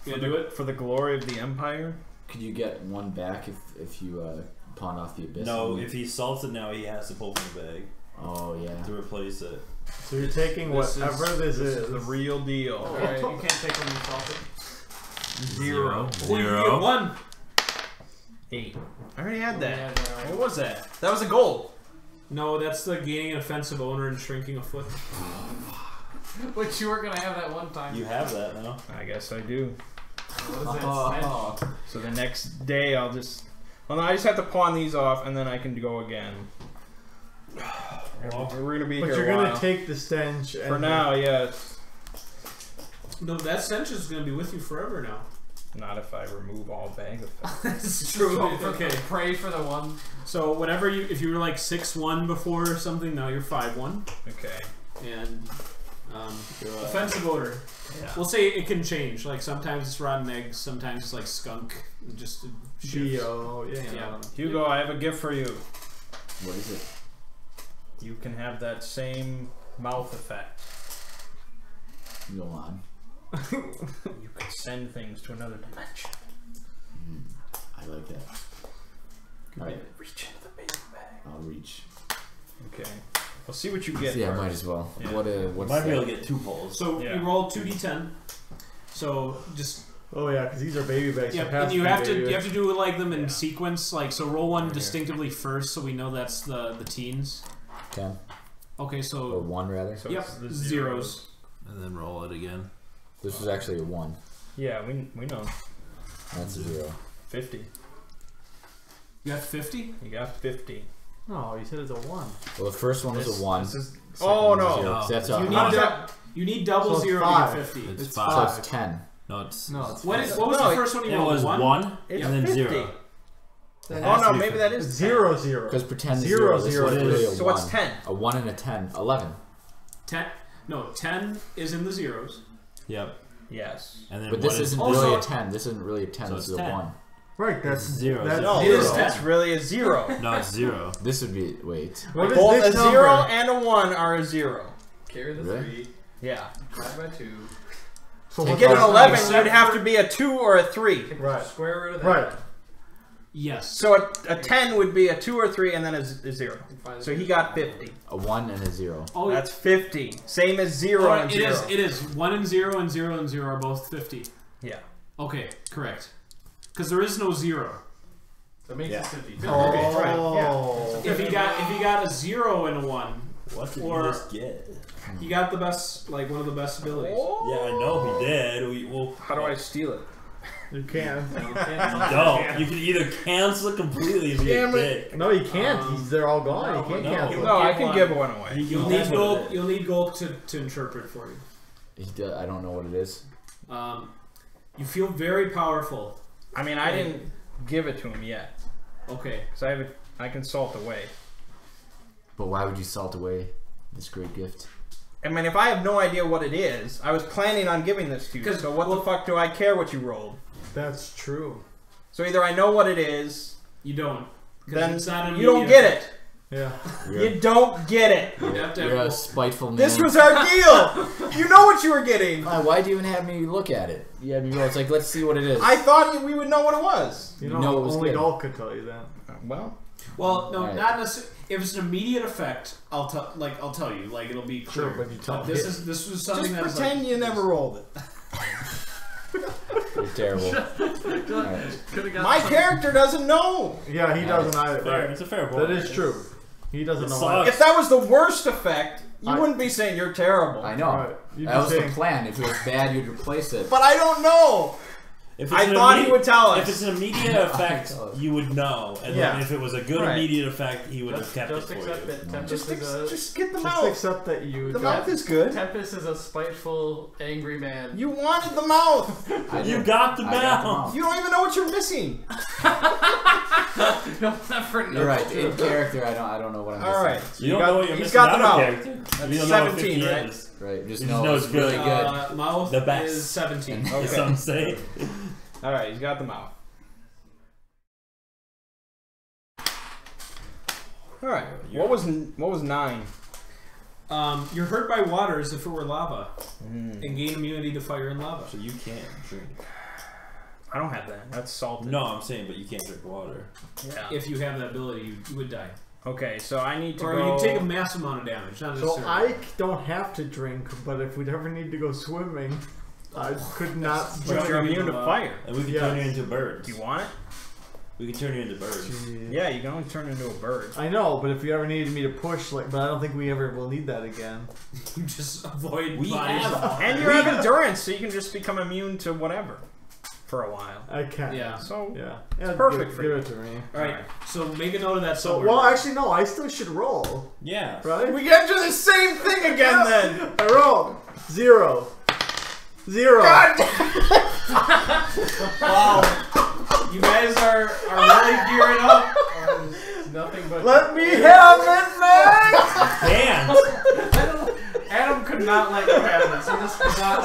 [SPEAKER 5] You gonna do it?
[SPEAKER 4] For the glory of the empire?
[SPEAKER 7] Could you get one back if you pawn off the abyss?
[SPEAKER 8] No, if he salts it now, he has to pull from the bag
[SPEAKER 7] Oh yeah.
[SPEAKER 8] to replace it.
[SPEAKER 3] So you're taking whatever this is.
[SPEAKER 4] The real deal.
[SPEAKER 2] Alright, you can't take when you salted.
[SPEAKER 4] 0.
[SPEAKER 5] Oh, you get 1.
[SPEAKER 4] 8. I already had that.
[SPEAKER 2] Yeah, alright.
[SPEAKER 4] What was that? That was a gold.
[SPEAKER 5] No, that's the gaining an offensive owner and shrinking a foot.
[SPEAKER 2] Which you weren't gonna have that one time.
[SPEAKER 8] You have that now.
[SPEAKER 4] I guess I do.
[SPEAKER 2] What is that?
[SPEAKER 7] Oh,
[SPEAKER 4] So the next day I'll just... Well, no, I just have to pawn these off and then I can go again. We're gonna be
[SPEAKER 3] But
[SPEAKER 4] here
[SPEAKER 3] you're
[SPEAKER 4] a
[SPEAKER 3] gonna
[SPEAKER 4] while.
[SPEAKER 3] take the stench. And
[SPEAKER 4] For now, yes.
[SPEAKER 5] No, that stench is gonna be with you forever now.
[SPEAKER 4] Not if I remove all bag effects.
[SPEAKER 5] That's true. Okay.
[SPEAKER 2] Pray for the one.
[SPEAKER 5] So whatever you, if you were like 6-1 before or something, now you're 5-1,
[SPEAKER 4] Okay.
[SPEAKER 5] and offensive odor.
[SPEAKER 4] Yeah.
[SPEAKER 5] We'll say it can change. Like sometimes it's rotten eggs, sometimes it's like skunk. Just shifts.
[SPEAKER 3] yeah.
[SPEAKER 4] Hugo, I have a gift for you.
[SPEAKER 7] what is it?
[SPEAKER 4] You can have that same mouth effect.
[SPEAKER 7] Go on.
[SPEAKER 4] You can send things to another dimension.
[SPEAKER 7] I like that. Alright,
[SPEAKER 4] Reach into the baby bag.
[SPEAKER 7] I'll reach.
[SPEAKER 4] Okay. We'll see what you get.
[SPEAKER 7] Yeah, I
[SPEAKER 4] first.
[SPEAKER 7] might as well.
[SPEAKER 4] Yeah.
[SPEAKER 7] What's
[SPEAKER 8] Might be able
[SPEAKER 7] that?
[SPEAKER 8] to get 2 pulls.
[SPEAKER 5] So
[SPEAKER 4] Yeah.
[SPEAKER 5] you roll 2d10. So just
[SPEAKER 3] Oh yeah, because these are baby bags.
[SPEAKER 5] yeah,
[SPEAKER 3] so it has
[SPEAKER 5] and you
[SPEAKER 3] be
[SPEAKER 5] have
[SPEAKER 3] baby
[SPEAKER 5] to
[SPEAKER 3] bags.
[SPEAKER 5] do like them in
[SPEAKER 4] Yeah.
[SPEAKER 5] sequence. Like so, roll one
[SPEAKER 4] Right here.
[SPEAKER 5] distinctively first, so we know that's the teens.
[SPEAKER 7] 10
[SPEAKER 5] Okay,
[SPEAKER 7] or
[SPEAKER 5] so
[SPEAKER 7] 1 rather.
[SPEAKER 4] So
[SPEAKER 5] yep,
[SPEAKER 4] it's the
[SPEAKER 5] zeros.
[SPEAKER 6] And then roll it again.
[SPEAKER 7] This was actually a 1.
[SPEAKER 4] Yeah, we know.
[SPEAKER 7] That's a 0.
[SPEAKER 4] 50.
[SPEAKER 5] You got 50.
[SPEAKER 4] You got 50.
[SPEAKER 3] No, you said it's a 1.
[SPEAKER 7] Well, the first one was a 1.
[SPEAKER 4] This is Oh,
[SPEAKER 7] Second
[SPEAKER 4] no.
[SPEAKER 7] zero, 'cause that's
[SPEAKER 5] You
[SPEAKER 7] a-
[SPEAKER 5] need, you need double
[SPEAKER 3] So it's
[SPEAKER 5] zero
[SPEAKER 3] five.
[SPEAKER 5] to get 50.
[SPEAKER 8] It's
[SPEAKER 7] so
[SPEAKER 8] 5.
[SPEAKER 7] it's 10.
[SPEAKER 8] No, it's.
[SPEAKER 3] No, it's
[SPEAKER 5] What
[SPEAKER 3] five.
[SPEAKER 5] was
[SPEAKER 4] No,
[SPEAKER 5] the first one you
[SPEAKER 8] It
[SPEAKER 5] rolled?
[SPEAKER 8] was 1
[SPEAKER 4] It's
[SPEAKER 8] and then
[SPEAKER 4] 50.
[SPEAKER 8] 0.
[SPEAKER 3] Then
[SPEAKER 8] It
[SPEAKER 4] Oh
[SPEAKER 8] has
[SPEAKER 4] no,
[SPEAKER 8] to be
[SPEAKER 4] maybe
[SPEAKER 8] 50.
[SPEAKER 4] that is
[SPEAKER 3] 0, 0.
[SPEAKER 7] Because pretend
[SPEAKER 3] Zero,
[SPEAKER 7] 0, this
[SPEAKER 3] zero
[SPEAKER 7] is
[SPEAKER 8] is.
[SPEAKER 7] really a
[SPEAKER 4] So
[SPEAKER 7] 1.
[SPEAKER 4] what's 10?
[SPEAKER 7] A 1 and a 10. 11.
[SPEAKER 5] 10. No, 10 is in the zeros.
[SPEAKER 8] Yep.
[SPEAKER 4] Yes.
[SPEAKER 8] And then
[SPEAKER 7] But this
[SPEAKER 8] one is
[SPEAKER 7] isn't
[SPEAKER 5] Also-
[SPEAKER 7] really a 10. This isn't really a 10.
[SPEAKER 8] So
[SPEAKER 7] This
[SPEAKER 8] it's
[SPEAKER 7] is a
[SPEAKER 8] 10.
[SPEAKER 7] 1.
[SPEAKER 3] Right, that's
[SPEAKER 8] Zero.
[SPEAKER 3] That's
[SPEAKER 4] No,
[SPEAKER 5] It is
[SPEAKER 3] zero.
[SPEAKER 5] 10.
[SPEAKER 4] it's really a 0.
[SPEAKER 8] No, it's 0.
[SPEAKER 7] This would be. Wait.
[SPEAKER 3] What is
[SPEAKER 4] Both
[SPEAKER 3] this
[SPEAKER 4] a
[SPEAKER 3] number?
[SPEAKER 4] 0 and a 1 are a 0.
[SPEAKER 1] Carry the
[SPEAKER 7] Really?
[SPEAKER 1] 3.
[SPEAKER 4] Yeah.
[SPEAKER 1] Divide by 2.
[SPEAKER 3] So
[SPEAKER 4] To
[SPEAKER 3] what's
[SPEAKER 4] get an
[SPEAKER 3] our-
[SPEAKER 4] 11,
[SPEAKER 5] Except
[SPEAKER 4] you'd have
[SPEAKER 5] for-
[SPEAKER 4] to be a 2 or a 3.
[SPEAKER 3] Right.
[SPEAKER 1] Square root of that.
[SPEAKER 3] Right.
[SPEAKER 5] Yes.
[SPEAKER 4] So a 10 would be a 2 or 3 and then a 0. So he got 50.
[SPEAKER 7] A 1 and a 0.
[SPEAKER 5] Oh,
[SPEAKER 4] That's 50. Same as 0
[SPEAKER 5] oh,
[SPEAKER 4] and 0.
[SPEAKER 5] It is. 1 and 0 and 0 and 0 are both 50.
[SPEAKER 4] Yeah.
[SPEAKER 5] Okay, correct. Because there is no 0.
[SPEAKER 1] That makes
[SPEAKER 8] Yeah.
[SPEAKER 1] it 50.
[SPEAKER 3] Oh.
[SPEAKER 4] Okay, right,
[SPEAKER 5] If you got a 0 and a 1,
[SPEAKER 8] What did
[SPEAKER 5] Or-
[SPEAKER 8] you just get?
[SPEAKER 5] you got the best, like one of the best abilities.
[SPEAKER 8] Yeah, I know he did. Well,
[SPEAKER 4] How do I steal it?
[SPEAKER 3] You can.
[SPEAKER 8] You don't. You can either cancel it completely if you
[SPEAKER 4] Damn
[SPEAKER 8] get
[SPEAKER 4] it.
[SPEAKER 8] dick.
[SPEAKER 3] No, you can't. They're all gone. You can't
[SPEAKER 8] no.
[SPEAKER 3] cancel.
[SPEAKER 4] No, I can give one away.
[SPEAKER 5] You'll need gold. You'll need gold to interpret for you.
[SPEAKER 7] I don't know what it is.
[SPEAKER 5] You feel very powerful.
[SPEAKER 4] I mean, I didn't give it to him yet.
[SPEAKER 5] Okay.
[SPEAKER 4] Because I can salt away.
[SPEAKER 7] But why would you salt away this great gift?
[SPEAKER 4] I mean, if I have no idea what it is, I was planning on giving this to you.
[SPEAKER 5] 'Cause-
[SPEAKER 4] So what the fuck do I care what you rolled?
[SPEAKER 3] That's true.
[SPEAKER 4] So either I know what it is,
[SPEAKER 5] You don't. 'Cause
[SPEAKER 4] then
[SPEAKER 5] it's not
[SPEAKER 4] you don't get it.
[SPEAKER 3] Yeah.
[SPEAKER 4] You don't get it.
[SPEAKER 5] You have to
[SPEAKER 7] You're a
[SPEAKER 5] have
[SPEAKER 7] spiteful man.
[SPEAKER 4] This was our deal. You know what you were getting.
[SPEAKER 7] Why do you even have me look at it? You had me roll. It's like, let's see what it is.
[SPEAKER 4] I thought we would know what it was.
[SPEAKER 3] You
[SPEAKER 7] You
[SPEAKER 3] know,
[SPEAKER 7] know it was
[SPEAKER 3] only
[SPEAKER 7] good.
[SPEAKER 3] Gulk could tell you that.
[SPEAKER 4] Well,
[SPEAKER 5] Well, no,
[SPEAKER 7] Alright.
[SPEAKER 5] not necessarily. If it's an immediate effect, I'll tell you. Like it'll be clear.
[SPEAKER 3] Sure, but you tell
[SPEAKER 5] this
[SPEAKER 3] me.
[SPEAKER 5] was something
[SPEAKER 4] just
[SPEAKER 5] that was
[SPEAKER 4] pretend
[SPEAKER 5] like,
[SPEAKER 4] you never rolled it.
[SPEAKER 7] You're terrible. Alright.
[SPEAKER 4] My character doesn't know.
[SPEAKER 3] Yeah, he doesn't either.
[SPEAKER 8] Fair.
[SPEAKER 3] Right.
[SPEAKER 8] It's a fair point.
[SPEAKER 3] That is true. He doesn't
[SPEAKER 8] It
[SPEAKER 3] know.
[SPEAKER 8] sucks.
[SPEAKER 4] If that was the worst effect, you
[SPEAKER 3] I-
[SPEAKER 4] wouldn't be saying you're terrible.
[SPEAKER 7] I know.
[SPEAKER 3] Right. You'd
[SPEAKER 7] That
[SPEAKER 3] be
[SPEAKER 7] was the
[SPEAKER 3] saying-
[SPEAKER 7] plan. If it was bad, you'd replace it.
[SPEAKER 4] But I don't know.
[SPEAKER 8] If
[SPEAKER 4] I
[SPEAKER 8] an
[SPEAKER 4] thought he would tell
[SPEAKER 8] If
[SPEAKER 4] us.
[SPEAKER 8] it's an immediate effect,
[SPEAKER 7] tell us.
[SPEAKER 8] you would know. And
[SPEAKER 4] Yeah.
[SPEAKER 8] then if it was a good
[SPEAKER 4] Right.
[SPEAKER 8] immediate effect, he would have kept
[SPEAKER 1] Just
[SPEAKER 8] it for
[SPEAKER 1] accept
[SPEAKER 8] you.
[SPEAKER 1] that Tempest
[SPEAKER 4] Just,
[SPEAKER 1] is a
[SPEAKER 4] just get the
[SPEAKER 3] Just
[SPEAKER 4] mouth.
[SPEAKER 3] accept that you.
[SPEAKER 4] The mouth is good.
[SPEAKER 1] Tempest is a spiteful, angry man.
[SPEAKER 4] You wanted the mouth.
[SPEAKER 7] I
[SPEAKER 8] You
[SPEAKER 7] did.
[SPEAKER 8] got the
[SPEAKER 7] I got the
[SPEAKER 8] mouth.
[SPEAKER 7] mouth.
[SPEAKER 4] You don't even know what you're missing.
[SPEAKER 1] You'll never know.
[SPEAKER 7] You're right. In character, I don't know what I'm missing.
[SPEAKER 4] All right.
[SPEAKER 8] You don't know what you're
[SPEAKER 4] he's
[SPEAKER 8] missing
[SPEAKER 4] got the
[SPEAKER 8] out of
[SPEAKER 4] mouth.
[SPEAKER 8] character.
[SPEAKER 4] That's
[SPEAKER 8] You don't know what
[SPEAKER 4] 17,
[SPEAKER 8] 50
[SPEAKER 4] right?
[SPEAKER 8] is.
[SPEAKER 7] Right. Just
[SPEAKER 8] You
[SPEAKER 7] know,
[SPEAKER 8] know
[SPEAKER 7] it's
[SPEAKER 8] it's
[SPEAKER 7] really
[SPEAKER 8] good.
[SPEAKER 7] good.
[SPEAKER 5] mouth
[SPEAKER 8] The best.
[SPEAKER 5] is 17.
[SPEAKER 8] As some say.
[SPEAKER 4] All right, he's got the mouth. All right. What was 9?
[SPEAKER 5] You're hurt by water as if it were lava,
[SPEAKER 4] Mm.
[SPEAKER 5] and gain immunity to fire and lava.
[SPEAKER 8] So you can't drink.
[SPEAKER 4] I don't have that. That's salted.
[SPEAKER 8] No, I'm saying, but you can't drink water.
[SPEAKER 4] Yeah.
[SPEAKER 5] If you have that ability, you would die,
[SPEAKER 4] Okay, so I need to
[SPEAKER 5] or
[SPEAKER 4] go.
[SPEAKER 5] you take a massive amount of damage. Not
[SPEAKER 3] So
[SPEAKER 5] necessarily.
[SPEAKER 3] I don't have to drink, but if we'd ever need to go swimming, I could not.
[SPEAKER 4] But you're immune to fire.
[SPEAKER 8] And we can
[SPEAKER 3] Yes.
[SPEAKER 8] turn you into birds.
[SPEAKER 4] Do you want it?
[SPEAKER 8] We can turn you into birds.
[SPEAKER 3] Jeez.
[SPEAKER 4] Yeah, you can only turn into a bird.
[SPEAKER 3] I know, but if you ever needed me to push, but I don't think we ever will need that again.
[SPEAKER 5] You just avoid
[SPEAKER 8] We
[SPEAKER 5] bodies.
[SPEAKER 8] have-
[SPEAKER 4] And you have endurance, so you can just become immune to whatever for a while.
[SPEAKER 3] I can't.
[SPEAKER 5] Yeah.
[SPEAKER 4] So
[SPEAKER 3] Yeah.
[SPEAKER 4] perfect for
[SPEAKER 3] give
[SPEAKER 4] you.
[SPEAKER 3] it to me.
[SPEAKER 5] All right. So make a note of that
[SPEAKER 3] So,
[SPEAKER 5] somewhere.
[SPEAKER 3] well, actually, no. I still should roll,
[SPEAKER 8] Yeah.
[SPEAKER 3] right?
[SPEAKER 4] we get to the same thing again then.
[SPEAKER 3] I rolled 0. 0.
[SPEAKER 5] Wow. You guys are really gearing up.
[SPEAKER 1] Nothing but.
[SPEAKER 3] Let me have it, man.
[SPEAKER 8] Dance!
[SPEAKER 1] Adam could not let you have this. He just could not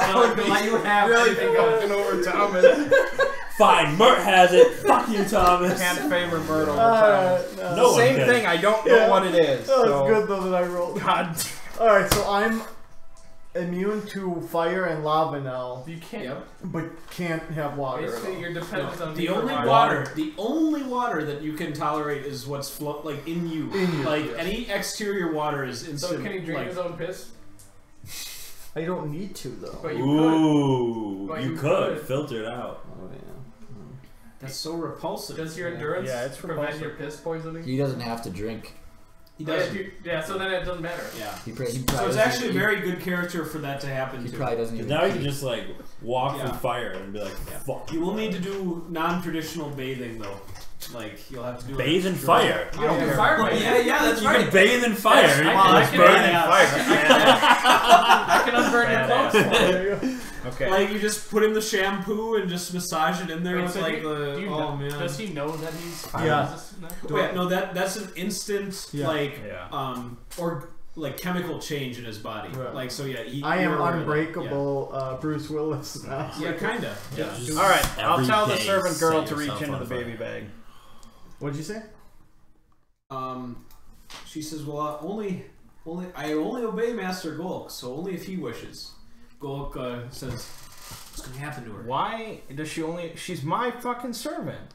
[SPEAKER 1] let you have anything else.
[SPEAKER 4] over Thomas.
[SPEAKER 8] Fine, Mert has it. Fuck you, Thomas.
[SPEAKER 4] Can't favor Bird over Thomas.
[SPEAKER 3] No.
[SPEAKER 8] No one
[SPEAKER 4] Same
[SPEAKER 8] can.
[SPEAKER 4] thing. I don't know
[SPEAKER 3] Yeah.
[SPEAKER 4] what it is.
[SPEAKER 3] Oh,
[SPEAKER 4] so.
[SPEAKER 3] it's good though that I rolled.
[SPEAKER 4] God.
[SPEAKER 3] All right, so I'm immune to fire and lava now,
[SPEAKER 1] You can't.
[SPEAKER 5] Yep.
[SPEAKER 3] but can't have water.
[SPEAKER 1] Basically,
[SPEAKER 3] At all.
[SPEAKER 1] you're dependent on
[SPEAKER 5] The
[SPEAKER 1] me for
[SPEAKER 5] only water that you can tolerate is what's like in you.
[SPEAKER 3] In you,
[SPEAKER 5] Like
[SPEAKER 3] yes.
[SPEAKER 5] any exterior water is
[SPEAKER 1] So
[SPEAKER 5] instant.
[SPEAKER 1] can he drink
[SPEAKER 5] like,
[SPEAKER 1] his own piss?
[SPEAKER 3] I don't need to though.
[SPEAKER 1] But you
[SPEAKER 8] Ooh,
[SPEAKER 1] But
[SPEAKER 8] you
[SPEAKER 1] you
[SPEAKER 8] could
[SPEAKER 1] could.
[SPEAKER 8] filter it out.
[SPEAKER 3] Oh yeah.
[SPEAKER 5] That's so repulsive.
[SPEAKER 1] could. Does your endurance
[SPEAKER 4] Yeah, it's
[SPEAKER 1] prevent
[SPEAKER 4] repulsive.
[SPEAKER 1] your piss poisoning?
[SPEAKER 7] He doesn't have to drink.
[SPEAKER 5] He does.
[SPEAKER 2] Yeah, so then it doesn't matter.
[SPEAKER 5] Yeah.
[SPEAKER 7] He probably
[SPEAKER 5] So it's actually a very good character for that to happen
[SPEAKER 7] He
[SPEAKER 5] to.
[SPEAKER 7] probably doesn't even.
[SPEAKER 6] Now you can just like walk
[SPEAKER 5] Yeah.
[SPEAKER 6] through fire and be like, fuck.
[SPEAKER 5] You will need to do non-traditional bathing though. Like you'll have to do
[SPEAKER 6] Bathe in fire.
[SPEAKER 2] You don't get fire bathing.
[SPEAKER 5] Yeah, that's
[SPEAKER 6] You
[SPEAKER 5] right.
[SPEAKER 6] can bathe in fire.
[SPEAKER 2] Yes,
[SPEAKER 6] You
[SPEAKER 2] I
[SPEAKER 6] can
[SPEAKER 2] can-
[SPEAKER 6] just
[SPEAKER 2] I
[SPEAKER 6] burn
[SPEAKER 5] can-
[SPEAKER 6] in fire.
[SPEAKER 2] I can unburn your clothes.
[SPEAKER 3] There you go.
[SPEAKER 4] Okay.
[SPEAKER 5] Like you just put in the shampoo and just massage it in there
[SPEAKER 2] Wait,
[SPEAKER 5] with
[SPEAKER 2] so
[SPEAKER 5] like
[SPEAKER 2] do you
[SPEAKER 5] oh
[SPEAKER 2] know,
[SPEAKER 5] man.
[SPEAKER 2] Does he know that he's fire
[SPEAKER 3] Yeah.
[SPEAKER 2] resistant?
[SPEAKER 5] Wait, no, that's an instant
[SPEAKER 3] Yeah.
[SPEAKER 5] like
[SPEAKER 4] Yeah.
[SPEAKER 5] or like chemical change in his body.
[SPEAKER 3] Right.
[SPEAKER 5] Like so, yeah.
[SPEAKER 3] I am
[SPEAKER 5] you're aware of that.
[SPEAKER 3] unbreakable, Bruce Willis now.
[SPEAKER 5] Yeah, kinda.
[SPEAKER 6] Yeah,
[SPEAKER 5] Yeah.
[SPEAKER 6] just
[SPEAKER 4] All right. I'll
[SPEAKER 6] every
[SPEAKER 4] tell the
[SPEAKER 6] day
[SPEAKER 4] servant girl
[SPEAKER 6] set
[SPEAKER 4] to reach
[SPEAKER 6] yourself
[SPEAKER 4] into
[SPEAKER 6] on
[SPEAKER 4] the
[SPEAKER 6] fire.
[SPEAKER 4] baby bag.
[SPEAKER 3] What'd you say?
[SPEAKER 5] She says, "Well, I only obey Master Golk, so only if he wishes." Golk says, "What's going to happen to her?"
[SPEAKER 4] Why does she only? She's my fucking servant.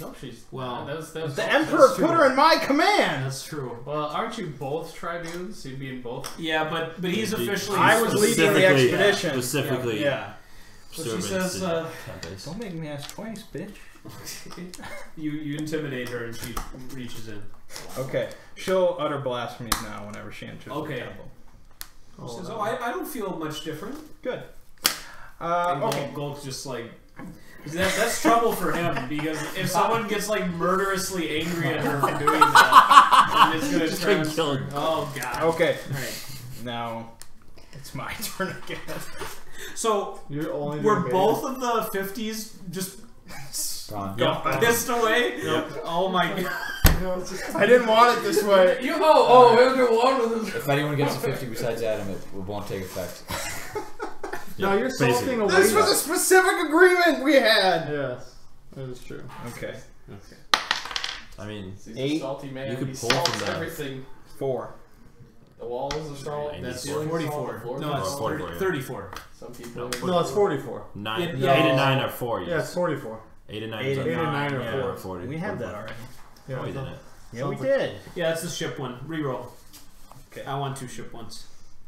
[SPEAKER 2] No, she's
[SPEAKER 5] Well,
[SPEAKER 2] that was
[SPEAKER 4] The Emperor put her in my command.
[SPEAKER 5] That's true.
[SPEAKER 2] Well, aren't you both tribunes? You'd be in both.
[SPEAKER 5] Yeah, but he's officially.
[SPEAKER 4] I was leading the
[SPEAKER 6] Specifically-
[SPEAKER 4] expedition.
[SPEAKER 6] Specifically,
[SPEAKER 4] Yeah.
[SPEAKER 5] So she
[SPEAKER 6] servants
[SPEAKER 5] says,
[SPEAKER 6] and tempest.
[SPEAKER 4] Don't make me ask twice, bitch.
[SPEAKER 5] you intimidate her and she reaches in.
[SPEAKER 4] Okay. She'll utter blasphemies now whenever she enters
[SPEAKER 5] Okay.
[SPEAKER 4] the temple.
[SPEAKER 5] She says, "Oh, I don't feel much different."
[SPEAKER 4] Good.
[SPEAKER 5] And
[SPEAKER 4] Okay.
[SPEAKER 5] Golk's just like. That's trouble for him because if someone gets like murderously angry at her for doing that, then it's gonna
[SPEAKER 6] Just been
[SPEAKER 5] transfer.
[SPEAKER 6] killed.
[SPEAKER 5] Oh god.
[SPEAKER 4] Okay.
[SPEAKER 5] Alright.
[SPEAKER 4] Now it's my turn again.
[SPEAKER 5] So
[SPEAKER 3] You're only
[SPEAKER 5] were
[SPEAKER 3] doing
[SPEAKER 5] both of the 50s just
[SPEAKER 7] Gone.
[SPEAKER 5] pissed away? Oh my god.
[SPEAKER 4] I didn't want it this way.
[SPEAKER 2] You we'll do one with
[SPEAKER 7] If anyone gets a 50 besides Adam, it won't take effect.
[SPEAKER 3] No, you're salting away.
[SPEAKER 4] This was a specific agreement we had.
[SPEAKER 3] Yes, that is true.
[SPEAKER 4] Okay.
[SPEAKER 6] I mean,
[SPEAKER 2] He's
[SPEAKER 4] Eight.
[SPEAKER 2] a salty man.
[SPEAKER 6] You could
[SPEAKER 2] he
[SPEAKER 6] pull
[SPEAKER 2] salts
[SPEAKER 6] from that.
[SPEAKER 2] everything.
[SPEAKER 4] 4.
[SPEAKER 2] The walls are salt.
[SPEAKER 6] I
[SPEAKER 5] That's
[SPEAKER 6] need
[SPEAKER 2] ceiling's salt, the
[SPEAKER 5] 44.
[SPEAKER 2] floor's
[SPEAKER 5] No, it's
[SPEAKER 2] salt.
[SPEAKER 6] 44, yeah.
[SPEAKER 5] 34.
[SPEAKER 2] Some people.
[SPEAKER 3] No, it's 44.
[SPEAKER 6] 9,
[SPEAKER 5] Yeah,
[SPEAKER 6] 8
[SPEAKER 5] yeah.
[SPEAKER 6] and 9 are 4.
[SPEAKER 3] Yeah, it's 44.
[SPEAKER 6] 8 and 9
[SPEAKER 4] 8
[SPEAKER 6] is
[SPEAKER 4] and
[SPEAKER 3] 9 are
[SPEAKER 6] yeah,
[SPEAKER 3] 4.
[SPEAKER 6] 40.
[SPEAKER 4] We had that
[SPEAKER 6] 44.
[SPEAKER 4] already.
[SPEAKER 3] Yeah,
[SPEAKER 6] No, we
[SPEAKER 3] so-
[SPEAKER 6] didn't.
[SPEAKER 4] Yeah, we
[SPEAKER 3] Sounds like-
[SPEAKER 4] did.
[SPEAKER 5] Yeah, that's the ship one. Reroll.
[SPEAKER 4] Okay.
[SPEAKER 5] I want 2 ship ones.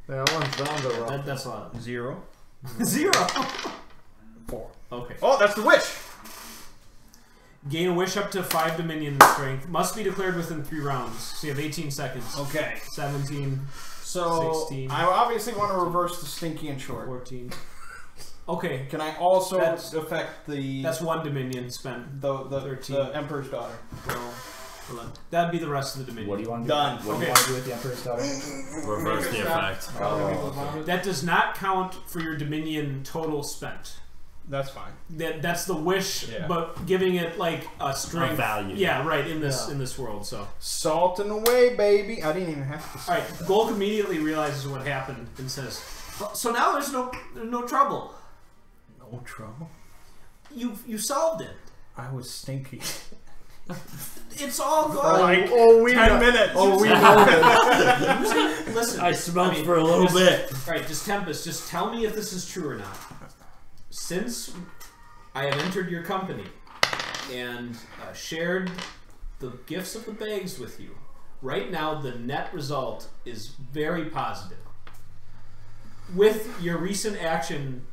[SPEAKER 3] Yeah, that one's down to rough.
[SPEAKER 5] That's a lot.
[SPEAKER 4] 0.
[SPEAKER 5] 0.
[SPEAKER 4] 4.
[SPEAKER 5] Okay.
[SPEAKER 4] Oh, that's the wish.
[SPEAKER 5] Gain a wish up to 5 dominion strength. Must be declared within 3 rounds. So you have 18 seconds.
[SPEAKER 4] Okay.
[SPEAKER 5] 17,
[SPEAKER 4] So
[SPEAKER 5] 16.
[SPEAKER 4] I obviously want to reverse the stinky and short.
[SPEAKER 5] 14. Okay.
[SPEAKER 4] Can I also
[SPEAKER 5] That's-
[SPEAKER 4] affect the
[SPEAKER 5] That's 1 dominion spent.
[SPEAKER 4] the
[SPEAKER 5] 13.
[SPEAKER 4] the Emperor's daughter?
[SPEAKER 5] That'd be the rest of the dominion.
[SPEAKER 7] What do you want to do?
[SPEAKER 4] Done.
[SPEAKER 7] What do
[SPEAKER 5] Okay.
[SPEAKER 7] you want to do with the Emperor's daughter?
[SPEAKER 6] Reverse the effect.
[SPEAKER 5] That does not count for your dominion total spent.
[SPEAKER 4] That's fine.
[SPEAKER 5] That's the wish,
[SPEAKER 4] Yeah.
[SPEAKER 5] but giving it like a strength
[SPEAKER 6] A value.
[SPEAKER 5] Yeah, right in this world. So,
[SPEAKER 4] Salting away, baby. I didn't even have to.
[SPEAKER 5] all right. Golk immediately realizes what happened and says, "So now there's no trouble.
[SPEAKER 4] No trouble.
[SPEAKER 5] You solved it.
[SPEAKER 4] I was stinky.
[SPEAKER 5] It's all gone."
[SPEAKER 4] Like
[SPEAKER 3] we
[SPEAKER 4] 10
[SPEAKER 3] know.
[SPEAKER 4] minutes.
[SPEAKER 3] Oh, we know this.
[SPEAKER 5] Listen,
[SPEAKER 6] I smelled
[SPEAKER 5] mean,
[SPEAKER 6] for a little
[SPEAKER 5] just-
[SPEAKER 6] bit.
[SPEAKER 5] All right, just Tempest, just tell me if this is true or not. Since I have entered your company and shared the gifts of the bags with you, right now the net result is very positive. With your recent action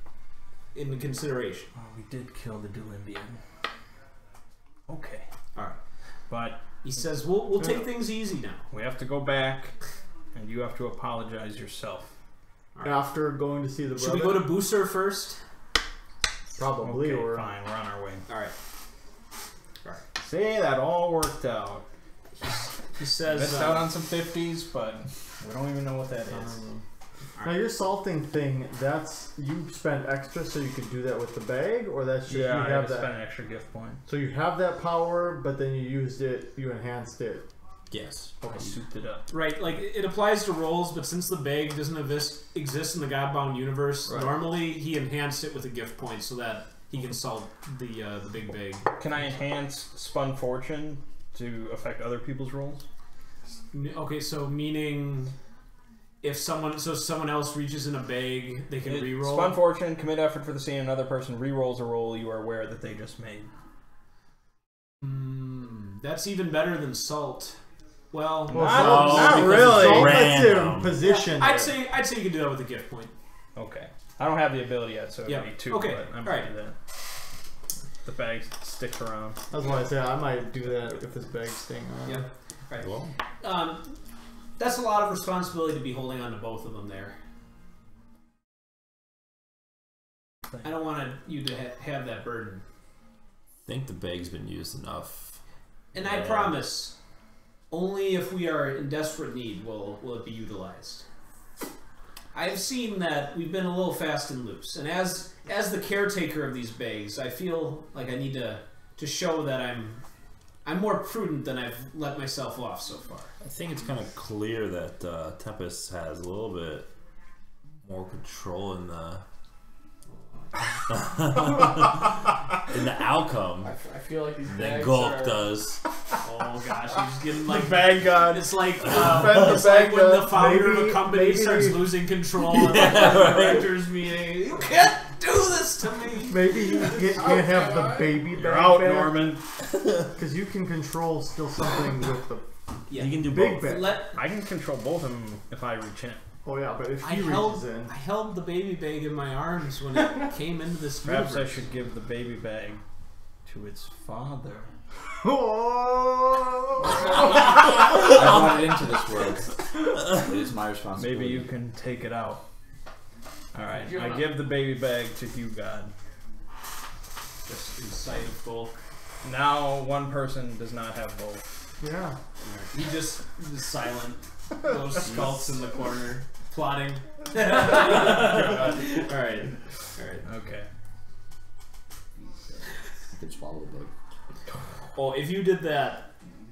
[SPEAKER 5] in consideration.
[SPEAKER 4] Oh, we did kill the Dulimbian. Okay.
[SPEAKER 5] All right.
[SPEAKER 4] But
[SPEAKER 5] He says, "We'll take things easy now."
[SPEAKER 4] we have to go back, and you have to apologize yourself.
[SPEAKER 3] After going to see the
[SPEAKER 5] Should
[SPEAKER 3] brother.
[SPEAKER 5] we go to Booster first?
[SPEAKER 3] Probably,
[SPEAKER 4] Okay,
[SPEAKER 3] or
[SPEAKER 4] fine. We're on our way.
[SPEAKER 5] All right.
[SPEAKER 4] See, that all worked out.
[SPEAKER 5] He says,
[SPEAKER 4] Missed out on some 50s, but we don't even know what that is.
[SPEAKER 3] Now your salting thing, that's you spent extra so you could do that with the bag, or that's just
[SPEAKER 4] Yeah,
[SPEAKER 3] you
[SPEAKER 4] I
[SPEAKER 3] have
[SPEAKER 4] had to
[SPEAKER 3] that.
[SPEAKER 4] spend an extra gift point.
[SPEAKER 3] So you have that power, but then you used it, you enhanced it.
[SPEAKER 6] Yes.
[SPEAKER 4] I souped it up.
[SPEAKER 5] right, like it applies to rolls, but since the bag doesn't exist in the Godbound universe,
[SPEAKER 3] Right.
[SPEAKER 5] normally he enhanced it with a gift point so that he can salt the big bag.
[SPEAKER 4] Can I enhance Spun Fortune to affect other people's rolls?
[SPEAKER 5] Okay, so meaning if someone else reaches in a bag, they can reroll.
[SPEAKER 4] Spun Fortune, commit effort for the scene, another person re-rolls a roll you are aware that they just made.
[SPEAKER 5] That's even better than salt. Well,
[SPEAKER 4] Not
[SPEAKER 3] because
[SPEAKER 4] really.
[SPEAKER 3] Salt lets you in
[SPEAKER 6] Random.
[SPEAKER 3] position.
[SPEAKER 5] I'd say you can do that with a gift point.
[SPEAKER 4] Okay. I don't have the ability yet, so it
[SPEAKER 5] Yeah.
[SPEAKER 4] would be 2,
[SPEAKER 5] Okay,
[SPEAKER 4] but I'm
[SPEAKER 5] alright.
[SPEAKER 4] going to do that. The bag sticks around.
[SPEAKER 3] That's why I say I might do that if this bag's staying on.
[SPEAKER 5] Yeah. Right.
[SPEAKER 6] Well,
[SPEAKER 5] that's a lot of responsibility to be holding on to both of them there. I don't want you to have that burden.
[SPEAKER 8] I think the bag's been used enough.
[SPEAKER 5] And I promise, only if we are in desperate need will it be utilized. I've seen that we've been a little fast and loose, and as the caretaker of these bays, I feel like I need to show that I'm more prudent than I've let myself off so far.
[SPEAKER 8] I think it's kind of clear that Tempest has a little bit more control in the in the outcome
[SPEAKER 2] I feel like these
[SPEAKER 8] than
[SPEAKER 2] bags
[SPEAKER 8] Gulp
[SPEAKER 2] are...
[SPEAKER 8] does.
[SPEAKER 5] Oh gosh, he's getting like
[SPEAKER 3] bag god.
[SPEAKER 5] It's like
[SPEAKER 3] It's
[SPEAKER 5] like when the founder of
[SPEAKER 3] maybe-
[SPEAKER 5] a company
[SPEAKER 3] maybe-
[SPEAKER 5] starts losing control at the directors meeting. You can't do this to me.
[SPEAKER 3] Maybe you can't have the baby
[SPEAKER 4] You're
[SPEAKER 3] bag
[SPEAKER 4] out,
[SPEAKER 3] back,
[SPEAKER 4] Norman.
[SPEAKER 3] because you can control still something with the
[SPEAKER 5] Yeah.
[SPEAKER 8] You can do
[SPEAKER 3] big
[SPEAKER 8] both.
[SPEAKER 3] bag.
[SPEAKER 4] I can control both of them if I reach in.
[SPEAKER 3] Oh yeah, but if
[SPEAKER 5] I
[SPEAKER 3] he reaches in,
[SPEAKER 5] held the baby bag in my arms when it came into this
[SPEAKER 4] Perhaps I
[SPEAKER 5] universe.
[SPEAKER 4] should give the baby bag to its father.
[SPEAKER 7] I brought it into this world. It is my responsibility.
[SPEAKER 4] Maybe you can take it out. Alright,
[SPEAKER 2] You
[SPEAKER 4] I
[SPEAKER 2] wanna-
[SPEAKER 4] give the baby bag to Hugh God.
[SPEAKER 5] Just in sight of both.
[SPEAKER 4] Now one person does not have both.
[SPEAKER 3] yeah.
[SPEAKER 5] He just is silent. Those skulks in the corner, plotting. Alright. Alright.
[SPEAKER 4] Okay.
[SPEAKER 7] You could swallow the bag.
[SPEAKER 5] Well, if you did that,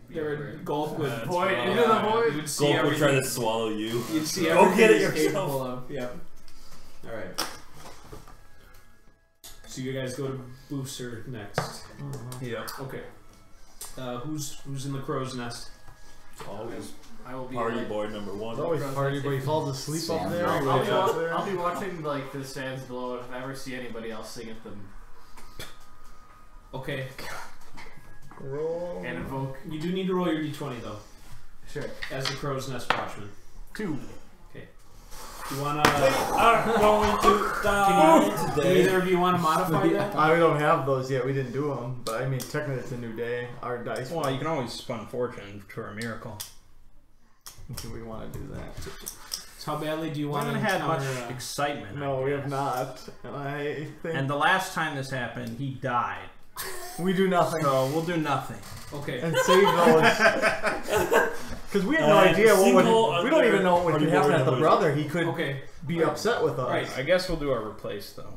[SPEAKER 5] there would Gulp would
[SPEAKER 2] Void into the void.
[SPEAKER 5] You'd see
[SPEAKER 8] Gulp will try
[SPEAKER 5] everything.
[SPEAKER 8] to swallow you.
[SPEAKER 5] You'd see
[SPEAKER 8] Go
[SPEAKER 5] everything
[SPEAKER 8] get it
[SPEAKER 5] he's
[SPEAKER 8] yourself.
[SPEAKER 5] capable of. Yep. Alright. So you guys go to Booster next.
[SPEAKER 4] Yep.
[SPEAKER 5] Okay. Who's in the crow's nest?
[SPEAKER 8] Always.
[SPEAKER 2] I will be
[SPEAKER 8] Party
[SPEAKER 2] like,
[SPEAKER 8] boy number one.
[SPEAKER 3] It's always party, but he falls asleep up there.
[SPEAKER 7] Sam.
[SPEAKER 3] he wakes up there.
[SPEAKER 2] I'll be watching like the sands below. If I ever see anybody, I'll sing at them
[SPEAKER 5] Okay.
[SPEAKER 3] Roll.
[SPEAKER 2] and invoke.
[SPEAKER 5] You do need to roll your d20 though,
[SPEAKER 2] Sure.
[SPEAKER 5] as the crow's nest watchman.
[SPEAKER 2] 2.
[SPEAKER 5] You wanna?
[SPEAKER 8] I'm going to die
[SPEAKER 5] Do either of you want to modify that?
[SPEAKER 3] We don't have those yet. We didn't do them, but I mean, technically, it's a new day. Our dice.
[SPEAKER 4] Well, you can always spun fortune for a miracle.
[SPEAKER 3] Do we want to do that?
[SPEAKER 5] So how badly do you
[SPEAKER 4] We
[SPEAKER 5] want to
[SPEAKER 4] haven't had much
[SPEAKER 5] encounter,
[SPEAKER 4] excitement.
[SPEAKER 3] No,
[SPEAKER 4] I
[SPEAKER 3] we have
[SPEAKER 4] guess.
[SPEAKER 3] not. And I think
[SPEAKER 4] And the last time this happened, he died.
[SPEAKER 3] we do nothing
[SPEAKER 4] So we'll do nothing.
[SPEAKER 5] Okay.
[SPEAKER 3] and save those. Because we have no idea what would. We don't even know what could happen at the brother. He could
[SPEAKER 5] Okay.
[SPEAKER 3] be upset with us.
[SPEAKER 5] Right.
[SPEAKER 4] I guess we'll do our replace though.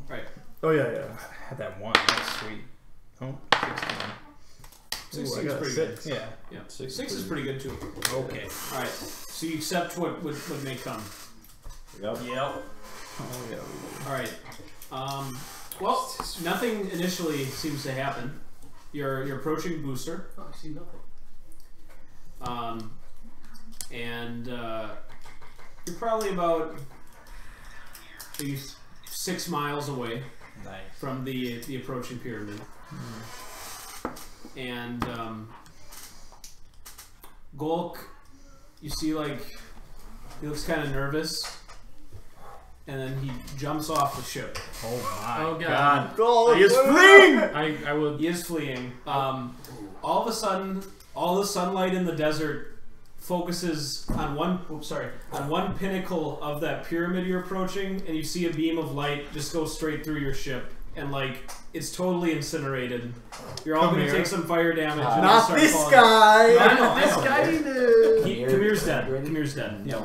[SPEAKER 3] Oh yeah, yeah.
[SPEAKER 4] I had that one. That's sweet. Oh, 16.
[SPEAKER 5] 16
[SPEAKER 3] Ooh, I
[SPEAKER 5] is
[SPEAKER 3] got
[SPEAKER 5] pretty
[SPEAKER 3] 6.
[SPEAKER 5] good.
[SPEAKER 4] Yeah.
[SPEAKER 5] Yeah. 6 is pretty good too.
[SPEAKER 4] Okay.
[SPEAKER 5] All right. So you accept what may come.
[SPEAKER 8] Yep.
[SPEAKER 4] Yep.
[SPEAKER 3] Oh yeah.
[SPEAKER 5] All right. Well, nothing initially seems to happen. You're approaching Booster.
[SPEAKER 2] Oh, I see nothing.
[SPEAKER 5] And you're probably about maybe 6 miles away
[SPEAKER 4] Nice.
[SPEAKER 5] from the approaching pyramid. And Gulk, you see, like, he looks kind of nervous, and then he jumps off the ship.
[SPEAKER 4] Oh my
[SPEAKER 2] Oh,
[SPEAKER 4] god.
[SPEAKER 3] Oh,
[SPEAKER 4] He is
[SPEAKER 3] fleeing!
[SPEAKER 2] I will.
[SPEAKER 5] He is fleeing. All of a sudden, all the sunlight in the desert focuses on one pinnacle of that pyramid you're approaching, and you see a beam of light just go straight through your ship, and like it's totally incinerated. You're all
[SPEAKER 3] Come
[SPEAKER 5] gonna
[SPEAKER 3] here.
[SPEAKER 5] take some fire damage. and
[SPEAKER 3] Not
[SPEAKER 5] start
[SPEAKER 3] this
[SPEAKER 5] falling.
[SPEAKER 3] guy!
[SPEAKER 5] No, I know, I
[SPEAKER 2] This
[SPEAKER 5] know.
[SPEAKER 2] guy did.
[SPEAKER 5] Kamir's dead. Kamir's dead. Yeah.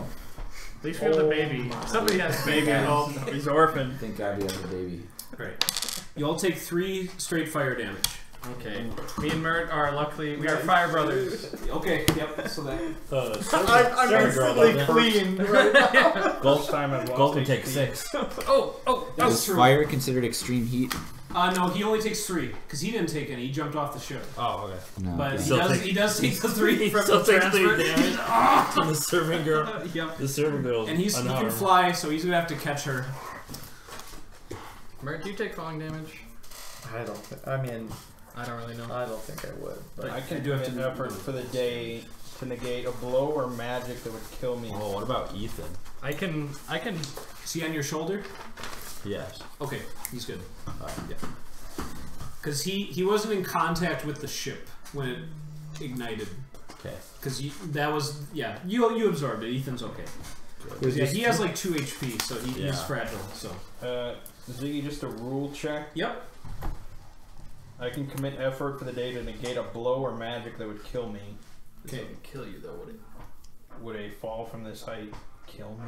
[SPEAKER 2] At least we have the baby. Somebody has a baby at home.
[SPEAKER 4] He's orphaned.
[SPEAKER 7] Thank God we have the baby.
[SPEAKER 5] Great. You all take 3 straight fire damage.
[SPEAKER 2] Okay. Me and Mert are luckily we are fire brothers.
[SPEAKER 5] Okay. Yep. So that.
[SPEAKER 3] I'm instantly clean right now.
[SPEAKER 4] Gulp's time at
[SPEAKER 8] Gulp can take 6.
[SPEAKER 5] That's
[SPEAKER 7] Is
[SPEAKER 5] true.
[SPEAKER 7] fire considered extreme heat?
[SPEAKER 5] No, he only takes 3 because he didn't take any. He jumped off the ship.
[SPEAKER 8] Oh, okay.
[SPEAKER 7] No.
[SPEAKER 5] But
[SPEAKER 7] okay.
[SPEAKER 5] he does take the 3 from
[SPEAKER 8] Still
[SPEAKER 5] the
[SPEAKER 8] takes 3
[SPEAKER 5] transfer.
[SPEAKER 8] damage from the serving girl.
[SPEAKER 5] Yep.
[SPEAKER 8] The serving girl.
[SPEAKER 5] And he can fly, so he's gonna have to catch her.
[SPEAKER 2] Mert, do you take falling damage?
[SPEAKER 3] I don't think. I mean,
[SPEAKER 2] I don't really know.
[SPEAKER 3] I don't think I would. But
[SPEAKER 4] I can
[SPEAKER 5] do
[SPEAKER 4] do
[SPEAKER 5] have
[SPEAKER 4] an
[SPEAKER 5] to-
[SPEAKER 4] effort for the day to negate a blow or magic that would kill me.
[SPEAKER 8] Well, what about Ethan?
[SPEAKER 2] I can.
[SPEAKER 5] Is he on your shoulder?
[SPEAKER 8] Yes.
[SPEAKER 5] Okay, he's good. Because he wasn't in contact with the ship when it ignited.
[SPEAKER 8] Okay.
[SPEAKER 5] Because that was you absorbed it. Ethan's okay. Yeah, he has like 2 HP, so he's fragile. So
[SPEAKER 4] Ziggy, just a rule check.
[SPEAKER 5] Yep.
[SPEAKER 4] I can commit effort for the day to negate a blow or magic that would kill me.
[SPEAKER 2] This wouldn't kill you though, would it?
[SPEAKER 4] Would a fall from this height kill me?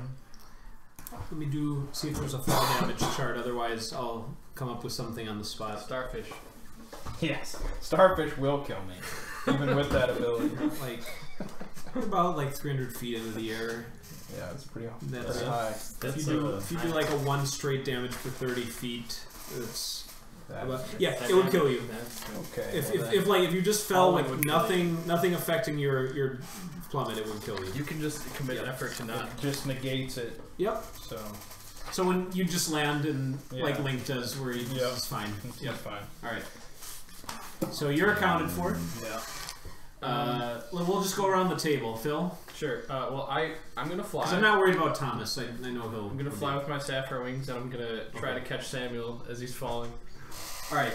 [SPEAKER 5] Let me see if there's a fall damage chart. Otherwise, I'll come up with something on the spot.
[SPEAKER 2] Starfish.
[SPEAKER 4] Yes, starfish will kill me, even with that ability.
[SPEAKER 5] Like about like 300 feet into the air.
[SPEAKER 4] Yeah, it's pretty
[SPEAKER 5] That's
[SPEAKER 4] high.
[SPEAKER 5] If you do like a 1 straight damage for 30 feet, it's it would kill you.
[SPEAKER 4] Okay.
[SPEAKER 5] If you just fell with nothing affecting your plummet, it would kill you.
[SPEAKER 2] You can just commit effort to not.
[SPEAKER 4] It just negates it.
[SPEAKER 5] Yep. So when you just land and like Link does, where he it's fine.
[SPEAKER 4] Yep, fine.
[SPEAKER 5] All right. So you're accounted for.
[SPEAKER 2] Yeah.
[SPEAKER 5] We'll just go around the table. Phil.
[SPEAKER 2] Sure. Well, I'm gonna fly.
[SPEAKER 5] Because I'm not worried about Thomas. I know he'll.
[SPEAKER 2] I'm gonna fly with my sapphire wings, and I'm gonna try to catch Samuel as he's falling.
[SPEAKER 5] All right.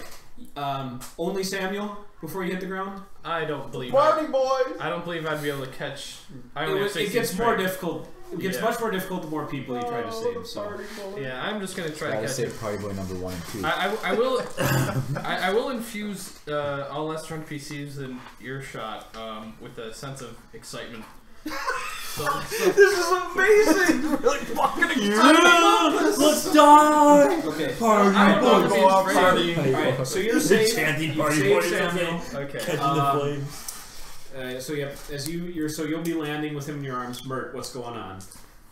[SPEAKER 5] Only Samuel before you hit the ground.
[SPEAKER 2] I don't believe.
[SPEAKER 4] Party boys.
[SPEAKER 2] I don't believe I'd be able to catch.
[SPEAKER 5] It gets more difficult. It gets much more difficult the more people you try to save. So.
[SPEAKER 2] Yeah, I'm just gonna try to catch
[SPEAKER 7] save Party Boy number 1 and 2.
[SPEAKER 2] I will. I will infuse all lesser NPCs in earshot with a sense of excitement. So
[SPEAKER 5] this is amazing!
[SPEAKER 8] Really fucking excited! Let's die!
[SPEAKER 5] Okay.
[SPEAKER 8] Party boys!
[SPEAKER 5] Alright, so you're safe.
[SPEAKER 8] Chanting
[SPEAKER 5] You
[SPEAKER 8] party
[SPEAKER 5] saved
[SPEAKER 8] boys.
[SPEAKER 5] Samuel.
[SPEAKER 2] Okay.
[SPEAKER 8] Catching the flames.
[SPEAKER 5] So as you'll be landing with him in your arms. Mert, what's going on?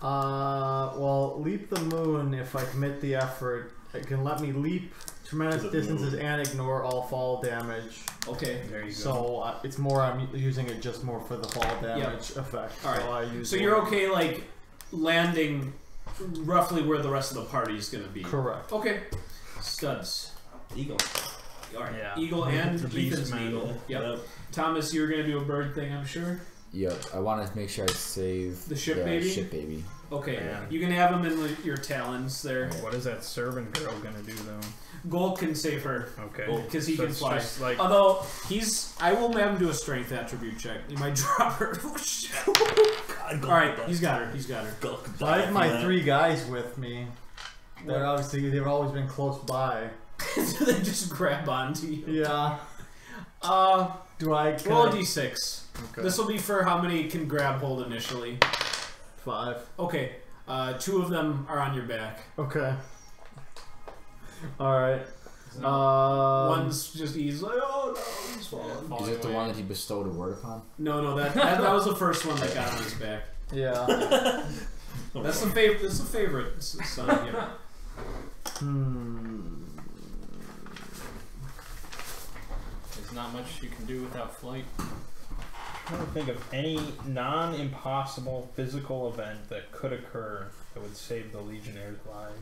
[SPEAKER 3] Well, leap the moon. If I commit the effort, it can let me leap tremendous distances and ignore all fall damage.
[SPEAKER 5] Okay.
[SPEAKER 4] There you go.
[SPEAKER 3] So it's more. I'm using it just more for the fall damage effect.
[SPEAKER 5] All right.
[SPEAKER 3] So I use.
[SPEAKER 5] So you're okay, like landing roughly where the rest of the party is going to be.
[SPEAKER 3] Correct.
[SPEAKER 5] Okay. Studs.
[SPEAKER 8] Eagle.
[SPEAKER 5] All right.
[SPEAKER 4] Yeah.
[SPEAKER 5] Eagle and
[SPEAKER 4] The beast
[SPEAKER 5] Ethan's
[SPEAKER 4] man.
[SPEAKER 5] eagle. Yep. Thomas, you're going to do a bird thing, I'm sure.
[SPEAKER 7] Yep, I want to make sure I save
[SPEAKER 5] the ship baby.
[SPEAKER 7] Ship baby.
[SPEAKER 5] Okay,
[SPEAKER 4] Yeah.
[SPEAKER 5] you can have him in your talons there.
[SPEAKER 4] What is that servant girl gonna do though?
[SPEAKER 5] Gold can save her.
[SPEAKER 4] Okay.
[SPEAKER 5] Because he
[SPEAKER 4] So
[SPEAKER 5] can
[SPEAKER 4] it's
[SPEAKER 5] fly.
[SPEAKER 4] just like-
[SPEAKER 5] Although I will have him do a strength attribute check. You might drop her. Oh shit! All right, he's got her. He's got her.
[SPEAKER 3] So I have my 3 guys with me. They've always been close by.
[SPEAKER 5] So they just grab onto you.
[SPEAKER 3] Yeah. Do I
[SPEAKER 5] roll a d6?
[SPEAKER 3] Okay.
[SPEAKER 5] This will be for how many can grab hold initially.
[SPEAKER 3] 5.
[SPEAKER 5] Okay. 2 of them are on your back.
[SPEAKER 3] Okay. All right.
[SPEAKER 5] One's just he's like, oh no, he's falling.
[SPEAKER 7] Is it the one that he bestowed a word upon?
[SPEAKER 5] No, that was the first one that got on his back.
[SPEAKER 3] Yeah.
[SPEAKER 5] That's the favorite. That's the favorite son. Yeah.
[SPEAKER 2] There's not much you can do without flight.
[SPEAKER 4] I'm trying to think of any non-impossible physical event that could occur that would save the Legionnaires' lives.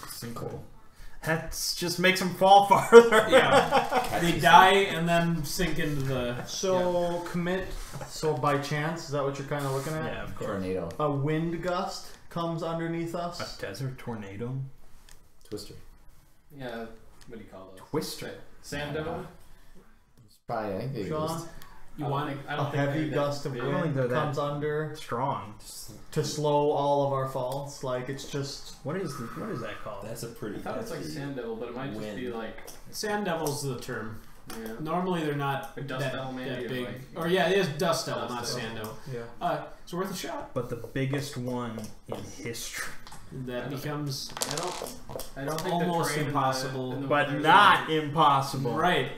[SPEAKER 8] Sinkhole.
[SPEAKER 1] That just makes them fall farther.
[SPEAKER 5] Yeah. They die and then sink into the.
[SPEAKER 3] So commit. So by chance, is that what you're kind of looking at?
[SPEAKER 4] Yeah, of course.
[SPEAKER 7] Tornado.
[SPEAKER 3] A wind gust comes underneath
[SPEAKER 4] A
[SPEAKER 3] us.
[SPEAKER 4] desert tornado?
[SPEAKER 7] Twister.
[SPEAKER 2] Yeah. What do you call those?
[SPEAKER 4] Twister.
[SPEAKER 2] Sand devil.
[SPEAKER 7] It's probably, I think they
[SPEAKER 3] Sean,
[SPEAKER 5] You want
[SPEAKER 2] I
[SPEAKER 3] a
[SPEAKER 2] don't think
[SPEAKER 3] heavy
[SPEAKER 2] they're
[SPEAKER 3] gust of
[SPEAKER 2] big.
[SPEAKER 4] don't think
[SPEAKER 3] wind
[SPEAKER 4] they're that-
[SPEAKER 3] comes under
[SPEAKER 4] Strong.
[SPEAKER 3] to slow all of our falls. Like it's just.
[SPEAKER 4] What is that called?
[SPEAKER 8] That's a pretty.
[SPEAKER 2] I thought it's like
[SPEAKER 8] hefty
[SPEAKER 2] sand devil, but it might just be
[SPEAKER 8] wind.
[SPEAKER 2] like
[SPEAKER 5] Sand devil's the term.
[SPEAKER 2] yeah.
[SPEAKER 5] Normally they're not
[SPEAKER 2] Or dust
[SPEAKER 5] that,
[SPEAKER 2] devil maybe,
[SPEAKER 5] that
[SPEAKER 2] or
[SPEAKER 5] big.
[SPEAKER 2] like-
[SPEAKER 5] Or yeah, it is dust devil,
[SPEAKER 2] Dust
[SPEAKER 5] not
[SPEAKER 2] devil.
[SPEAKER 5] sand devil.
[SPEAKER 3] Yeah.
[SPEAKER 5] It's worth a shot.
[SPEAKER 4] But the biggest one in history.
[SPEAKER 5] That becomes
[SPEAKER 2] I don't think
[SPEAKER 5] almost
[SPEAKER 2] the terrain
[SPEAKER 5] impossible,
[SPEAKER 2] in the
[SPEAKER 4] But
[SPEAKER 2] there's
[SPEAKER 4] not impossible.
[SPEAKER 5] right.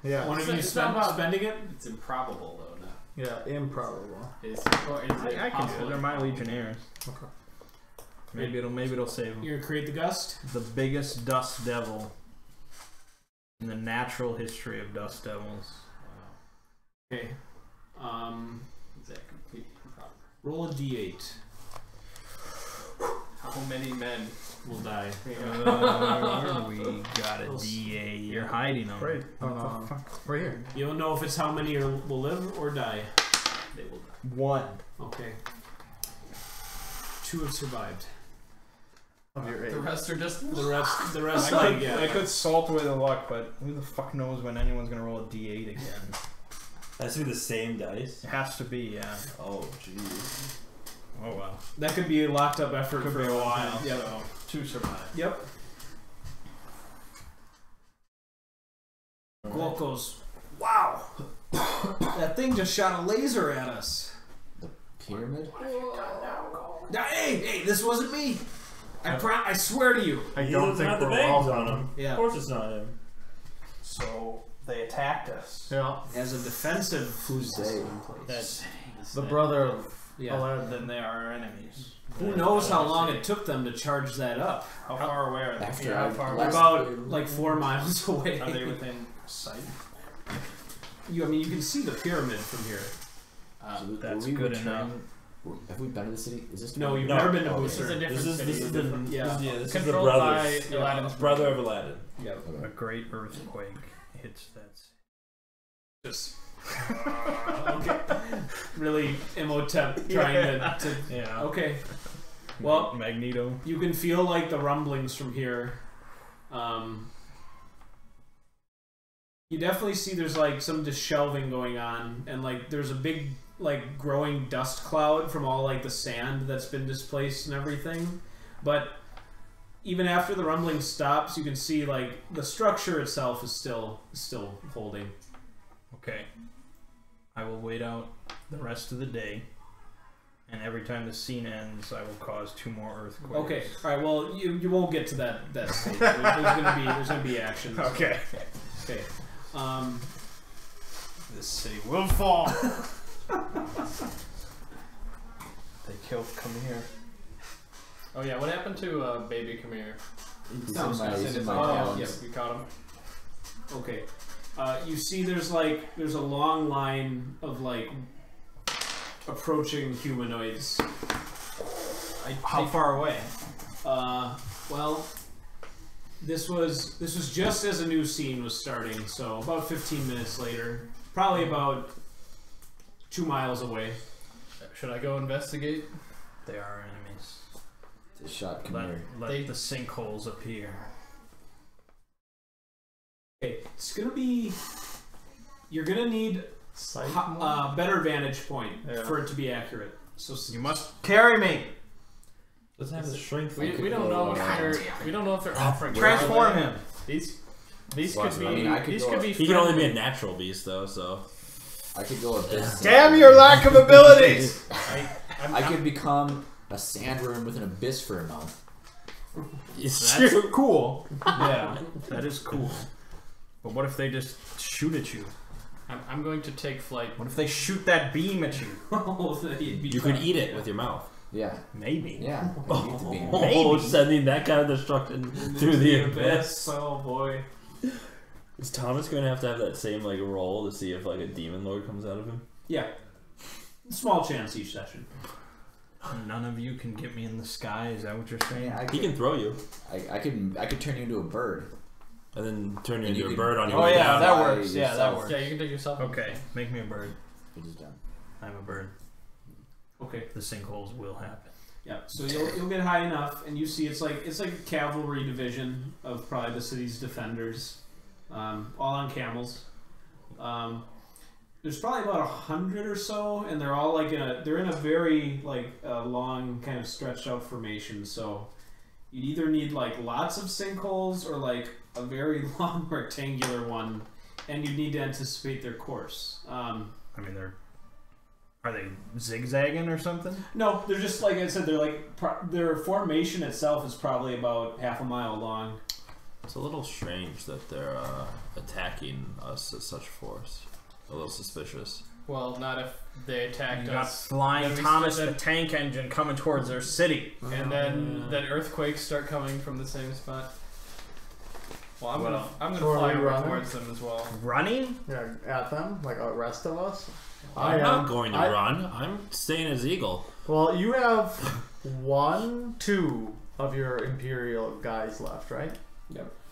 [SPEAKER 3] Yeah.
[SPEAKER 5] One of you
[SPEAKER 2] It's not about-
[SPEAKER 5] spending it.
[SPEAKER 2] It's improbable though. No.
[SPEAKER 3] Yeah. Improbable.
[SPEAKER 2] Is or is it
[SPEAKER 4] I can do
[SPEAKER 2] possible?
[SPEAKER 4] it. They're my Legionnaires.
[SPEAKER 3] Okay.
[SPEAKER 4] Maybe it'll save them.
[SPEAKER 5] You're gonna create the gust.
[SPEAKER 4] The biggest dust devil in the natural history of dust devils.
[SPEAKER 5] Okay.
[SPEAKER 2] Is that completely improbable?
[SPEAKER 5] Roll a d8.
[SPEAKER 2] How many men
[SPEAKER 5] Will die.
[SPEAKER 4] We got a D8. You're hiding them.
[SPEAKER 8] Right.
[SPEAKER 3] Right here.
[SPEAKER 5] You don't know if it's how many will live or die.
[SPEAKER 2] They will die.
[SPEAKER 4] 1.
[SPEAKER 5] Okay. 2 have survived.
[SPEAKER 3] Of your 8.
[SPEAKER 2] The rest are just
[SPEAKER 5] The rest,
[SPEAKER 4] I
[SPEAKER 5] like, yeah.
[SPEAKER 4] could salt away the luck, but who the fuck knows when anyone's gonna roll a D8 again?
[SPEAKER 8] Has to be the same dice.
[SPEAKER 4] It has to be, yeah.
[SPEAKER 8] Oh, jeez.
[SPEAKER 4] Oh wow.
[SPEAKER 5] That could be a locked up effort
[SPEAKER 2] Could
[SPEAKER 5] for
[SPEAKER 2] be a
[SPEAKER 5] long
[SPEAKER 2] while.
[SPEAKER 5] time. Yep.
[SPEAKER 2] So, to survive.
[SPEAKER 5] Yep. Gwalt goes, wow! That thing just shot a laser at us.
[SPEAKER 7] The pyramid?
[SPEAKER 5] Now, hey, this wasn't me! I swear to you.
[SPEAKER 3] I
[SPEAKER 8] He
[SPEAKER 3] don't
[SPEAKER 8] doesn't
[SPEAKER 3] think
[SPEAKER 8] have the
[SPEAKER 3] we're all
[SPEAKER 8] bangs on him.
[SPEAKER 5] Yeah.
[SPEAKER 8] Of course it's not him.
[SPEAKER 1] So they attacked us.
[SPEAKER 3] Yeah.
[SPEAKER 5] As a defensive
[SPEAKER 7] Who's they?
[SPEAKER 4] That's
[SPEAKER 3] The brother of
[SPEAKER 5] Yeah.
[SPEAKER 3] Aladdin.
[SPEAKER 1] Then they are our enemies.
[SPEAKER 5] Who knows how long it took them to charge that up?
[SPEAKER 1] How far away are they?
[SPEAKER 7] After
[SPEAKER 2] Yeah,
[SPEAKER 7] I
[SPEAKER 2] far
[SPEAKER 7] blessed
[SPEAKER 5] About
[SPEAKER 7] them.
[SPEAKER 5] like 4 miles away.
[SPEAKER 1] Are they within sight?
[SPEAKER 5] I mean, you can see the pyramid from here.
[SPEAKER 7] So we-
[SPEAKER 4] that's
[SPEAKER 7] will we
[SPEAKER 4] good
[SPEAKER 7] return- Have we been to the city? Is this
[SPEAKER 5] No, you've
[SPEAKER 8] No.
[SPEAKER 5] never been to
[SPEAKER 7] Okay.
[SPEAKER 2] This is a
[SPEAKER 5] Booster.
[SPEAKER 2] different
[SPEAKER 8] This is
[SPEAKER 2] city.
[SPEAKER 8] the
[SPEAKER 5] Yeah.
[SPEAKER 8] this is the
[SPEAKER 2] Controlled
[SPEAKER 8] brothers.
[SPEAKER 2] by Aladdin's
[SPEAKER 8] Brother of Aladdin.
[SPEAKER 5] Yeah.
[SPEAKER 7] Okay.
[SPEAKER 4] a great earthquake hits that.
[SPEAKER 5] Just. Okay. Really Imhotep trying to.
[SPEAKER 4] Yeah.
[SPEAKER 5] Okay. Well,
[SPEAKER 4] Magneto.
[SPEAKER 5] you can feel like the rumblings from here. You definitely see there's like some dishelving going on, and like there's a big like growing dust cloud from all like the sand that's been displaced and everything. But even after the rumbling stops, you can see like the structure itself is still holding.
[SPEAKER 4] Okay. I will wait out the rest of the day, and every time the scene ends, I will cause 2 more earthquakes.
[SPEAKER 5] Okay, all right. Well, you won't get to that stage. There's gonna be actions.
[SPEAKER 4] Okay.
[SPEAKER 5] Okay.
[SPEAKER 1] This city will fall. They killed Khmer.
[SPEAKER 2] Oh yeah, what happened to baby Khmer?
[SPEAKER 7] He's
[SPEAKER 5] No,
[SPEAKER 7] in my,
[SPEAKER 5] it's
[SPEAKER 7] he's in
[SPEAKER 5] in
[SPEAKER 7] my
[SPEAKER 5] his-
[SPEAKER 7] hands.
[SPEAKER 2] Yep, you caught him.
[SPEAKER 5] Okay. You see, there's a long line of like approaching humanoids.
[SPEAKER 1] How far away?
[SPEAKER 5] Well, this was just as a new scene was starting, so about 15 minutes later, probably about 2 miles away.
[SPEAKER 2] Should I go investigate?
[SPEAKER 4] They are our enemies.
[SPEAKER 7] They shot
[SPEAKER 4] Let,
[SPEAKER 7] Khmer.
[SPEAKER 4] let
[SPEAKER 2] They-
[SPEAKER 4] the sinkholes appear.
[SPEAKER 5] Okay, it's gonna be. You're gonna need
[SPEAKER 3] Sight.
[SPEAKER 5] better vantage point
[SPEAKER 3] Yeah.
[SPEAKER 5] for it to be accurate. So
[SPEAKER 4] You must.
[SPEAKER 1] Carry me.
[SPEAKER 8] Doesn't have the strength.
[SPEAKER 2] We don't know if they're offering.
[SPEAKER 1] Transform him.
[SPEAKER 2] These
[SPEAKER 7] Well,
[SPEAKER 2] could be.
[SPEAKER 7] I mean, I could
[SPEAKER 2] these
[SPEAKER 7] go-
[SPEAKER 2] could be.
[SPEAKER 8] He can only be a
[SPEAKER 2] friendly.
[SPEAKER 8] natural beast though, so.
[SPEAKER 7] I could go a bit.
[SPEAKER 1] Damn your lack of abilities!
[SPEAKER 7] I could become a sandworm with an abyss for a month.
[SPEAKER 8] It's
[SPEAKER 4] That's
[SPEAKER 8] true.
[SPEAKER 4] cool. Yeah, that is cool. But what if they just shoot at you?
[SPEAKER 2] I'm going to take flight.
[SPEAKER 4] What if they shoot that beam at you?
[SPEAKER 8] You could eat it with your mouth.
[SPEAKER 7] Yeah.
[SPEAKER 4] Maybe.
[SPEAKER 7] Yeah. I could eat the beam.
[SPEAKER 8] Oh, sending that kind of destruction through the abyss.
[SPEAKER 5] Oh boy.
[SPEAKER 8] Is Thomas going to have that same like roll to see if like a demon lord comes out of him?
[SPEAKER 5] Yeah. Small chance each session.
[SPEAKER 4] None of you can get me in the sky. Is that what you're saying?
[SPEAKER 7] Yeah, I
[SPEAKER 8] He
[SPEAKER 7] could,
[SPEAKER 8] can throw you
[SPEAKER 7] I could turn you into a bird.
[SPEAKER 8] and then turn you
[SPEAKER 7] And
[SPEAKER 8] into
[SPEAKER 7] you
[SPEAKER 8] a
[SPEAKER 7] can-
[SPEAKER 8] bird on your
[SPEAKER 1] Oh
[SPEAKER 8] way
[SPEAKER 1] yeah,
[SPEAKER 8] down.
[SPEAKER 1] that
[SPEAKER 7] Fly
[SPEAKER 1] works. Yeah, that
[SPEAKER 7] yourself.
[SPEAKER 1] works.
[SPEAKER 2] Yeah, you can take yourself.
[SPEAKER 4] Okay, make me a bird.
[SPEAKER 7] It is done.
[SPEAKER 4] I'm a bird.
[SPEAKER 5] Okay.
[SPEAKER 4] The sinkholes will happen.
[SPEAKER 5] Yeah. So you'll get high enough, and you see it's like a cavalry division of probably the city's defenders, all on camels. There's probably about 100 or so, and they're all like in a very like long kind of stretched out formation. So you'd either need like lots of sinkholes or like a very long rectangular one, and you need to anticipate their course.
[SPEAKER 4] I mean, are they zigzagging or something?
[SPEAKER 5] No, they're just like I said. They're like their formation itself is probably about half a mile long.
[SPEAKER 8] It's a little strange that they're attacking us as such force. A little suspicious.
[SPEAKER 2] Well, not if they attacked
[SPEAKER 4] You got
[SPEAKER 2] us.
[SPEAKER 4] flying
[SPEAKER 2] Then we
[SPEAKER 4] Thomas
[SPEAKER 2] stood
[SPEAKER 4] the
[SPEAKER 2] at-
[SPEAKER 4] tank engine coming towards their city.
[SPEAKER 2] And then earthquakes start coming from the same spot. Well, I'm gonna
[SPEAKER 3] So are
[SPEAKER 2] fly
[SPEAKER 3] we
[SPEAKER 2] over
[SPEAKER 3] running?
[SPEAKER 2] towards them as well.
[SPEAKER 4] Running?
[SPEAKER 3] Yeah, at them, like the rest of us.
[SPEAKER 8] I'm
[SPEAKER 3] I
[SPEAKER 8] not
[SPEAKER 3] am.
[SPEAKER 8] going to run. I'm staying as eagle.
[SPEAKER 3] Well, you have 1, 2 of your Imperial guys left, right?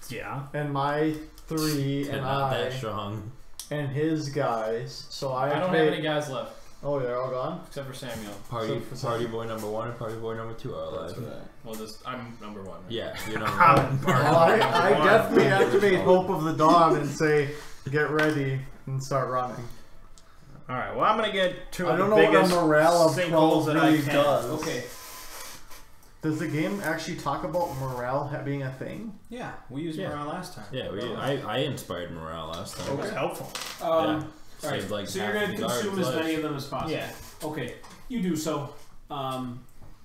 [SPEAKER 4] Yeah.
[SPEAKER 3] And my 3
[SPEAKER 8] They're
[SPEAKER 3] and
[SPEAKER 8] not
[SPEAKER 3] I
[SPEAKER 8] that strong.
[SPEAKER 3] and his guys. So I
[SPEAKER 2] I don't have any guys left
[SPEAKER 3] Oh, they're all gone.
[SPEAKER 2] except for Samuel.
[SPEAKER 8] Party boy number 1 and party boy number 2 are alive.
[SPEAKER 2] Well, I'm number 1. Right?
[SPEAKER 8] Yeah, you're number
[SPEAKER 4] I'm
[SPEAKER 8] 1.
[SPEAKER 3] Well, I definitely activate Hope of the Dawn and say, get ready and start running.
[SPEAKER 4] Alright, well, I'm gonna get two
[SPEAKER 3] I
[SPEAKER 4] of
[SPEAKER 3] don't
[SPEAKER 4] the
[SPEAKER 3] know what a
[SPEAKER 4] biggest
[SPEAKER 3] morale of
[SPEAKER 4] sinkholes
[SPEAKER 3] 12
[SPEAKER 4] that I
[SPEAKER 3] really
[SPEAKER 4] can.
[SPEAKER 3] does.
[SPEAKER 5] Okay.
[SPEAKER 3] Does the game actually talk about morale being a thing?
[SPEAKER 5] Yeah, we used
[SPEAKER 4] Yeah.
[SPEAKER 5] morale last time.
[SPEAKER 8] Yeah, I inspired morale last time.
[SPEAKER 4] It was helpful.
[SPEAKER 5] Alright,
[SPEAKER 8] Saved like
[SPEAKER 5] so you're
[SPEAKER 8] half
[SPEAKER 5] going to
[SPEAKER 8] the guard's
[SPEAKER 5] consume as
[SPEAKER 8] life.
[SPEAKER 5] many of them as possible.
[SPEAKER 4] Yeah.
[SPEAKER 5] Okay, you do so.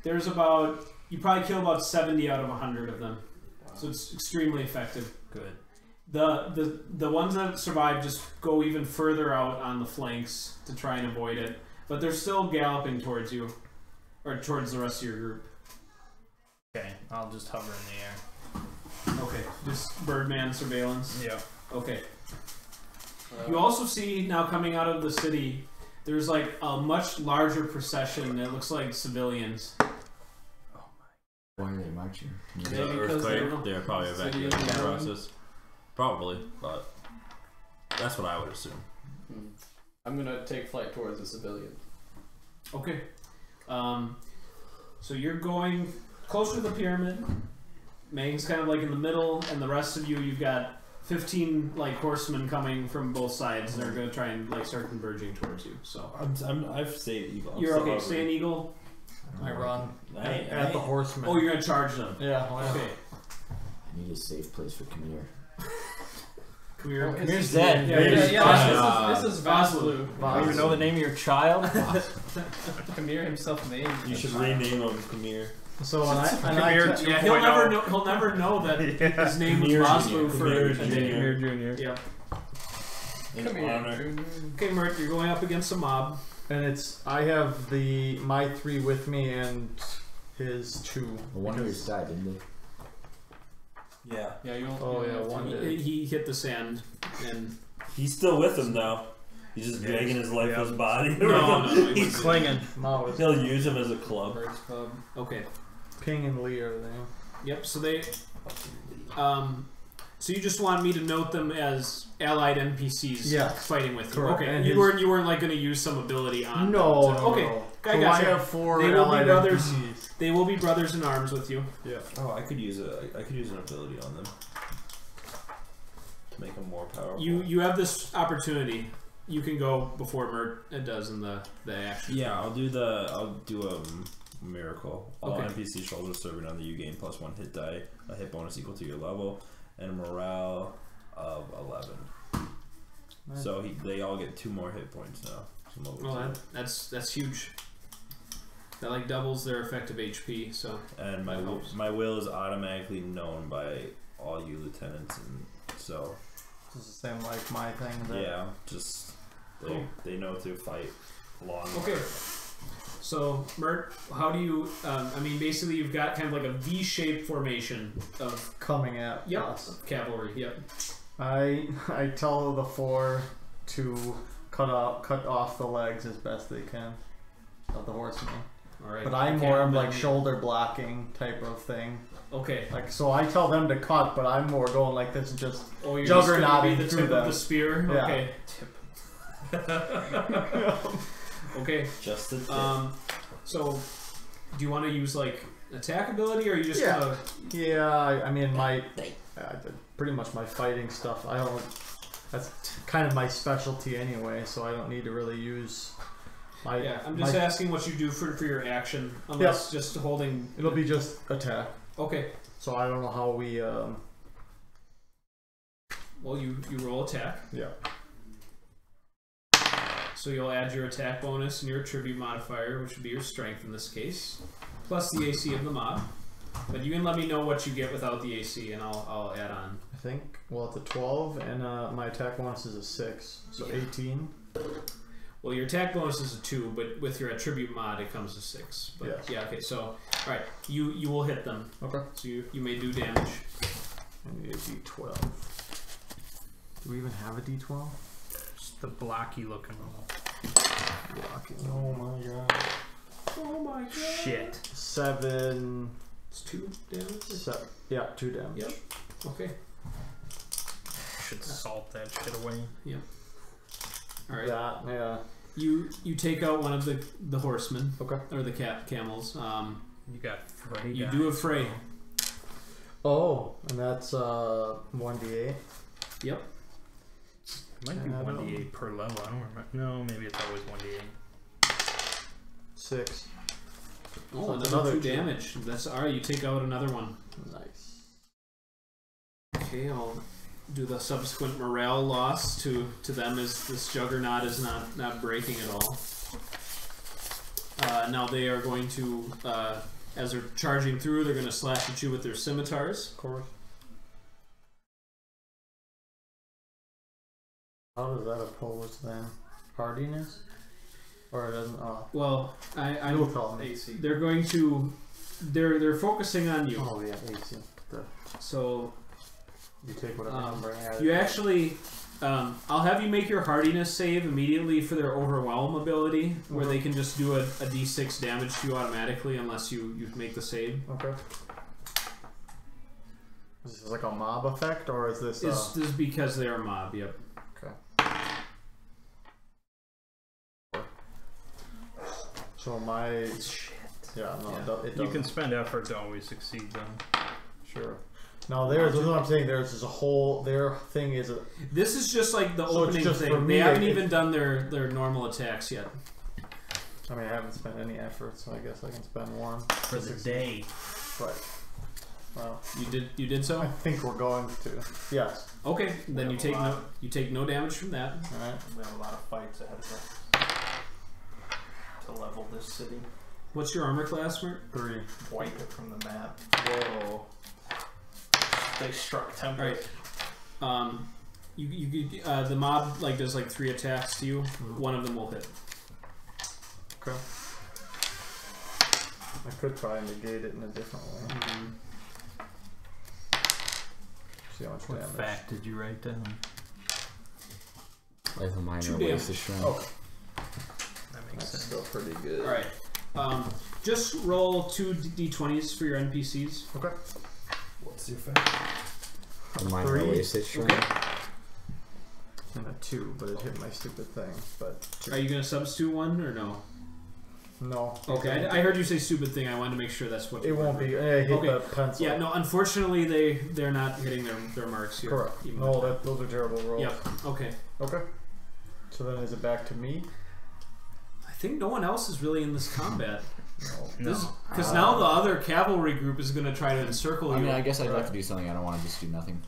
[SPEAKER 5] There's about, you probably kill about 70 out of 100 of them. So it's extremely effective.
[SPEAKER 1] Good.
[SPEAKER 5] The ones that survive just go even further out on the flanks to try and avoid it. But they're still galloping towards you. Or towards the rest of your group.
[SPEAKER 2] Okay, I'll just hover in the air.
[SPEAKER 5] Okay, just Birdman surveillance.
[SPEAKER 2] Yeah.
[SPEAKER 5] Okay. You also see now coming out of the city, there's like a much larger procession that looks like civilians.
[SPEAKER 7] Why are they marching?
[SPEAKER 8] The
[SPEAKER 5] Maybe because they
[SPEAKER 8] earthquake,
[SPEAKER 5] don't-
[SPEAKER 8] they're probably
[SPEAKER 5] City
[SPEAKER 8] evacuating
[SPEAKER 5] of
[SPEAKER 8] the
[SPEAKER 5] Maryland.
[SPEAKER 8] process. Probably, but that's what I would assume.
[SPEAKER 2] I'm gonna take flight towards a civilian.
[SPEAKER 5] Okay. So you're going closer to the pyramid. Mang's kind of like in the middle, and the rest of you've got 15 like horsemen coming from both sides. They're gonna try and like start converging towards you. So
[SPEAKER 8] I've stayed evil.
[SPEAKER 5] you're okay. Stay an eagle.
[SPEAKER 3] I run
[SPEAKER 8] I
[SPEAKER 3] at the horseman.
[SPEAKER 5] Oh, you're gonna charge them.
[SPEAKER 3] Yeah. Why not?
[SPEAKER 5] Okay.
[SPEAKER 7] I need a safe place for Kamir.
[SPEAKER 5] Come here.
[SPEAKER 3] Here's dead.
[SPEAKER 5] Yeah,
[SPEAKER 2] This is Vaslu.
[SPEAKER 4] I don't even know the name of your child.
[SPEAKER 2] Kamir himself named.
[SPEAKER 8] You should rename him Kamir.
[SPEAKER 3] So when I
[SPEAKER 4] Kamir
[SPEAKER 5] Yeah, he'll never know that his name was
[SPEAKER 8] Kamir
[SPEAKER 5] Vaslu
[SPEAKER 8] Jr.
[SPEAKER 5] for
[SPEAKER 8] Kamir
[SPEAKER 5] a
[SPEAKER 8] Jr.
[SPEAKER 5] day.
[SPEAKER 4] Kamir Jr.
[SPEAKER 5] Yeah.
[SPEAKER 8] In honor.
[SPEAKER 5] Okay, Mert, you're going up against a mob.
[SPEAKER 3] and I have my 3 with me and his 2.
[SPEAKER 7] Well, one of yours died, didn't they?
[SPEAKER 8] Yeah.
[SPEAKER 2] Yeah, you don't.
[SPEAKER 3] Oh,
[SPEAKER 2] you
[SPEAKER 3] yeah,
[SPEAKER 2] don't have
[SPEAKER 3] one
[SPEAKER 2] to-
[SPEAKER 3] did.
[SPEAKER 5] He hit the sand and
[SPEAKER 8] He's still with him though. He's just dragging his lifeless body.
[SPEAKER 5] no,
[SPEAKER 4] He's clinging.
[SPEAKER 3] No, it's
[SPEAKER 8] He'll use him as a club.
[SPEAKER 2] Birds Club.
[SPEAKER 5] okay.
[SPEAKER 3] Ping and Lee are there.
[SPEAKER 5] Yep. So they, so you just want me to note them as allied NPCs
[SPEAKER 3] Yes.
[SPEAKER 5] fighting with you.
[SPEAKER 3] Correct.
[SPEAKER 5] Okay.
[SPEAKER 3] And
[SPEAKER 5] you
[SPEAKER 3] his-
[SPEAKER 5] weren't like going to use some ability on.
[SPEAKER 3] No,
[SPEAKER 5] them to- okay.
[SPEAKER 3] no.
[SPEAKER 5] I
[SPEAKER 3] So I
[SPEAKER 5] gotcha.
[SPEAKER 3] have 4
[SPEAKER 5] They will be
[SPEAKER 3] allied
[SPEAKER 5] brothers.
[SPEAKER 3] NPCs.
[SPEAKER 5] They will be brothers in arms with you.
[SPEAKER 3] Yeah.
[SPEAKER 8] Oh, I could use an ability on them to make them more powerful.
[SPEAKER 5] You have this opportunity. You can go before Mert does in the action.
[SPEAKER 8] Yeah, I'll do a miracle. All
[SPEAKER 5] Okay.
[SPEAKER 8] NPC shoulders serving on the you gain +1 hit die, a hit bonus equal to your level, and a morale of 11.
[SPEAKER 3] Nice.
[SPEAKER 8] So they all get 2 more hit points now. from level
[SPEAKER 5] Well,
[SPEAKER 8] 2.
[SPEAKER 5] that's huge. That like doubles their effective HP. So
[SPEAKER 8] And
[SPEAKER 5] that helps.
[SPEAKER 8] my will is automatically known by all you lieutenants, and so
[SPEAKER 3] This is the same like my thing. That
[SPEAKER 8] yeah, just
[SPEAKER 5] Cool.
[SPEAKER 8] they know to fight long.
[SPEAKER 5] Okay. So, Mert, how do you? I mean, basically, you've got kind of like a V-shaped formation of
[SPEAKER 3] coming at us.
[SPEAKER 5] cavalry. Yep.
[SPEAKER 3] I tell the 4 to cut off the legs as best they can of the horsemen.
[SPEAKER 5] All right.
[SPEAKER 3] But I'm
[SPEAKER 5] Okay,
[SPEAKER 3] more of
[SPEAKER 5] then-
[SPEAKER 3] like shoulder blocking type of thing.
[SPEAKER 5] Okay.
[SPEAKER 3] Like so, I tell them to cut, but I'm more going like this, just
[SPEAKER 5] Oh, you're just gonna
[SPEAKER 3] juggernauting
[SPEAKER 5] be the
[SPEAKER 3] through
[SPEAKER 5] tip
[SPEAKER 3] them.
[SPEAKER 5] of the spear.
[SPEAKER 3] Yeah.
[SPEAKER 5] Okay. Okay.
[SPEAKER 8] Just the tip.
[SPEAKER 5] So, do you want to use like attack ability, or are you just
[SPEAKER 3] Yeah.
[SPEAKER 5] gonna?
[SPEAKER 3] Yeah, I mean pretty much my fighting stuff. I don't. That's kind of my specialty anyway, so I don't need to really use my.
[SPEAKER 5] Yeah, I'm just asking what you do for your action, unless just holding.
[SPEAKER 3] It'll be just attack.
[SPEAKER 5] Okay.
[SPEAKER 3] So I don't know how we.
[SPEAKER 5] Well, you roll attack.
[SPEAKER 3] Yeah.
[SPEAKER 5] So you'll add your attack bonus and your attribute modifier, which would be your strength in this case, plus the AC of the mob. But you can let me know what you get without the AC, and I'll add on.
[SPEAKER 3] I think. Well, it's a 12, and my attack bonus is a 6, so 18.
[SPEAKER 5] Well, your attack bonus is a 2, but with your attribute mod, it comes to 6. But
[SPEAKER 3] Yes.
[SPEAKER 5] yeah, okay. So all right, you will hit them.
[SPEAKER 3] Okay.
[SPEAKER 5] So you may do damage.
[SPEAKER 3] And a D12. Do we even have a D12?
[SPEAKER 2] Just the blocky looking roll.
[SPEAKER 3] Oh my god.
[SPEAKER 5] Oh my god.
[SPEAKER 2] Shit.
[SPEAKER 3] 7.
[SPEAKER 5] It's 2 damage.
[SPEAKER 3] Yeah, 2 damage.
[SPEAKER 5] Yep. Okay.
[SPEAKER 2] Should salt that shit away.
[SPEAKER 5] All right.
[SPEAKER 3] That, yeah.
[SPEAKER 5] You take out one of the horsemen.
[SPEAKER 3] Okay.
[SPEAKER 5] Or the camels.
[SPEAKER 2] You got Freddy.
[SPEAKER 5] You do a fray.
[SPEAKER 3] Oh, and that's 1d8.
[SPEAKER 5] Yep.
[SPEAKER 4] It might be 1d8 per level. I don't remember. No, maybe it's always 1d8.
[SPEAKER 3] 6.
[SPEAKER 5] Oh,
[SPEAKER 3] So
[SPEAKER 5] another 2 damage. That's alright. You take out another one.
[SPEAKER 3] Nice.
[SPEAKER 5] Okay, I'll do the subsequent morale loss to them as this juggernaut is not breaking at all. Now they are going to, as they're charging through, they're going to slash at you with their scimitars.
[SPEAKER 3] Of course. How does that oppose then? Hardiness? Or it doesn't?
[SPEAKER 5] Well, I
[SPEAKER 3] You'll tell me.
[SPEAKER 2] AC.
[SPEAKER 5] they're going to, they're focusing on you.
[SPEAKER 3] Oh yeah, AC.
[SPEAKER 5] So
[SPEAKER 3] You take whatever number and add it.
[SPEAKER 5] you actually, I'll have you make your hardiness save immediately for their overwhelm ability, where they can just do a d6 damage to you automatically unless you make the save.
[SPEAKER 3] Okay. Is this like a mob effect, or is this?
[SPEAKER 5] This is because they are mob. Yep.
[SPEAKER 3] Okay. So my shit. Yeah, no,
[SPEAKER 5] Yeah.
[SPEAKER 3] it
[SPEAKER 4] You
[SPEAKER 3] doesn't.
[SPEAKER 4] can spend effort to always succeed them.
[SPEAKER 3] Sure. No, theirs. That's what I'm saying. There's a whole. Their thing is.
[SPEAKER 5] This is just like the
[SPEAKER 3] So it's
[SPEAKER 5] opening
[SPEAKER 3] just
[SPEAKER 5] thing.
[SPEAKER 3] for me,
[SPEAKER 5] They haven't
[SPEAKER 3] it-
[SPEAKER 5] even done their normal attacks yet.
[SPEAKER 3] I mean, I haven't spent any effort, so I guess I can spend one.
[SPEAKER 4] For the day.
[SPEAKER 3] Right. Well,
[SPEAKER 5] You did so.
[SPEAKER 3] I think we're going to. Yes.
[SPEAKER 5] Okay, then
[SPEAKER 1] We
[SPEAKER 5] you
[SPEAKER 1] have
[SPEAKER 5] take no damage from that.
[SPEAKER 3] All right.
[SPEAKER 1] We have a lot of fights ahead of us to level this city.
[SPEAKER 5] What's your armor class, Mert?
[SPEAKER 3] 3.
[SPEAKER 1] Wipe it from the map.
[SPEAKER 2] Whoa.
[SPEAKER 1] They struck temple.
[SPEAKER 5] Alright. The mob does 3 attacks to you. One of them will hit.
[SPEAKER 3] Okay. I could try and negate it in a different way. See how much
[SPEAKER 4] What
[SPEAKER 3] damage.
[SPEAKER 4] fact did you write down?
[SPEAKER 7] I have a minor
[SPEAKER 5] 2
[SPEAKER 7] Oasis Shrine.
[SPEAKER 3] Okay.
[SPEAKER 4] That makes
[SPEAKER 3] That's
[SPEAKER 4] sense.
[SPEAKER 3] still pretty good.
[SPEAKER 5] Alright. Just roll 2 d20s for your NPCs.
[SPEAKER 3] Okay.
[SPEAKER 1] What's your fact?
[SPEAKER 7] A minor
[SPEAKER 3] 3.
[SPEAKER 7] Oasis Shrine.
[SPEAKER 3] And a 2, but it hit my stupid thing. But 2.
[SPEAKER 5] Are you going to substitute one or no?
[SPEAKER 3] No.
[SPEAKER 5] Okay, I heard you say stupid thing. I wanted to make sure that's what
[SPEAKER 3] It
[SPEAKER 5] you
[SPEAKER 3] won't
[SPEAKER 5] remember.
[SPEAKER 3] be. I hit
[SPEAKER 5] Okay.
[SPEAKER 3] the pencil.
[SPEAKER 5] Yeah, no, unfortunately they're not hitting their marks here.
[SPEAKER 3] Correct.
[SPEAKER 5] even
[SPEAKER 3] No,
[SPEAKER 5] with
[SPEAKER 3] those are terrible rolls.
[SPEAKER 5] Yep, okay.
[SPEAKER 3] Okay. So then is it back to me?
[SPEAKER 5] I think no one else is really in this combat.
[SPEAKER 3] No.
[SPEAKER 4] No.
[SPEAKER 5] Because now the other cavalry group is going to try to encircle you.
[SPEAKER 7] I mean, I guess I'd like to do something. I don't want to just do nothing.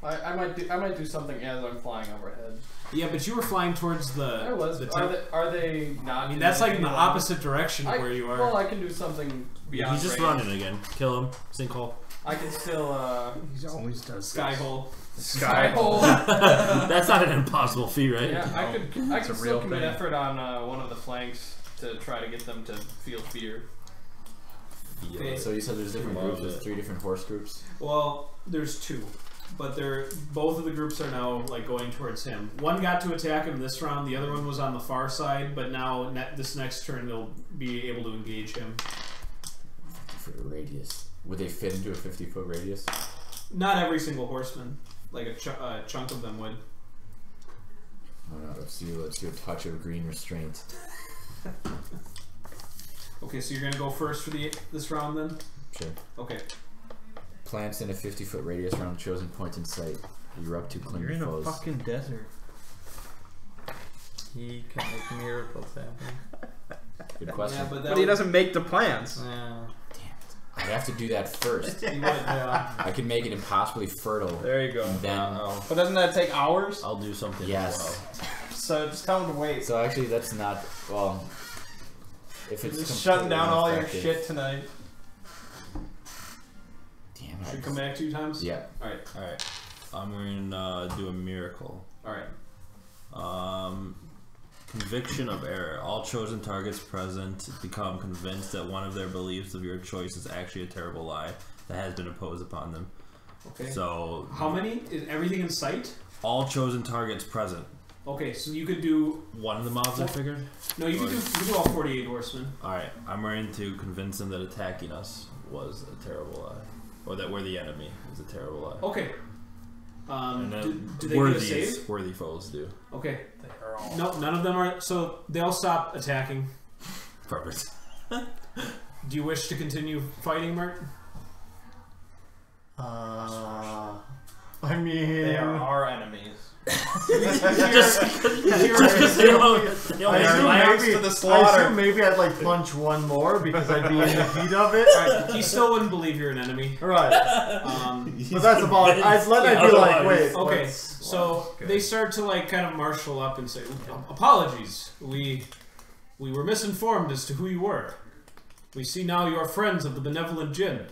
[SPEAKER 2] I might do something as I'm flying overhead.
[SPEAKER 5] Yeah, but you were flying towards the.
[SPEAKER 2] I was.
[SPEAKER 5] The
[SPEAKER 2] Are they not?
[SPEAKER 5] I mean, that's like in the
[SPEAKER 2] doing
[SPEAKER 5] opposite direction of
[SPEAKER 2] I-
[SPEAKER 5] where you are.
[SPEAKER 2] Well, I can do something beyond.
[SPEAKER 8] He's just
[SPEAKER 2] range.
[SPEAKER 8] running again. Kill him. Sinkhole.
[SPEAKER 2] I can still
[SPEAKER 4] He always does
[SPEAKER 5] Skyhole.
[SPEAKER 2] Skyhole.
[SPEAKER 8] That's not an impossible feat, right?
[SPEAKER 2] Yeah, I could
[SPEAKER 4] It's a
[SPEAKER 2] still
[SPEAKER 4] real
[SPEAKER 2] commit
[SPEAKER 4] thing.
[SPEAKER 2] effort on one of the flanks to try to get them to feel fear.
[SPEAKER 5] Okay.
[SPEAKER 7] So you said there's different
[SPEAKER 8] Love
[SPEAKER 7] groups.
[SPEAKER 8] it.
[SPEAKER 7] There's 3 different horse groups.
[SPEAKER 5] Well, there's 2, but both of the groups are now going towards him. One got to attack him this round. The other one was on the far side, but now this next turn they'll be able to engage him.
[SPEAKER 7] 50-foot radius. Would they fit into a 50-foot radius?
[SPEAKER 5] Not every single horseman. Like a chunk of them would.
[SPEAKER 7] Oh no, let's do a touch of green restraint.
[SPEAKER 5] Okay, so you're gonna go first for this round then?
[SPEAKER 7] Sure.
[SPEAKER 5] Okay.
[SPEAKER 7] Plants in a 50-foot radius around chosen point in sight. Erupt to cling
[SPEAKER 4] You're in a
[SPEAKER 7] foes.
[SPEAKER 4] fucking desert.
[SPEAKER 3] He can make miracles happen.
[SPEAKER 7] Good question.
[SPEAKER 4] But he doesn't make the plans.
[SPEAKER 3] Yeah.
[SPEAKER 7] I'd have to do that first.
[SPEAKER 5] You would.
[SPEAKER 3] Yeah.
[SPEAKER 7] I could make it impossibly fertile.
[SPEAKER 4] There you go.
[SPEAKER 7] And then,
[SPEAKER 2] But doesn't that take hours?
[SPEAKER 8] I'll do something.
[SPEAKER 7] yes.
[SPEAKER 8] As
[SPEAKER 2] So just tell them to wait.
[SPEAKER 7] So actually, that's not well. If it's
[SPEAKER 2] Just shutting down all your
[SPEAKER 7] ineffective-
[SPEAKER 2] shit tonight.
[SPEAKER 7] Damn
[SPEAKER 5] Should
[SPEAKER 7] it.
[SPEAKER 5] come back 2 times?
[SPEAKER 7] Yeah.
[SPEAKER 5] Alright.
[SPEAKER 8] well. All right. I'm gonna do a miracle.
[SPEAKER 5] Alright.
[SPEAKER 8] Conviction of error. All chosen targets present become convinced that one of their beliefs of your choice is actually a terrible lie that has been imposed upon them.
[SPEAKER 5] Okay.
[SPEAKER 8] So
[SPEAKER 5] How many? Is everything in sight?
[SPEAKER 8] all chosen targets present.
[SPEAKER 5] Okay, so you could do.
[SPEAKER 8] One of the mobs I figured.
[SPEAKER 5] No, you could do all 48 horsemen.
[SPEAKER 8] All right. I'm ready to convince them that attacking us was a terrible lie, or that we're the enemy is a terrible lie.
[SPEAKER 5] Okay.
[SPEAKER 8] And then
[SPEAKER 5] Do they get a
[SPEAKER 8] worthy
[SPEAKER 5] save?
[SPEAKER 8] worthy foes do.
[SPEAKER 5] Okay.
[SPEAKER 1] They are all.
[SPEAKER 5] No, none of them are. So they'll stop attacking.
[SPEAKER 8] Perfect.
[SPEAKER 5] Do you wish to continue fighting, Mert?
[SPEAKER 3] I mean.
[SPEAKER 1] They are our enemies.
[SPEAKER 8] Just because they don't.
[SPEAKER 3] I assume maybe I'd like punch one more because I'd be in the heat of it.
[SPEAKER 5] Right, he still wouldn't believe you're an enemy.
[SPEAKER 3] Right. But that's about. I'd be like, wait.
[SPEAKER 5] Okay, so they start to like kind of marshal up and say, "Apologies, we were misinformed as to who you were. We see now you are friends of the benevolent Jinn."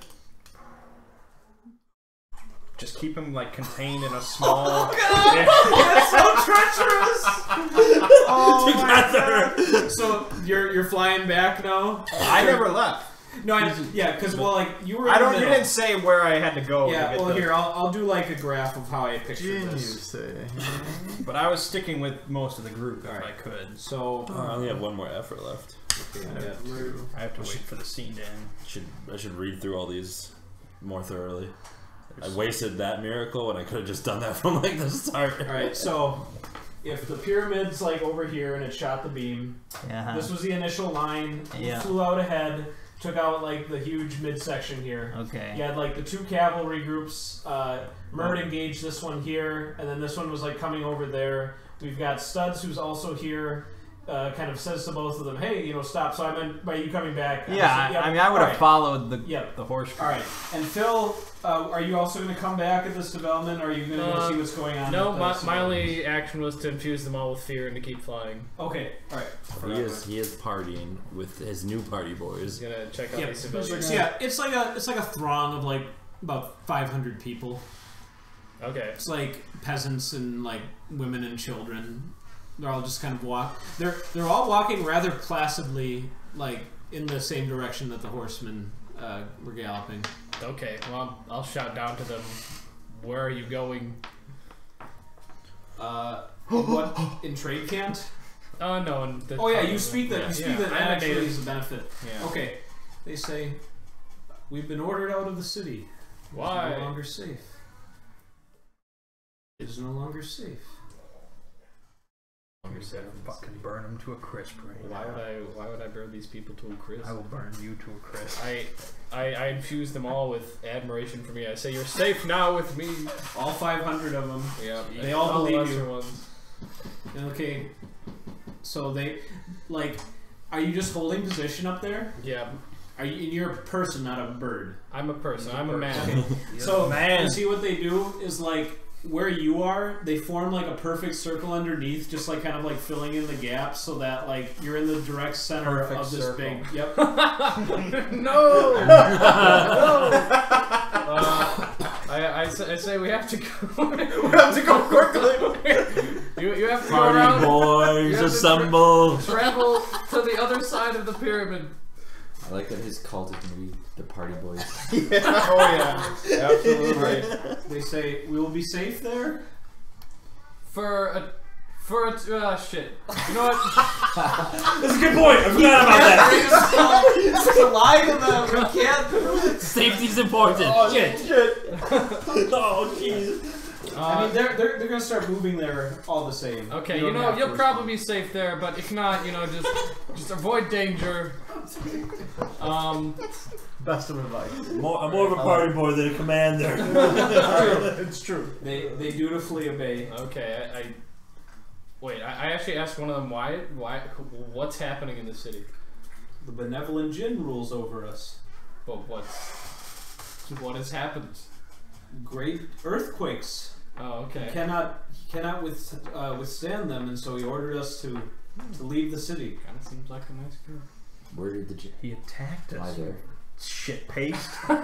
[SPEAKER 4] Just keep him like contained in a small.
[SPEAKER 5] Oh god! That's so treacherous.
[SPEAKER 8] Together.
[SPEAKER 5] So you're flying back now.
[SPEAKER 4] I never left.
[SPEAKER 5] No, yeah, because well, like you were.
[SPEAKER 4] You didn't say where I had to go.
[SPEAKER 5] Yeah, well, here I'll do like a graph of how I picture this.
[SPEAKER 4] But I was sticking with most of the group if I could.
[SPEAKER 5] So
[SPEAKER 8] I only have one more effort left.
[SPEAKER 5] Okay,
[SPEAKER 4] I have to wait for the scene to end.
[SPEAKER 8] I should read through all these more thoroughly. I wasted that miracle and I could have just done that from like the start.
[SPEAKER 5] Alright, so if the pyramid's like over here and it shot the beam, this was the initial line, flew out ahead, took out like the huge midsection here.
[SPEAKER 10] Okay.
[SPEAKER 5] You had like the two cavalry groups, Murd engaged this one here, and then this one was like coming over there. We've got Studs who's also here. Kind of says to both of them, "Hey, you know, stop." So I meant by you coming back.
[SPEAKER 10] Yeah, I mean, I would have followed the horse.
[SPEAKER 5] All right, and Phil, are you also going to come back at this development? Or are you going to go see what's going on?
[SPEAKER 2] No, my only action was to infuse them all with fear and to keep flying.
[SPEAKER 5] Okay, all right.
[SPEAKER 8] He is partying with his new party boys.
[SPEAKER 2] He's gonna check out these civilians.
[SPEAKER 5] So yeah, it's like a throng of like about 500 people.
[SPEAKER 2] Okay.
[SPEAKER 5] It's like peasants and like women and children. They're all just kind of They're all walking rather placidly, like in the same direction that the horsemen were galloping.
[SPEAKER 2] Okay, well I'll shout down to them. Where are you going?
[SPEAKER 5] What in trade camp?
[SPEAKER 2] No.
[SPEAKER 5] You speak that. You speak that actually is a benefit.
[SPEAKER 2] Yeah.
[SPEAKER 5] Okay, they say we've been ordered out of the city.
[SPEAKER 2] Why?
[SPEAKER 5] It's no longer safe. It is no longer safe.
[SPEAKER 4] Fucking burn them to a crisp right now.
[SPEAKER 2] Why would I burn these people to a crisp?
[SPEAKER 4] I will burn you to a crisp.
[SPEAKER 2] I infuse them all with admiration for me. I say, "You're safe now with me."
[SPEAKER 5] All 500 of them.
[SPEAKER 2] Yeah,
[SPEAKER 5] they all believe you.
[SPEAKER 2] Ones.
[SPEAKER 5] Okay, so they are you just holding position up there?
[SPEAKER 2] Yeah.
[SPEAKER 5] You're a person, not a bird.
[SPEAKER 2] I'm a person. I'm a man.
[SPEAKER 5] So you see what they do is like where you are, they form like a perfect circle underneath, just like kind of like filling in the gaps so that like you're in the direct center of this big. Yep.
[SPEAKER 2] No. I say we have to go.
[SPEAKER 3] We have to go quickly.
[SPEAKER 2] You have to
[SPEAKER 8] Party
[SPEAKER 2] go around.
[SPEAKER 8] boys, assemble.
[SPEAKER 2] Travel to the other side of the pyramid.
[SPEAKER 7] I like that his cult is going to be the party boys.
[SPEAKER 5] Oh yeah, absolutely. They say we will be safe there.
[SPEAKER 2] Shit. You know what?
[SPEAKER 8] That's a good point. I forgot about that.
[SPEAKER 9] It's a lie to them. We can't do it.
[SPEAKER 8] Safety's important.
[SPEAKER 5] Oh
[SPEAKER 8] shit.
[SPEAKER 6] Oh jeez.
[SPEAKER 5] I mean, they're gonna start moving there all the same.
[SPEAKER 2] Okay, you'll probably be safe there, but if not, just avoid danger.
[SPEAKER 3] Best of advice.
[SPEAKER 6] I'm more of a party boy than a commander.
[SPEAKER 3] It's true.
[SPEAKER 5] They dutifully obey.
[SPEAKER 2] Okay, I actually asked one of them why what's happening in the city.
[SPEAKER 5] The benevolent Jinn rules over us.
[SPEAKER 2] But what has happened?
[SPEAKER 5] Great earthquakes.
[SPEAKER 2] Oh, okay.
[SPEAKER 5] He cannot withstand them, and so he ordered us to leave the city.
[SPEAKER 2] Kind of seems like a nice guy.
[SPEAKER 7] Where did
[SPEAKER 4] He attacked us.
[SPEAKER 7] there?
[SPEAKER 4] Shit paste.
[SPEAKER 5] We were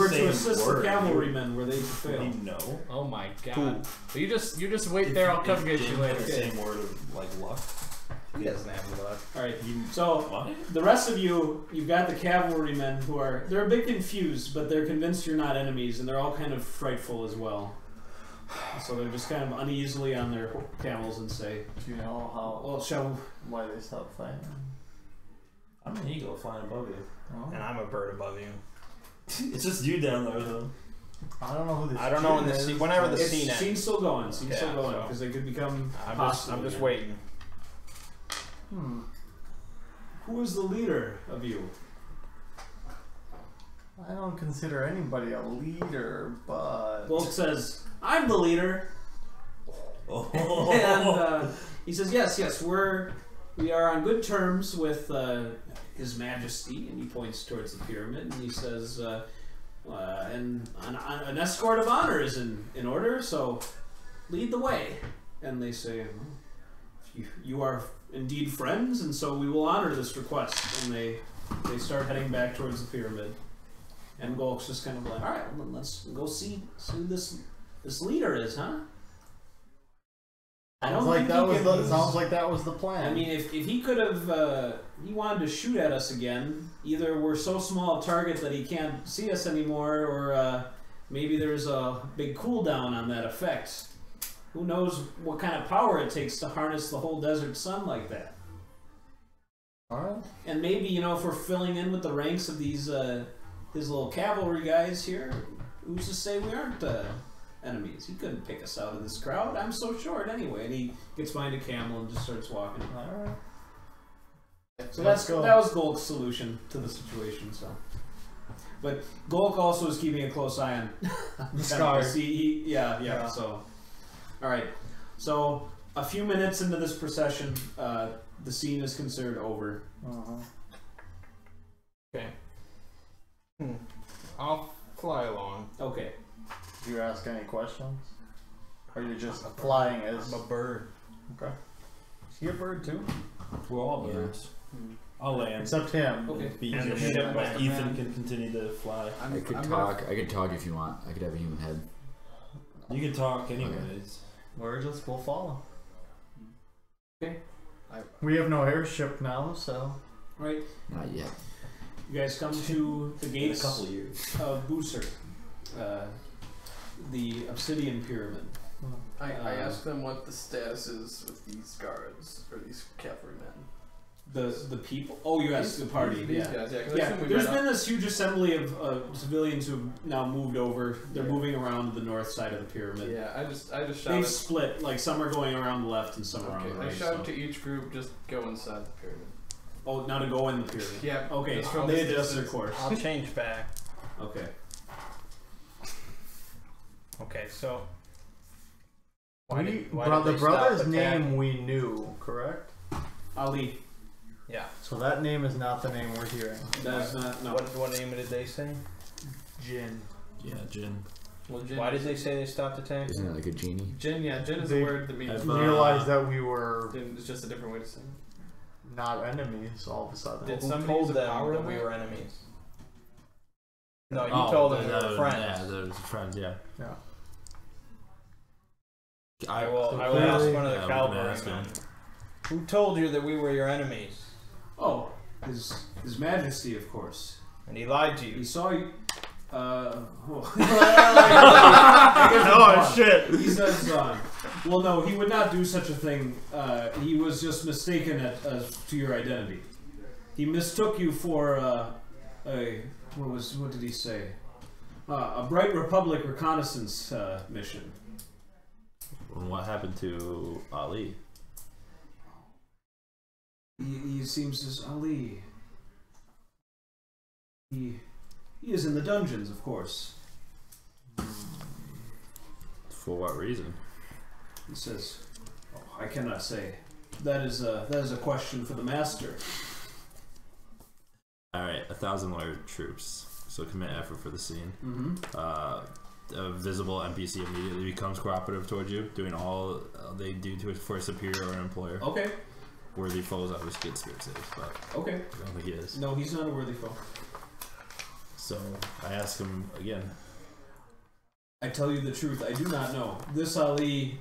[SPEAKER 5] to assist the cavalrymen where they failed.
[SPEAKER 6] No.
[SPEAKER 2] Oh my god. So you just wait there. I'll come get you later.
[SPEAKER 6] The same word of like luck. He doesn't have luck.
[SPEAKER 5] All right. So the rest of you've got the cavalrymen who they're a bit confused, but they're convinced you're not enemies, and they're all kind of frightful as well. So they're just kind of uneasily on their camels and say,
[SPEAKER 3] Do you know how?
[SPEAKER 5] Well,
[SPEAKER 3] why they stopped fighting?
[SPEAKER 6] I'm an eagle flying above you.
[SPEAKER 3] Oh.
[SPEAKER 4] And I'm a bird above you.
[SPEAKER 6] It's just you down there though.
[SPEAKER 3] I don't know who this.
[SPEAKER 4] I don't know when the
[SPEAKER 3] is,
[SPEAKER 4] scene, whenever the
[SPEAKER 5] It's
[SPEAKER 4] scene ends.
[SPEAKER 5] scene's still going. Scene's
[SPEAKER 4] Yeah,
[SPEAKER 5] still going
[SPEAKER 4] so-
[SPEAKER 5] because they could become.
[SPEAKER 4] I'm just waiting.
[SPEAKER 5] Who is the leader of you?
[SPEAKER 3] I don't consider anybody a leader, but
[SPEAKER 5] Volk says, "I'm the leader,"
[SPEAKER 8] Oh.
[SPEAKER 5] and he says, "Yes, we are on good terms with His Majesty," and he points towards the pyramid, and he says, "And an escort of honor is in order, so lead the way." And they say, "You are indeed friends, and so we will honor this request." And they start heading back towards the pyramid. And Golk's just kind of like, "All right, well, let's go see who this leader is, huh?" I don't
[SPEAKER 3] sounds like
[SPEAKER 5] think
[SPEAKER 3] that
[SPEAKER 5] he
[SPEAKER 3] was
[SPEAKER 5] can-
[SPEAKER 3] the sounds like that was the plan.
[SPEAKER 5] I mean, if he could have, he wanted to shoot at us again. Either we're so small a target that he can't see us anymore, or maybe there's a big cooldown on that effect. Who knows what kind of power it takes to harness the whole desert sun like that?
[SPEAKER 3] all right.
[SPEAKER 5] And maybe, if we're filling in with the ranks of these his little cavalry guys here, who's to say we aren't enemies? He couldn't pick us out of this crowd. I'm so short anyway. And he gets behind a camel and just starts walking.
[SPEAKER 3] All right.
[SPEAKER 5] So
[SPEAKER 3] Let's go.
[SPEAKER 5] that was Golk's solution to the situation. So, but Golk also is keeping a close eye on
[SPEAKER 3] The scar.
[SPEAKER 5] Yeah. So, all right. So a few minutes into this procession, the scene is considered over.
[SPEAKER 2] Okay. I'll fly along.
[SPEAKER 5] Okay.
[SPEAKER 3] Do you ask any questions? Or you're just flying as
[SPEAKER 4] I'm a bird.
[SPEAKER 3] okay? Is he a bird too?
[SPEAKER 8] We're all birds.
[SPEAKER 6] I'll land.
[SPEAKER 3] Except him.
[SPEAKER 5] Okay.
[SPEAKER 6] Be
[SPEAKER 4] And
[SPEAKER 6] easier
[SPEAKER 4] the
[SPEAKER 6] for
[SPEAKER 4] ship
[SPEAKER 6] me.
[SPEAKER 4] man.
[SPEAKER 6] Ethan can continue to fly.
[SPEAKER 7] I could talk. I could talk if you want. I could have a human head.
[SPEAKER 6] You can talk anyways.
[SPEAKER 3] We're just we'll follow.
[SPEAKER 5] Okay.
[SPEAKER 3] We have no airship now, so
[SPEAKER 5] Right.
[SPEAKER 7] Not yet.
[SPEAKER 5] You guys come to the
[SPEAKER 6] In a
[SPEAKER 5] gates
[SPEAKER 6] couple of years.
[SPEAKER 5] of Busur, the obsidian pyramid.
[SPEAKER 2] I asked them what the status is with these guards or these cavalrymen.
[SPEAKER 5] The people. Oh, you asked the party.
[SPEAKER 2] These
[SPEAKER 5] Yeah.
[SPEAKER 2] guys, yeah. 'Cause I
[SPEAKER 5] Yeah.
[SPEAKER 2] assume we
[SPEAKER 5] There's
[SPEAKER 2] met
[SPEAKER 5] been
[SPEAKER 2] up.
[SPEAKER 5] this huge assembly of civilians who've now moved over. They're
[SPEAKER 2] Yeah.
[SPEAKER 5] moving around to the north side of the pyramid.
[SPEAKER 2] Yeah, I just
[SPEAKER 5] They've
[SPEAKER 2] shouted.
[SPEAKER 5] split. Like some are going around the left and some are
[SPEAKER 2] Okay,
[SPEAKER 5] on the
[SPEAKER 2] I
[SPEAKER 5] right.
[SPEAKER 2] shouted
[SPEAKER 5] So.
[SPEAKER 2] to each group, just go inside the pyramid.
[SPEAKER 5] Oh, now to go in the pyramid.
[SPEAKER 2] Yeah.
[SPEAKER 5] Okay.
[SPEAKER 2] just from
[SPEAKER 5] They
[SPEAKER 2] this
[SPEAKER 5] adjust their
[SPEAKER 2] distance.
[SPEAKER 5] course.
[SPEAKER 4] I'll change back.
[SPEAKER 5] Okay.
[SPEAKER 4] Okay, so.
[SPEAKER 3] the
[SPEAKER 4] they
[SPEAKER 3] brother's
[SPEAKER 4] stop
[SPEAKER 3] name
[SPEAKER 4] attacking?
[SPEAKER 3] we knew, correct?
[SPEAKER 5] Ali.
[SPEAKER 4] Yeah.
[SPEAKER 3] So that name is not the name we're hearing.
[SPEAKER 5] That's not no.
[SPEAKER 4] What name did they say?
[SPEAKER 3] Jin.
[SPEAKER 8] Yeah, Jin.
[SPEAKER 2] Well, Jin,
[SPEAKER 4] Why did they say they stopped attacking?
[SPEAKER 7] Isn't it like a genie?
[SPEAKER 2] Jin, yeah, Jin is
[SPEAKER 3] They-
[SPEAKER 2] a word that means.
[SPEAKER 8] I've,
[SPEAKER 3] Realized that we were
[SPEAKER 2] It's just a different way to say it.
[SPEAKER 3] not enemies all of a sudden.
[SPEAKER 2] Did
[SPEAKER 4] Who
[SPEAKER 2] somebody
[SPEAKER 4] told
[SPEAKER 2] use a
[SPEAKER 4] them
[SPEAKER 2] power
[SPEAKER 4] that
[SPEAKER 2] on
[SPEAKER 4] we
[SPEAKER 2] that?
[SPEAKER 4] were enemies? No, you
[SPEAKER 8] Oh,
[SPEAKER 4] told them we
[SPEAKER 8] that
[SPEAKER 4] were
[SPEAKER 8] was-
[SPEAKER 4] friends.
[SPEAKER 8] Yeah, those friends. Yeah.
[SPEAKER 3] Yeah.
[SPEAKER 4] I will.
[SPEAKER 3] So
[SPEAKER 4] I will ask
[SPEAKER 3] clearly-
[SPEAKER 4] one of the
[SPEAKER 8] Yeah, we can ask
[SPEAKER 4] cavalrymen.
[SPEAKER 8] him.
[SPEAKER 4] Who told you that we were your enemies?
[SPEAKER 5] Oh, His Majesty, of course.
[SPEAKER 4] And he lied to
[SPEAKER 5] He
[SPEAKER 4] you.
[SPEAKER 5] saw you. Oh.
[SPEAKER 3] Oh shit!
[SPEAKER 5] He says, well, no, he would not do such a thing. He was just mistaken as to your identity. He mistook you for what did he say? A Bright Republic reconnaissance mission.
[SPEAKER 8] And what happened to Ali?
[SPEAKER 5] He seems as Ali. He is in the dungeons, of course.
[SPEAKER 8] For what reason?
[SPEAKER 5] He says, oh, I cannot say. That is a question for the master.
[SPEAKER 8] All right, 1,000 loyal troops. So commit effort for the scene.
[SPEAKER 5] Mm-hmm.
[SPEAKER 8] A visible NPC immediately becomes cooperative towards you, doing all they do to it for a superior or an employer.
[SPEAKER 5] Okay.
[SPEAKER 8] Worthy foes obviously get spirit saves, but
[SPEAKER 5] Okay.
[SPEAKER 8] I don't think he is.
[SPEAKER 5] No, he's not a worthy foe.
[SPEAKER 8] So I ask him again.
[SPEAKER 5] I tell you the truth, I do not know. This Ali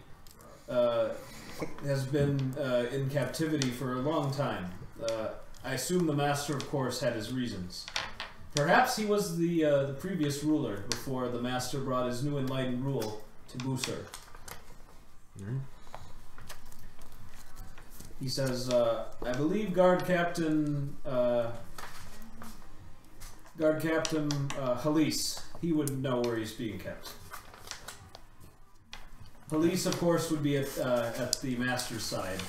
[SPEAKER 5] has been in captivity for a long time. I assume the master, of course, had his reasons. Perhaps he was the previous ruler before the master brought his new enlightened rule to Busur.
[SPEAKER 8] Mm-hmm.
[SPEAKER 5] He says, I believe Guard Captain Halis, he would know where he's being kept. Halis, of course, would be at the master's side.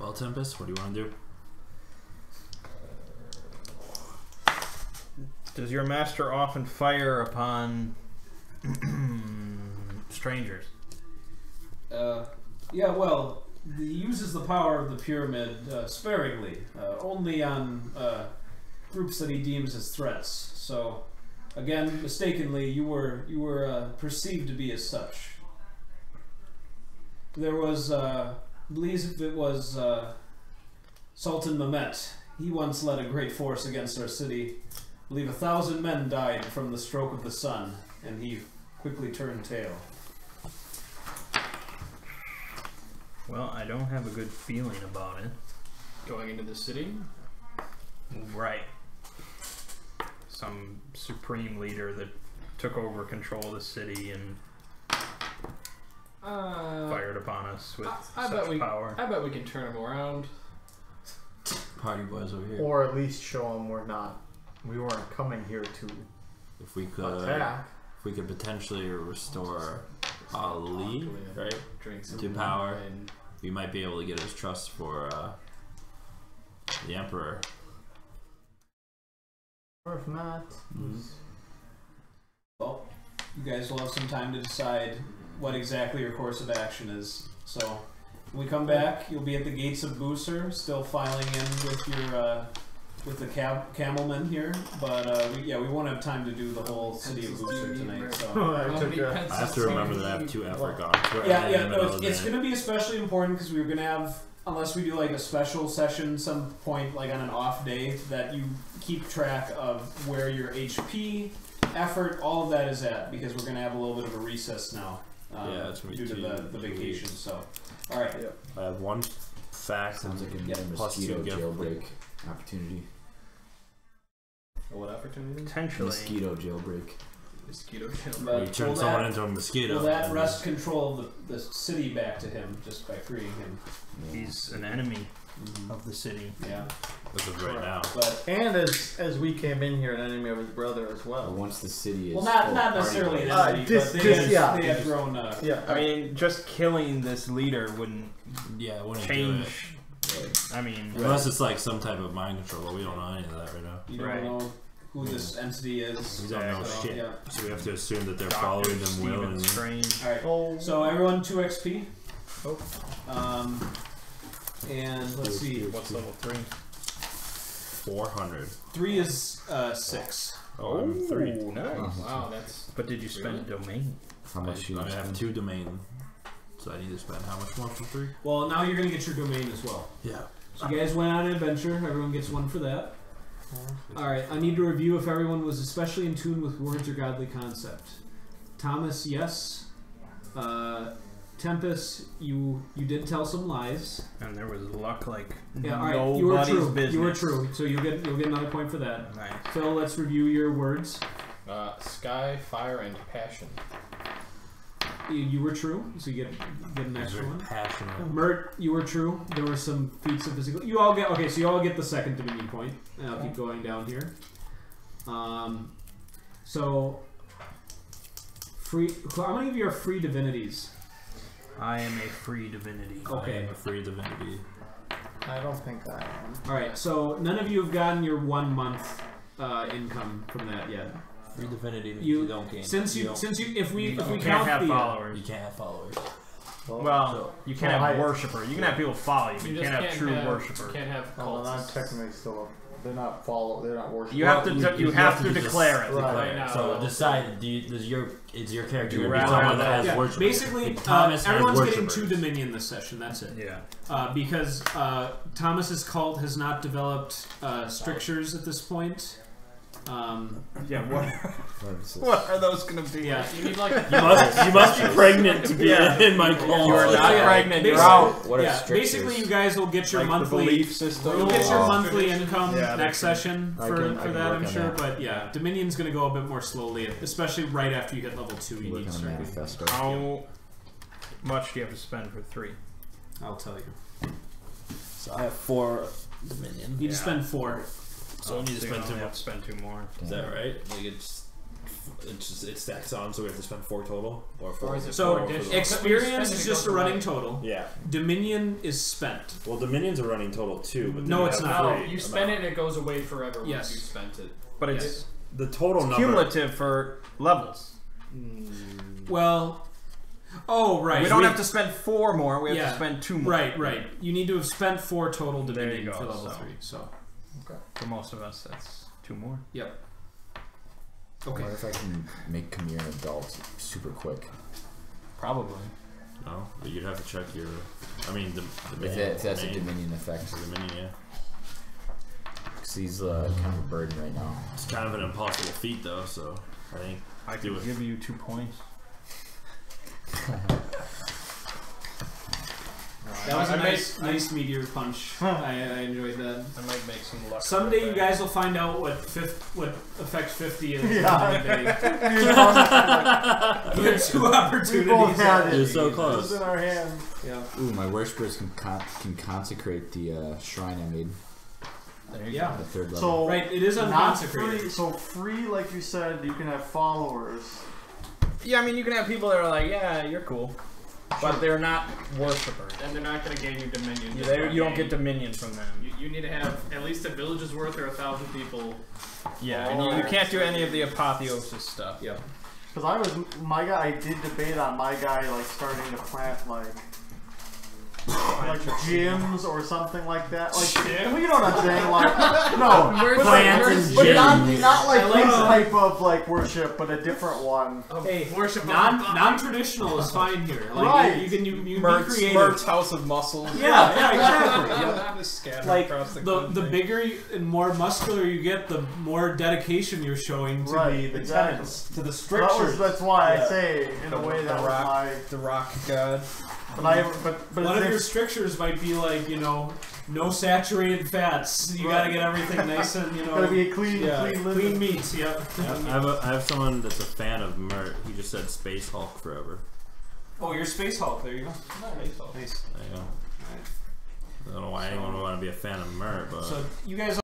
[SPEAKER 8] Well, Tempest, what do you want to do?
[SPEAKER 4] Does your master often fire upon strangers?
[SPEAKER 5] Yeah, well, he uses the power of the pyramid sparingly, only on groups that he deems as threats. So, again, mistakenly, you were perceived to be as such. There was, I believe it was Sultan Mehmet. He once led a great force against our city. I believe 1,000 men died from the stroke of the sun, and he quickly turned tail.
[SPEAKER 4] Well, I don't have a good feeling about it.
[SPEAKER 2] Going into the city?
[SPEAKER 4] Right. Some supreme leader that took over control of the city and fired upon us with such power.
[SPEAKER 2] I bet we can turn him around.
[SPEAKER 8] Party boys over here.
[SPEAKER 3] Or at least show them we weren't coming here to
[SPEAKER 8] If we could,
[SPEAKER 3] attack.
[SPEAKER 8] if we could potentially restore Ali, right,
[SPEAKER 2] Drink some
[SPEAKER 8] to power,
[SPEAKER 2] wine.
[SPEAKER 8] we might be able to get his trust for the Emperor.
[SPEAKER 3] Or if not,
[SPEAKER 5] Well, you guys will have some time to decide what exactly your course of action is. So, when we come back, you'll be at the gates of Booser, still filing in with your with the camelmen here. But we won't have time to do the whole city of Booser tonight. So.
[SPEAKER 8] I have to remember that I have 2 effort guns.
[SPEAKER 5] It's going to be especially important because we're going to have, unless we do like a special session some point, like on an off day, that you keep track of where your HP, effort, all of that is at, because we're going to have a little bit of a recess now.
[SPEAKER 8] It's gonna be
[SPEAKER 5] due to the vacation. So, all right.
[SPEAKER 8] I have 1 fact.
[SPEAKER 7] Sounds like a
[SPEAKER 8] plus
[SPEAKER 7] mosquito
[SPEAKER 8] 2
[SPEAKER 7] jailbreak opportunity.
[SPEAKER 2] What opportunity?
[SPEAKER 4] Potentially.
[SPEAKER 7] Mosquito jailbreak.
[SPEAKER 2] Mosquito jailbreak.
[SPEAKER 5] But
[SPEAKER 8] We turn someone into a mosquito.
[SPEAKER 5] Will that wrest control of the city back to him just by freeing him?
[SPEAKER 4] He's an enemy of the city.
[SPEAKER 5] Yeah.
[SPEAKER 8] As of right now.
[SPEAKER 5] But
[SPEAKER 3] and as we came in here, an enemy of his brother as well.
[SPEAKER 7] Once the city is
[SPEAKER 5] not necessarily an enemy, but they have grown.
[SPEAKER 4] I mean, just killing this leader wouldn't change. I mean,
[SPEAKER 8] unless it's like some type of mind control, but we don't know any of that right now.
[SPEAKER 5] You don't know who this entity is.
[SPEAKER 8] We don't know shit.
[SPEAKER 5] Yeah.
[SPEAKER 8] So we have to assume that they're following them willingly.
[SPEAKER 5] Alright, so everyone 2 XP. And let's see.
[SPEAKER 4] What's level 3?
[SPEAKER 8] 400.
[SPEAKER 5] 3 is 6.
[SPEAKER 8] Oh, I'm 3.
[SPEAKER 4] Nice.
[SPEAKER 2] Wow, that's.
[SPEAKER 4] But did you spend domain?
[SPEAKER 7] How much
[SPEAKER 8] I have 2 domain. So I need to spend how much more for 3?
[SPEAKER 5] Well, now you're going to get your domain as well.
[SPEAKER 8] Yeah.
[SPEAKER 5] So you guys went on an adventure. Everyone gets 1 for that. Alright, I need to review if everyone was especially in tune with words or godly concept. Thomas, yes. Tempest, you did tell some lies.
[SPEAKER 4] And there was luck like
[SPEAKER 5] alright, you were true.
[SPEAKER 4] Business.
[SPEAKER 5] You were true. So you'll get another point for that.
[SPEAKER 4] Nice.
[SPEAKER 5] Phil, let's review your words.
[SPEAKER 2] Sky, fire, and passion.
[SPEAKER 5] You were true, so you get an extra one.
[SPEAKER 8] Passionate.
[SPEAKER 5] Mert, you were true. There were some feats of physical. You all get so you all get the second Dominion point. And I'll keep going down here. So free. How many of you are free divinities?
[SPEAKER 4] I am a free divinity.
[SPEAKER 5] Okay.
[SPEAKER 8] I am a free divinity.
[SPEAKER 3] I don't think I am.
[SPEAKER 5] All right. So none of you have gotten your 1 month income from that yet.
[SPEAKER 8] Free divinity means
[SPEAKER 5] You
[SPEAKER 8] you don't gain.
[SPEAKER 5] if we
[SPEAKER 4] can't
[SPEAKER 5] count
[SPEAKER 4] have
[SPEAKER 5] the
[SPEAKER 4] followers.
[SPEAKER 8] You can't have followers.
[SPEAKER 4] Well, you can't have worshippers. You can have people follow you, but you can't have true worshippers.
[SPEAKER 2] You can't have
[SPEAKER 3] Well, they're not
[SPEAKER 2] cultists.
[SPEAKER 3] technically still up. They're not worshippers.
[SPEAKER 4] You have to you have to declare it.
[SPEAKER 3] Right.
[SPEAKER 2] now.
[SPEAKER 8] So decide. Is your character
[SPEAKER 4] You
[SPEAKER 8] going to be someone that has worshipers?
[SPEAKER 5] Basically,
[SPEAKER 8] Thomas has
[SPEAKER 5] everyone's getting
[SPEAKER 8] worshippers.
[SPEAKER 5] 2 Dominion this session. That's it.
[SPEAKER 4] Yeah.
[SPEAKER 5] Because Thomas's cult has not developed strictures at this point.
[SPEAKER 4] Yeah. What are those going to be?
[SPEAKER 5] Yeah.
[SPEAKER 2] You need like.
[SPEAKER 8] You must be pregnant to be in my cult.
[SPEAKER 4] You are not pregnant. You're
[SPEAKER 5] Basically-
[SPEAKER 4] out.
[SPEAKER 7] What are
[SPEAKER 5] basically, you guys will get your
[SPEAKER 4] Like
[SPEAKER 5] monthly.
[SPEAKER 4] the belief system.
[SPEAKER 5] You'll get your
[SPEAKER 7] Oh.
[SPEAKER 5] monthly income
[SPEAKER 4] Yeah,
[SPEAKER 5] next session
[SPEAKER 7] I
[SPEAKER 5] for
[SPEAKER 7] can
[SPEAKER 5] that,
[SPEAKER 7] work
[SPEAKER 5] I'm
[SPEAKER 7] on
[SPEAKER 5] sure.
[SPEAKER 7] that.
[SPEAKER 5] But yeah, Dominion's going to go a bit more slowly, especially right after you hit level 2. You
[SPEAKER 7] Work
[SPEAKER 5] need
[SPEAKER 7] on a
[SPEAKER 5] circuit.
[SPEAKER 7] manifesto.
[SPEAKER 4] How much do you have to spend for 3?
[SPEAKER 5] I'll tell you.
[SPEAKER 8] So I have 4 dominion.
[SPEAKER 5] You need to spend 4.
[SPEAKER 8] So I need to
[SPEAKER 4] So you
[SPEAKER 8] spend
[SPEAKER 4] only
[SPEAKER 8] 2 more.
[SPEAKER 4] have to spend 2 more.
[SPEAKER 8] Is that right? Like it stacks on, so we have to spend 4 total, or 4.
[SPEAKER 2] Or is it
[SPEAKER 5] So
[SPEAKER 2] 4 additional?
[SPEAKER 5] experience is just a running total.
[SPEAKER 8] Yeah.
[SPEAKER 5] Dominion is spent.
[SPEAKER 8] Well, Dominion's a running total too, but
[SPEAKER 5] No,
[SPEAKER 8] then
[SPEAKER 5] it's
[SPEAKER 8] you
[SPEAKER 5] not.
[SPEAKER 8] have
[SPEAKER 2] No,
[SPEAKER 8] free
[SPEAKER 2] you spend it
[SPEAKER 8] amount.
[SPEAKER 2] and it goes away forever
[SPEAKER 5] Yes.
[SPEAKER 2] once you spent it.
[SPEAKER 4] But it's
[SPEAKER 6] The total number.
[SPEAKER 4] Cumulative for levels.
[SPEAKER 5] Well, oh right.
[SPEAKER 4] We don't have to spend 4 more. We have to spend 2 more.
[SPEAKER 5] Right. You need to have spent 4 total Dominion
[SPEAKER 4] go,
[SPEAKER 5] for level
[SPEAKER 4] so.
[SPEAKER 5] 3. So
[SPEAKER 4] For most of us, that's 2 more.
[SPEAKER 5] yep.
[SPEAKER 7] I
[SPEAKER 5] Okay.
[SPEAKER 7] wonder if I can make Kamir an adult super quick.
[SPEAKER 4] Probably.
[SPEAKER 6] No, but you'd have to check your. I mean, the
[SPEAKER 7] If that's a Dominion effect.
[SPEAKER 6] The Dominion, yeah.
[SPEAKER 7] Because he's kind of a burden right now.
[SPEAKER 6] It's kind of an impossible feat, though. So I think
[SPEAKER 4] I
[SPEAKER 6] do
[SPEAKER 4] could
[SPEAKER 6] it.
[SPEAKER 4] give you 2 points.
[SPEAKER 5] That was a
[SPEAKER 4] I
[SPEAKER 5] nice meteor punch. I enjoyed that.
[SPEAKER 4] I might make some luck.
[SPEAKER 5] Someday you guys will find out what effect 50 is.
[SPEAKER 3] Yeah.
[SPEAKER 5] You had 2 opportunities.
[SPEAKER 8] You're so close.
[SPEAKER 3] It's in our hands.
[SPEAKER 5] Yeah.
[SPEAKER 7] Ooh, my worshippers can consecrate the shrine I made.
[SPEAKER 4] There you
[SPEAKER 5] Yeah.
[SPEAKER 7] The 3rd level.
[SPEAKER 3] So
[SPEAKER 5] Right, it is
[SPEAKER 3] not
[SPEAKER 5] unconsecrated.
[SPEAKER 3] free. So free, like you said, you can have followers.
[SPEAKER 4] Yeah, I mean, you can have people that are like, yeah, you're cool. But they're not worshippers.
[SPEAKER 2] And they're not going to gain you Dominion.
[SPEAKER 4] You don't get Dominion from them.
[SPEAKER 2] You need to have at least a village's worth or 1,000 people.
[SPEAKER 4] Yeah, and you can't do any of the apotheosis stuff.
[SPEAKER 5] Yep.
[SPEAKER 3] Because my guy, I did debate on my guy like starting to plant like gyms or something like that. Like, well, you know what I'm saying? Like, no,
[SPEAKER 7] Plants and
[SPEAKER 3] but
[SPEAKER 7] gyms.
[SPEAKER 3] not like
[SPEAKER 5] like
[SPEAKER 3] this
[SPEAKER 5] that.
[SPEAKER 3] type of like worship, but a different one.
[SPEAKER 5] Hey,
[SPEAKER 2] Worship
[SPEAKER 5] non-traditional is fine here. Like,
[SPEAKER 3] Right.
[SPEAKER 5] You can be
[SPEAKER 4] Mert's
[SPEAKER 5] creative.
[SPEAKER 4] House of Muscles.
[SPEAKER 5] Yeah, exactly. Yep.
[SPEAKER 2] That is scattered
[SPEAKER 5] Like
[SPEAKER 2] across the
[SPEAKER 5] the
[SPEAKER 2] country.
[SPEAKER 5] bigger and more muscular you get, the more dedication you're showing to
[SPEAKER 3] Right,
[SPEAKER 5] the
[SPEAKER 3] exactly.
[SPEAKER 5] tenets, to the
[SPEAKER 3] So
[SPEAKER 5] strictures.
[SPEAKER 3] that's why
[SPEAKER 5] Yeah.
[SPEAKER 3] I say in a way that was my.
[SPEAKER 4] The rock god.
[SPEAKER 3] But
[SPEAKER 5] One of your
[SPEAKER 3] it's
[SPEAKER 5] strictures might be like, no saturated fats. You gotta get everything nice and
[SPEAKER 3] gotta be a clean
[SPEAKER 5] clean
[SPEAKER 3] living.
[SPEAKER 5] meats. Yep.
[SPEAKER 6] I have someone that's a fan of Mert. He just said Space Hulk forever.
[SPEAKER 5] Oh, you're Space Hulk. There you go. Nice.
[SPEAKER 6] There you go. I don't know why anyone would want to be a fan of Mert, but
[SPEAKER 5] So you guys